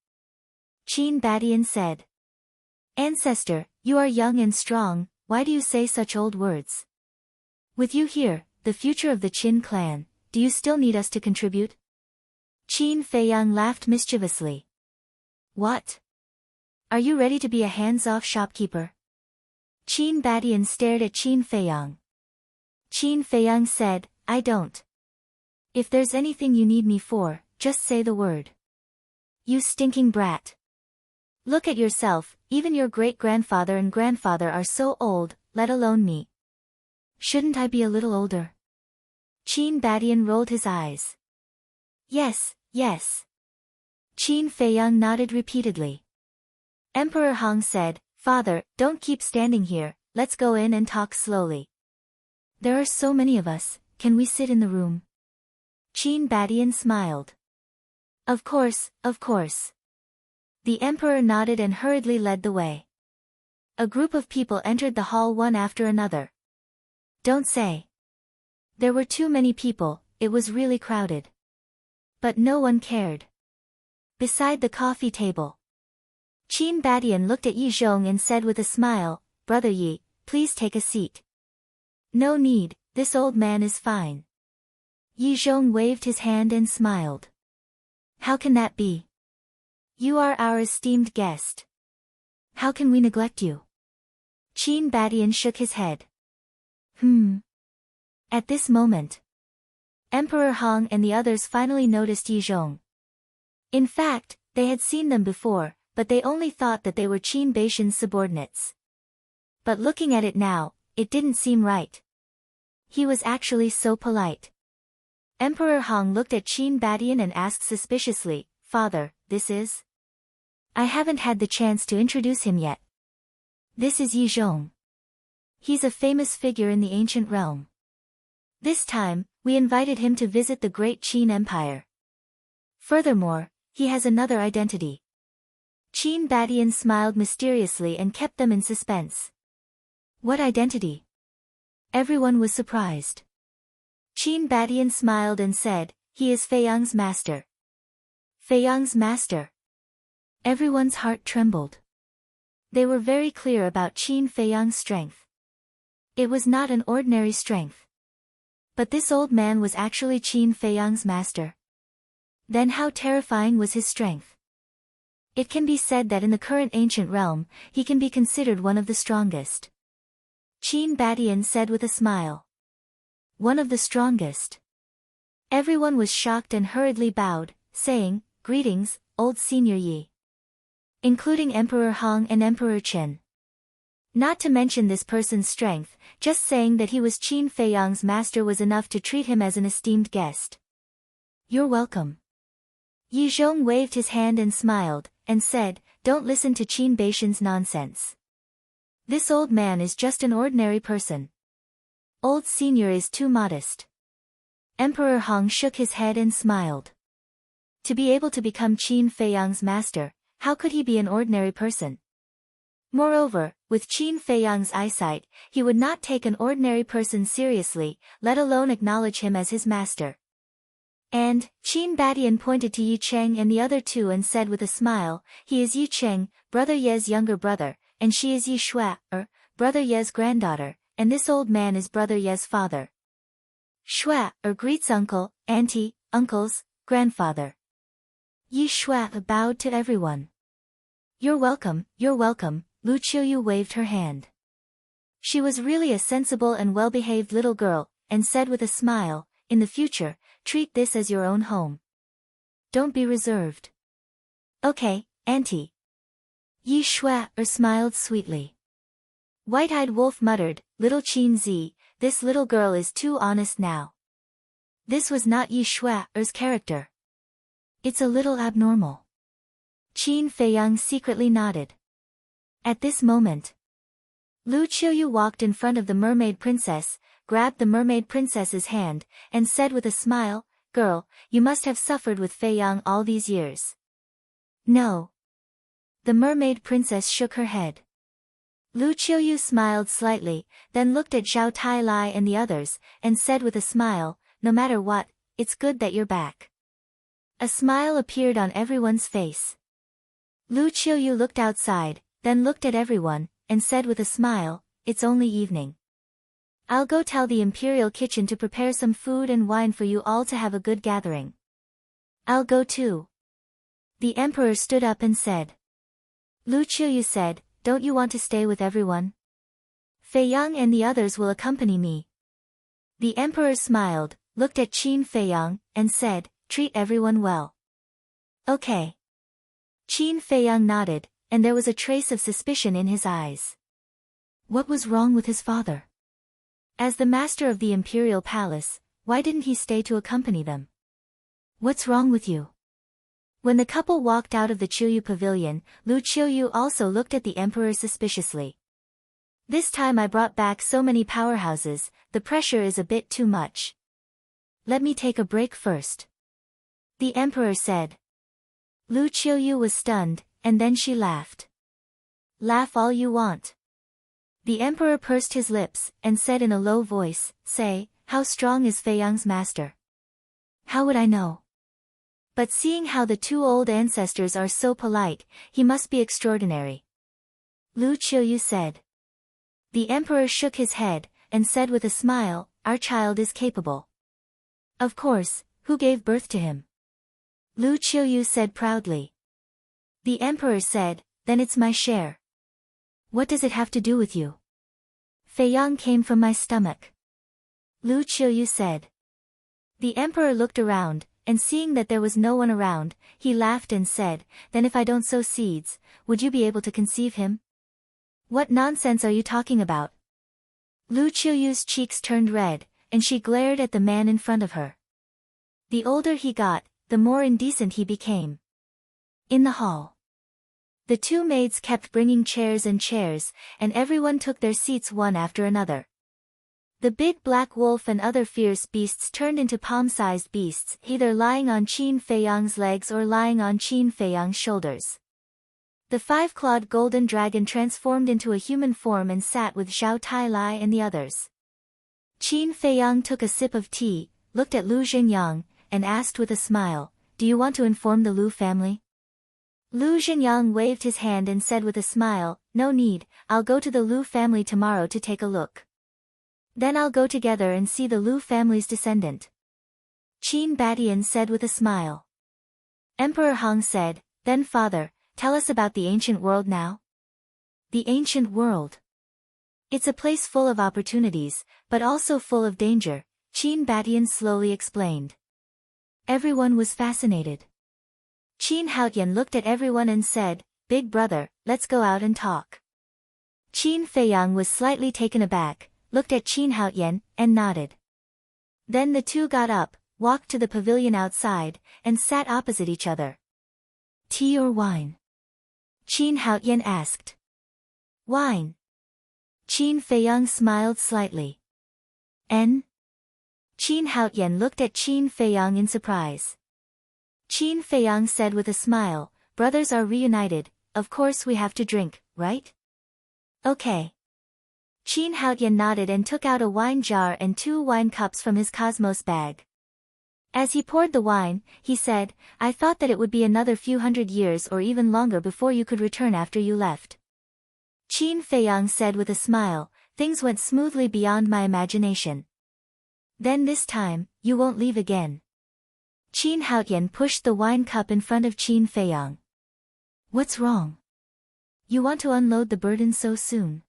Qin Badian said. "Ancestor, you are young and strong, why do you say such old words? With you here, the future of the Qin clan, do you still need us to contribute? Qin Feiyang laughed mischievously. What? Are you ready to be a hands-off shopkeeper? Qin Badian stared at Qin Feiyang. Qin Feiyang said, I don't. If there's anything you need me for, just say the word. You stinking brat. Look at yourself, even your great-grandfather and grandfather are so old, let alone me. Shouldn't I be a little older? Qin Badian rolled his eyes. Yes, yes. Qin Feiyang nodded repeatedly. Emperor Hong said, Father, don't keep standing here, let's go in and talk slowly. There are so many of us, can we sit in the room? Qin Badian smiled. Of course, of course. The emperor nodded and hurriedly led the way. A group of people entered the hall one after another. Don't say. There were too many people, it was really crowded. But no one cared. Beside the coffee table, Qin Badian looked at Yi Zhong and said with a smile, Brother Yi, please take a seat. No need, this old man is fine. Yi Zhong waved his hand and smiled. How can that be? You are our esteemed guest. How can we neglect you? Qin Badian shook his head. At this moment, Emperor Hong and the others finally noticed Yi Zhong. In fact, they had seen them before, but they only thought that they were Qin Baishan's subordinates. But looking at it now, it didn't seem right. He was actually so polite. Emperor Hong looked at Qin Badian and asked suspiciously, Father, this is? I haven't had the chance to introduce him yet. This is Yi Zhong. He's a famous figure in the ancient realm. This time, we invited him to visit the great Qin Empire. Furthermore, he has another identity. Qin Badian smiled mysteriously and kept them in suspense. What identity? Everyone was surprised. Qin Badian smiled and said, he is Feiyang's master. Feiyang's master. Everyone's heart trembled. They were very clear about Qin Feiyang's strength. It was not an ordinary strength. But this old man was actually Qin Feiyang's master. Then how terrifying was his strength? It can be said that in the current ancient realm, he can be considered one of the strongest. Qin Badian said with a smile. One of the strongest. Everyone was shocked and hurriedly bowed, saying, Greetings, old Senior Yi. Including Emperor Hong and Emperor Chen. Not to mention this person's strength, just saying that he was Qin Feiyang's master was enough to treat him as an esteemed guest. You're welcome. Yi Zhong waved his hand and smiled, and said, Don't listen to Qin Baishan's nonsense. This old man is just an ordinary person. Old Senior is too modest. Emperor Hong shook his head and smiled. To be able to become Qin Feiyang's master, how could he be an ordinary person? Moreover, with Qin Feiyang's eyesight, he would not take an ordinary person seriously, let alone acknowledge him as his master. And, Qin Badian pointed to Yi Cheng and the other two and said with a smile, he is Yi Cheng, Brother Ye's younger brother, and she is Yi Shui, Brother Ye's granddaughter, and this old man is Brother Ye's father. Shui, greets uncle, auntie, uncles, grandfather. Yi Shui bowed to everyone. You're welcome, Lu Qiuyu waved her hand. She was really a sensible and well-behaved little girl, and said with a smile, in the future, treat this as your own home. Don't be reserved. Okay, auntie. Yi Shui smiled sweetly. White-eyed Wolf muttered, Little Qin Zi, this little girl is too honest now. This was not Yi Shui's character. It's a little abnormal. Qin Feiyang secretly nodded. At this moment, Lu Qiuyu walked in front of the mermaid princess, grabbed the mermaid princess's hand, and said with a smile, Girl, you must have suffered with Feiyang all these years. No. The mermaid princess shook her head. Lu Qiuyu smiled slightly, then looked at Zhao Tailai and the others, and said with a smile, No matter what, it's good that you're back. A smile appeared on everyone's face. Lu Qiuyu looked outside, then looked at everyone, and said with a smile, it's only evening. I'll go tell the imperial kitchen to prepare some food and wine for you all to have a good gathering. I'll go too. The emperor stood up and said. Lu Qiuyu said, don't you want to stay with everyone? Fei Yang and the others will accompany me. The emperor smiled, looked at Qin Fei Yang, and said, treat everyone well. Okay. Qin Fei Yang nodded, and there was a trace of suspicion in his eyes. What was wrong with his father? As the master of the imperial palace, why didn't he stay to accompany them? What's wrong with you? When the couple walked out of the Qiuyu pavilion, Lu Qiuyu also looked at the emperor suspiciously. This time I brought back so many powerhouses, the pressure is a bit too much. Let me take a break first. The emperor said. Lu Qiuyu was stunned, and then she laughed. Laugh all you want. The emperor pursed his lips, and said in a low voice, say, how strong is Fei Yang's master? How would I know? But seeing how the two old ancestors are so polite, he must be extraordinary. Lu Qiuyu said. The emperor shook his head, and said with a smile, our child is capable. Of course, who gave birth to him? Lu Qiuyu said proudly. The emperor said, then it's my share. What does it have to do with you? Fei Yang came from my stomach. Lu Qiuyu said. The emperor looked around, and seeing that there was no one around, he laughed and said, then if I don't sow seeds, would you be able to conceive him? What nonsense are you talking about? Lu Qiuyu's cheeks turned red, and she glared at the man in front of her. The older he got, the more indecent he became. In the hall, the two maids kept bringing chairs, and everyone took their seats one after another. The big black wolf and other fierce beasts turned into palm-sized beasts, either lying on Qin Fei Yang's legs or lying on Qin Fei Yang's shoulders. The five-clawed golden dragon transformed into a human form and sat with Zhao Tailai and the others. Qin Fei Yang took a sip of tea, looked at Lu Zhenyang, and asked with a smile, do you want to inform the Lu family? Lu Zhenyang waved his hand and said with a smile, no need, I'll go to the Lu family tomorrow to take a look. Then I'll go together and see the Lu family's descendant. Qin Badian said with a smile. Emperor Hong said, then father, tell us about the ancient world now. The ancient world. It's a place full of opportunities, but also full of danger, Qin Badian slowly explained. Everyone was fascinated. Qin Haoyan looked at everyone and said, big brother, let's go out and talk. Qin Feiyang was slightly taken aback, looked at Qin Haoyan, and nodded. Then the two got up, walked to the pavilion outside, and sat opposite each other. Tea or wine? Qin Haoyan asked. Wine. Qin Feiyang smiled slightly. N? Qin Haoyan looked at Qin Feiyang in surprise. Qin Feiyang said with a smile, brothers are reunited, of course we have to drink, right? Okay. Qin Haoyan nodded and took out a wine jar and 2 wine cups from his cosmos bag. As he poured the wine, he said, I thought that it would be another few hundred years or even longer before you could return after you left. Qin Feiyang said with a smile, things went smoothly beyond my imagination. Then this time, you won't leave again. Qin Haoyan pushed the wine cup in front of Qin Feiyang. What's wrong? You want to unload the burden so soon?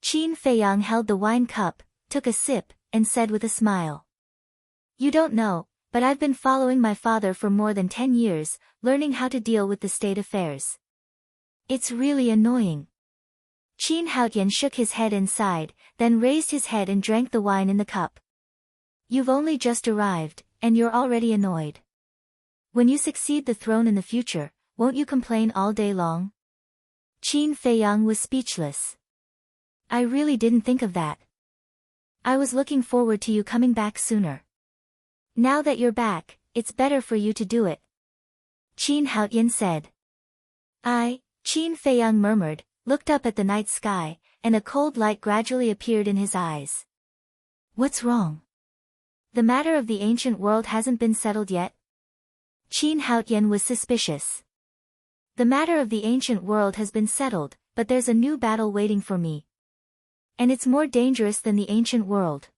Qin Feiyang held the wine cup, took a sip, and said with a smile. You don't know, but I've been following my father for more than 10 years, learning how to deal with the state affairs. It's really annoying. Qin Haoyan shook his head and sighed, then raised his head and drank the wine in the cup. You've only just arrived, and you're already annoyed. When you succeed the throne in the future, won't you complain all day long? Qin Feiyang was speechless. I really didn't think of that. I was looking forward to you coming back sooner. Now that you're back, it's better for you to do it. Qin Haoyan said. Qin Feiyang murmured, looked up at the night sky, and a cold light gradually appeared in his eyes. What's wrong? The matter of the ancient world hasn't been settled yet? Qin Haoyan was suspicious. The matter of the ancient world has been settled, but there's a new battle waiting for me. And it's more dangerous than the ancient world.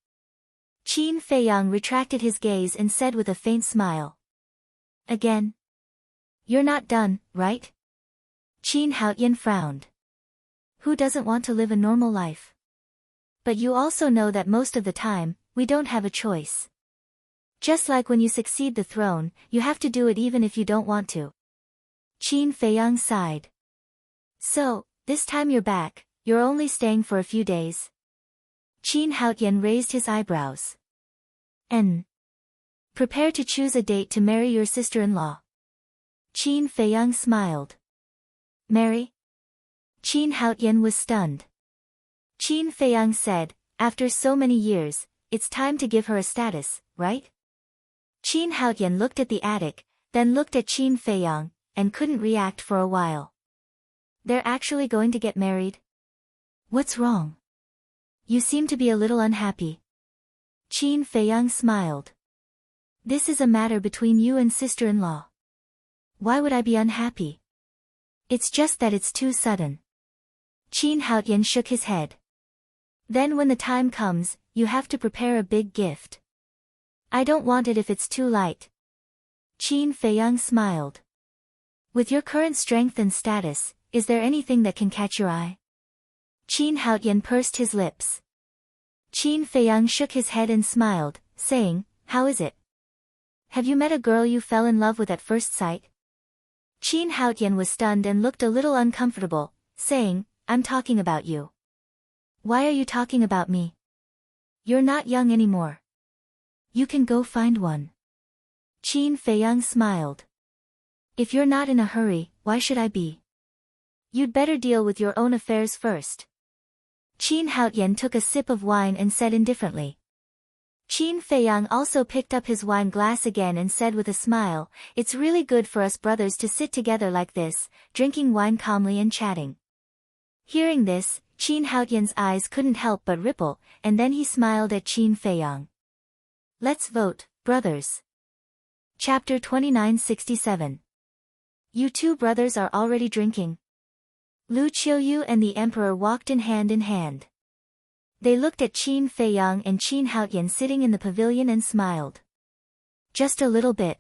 Qin Feiyang retracted his gaze and said with a faint smile. Again? You're not done, right? Qin Haoyan frowned. Who doesn't want to live a normal life? But you also know that most of the time, we don't have a choice. Just like when you succeed the throne, you have to do it even if you don't want to. Qin Feiyang sighed. So, this time you're back, you're only staying for a few days? Qin Haoyan raised his eyebrows. Prepare to choose a date to marry your sister-in-law. Qin Feiyang smiled. Marry? Qin Haoyan was stunned. Qin Feiyang said, after so many years, it's time to give her a status, right? Qin Haoyan looked at the attic, then looked at Qin Feiyang, and couldn't react for a while. They're actually going to get married? What's wrong? You seem to be a little unhappy. Qin Feiyang smiled. This is a matter between you and sister-in-law. Why would I be unhappy? It's just that it's too sudden. Qin Haoyan shook his head. Then when the time comes, you have to prepare a big gift. I don't want it if it's too light. Qin Feiyang smiled. With your current strength and status, is there anything that can catch your eye? Qin Haoyan pursed his lips. Qin Feiyang shook his head and smiled, saying, how is it? Have you met a girl you fell in love with at first sight? Qin Haoyan was stunned and looked a little uncomfortable, saying, I'm talking about you. Why are you talking about me? You're not young anymore. You can go find one. Qin Feiyang smiled. If you're not in a hurry, why should I be? You'd better deal with your own affairs first. Qin Haoyan took a sip of wine and said indifferently. Qin Feiyang also picked up his wine glass again and said with a smile, it's really good for us brothers to sit together like this, drinking wine calmly and chatting. Hearing this, Qin Haoyan's eyes couldn't help but ripple, and then he smiled at Qin Feiyang. Let's vote, brothers. Chapter 2967. You two brothers are already drinking. Lu Qiuyu and the emperor walked in hand. They looked at Qin Feiyang and Qin Haoyan sitting in the pavilion and smiled. Just a little bit.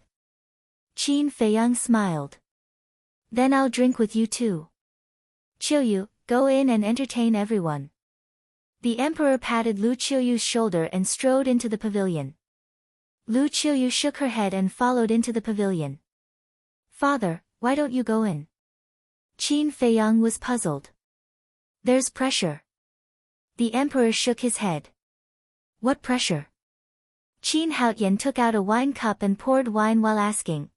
Qin Feiyang smiled. Then I'll drink with you too. Qiuyu, go in and entertain everyone. The emperor patted Lu Qiuyu's shoulder and strode into the pavilion. Lu Qiuyu shook her head and followed into the pavilion. Father, why don't you go in? Qin Feiyang was puzzled. There's pressure. The emperor shook his head. What pressure? Qin Haoyan took out a wine cup and poured wine while asking.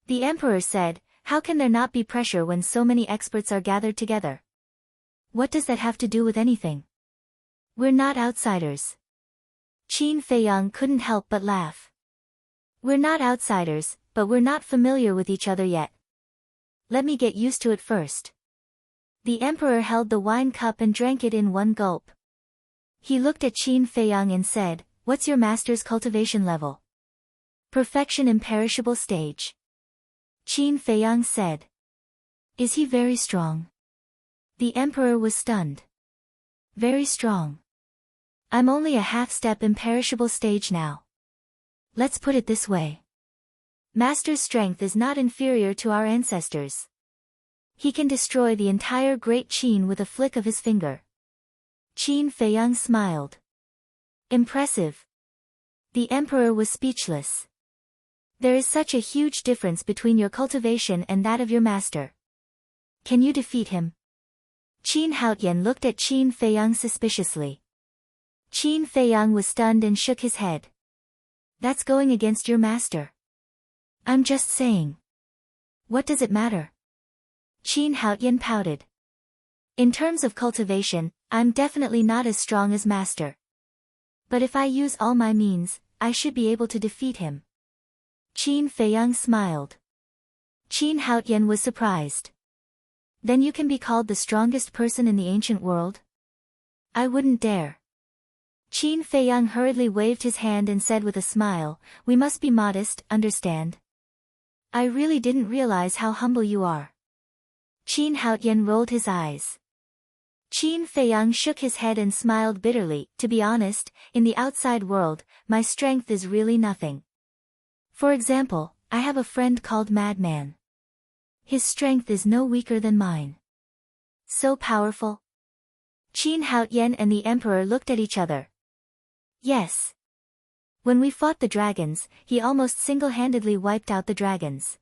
The emperor said, how can there not be pressure when so many experts are gathered together? What does that have to do with anything? We're not outsiders. Qin Feiyang couldn't help but laugh. We're not outsiders, but we're not familiar with each other yet. Let me get used to it first. The emperor held the wine cup and drank it in one gulp. He looked at Qin Feiyang and said, what's your master's cultivation level? Perfection imperishable stage. Qin Feiyang said. Is he very strong? The emperor was stunned. Very strong. I'm only a half-step imperishable stage now. Let's put it this way. Master's strength is not inferior to our ancestors. He can destroy the entire Great Qin with a flick of his finger. Qin Feiyang smiled. Impressive. The emperor was speechless. There is such a huge difference between your cultivation and that of your master. Can you defeat him? Qin Haoyan looked at Qin Feiyang suspiciously. Qin Feiyang was stunned and shook his head. That's going against your master. I'm just saying. What does it matter? Qin Haoyan pouted. In terms of cultivation, I'm definitely not as strong as master. But if I use all my means, I should be able to defeat him. Qin Feiyang smiled. Qin Haoyan was surprised. Then you can be called the strongest person in the ancient world? I wouldn't dare. Qin Feiyang hurriedly waved his hand and said with a smile, we must be modest, understand? I really didn't realize how humble you are. Qin Haoyan rolled his eyes. Qin Feiyang shook his head and smiled bitterly. To be honest, in the outside world, my strength is really nothing. For example, I have a friend called Madman. His strength is no weaker than mine. So powerful? Qin Haoyan and the Emperor looked at each other. Yes. When we fought the dragons, he almost single-handedly wiped out the dragons.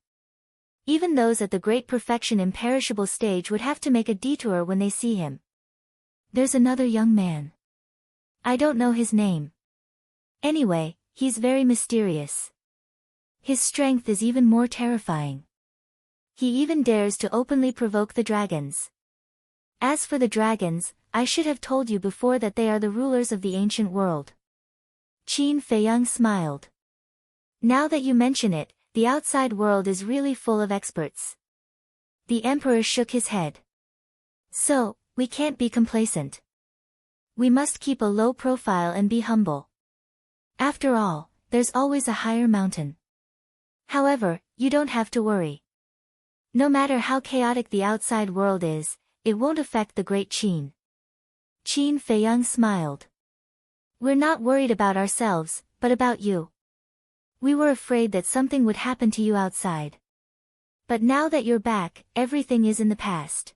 Even those at the great perfection imperishable stage would have to make a detour when they see him. There's another young man. I don't know his name. Anyway, he's very mysterious. His strength is even more terrifying. He even dares to openly provoke the dragons. As for the dragons, I should have told you before that they are the rulers of the ancient world. Qin Feiyang smiled. Now that you mention it, the outside world is really full of experts. The Emperor shook his head. So, we can't be complacent. We must keep a low profile and be humble. After all, there's always a higher mountain. However, you don't have to worry. No matter how chaotic the outside world is, it won't affect the great Qin. Qin Feiyang smiled. We're not worried about ourselves, but about you. We were afraid that something would happen to you outside. But now that you're back, everything is in the past.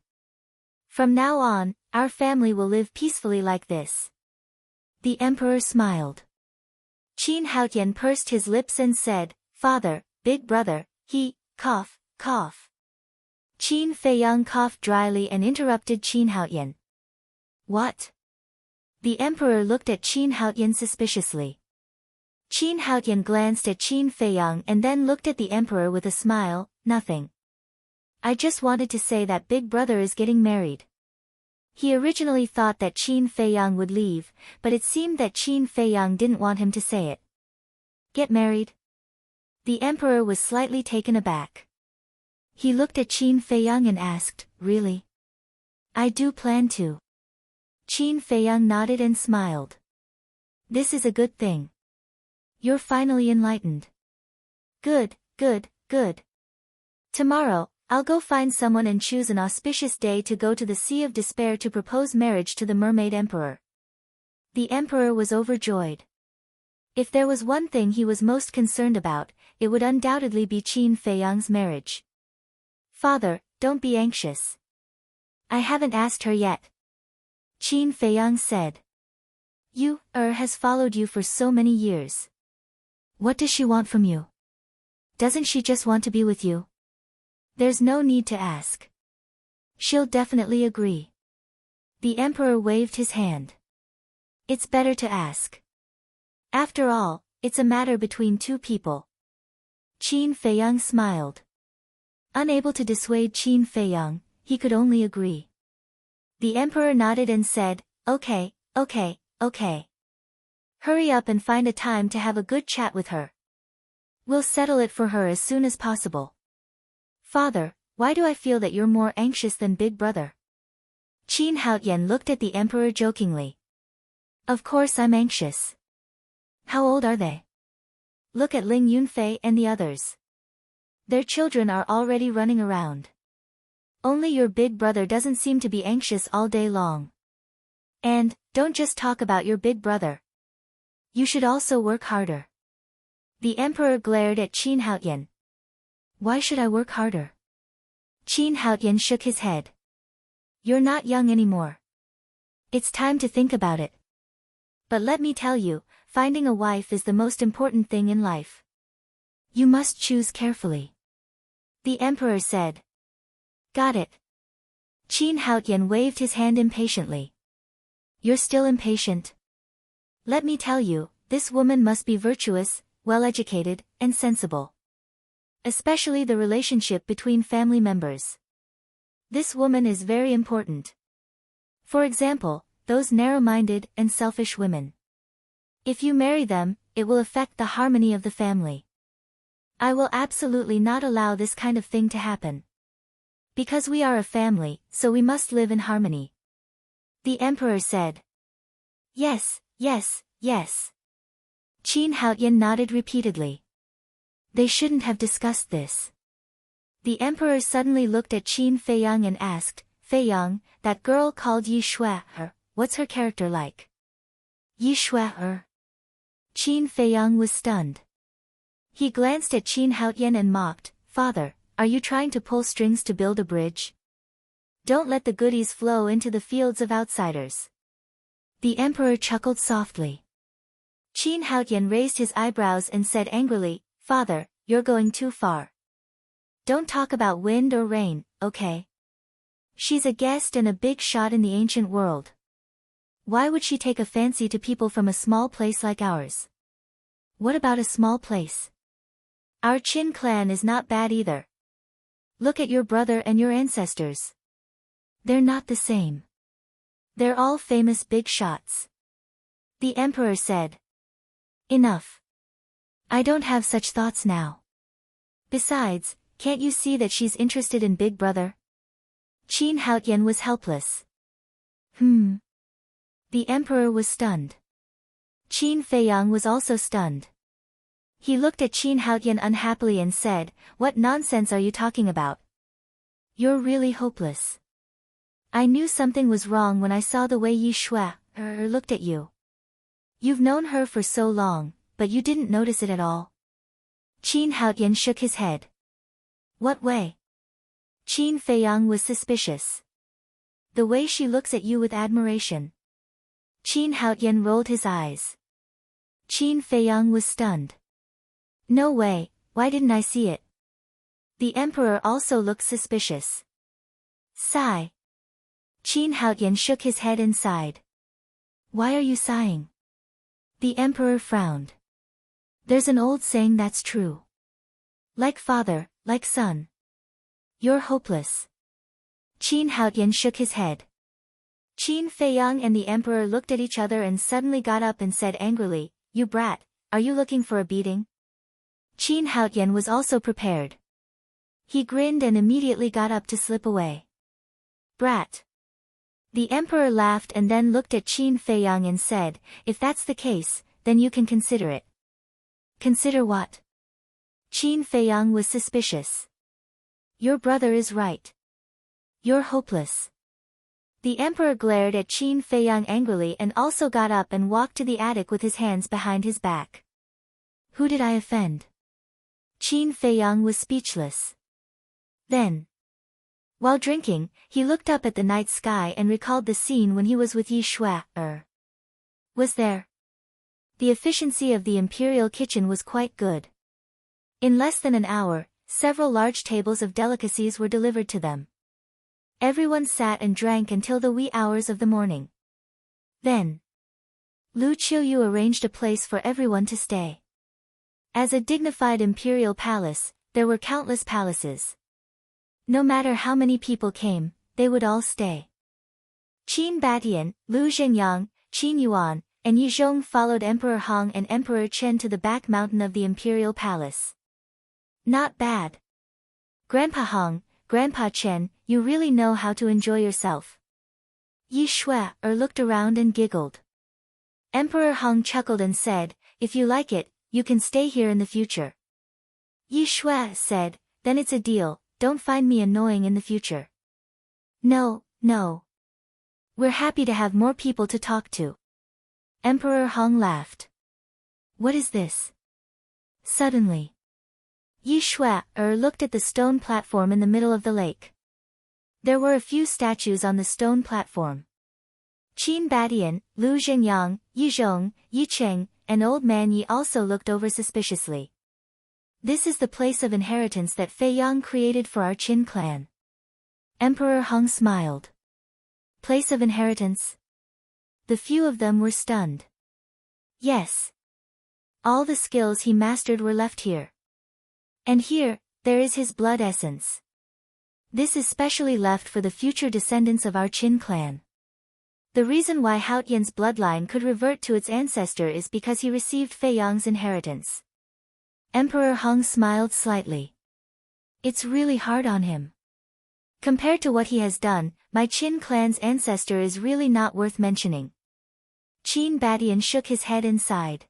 From now on, our family will live peacefully like this. The Emperor smiled. Qin Haoyan pursed his lips and said, Father, big brother, cough. Qin Feiyang coughed dryly and interrupted Qin Haoyan. What? The Emperor looked at Qin Haoyan suspiciously. Qin Haoyan glanced at Qin Feiyang and then looked at the Emperor with a smile. Nothing. I just wanted to say that big brother is getting married. He originally thought that Qin Feiyang would leave, but it seemed that Qin Feiyang didn't want him to say it. Get married? The Emperor was slightly taken aback. He looked at Qin Feiyang and asked, Really? I do plan to. Qin Feiyang nodded and smiled. This is a good thing. You're finally enlightened. Good. Tomorrow, I'll go find someone and choose an auspicious day to go to the Sea of Despair to propose marriage to the Mermaid Emperor. The Emperor was overjoyed. If there was one thing he was most concerned about, it would undoubtedly be Qin Feiyang's marriage. Father, don't be anxious. I haven't asked her yet. Qin Feiyang said. Has followed you for so many years. What does she want from you? Doesn't she just want to be with you? There's no need to ask. She'll definitely agree. The Emperor waved his hand. It's better to ask. After all, it's a matter between two people. Qin Feiyang smiled. Unable to dissuade Qin Feiyang, he could only agree. The Emperor nodded and said, Okay. Hurry up and find a time to have a good chat with her. We'll settle it for her as soon as possible. Father, why do I feel that you're more anxious than big brother? Qin Haoyan looked at the Emperor jokingly. Of course I'm anxious. How old are they? Look at Ling Yunfei and the others. Their children are already running around. Only your big brother doesn't seem to be anxious all day long. And, don't just talk about your big brother. You should also work harder. The Emperor glared at Qin Haoyan. Why should I work harder? Qin Haoyan shook his head. You're not young anymore. It's time to think about it. But let me tell you, finding a wife is the most important thing in life. You must choose carefully. The Emperor said. Got it. Qin Haoyan waved his hand impatiently. You're still impatient? Let me tell you, this woman must be virtuous, well-educated, and sensible. Especially the relationship between family members. This woman is very important. For example, those narrow-minded and selfish women. If you marry them, it will affect the harmony of the family. I will absolutely not allow this kind of thing to happen. Because we are a family, so we must live in harmony. The Emperor said. Yes. Qin Haoyan nodded repeatedly. They shouldn't have discussed this. The Emperor suddenly looked at Qin Feiyang and asked, Feiyang, that girl called Yi Shui, what's her character like? Yi Shui, Qin Feiyang was stunned. He glanced at Qin Haotian and mocked, Father, are you trying to pull strings to build a bridge? Don't let the goodies flow into the fields of outsiders. The emperor chuckled softly. Qin Haotian raised his eyebrows and said angrily, Father, you're going too far. Don't talk about wind or rain, okay? She's a guest and a big shot in the ancient world. Why would she take a fancy to people from a small place like ours? What about a small place? Our Qin clan is not bad either. Look at your brother and your ancestors. They're not the same. They're all famous big shots. The emperor said. Enough. I don't have such thoughts now. Besides, can't you see that she's interested in Big Brother? Qin Haotian was helpless. The emperor was stunned. Qin Feiyang was also stunned. He looked at Qin Haotian unhappily and said, What nonsense are you talking about? You're really hopeless. I knew something was wrong when I saw the way Yi Shui looked at you. You've known her for so long, but you didn't notice it at all. Qin Haotian shook his head. What way? Qin Feiyang was suspicious. The way she looks at you with admiration. Qin Haotian rolled his eyes. Qin Feiyang was stunned. No way, why didn't I see it? The emperor also looked suspicious. Sigh. Qin Haotian shook his head and sighed. Why are you sighing? The emperor frowned. There's an old saying that's true. Like father, like son. You're hopeless. Qin Haotian shook his head. Qin Feiyang and the emperor looked at each other and suddenly got up and said angrily, You brat, are you looking for a beating? Qin Haotian was also prepared. He grinned and immediately got up to slip away. Brat. The emperor laughed and then looked at Qin Feiyang and said, If that's the case, then you can consider it. Consider what? Qin Feiyang was suspicious. Your brother is right. You're hopeless. The emperor glared at Qin Feiyang angrily and also got up and walked to the attic with his hands behind his back. Who did I offend? Qin Feiyang was speechless. Then, while drinking, he looked up at the night sky and recalled the scene when he was with Yi Shui. Was there? The efficiency of the imperial kitchen was quite good. In less than an hour, several large tables of delicacies were delivered to them. Everyone sat and drank until the wee hours of the morning. Then, Lu Qiuyu arranged a place for everyone to stay. As a dignified imperial palace, there were countless palaces. No matter how many people came, they would all stay. Qin Batian, Lu Zhengyang, Qin Yuan, and Yi Zhong followed Emperor Hong and Emperor Chen to the back mountain of the imperial palace. Not bad. Grandpa Hong, Grandpa Chen, you really know how to enjoy yourself. Yi Shui looked around and giggled. Emperor Hong chuckled and said, If you like it, you can stay here in the future. Yi Shui said, Then it's a deal, don't find me annoying in the future. No. We're happy to have more people to talk to. Emperor Hong laughed. What is this? Suddenly, Yi Shui looked at the stone platform in the middle of the lake. There were a few statues on the stone platform. Qin Batian, Lu Zhengyang, Yi Zhong, Yi Cheng, and Old Man Yi also looked over suspiciously. This is the place of inheritance that Feiyang created for our Qin clan. Emperor Hong smiled. Place of inheritance? The few of them were stunned. Yes. All the skills he mastered were left here. And here, there is his blood essence. This is specially left for the future descendants of our Qin clan. The reason why Haotian's bloodline could revert to its ancestor is because he received Feiyang's inheritance. Emperor Hong smiled slightly. It's really hard on him. Compared to what he has done, my Qin clan's ancestor is really not worth mentioning. Qin Batian shook his head and sighed.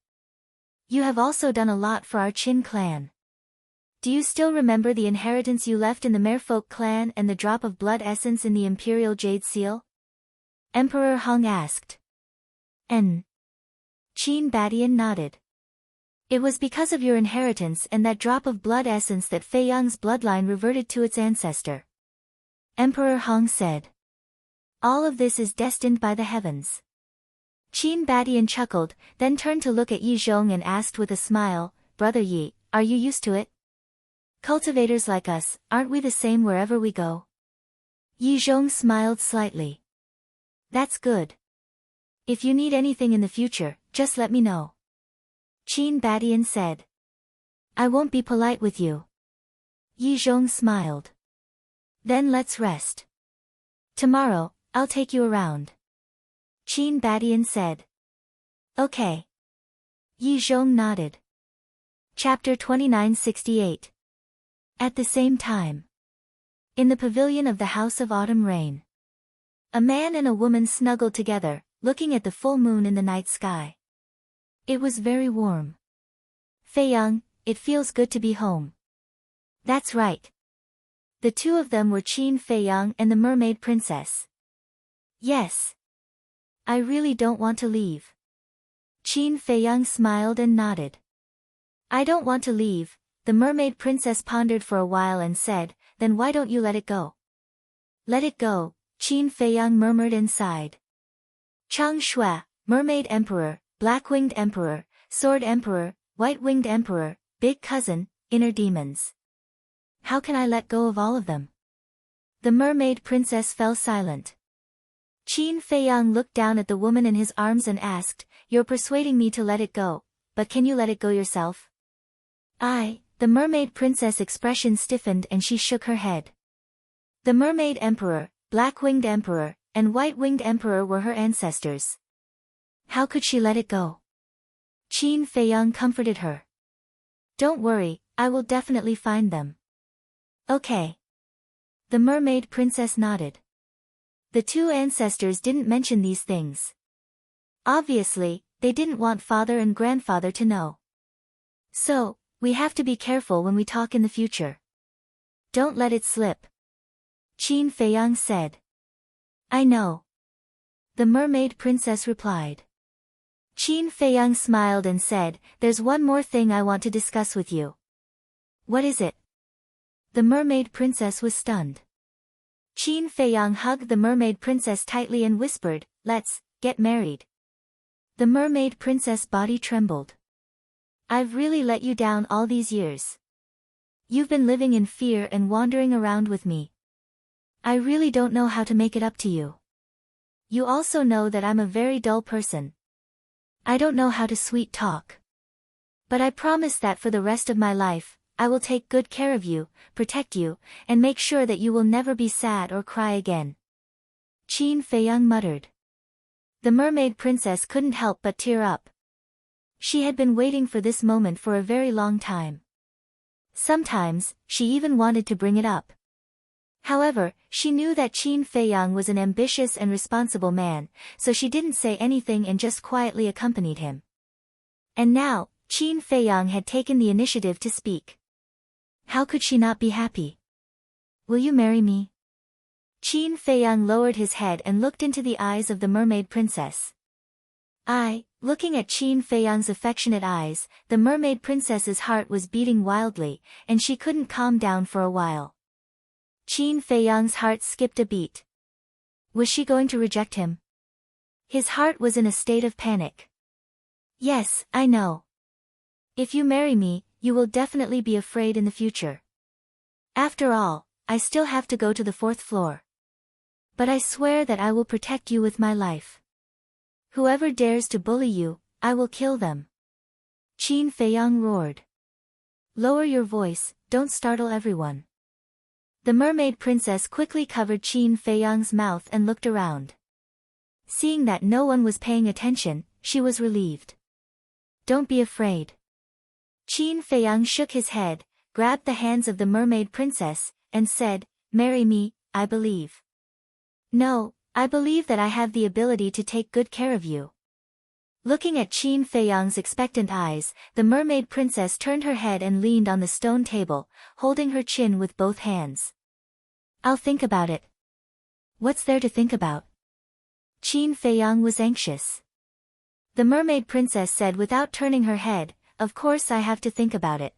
You have also done a lot for our Qin clan. Do you still remember the inheritance you left in the Merfolk clan and the drop of blood essence in the Imperial Jade Seal? Emperor Hong asked. Qin Badian nodded. It was because of your inheritance and that drop of blood essence that Fei Yang's bloodline reverted to its ancestor. Emperor Hong said. All of this is destined by the heavens. Qin Badian chuckled, then turned to look at Yi Zhong and asked with a smile, Brother Yi, are you used to it? Cultivators like us, aren't we the same wherever we go? Yi Zhong smiled slightly. That's good. If you need anything in the future, just let me know. Qin Badian said. I won't be polite with you. Yi Zhong smiled. Then let's rest. Tomorrow, I'll take you around. Qin Badian said. Okay. Yi Zhong nodded. Chapter 2968. At the same time. In the pavilion of the House of Autumn Rain. A man and a woman snuggled together, looking at the full moon in the night sky. It was very warm. Fei Yang, it feels good to be home. That's right. The two of them were Qin Fei Yang and the mermaid princess. Yes. I really don't want to leave. Qin Fei Yang smiled and nodded. I don't want to leave, the mermaid princess pondered for a while and said, then why don't you let it go? Let it go, Qin Fei Yang murmured and sighed. Chang Shui, Mermaid Emperor, Black-Winged Emperor, Sword Emperor, White-Winged Emperor, Big Cousin, Inner Demons. How can I let go of all of them? The mermaid princess fell silent. Qin Fei Yang looked down at the woman in his arms and asked, You're persuading me to let it go, but can you let it go yourself? The mermaid princess' expression stiffened and she shook her head. The mermaid emperor, Black-Winged Emperor, and White-Winged Emperor were her ancestors. How could she let it go? Qin Fei Yang comforted her. Don't worry, I will definitely find them. Okay. The mermaid princess nodded. The two ancestors didn't mention these things. Obviously, they didn't want father and grandfather to know. So, we have to be careful when we talk in the future. Don't let it slip. Qin Fei Yang said. I know. The mermaid princess replied. Qin Fei Yang smiled and said, There's one more thing I want to discuss with you. What is it? The mermaid princess was stunned. Qin Fei Yang hugged the mermaid princess tightly and whispered, Let's get married. The mermaid princess' body trembled. I've really let you down all these years. You've been living in fear and wandering around with me. I really don't know how to make it up to you. You also know that I'm a very dull person. I don't know how to sweet talk. But I promise that for the rest of my life, I will take good care of you, protect you, and make sure that you will never be sad or cry again. Qin Fei Yang muttered. The mermaid princess couldn't help but tear up. She had been waiting for this moment for a very long time. Sometimes, she even wanted to bring it up. However, she knew that Qin Fei Yang was an ambitious and responsible man, so she didn't say anything and just quietly accompanied him. And now, Qin Fei Yang had taken the initiative to speak. How could she not be happy? Will you marry me? Qin Fei Yang lowered his head and looked into the eyes of the mermaid princess. Looking at Qin Fei Yang's affectionate eyes, the mermaid princess's heart was beating wildly, and she couldn't calm down for a while. Qin Fei Yang's heart skipped a beat. Was she going to reject him? His heart was in a state of panic. Yes, I know. If you marry me, you will definitely be afraid in the future. After all, I still have to go to the 4th floor. But I swear that I will protect you with my life. Whoever dares to bully you, I will kill them. Qin Fei Yang roared. Lower your voice, don't startle everyone. The mermaid princess quickly covered Qin Fei Yang's mouth and looked around. Seeing that no one was paying attention, she was relieved. Don't be afraid. Qin Fei Yang shook his head, grabbed the hands of the mermaid princess, and said, Marry me, I believe. No, I believe that I have the ability to take good care of you. Looking at Qin Feiyang's expectant eyes, the mermaid princess turned her head and leaned on the stone table, holding her chin with both hands. I'll think about it. What's there to think about? Qin Feiyang was anxious. The mermaid princess said without turning her head, of course I have to think about it.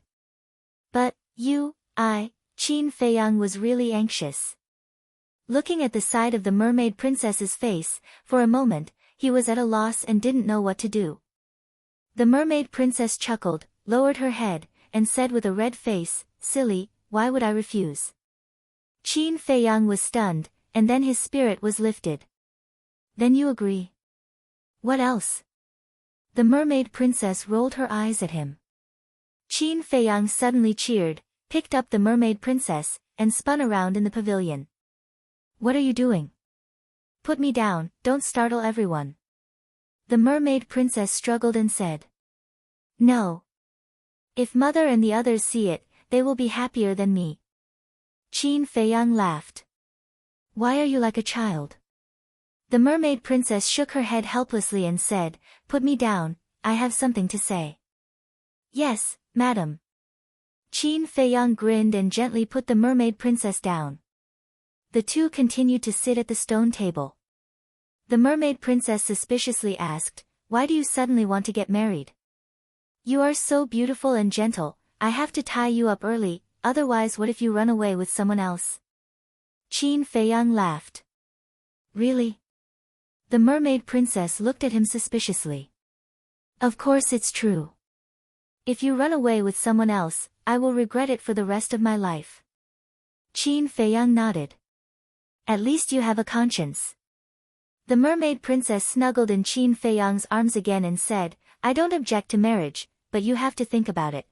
But, Qin Feiyang was really anxious. Looking at the side of the mermaid princess's face, for a moment, he was at a loss and didn't know what to do. The mermaid princess chuckled, lowered her head, and said with a red face, "Silly, why would I refuse?" Qin Feiyang was stunned, and then his spirit was lifted. Then you agree? What else? The mermaid princess rolled her eyes at him. Qin Feiyang suddenly cheered, picked up the mermaid princess, and spun around in the pavilion. What are you doing? Put me down, don't startle everyone. The mermaid princess struggled and said. No. If mother and the others see it, they will be happier than me. Qin Feiyang laughed. Why are you like a child? The mermaid princess shook her head helplessly and said, Put me down, I have something to say. Yes, madam. Qin Feiyang grinned and gently put the mermaid princess down. The two continued to sit at the stone table. The mermaid princess suspiciously asked, Why do you suddenly want to get married? You are so beautiful and gentle, I have to tie you up early, otherwise what if you run away with someone else? Qin Feiyang laughed. Really? The mermaid princess looked at him suspiciously. Of course it's true. If you run away with someone else, I will regret it for the rest of my life. Qin Feiyang nodded. At least you have a conscience. The mermaid princess snuggled in Qin Feiyang's arms again and said, I don't object to marriage, but you have to think about it.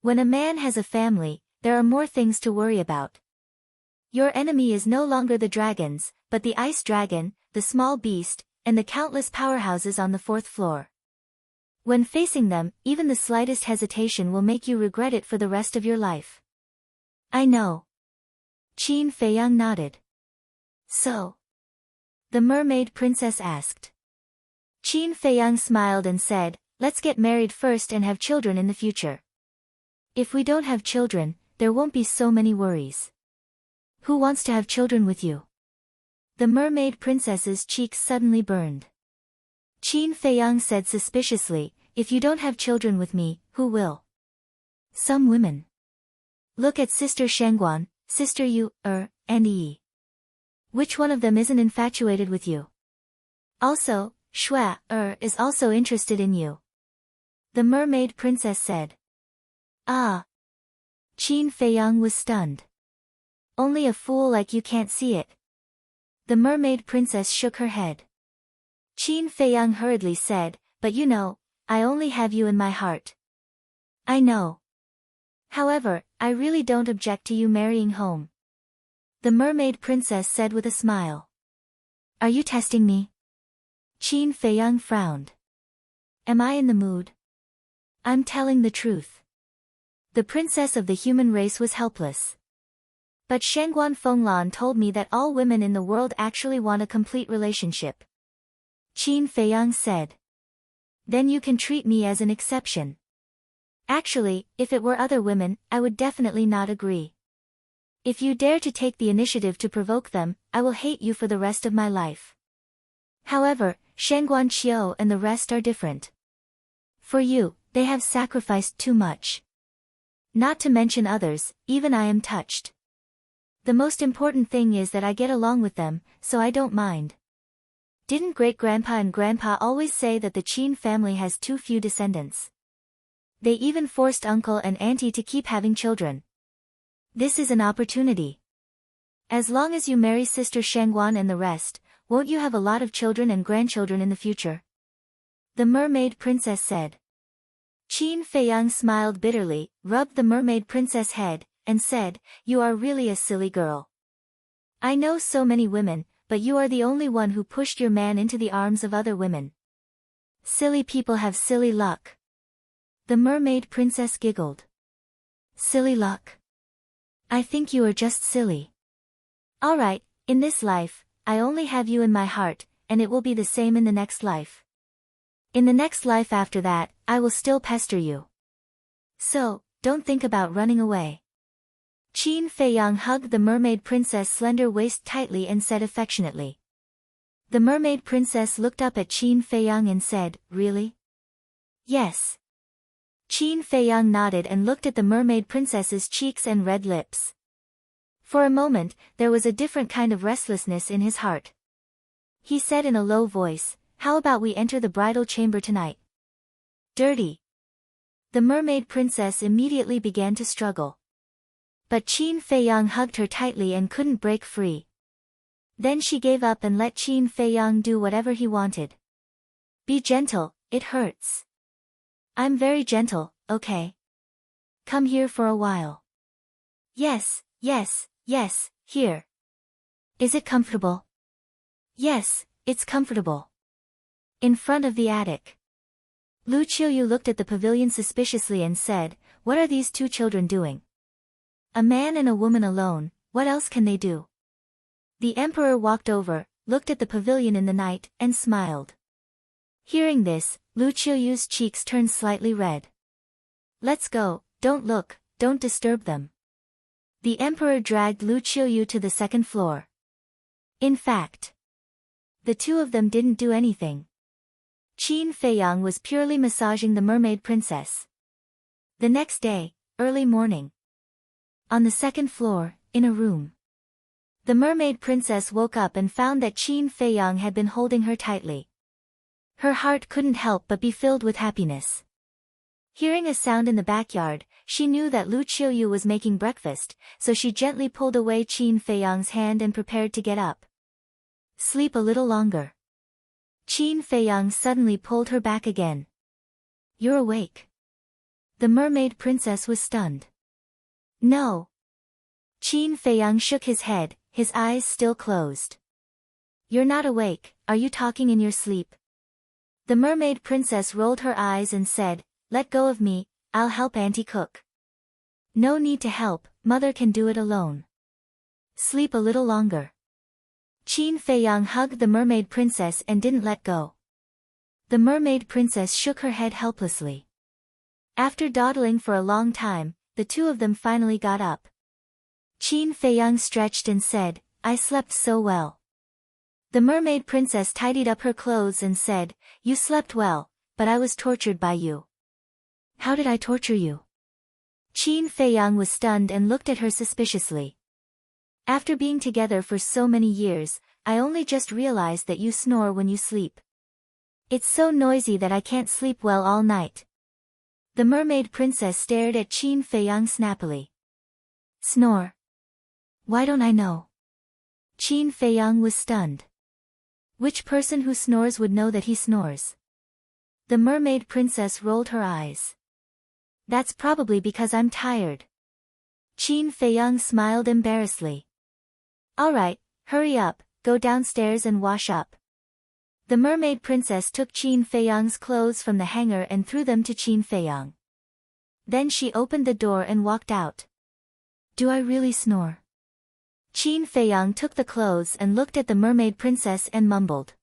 When a man has a family, there are more things to worry about. Your enemy is no longer the dragons, but the ice dragon, the small beast, and the countless powerhouses on the 4th floor. When facing them, even the slightest hesitation will make you regret it for the rest of your life. I know. Qin Feiyang nodded. So? The mermaid princess asked. Qin Feiyang smiled and said, Let's get married first and have children in the future. If we don't have children, there won't be so many worries. Who wants to have children with you? The mermaid princess's cheeks suddenly burned. Qin Feiyang said suspiciously, If you don't have children with me, who will? Some women. Look at Sister Shangguan, Sister Yu, and Yi. Which one of them isn't infatuated with you? Also, Shui, is also interested in you. The mermaid princess said. Ah. Qin Feiyang was stunned. Only a fool like you can't see it. The mermaid princess shook her head. Qin Feiyang hurriedly said, But you know, I only have you in my heart. I know. However, I really don't object to you marrying home. The mermaid princess said with a smile. Are you testing me? Qin Feiyang frowned. Am I in the mood? I'm telling the truth. The princess of the human race was helpless. But Shangguan Fenglan told me that all women in the world actually want a complete relationship. Qin Feiyang said. Then you can treat me as an exception. Actually, if it were other women, I would definitely not agree. If you dare to take the initiative to provoke them, I will hate you for the rest of my life. However, Shangguan Qiu and the rest are different. For you, they have sacrificed too much. Not to mention others, even I am touched. The most important thing is that I get along with them, so I don't mind. Didn't great-grandpa and grandpa always say that the Qin family has too few descendants? They even forced uncle and auntie to keep having children. This is an opportunity. As long as you marry Sister Shangguan and the rest, won't you have a lot of children and grandchildren in the future? The mermaid princess said. Qin Feiyang smiled bitterly, rubbed the mermaid princess' head, and said, You are really a silly girl. I know so many women, but you are the only one who pushed your man into the arms of other women. Silly people have silly luck. The mermaid princess giggled. Silly luck? I think you are just silly. Alright, in this life, I only have you in my heart, and it will be the same in the next life. In the next life after that, I will still pester you. So, don't think about running away. Qin Feiyang hugged the mermaid princess' slender waist tightly and said affectionately. The mermaid princess looked up at Qin Feiyang and said, "Really?" "Yes." Qin Feiyang nodded and looked at the mermaid princess's cheeks and red lips. For a moment, there was a different kind of restlessness in his heart. He said in a low voice, "How about we enter the bridal chamber tonight?" "Dirty." The mermaid princess immediately began to struggle. But Qin Feiyang hugged her tightly and couldn't break free. Then she gave up and let Qin Feiyang do whatever he wanted. "Be gentle, it hurts." "I'm very gentle, okay? Come here for a while." "Yes, yes, yes, here." "Is it comfortable?" "Yes, it's comfortable." In front of the attic. Lu Qiuyu looked at the pavilion suspiciously and said, "What are these two children doing? A man and a woman alone, what else can they do?" The emperor walked over, looked at the pavilion in the night, and smiled. Hearing this, Lu Qiuyu's cheeks turned slightly red. "Let's go, don't look, don't disturb them." The emperor dragged Lu Qiuyu to the second floor. In fact, the two of them didn't do anything. Qin Feiyang was purely massaging the mermaid princess. The next day, early morning. On the second floor, in a room. The mermaid princess woke up and found that Qin Feiyang had been holding her tightly. Her heart couldn't help but be filled with happiness. Hearing a sound in the backyard, she knew that Lu Qiuyu was making breakfast, so she gently pulled away Qin Feiyang's hand and prepared to get up. "Sleep a little longer." Qin Feiyang suddenly pulled her back again. "You're awake." The mermaid princess was stunned. "No." Qin Feiyang shook his head, his eyes still closed. "You're not awake, are you talking in your sleep?" The mermaid princess rolled her eyes and said, "Let go of me, I'll help Auntie cook." "No need to help, mother can do it alone." "Sleep a little longer." Qin Feiyang hugged the mermaid princess and didn't let go. The mermaid princess shook her head helplessly. After dawdling for a long time, the two of them finally got up. Qin Feiyang stretched and said, "I slept so well." The mermaid princess tidied up her clothes and said, "You slept well, but I was tortured by you." "How did I torture you?" Qin Feiyang was stunned and looked at her suspiciously. "After being together for so many years, I only just realized that you snore when you sleep. It's so noisy that I can't sleep well all night." The mermaid princess stared at Qin Feiyang snappily. "Snore? Why don't I know?" Qin Feiyang was stunned. Which person who snores would know that he snores? The mermaid princess rolled her eyes. "That's probably because I'm tired." Qin Feiyang smiled embarrassedly. "All right, hurry up, go downstairs and wash up." The mermaid princess took Qin Feiyang's clothes from the hanger and threw them to Qin Feiyang. Then she opened the door and walked out. "Do I really snore?" Qin Feiyang took the clothes and looked at the mermaid princess and mumbled.